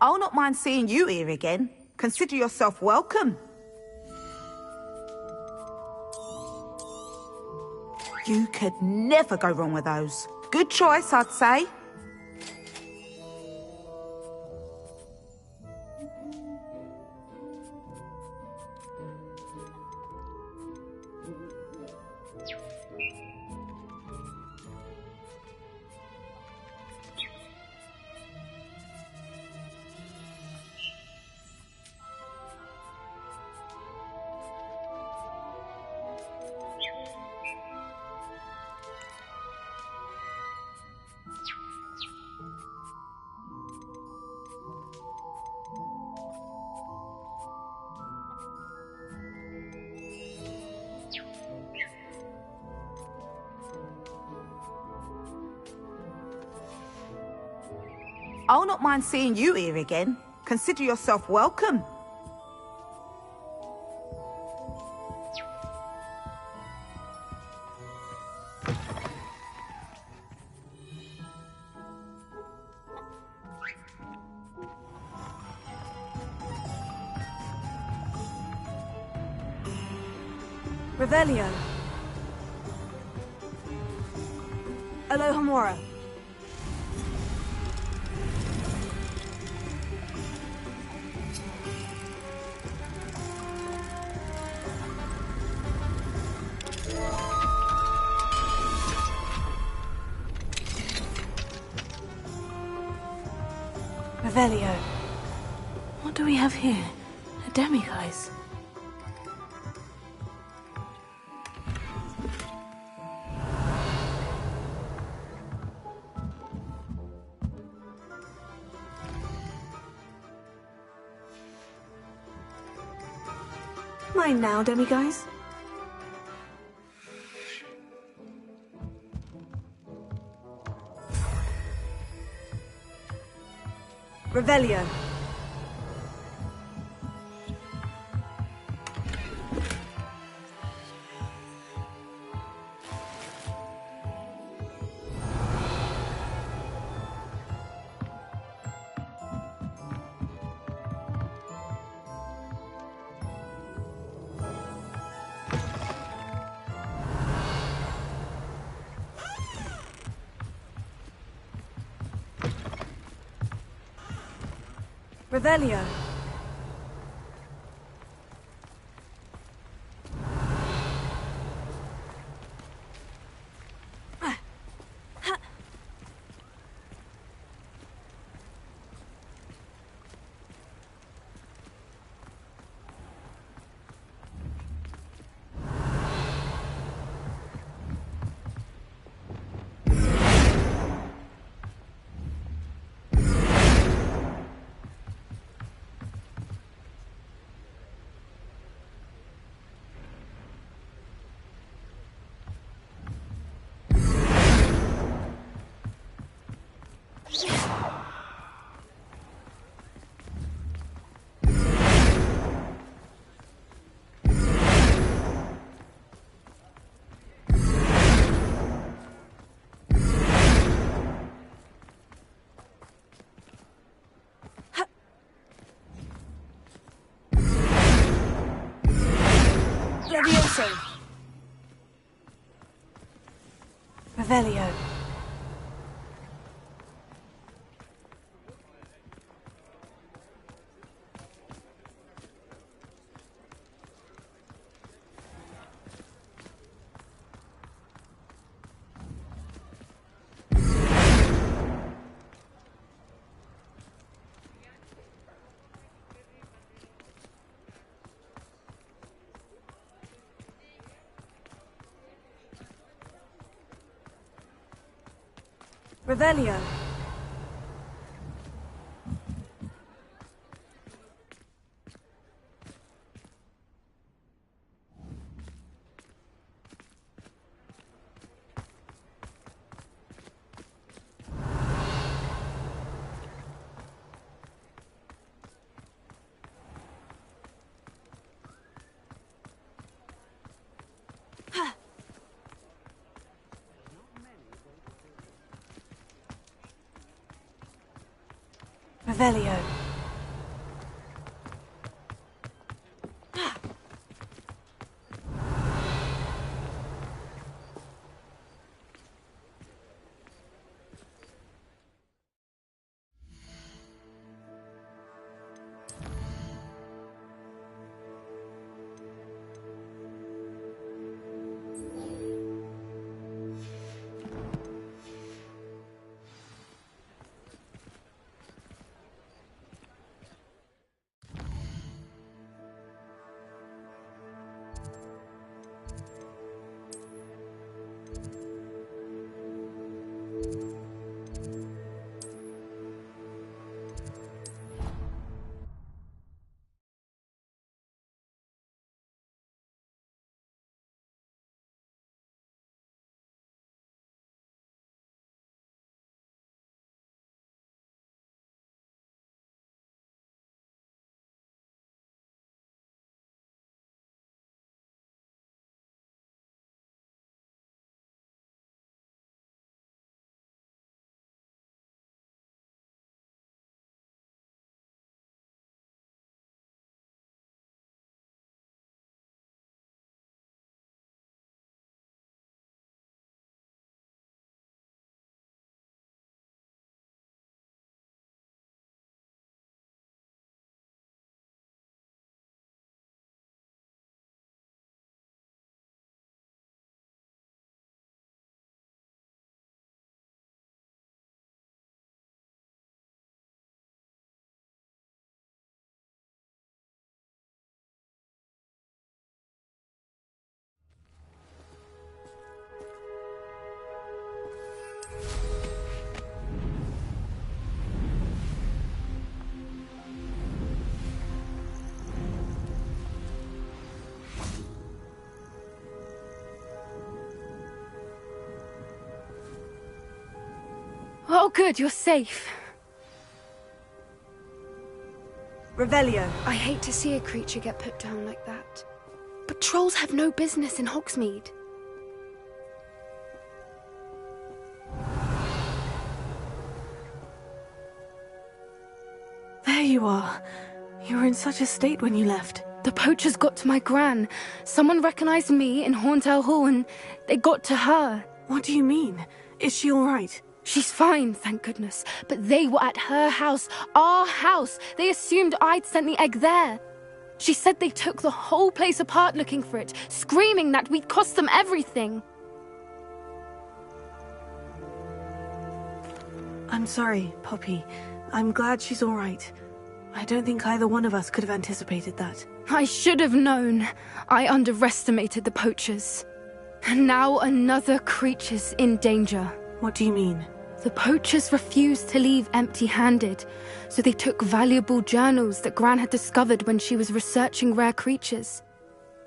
I'll not mind seeing you here again. Consider yourself welcome. You could never go wrong with those. Good choice, I'd say. I'll not mind seeing you here again. Consider yourself welcome. Revelio. Alohomora. Revelio. What do we have here? A demiguise. Mine now, demiguise. Revelio. Revelio. Levioso. Revelio. Revelio. Revelio. Oh, good, you're safe. Revelio. I hate to see a creature get put down like that. But trolls have no business in Hogsmeade. There you are. You were in such a state when you left. The poachers got to my gran. Someone recognized me in Horntail Hall and they got to her. What do you mean? Is she all right? She's fine, thank goodness. But they were at her house, our house. They assumed I'd sent the egg there. She said they took the whole place apart looking for it, screaming that we'd cost them everything. I'm sorry, Poppy. I'm glad she's all right. I don't think either one of us could have anticipated that. I should have known. I underestimated the poachers. And now another creature's in danger. What do you mean? The poachers refused to leave empty-handed, so they took valuable journals that Gran had discovered when she was researching rare creatures.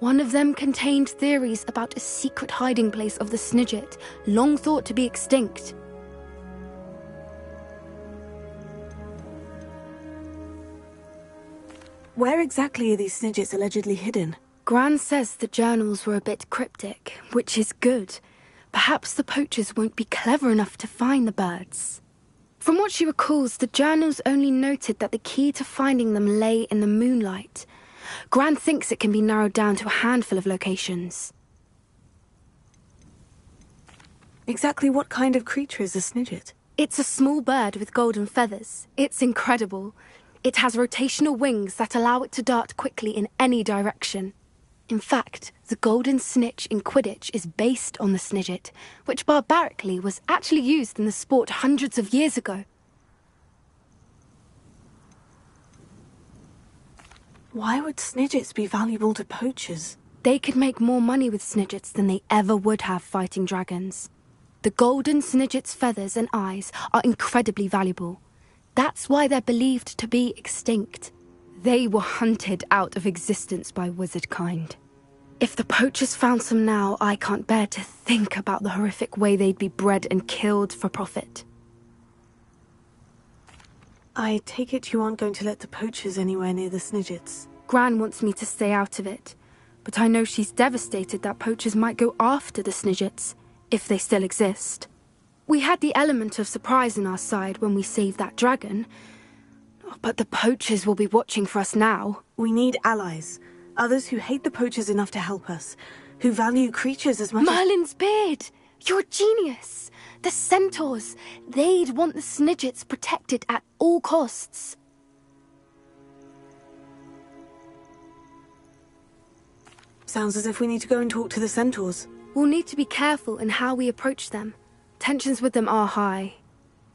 One of them contained theories about a secret hiding place of the Snidget, long thought to be extinct. Where exactly are these Snidgets allegedly hidden? Gran says the journals were a bit cryptic, which is good. Perhaps the poachers won't be clever enough to find the birds. From what she recalls, the journals only noted that the key to finding them lay in the moonlight. Gran thinks it can be narrowed down to a handful of locations. Exactly what kind of creature is a Snidget? It's a small bird with golden feathers. It's incredible. It has rotational wings that allow it to dart quickly in any direction. In fact, the golden snitch in Quidditch is based on the Snidget, which barbarically was actually used in the sport hundreds of years ago. Why would Snidgets be valuable to poachers? They could make more money with Snidgets than they ever would have fighting dragons. The golden Snidget's feathers and eyes are incredibly valuable. That's why they're believed to be extinct. They were hunted out of existence by wizard kind. If the poachers found some now, I can't bear to think about the horrific way they'd be bred and killed for profit. I take it you aren't going to let the poachers anywhere near the Snidgets. Gran wants me to stay out of it, but I know she's devastated that poachers might go after the Snidgets, if they still exist. We had the element of surprise on our side when we saved that dragon, but the poachers will be watching for us now. We need allies. Others who hate the poachers enough to help us. Who value creatures as much Merlin's beard! You're a genius! The centaurs! They'd want the Snidgets protected at all costs. Sounds as if we need to go and talk to the centaurs. We'll need to be careful in how we approach them. Tensions with them are high.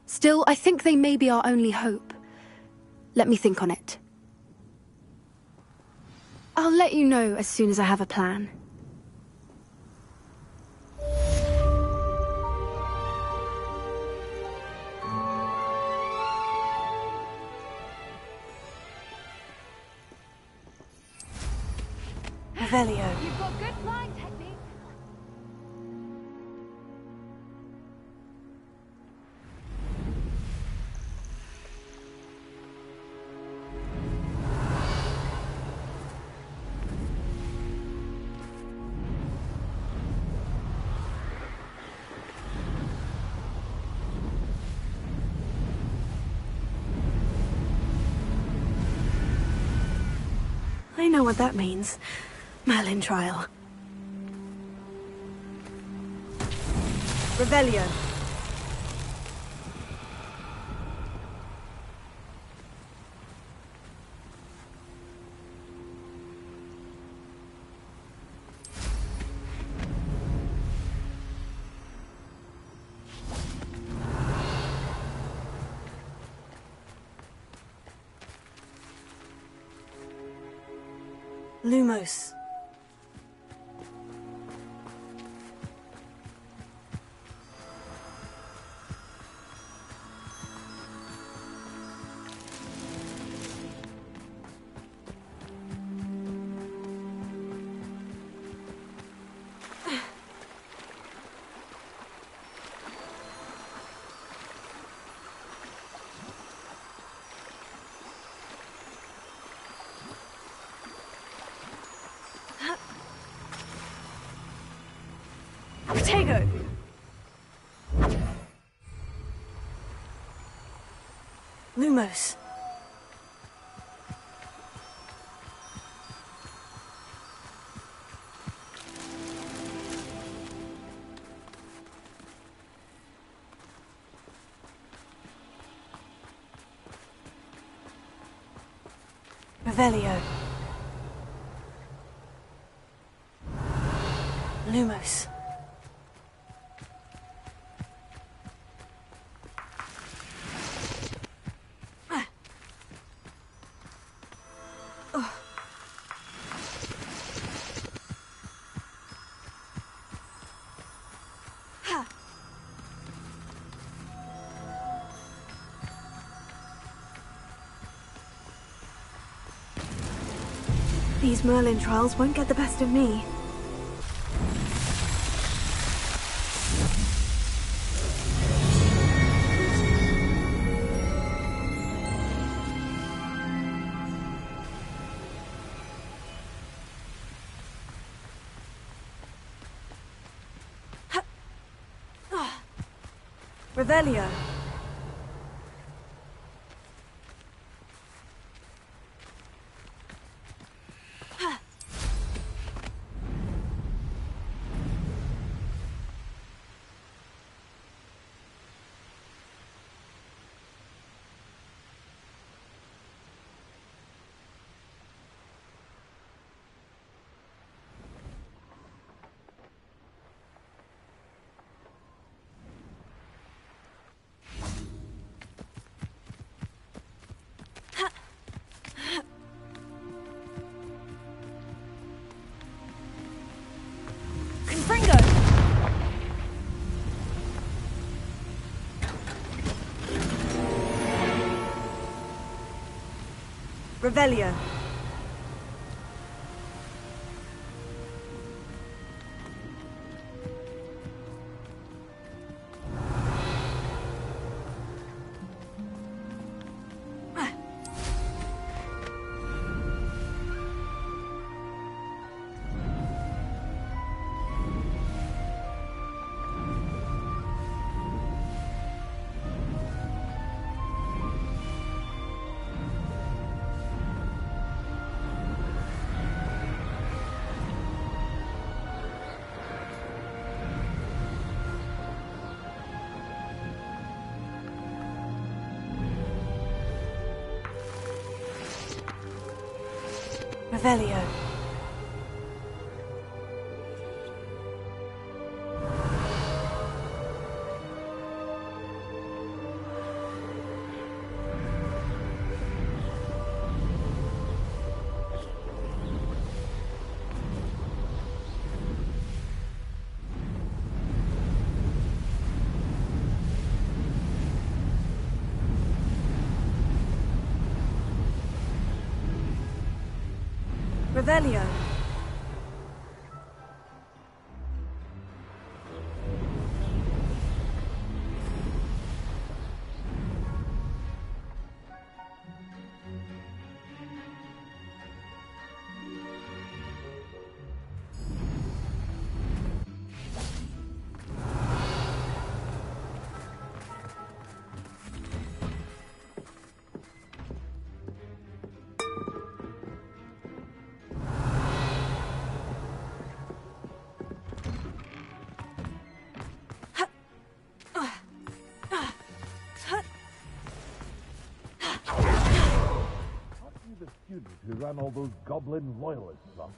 Still, I think they may be our only hope. Let me think on it. I'll let you know as soon as I have a plan. Revelio. You've got good flying technique. I know what that means. Merlin trial. Revelio. Lumos. Tego! Lumos. Revelio. Lumos. These Merlin trials won't get the best of me. Revelio. Confringo! Revelio. Revelio. Revelio. The student who ran all those goblin loyalists up.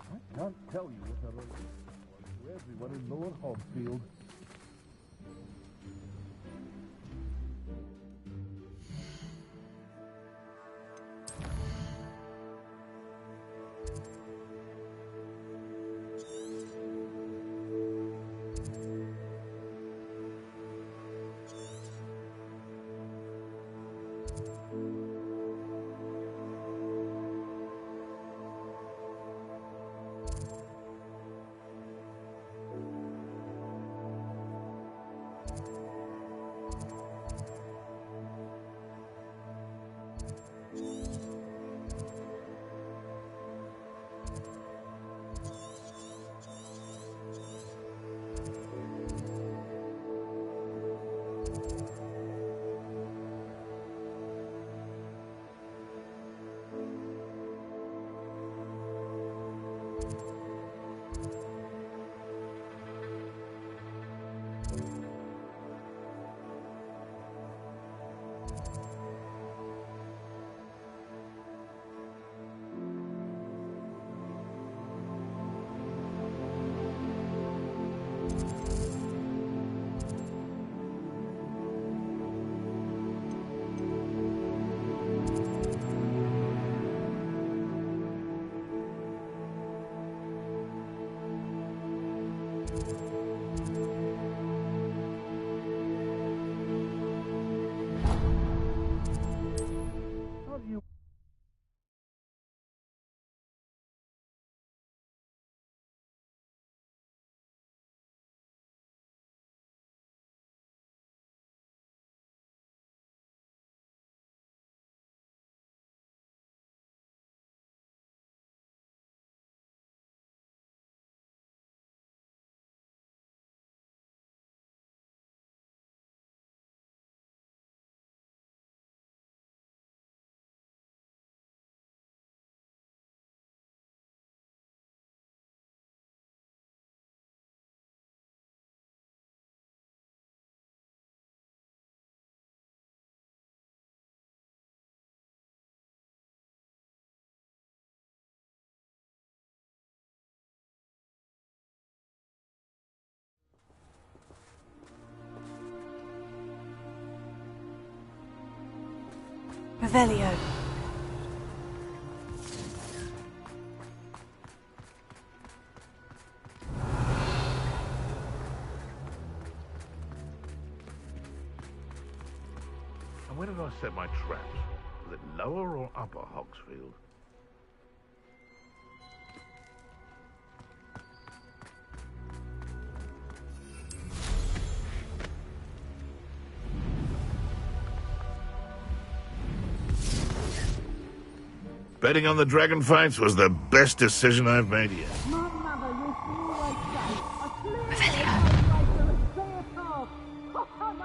I can't tell you what a relief it was to everyone in Lower Hogfield. Revelio. And where did I set my traps? Was it lower or upper Hogsfield? Betting on the dragon fights was the best decision I've made yet.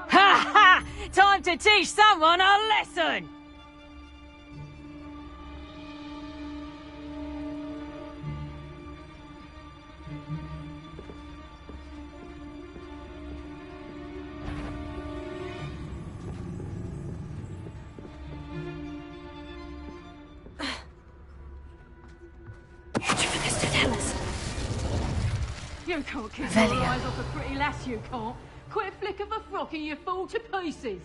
Ha ha! Time to teach someone a lesson! You can't keep your eyes off a pretty lass, you can't. Quick flick of a frock and you fall to pieces.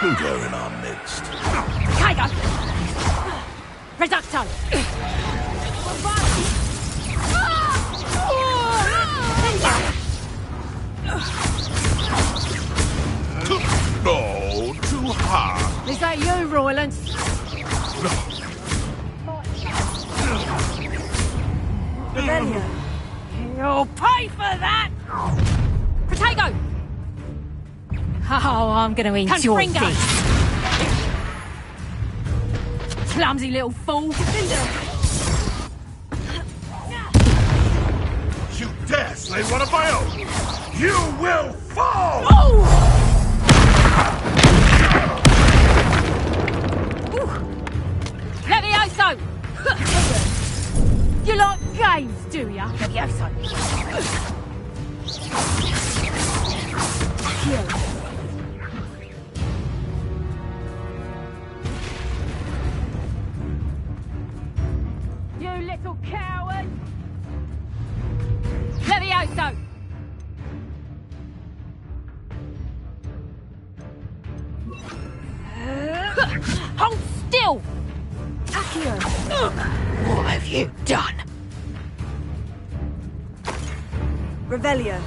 Pluto in our midst. Tiger! Reducto! No, too hard. Is that you, Roylance? Revelio. You'll pay for that! Potato! Oh, I'm gonna eat your feet. Clumsy little fool. You dare slay one of my own! You will fall! Oh! Levioso! You like games, do ya? Levioso. You little coward! Levioso! Hold still! Accio! What have you done? Revelio.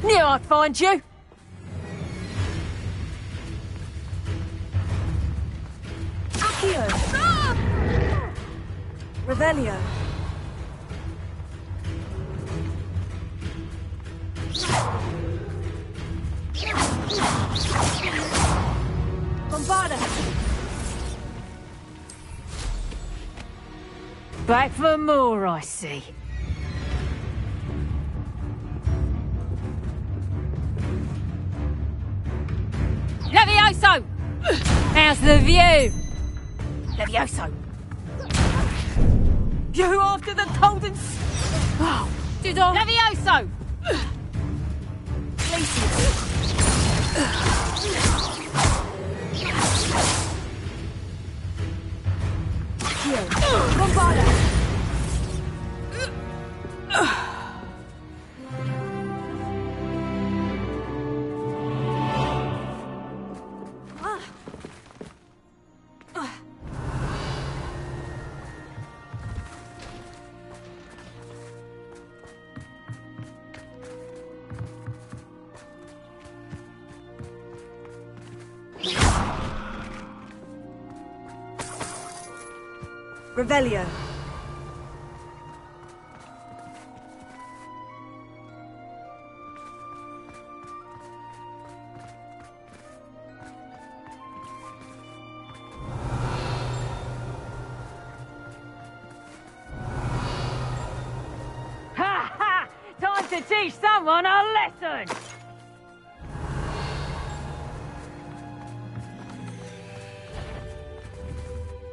Knew I'd find you. Accio! Revelio. Bombarda. Back for more, I see. Levioso! How's the view? Levioso! You after the cold and... Oh, did I? Levioso! Bombarda. Revelio. Ha ha! Time to teach someone a lesson!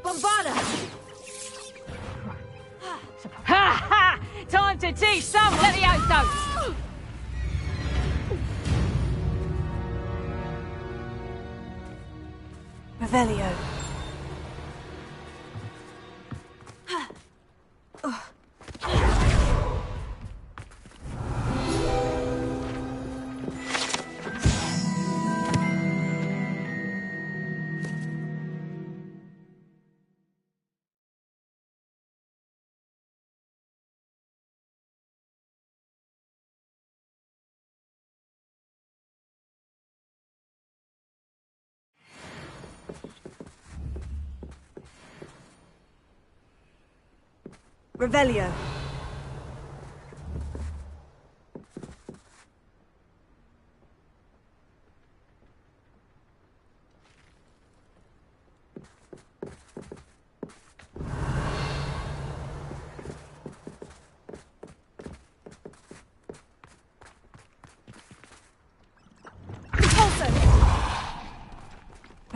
Bombarda. Ha ha! Time to teach someone Levioso! Revelio. Revelio.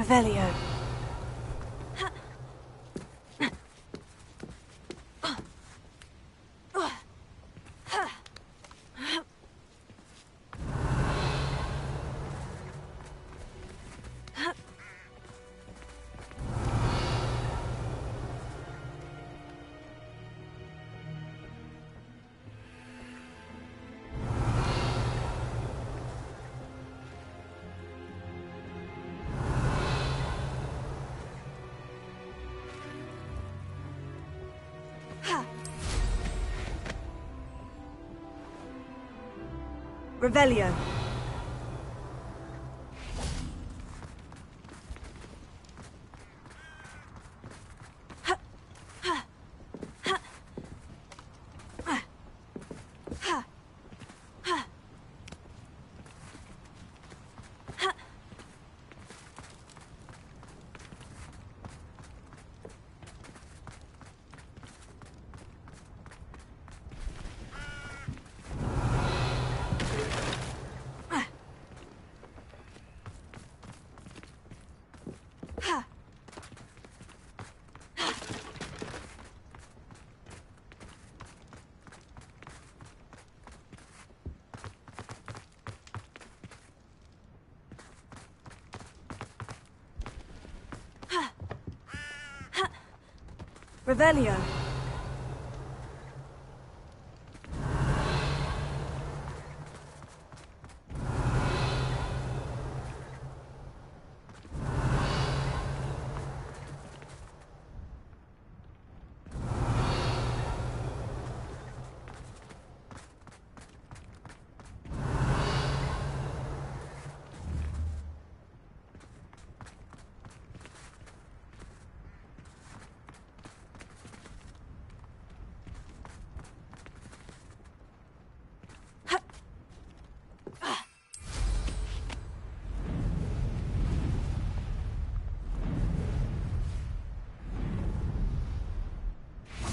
Revelio. Revelio. Revelio.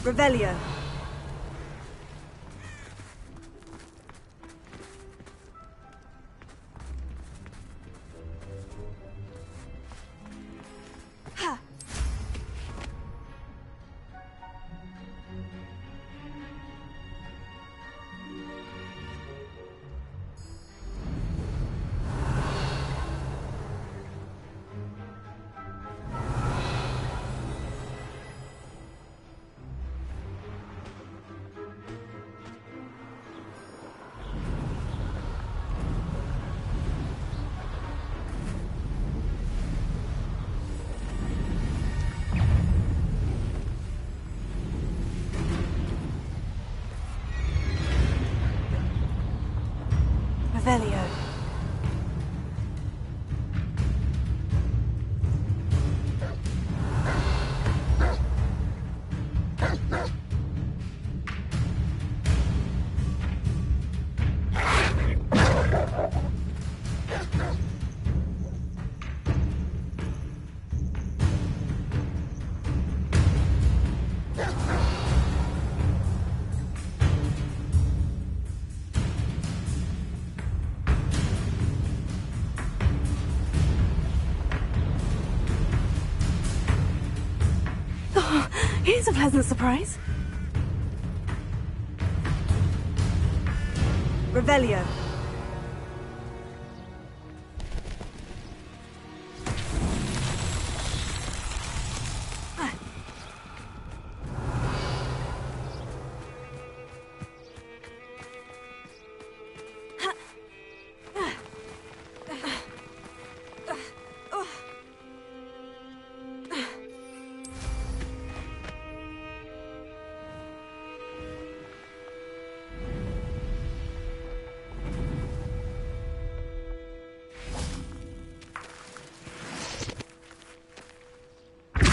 Revelio. Revelio. Here's a pleasant surprise. Revelio.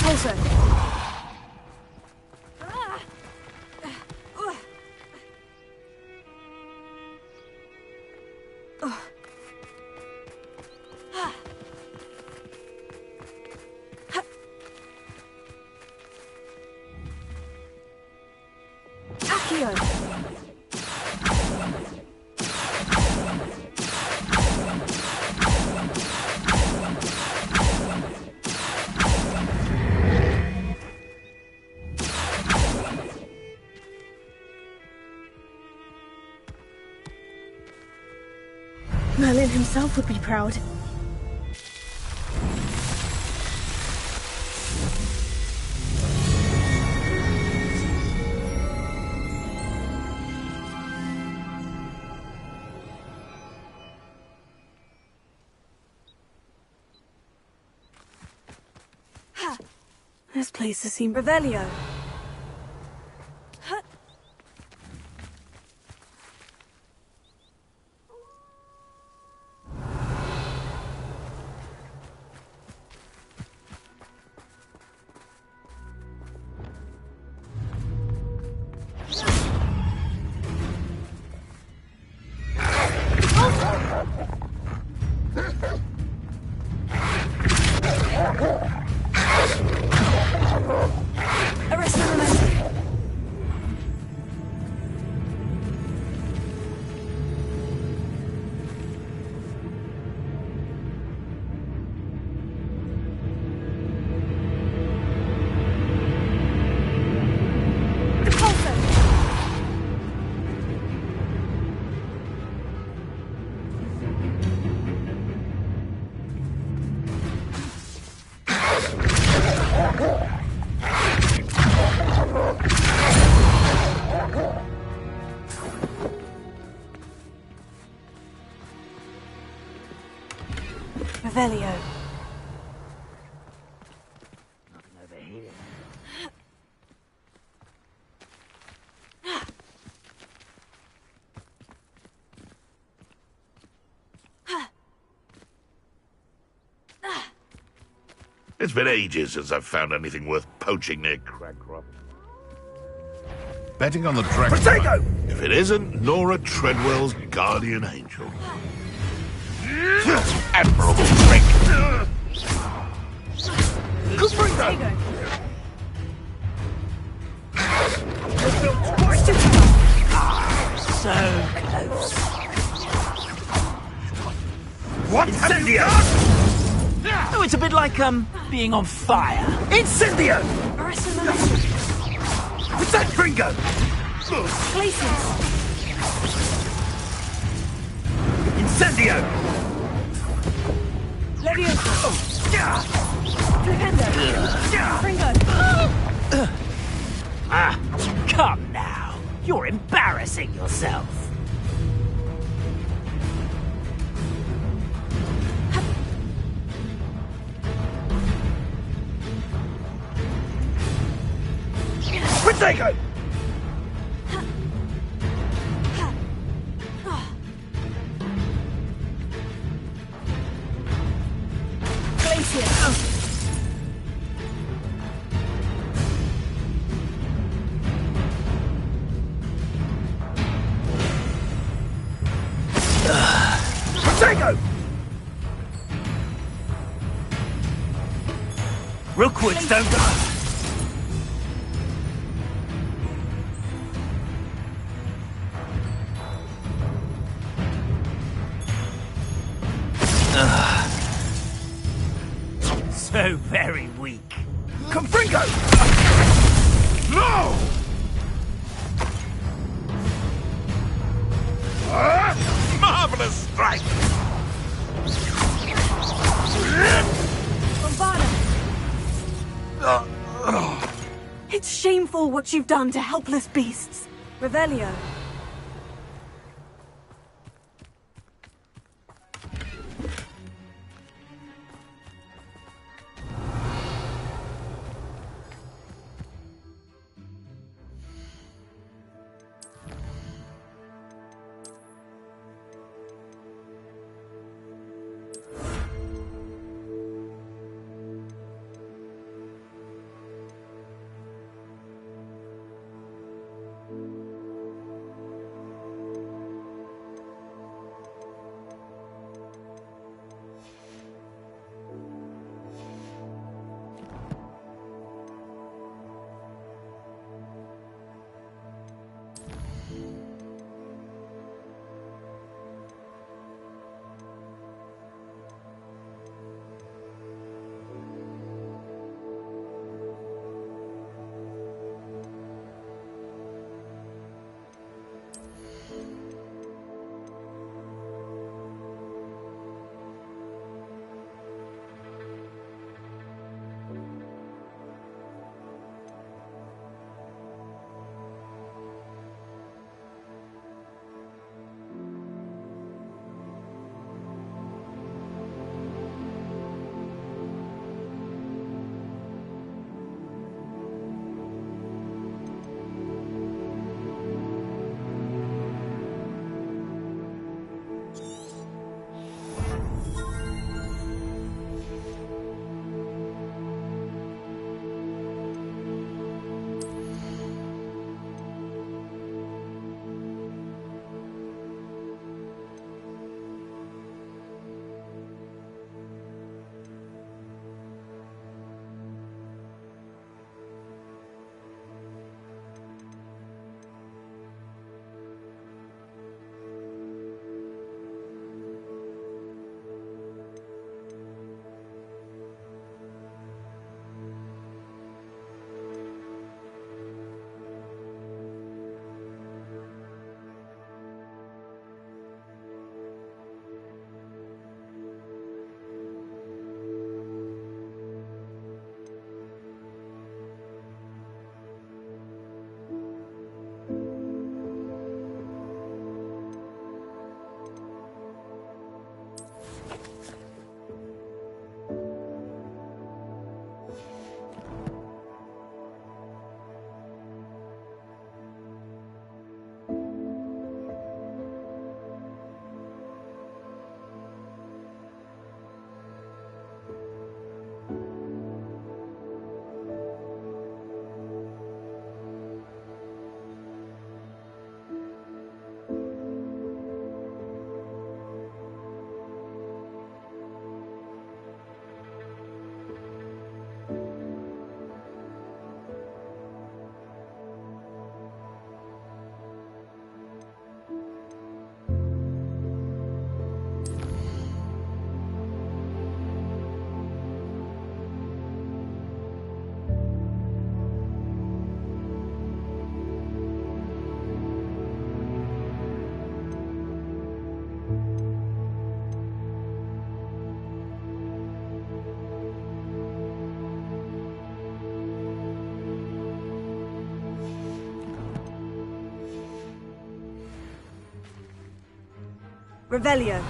Also. Merlin himself would be proud. This place has seemed Revelio. Revelio. Nothing over here. It's been ages since I've found anything worth poaching near Cragcroft. Betting on the dragon. Potato! If it isn't Nora Treadwell's guardian angel. Admirable trick! Potato. So close. What Incendio! Oh, it's a bit like, being on fire. Incendio! What's that, Gringo? Places. Incendio! Levioso. Flipendo. Gringo. Ah, come now. You're embarrassing yourself. Protego! Glacier. Protego! Rookwoods don't go. So very weak. Confringo! No! Marvelous strike! Bombarda. It's shameful what you've done to helpless beasts. Revelio. Revelio.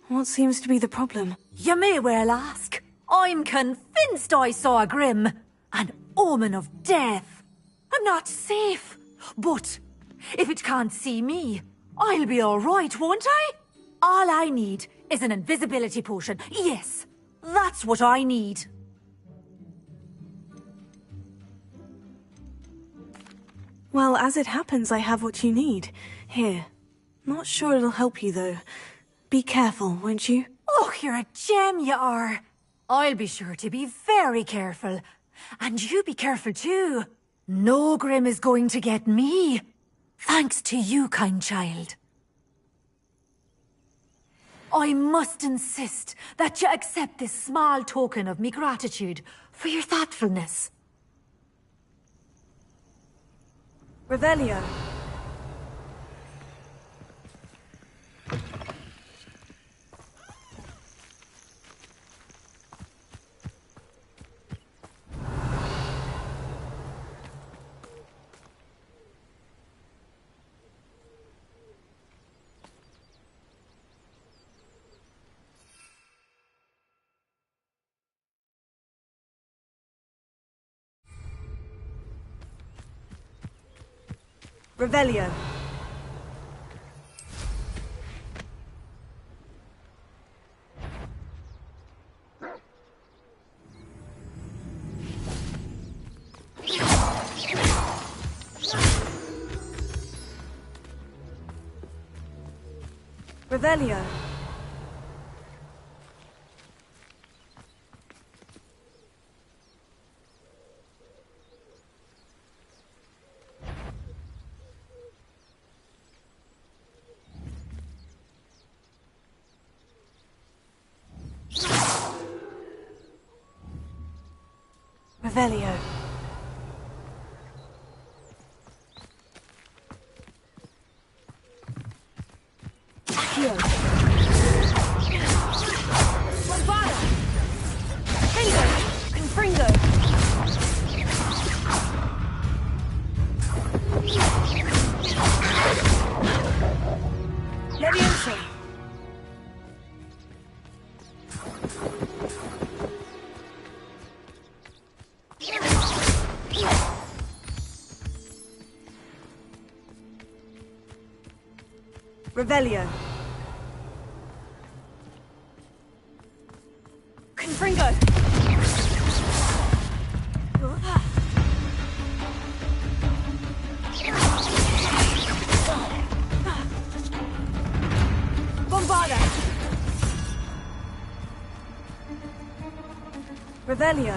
What seems to be the problem? You may well ask. I'm convinced I saw a grim, an omen of death. I'm not safe, but if it can't see me, I'll be all right, won't I? All I need is an invisibility potion. Yes, that's what I need. Well, as it happens, I have what you need. Here. Not sure it'll help you, though. Be careful, won't you? Oh, you're a gem, you are. I'll be sure to be very careful. And you be careful too. No grim is going to get me. Thanks to you, kind child. I must insist that you accept this small token of me gratitude for your thoughtfulness. Revelio. Revelio. Revelio. Revelio. Accio. Bombada. Bingo. Confringo. Levioso. Revelio. Confringo. Bombada. Revelio.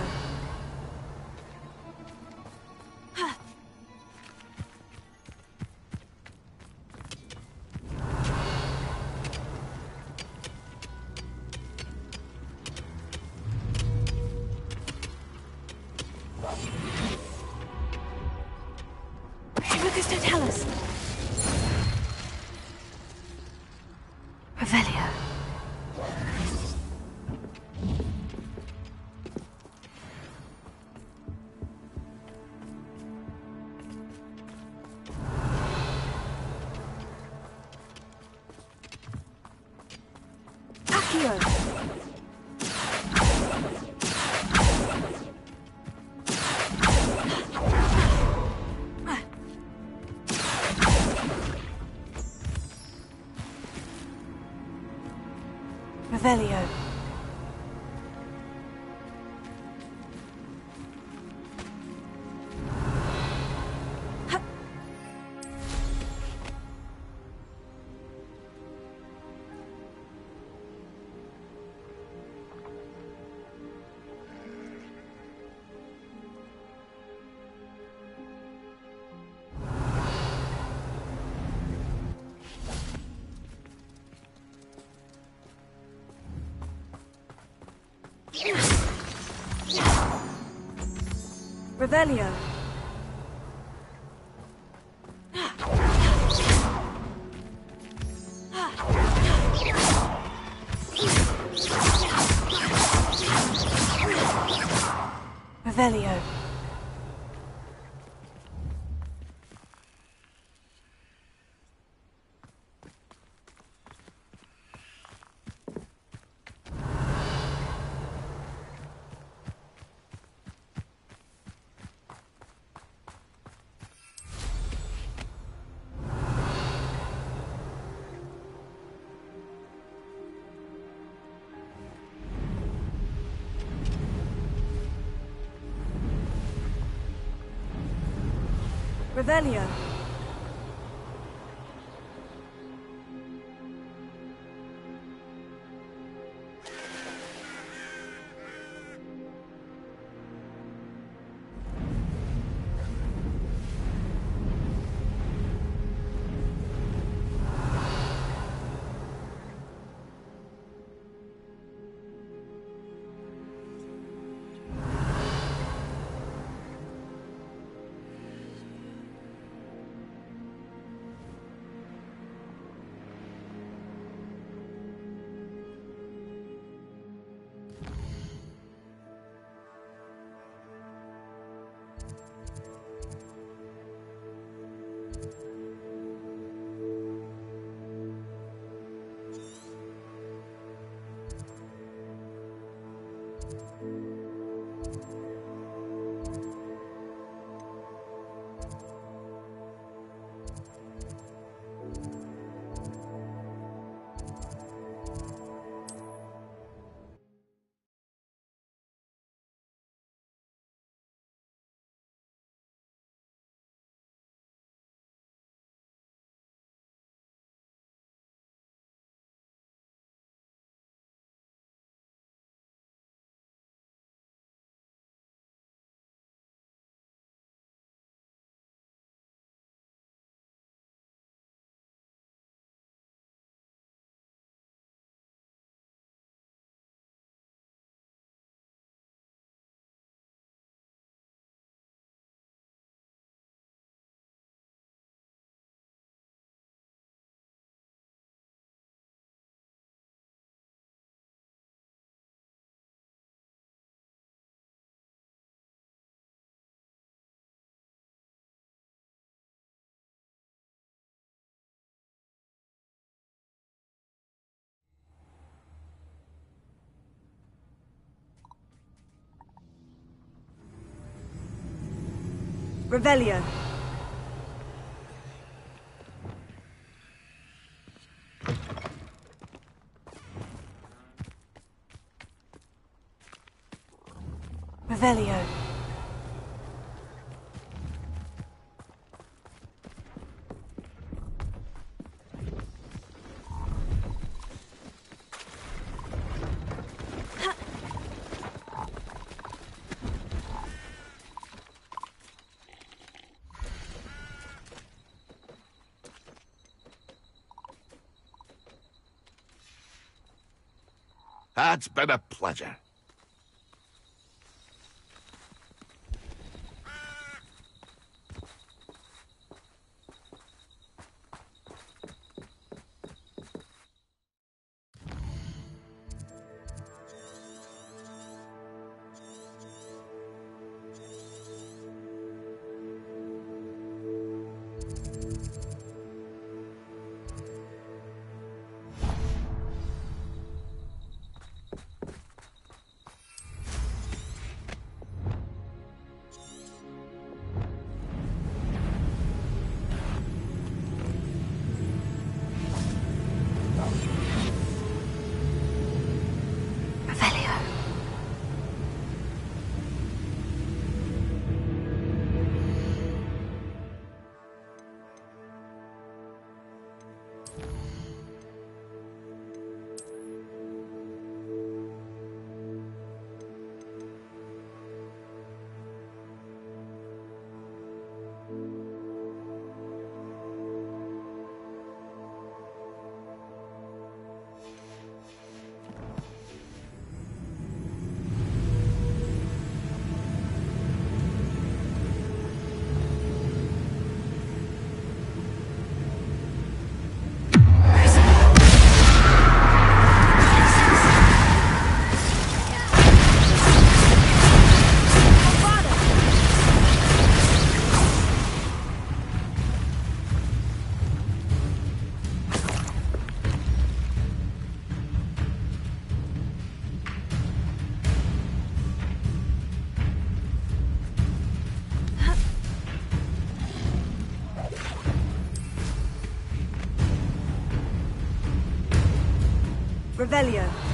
Lucas, don't tell us. Revelio. Accio. Revelio. Revelio. Revelio. Revelio. Revelio. Revelio. It's been a pleasure. Revelio.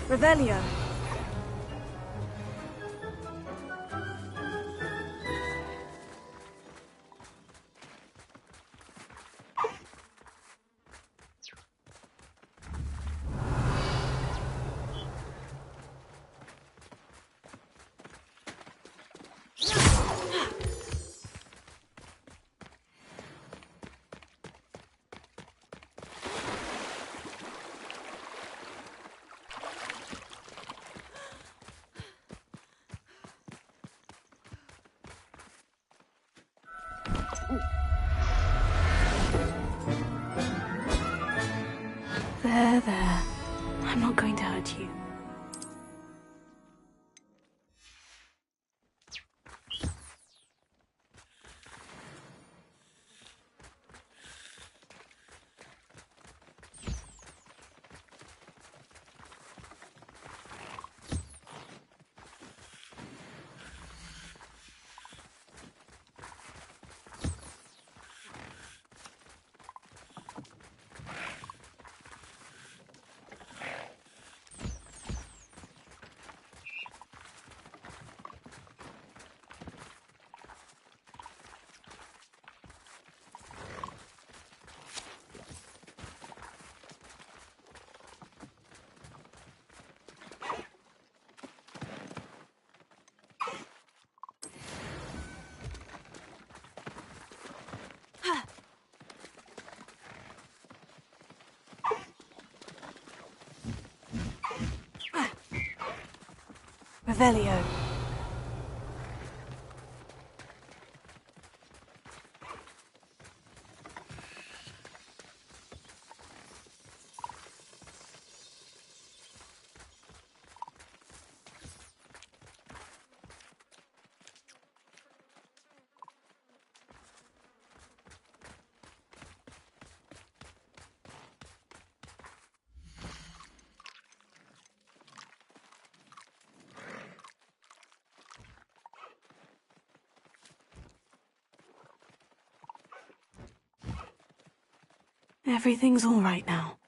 Revelio. There. I'm not going to hurt you. Revelio. Everything's all right now.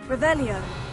Revelio.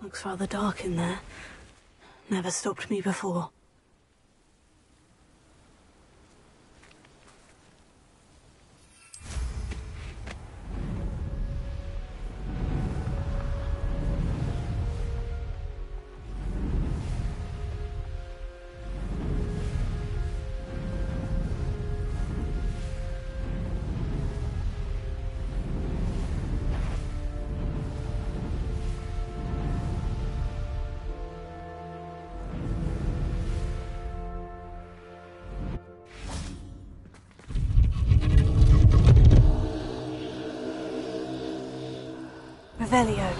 Looks rather dark in there. Never stopped me before. Revelio.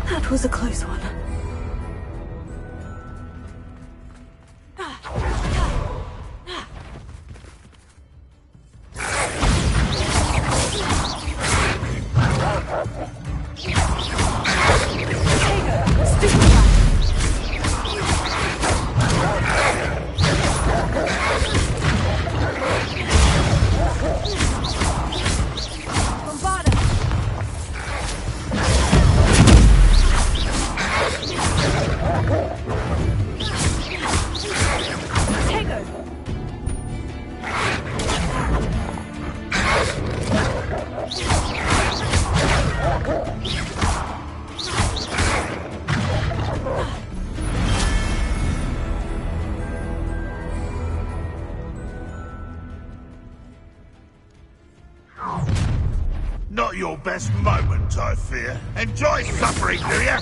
That was a close one. best moment, I fear. Enjoy suffering, do you?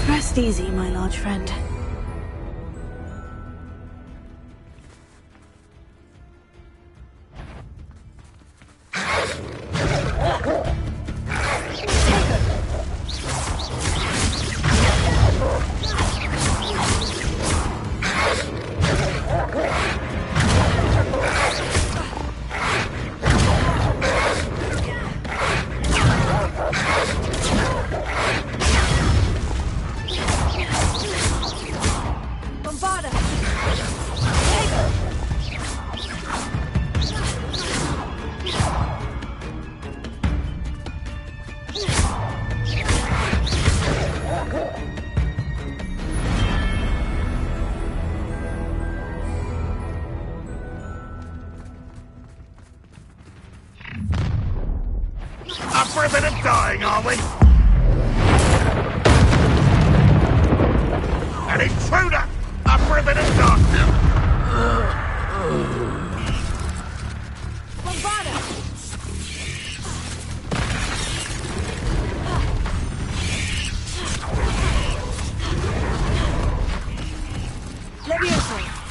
Rest easy, my large friend. Up for a bit of dying, are we? An intruder! Up for a bit of darkness! Leviosa!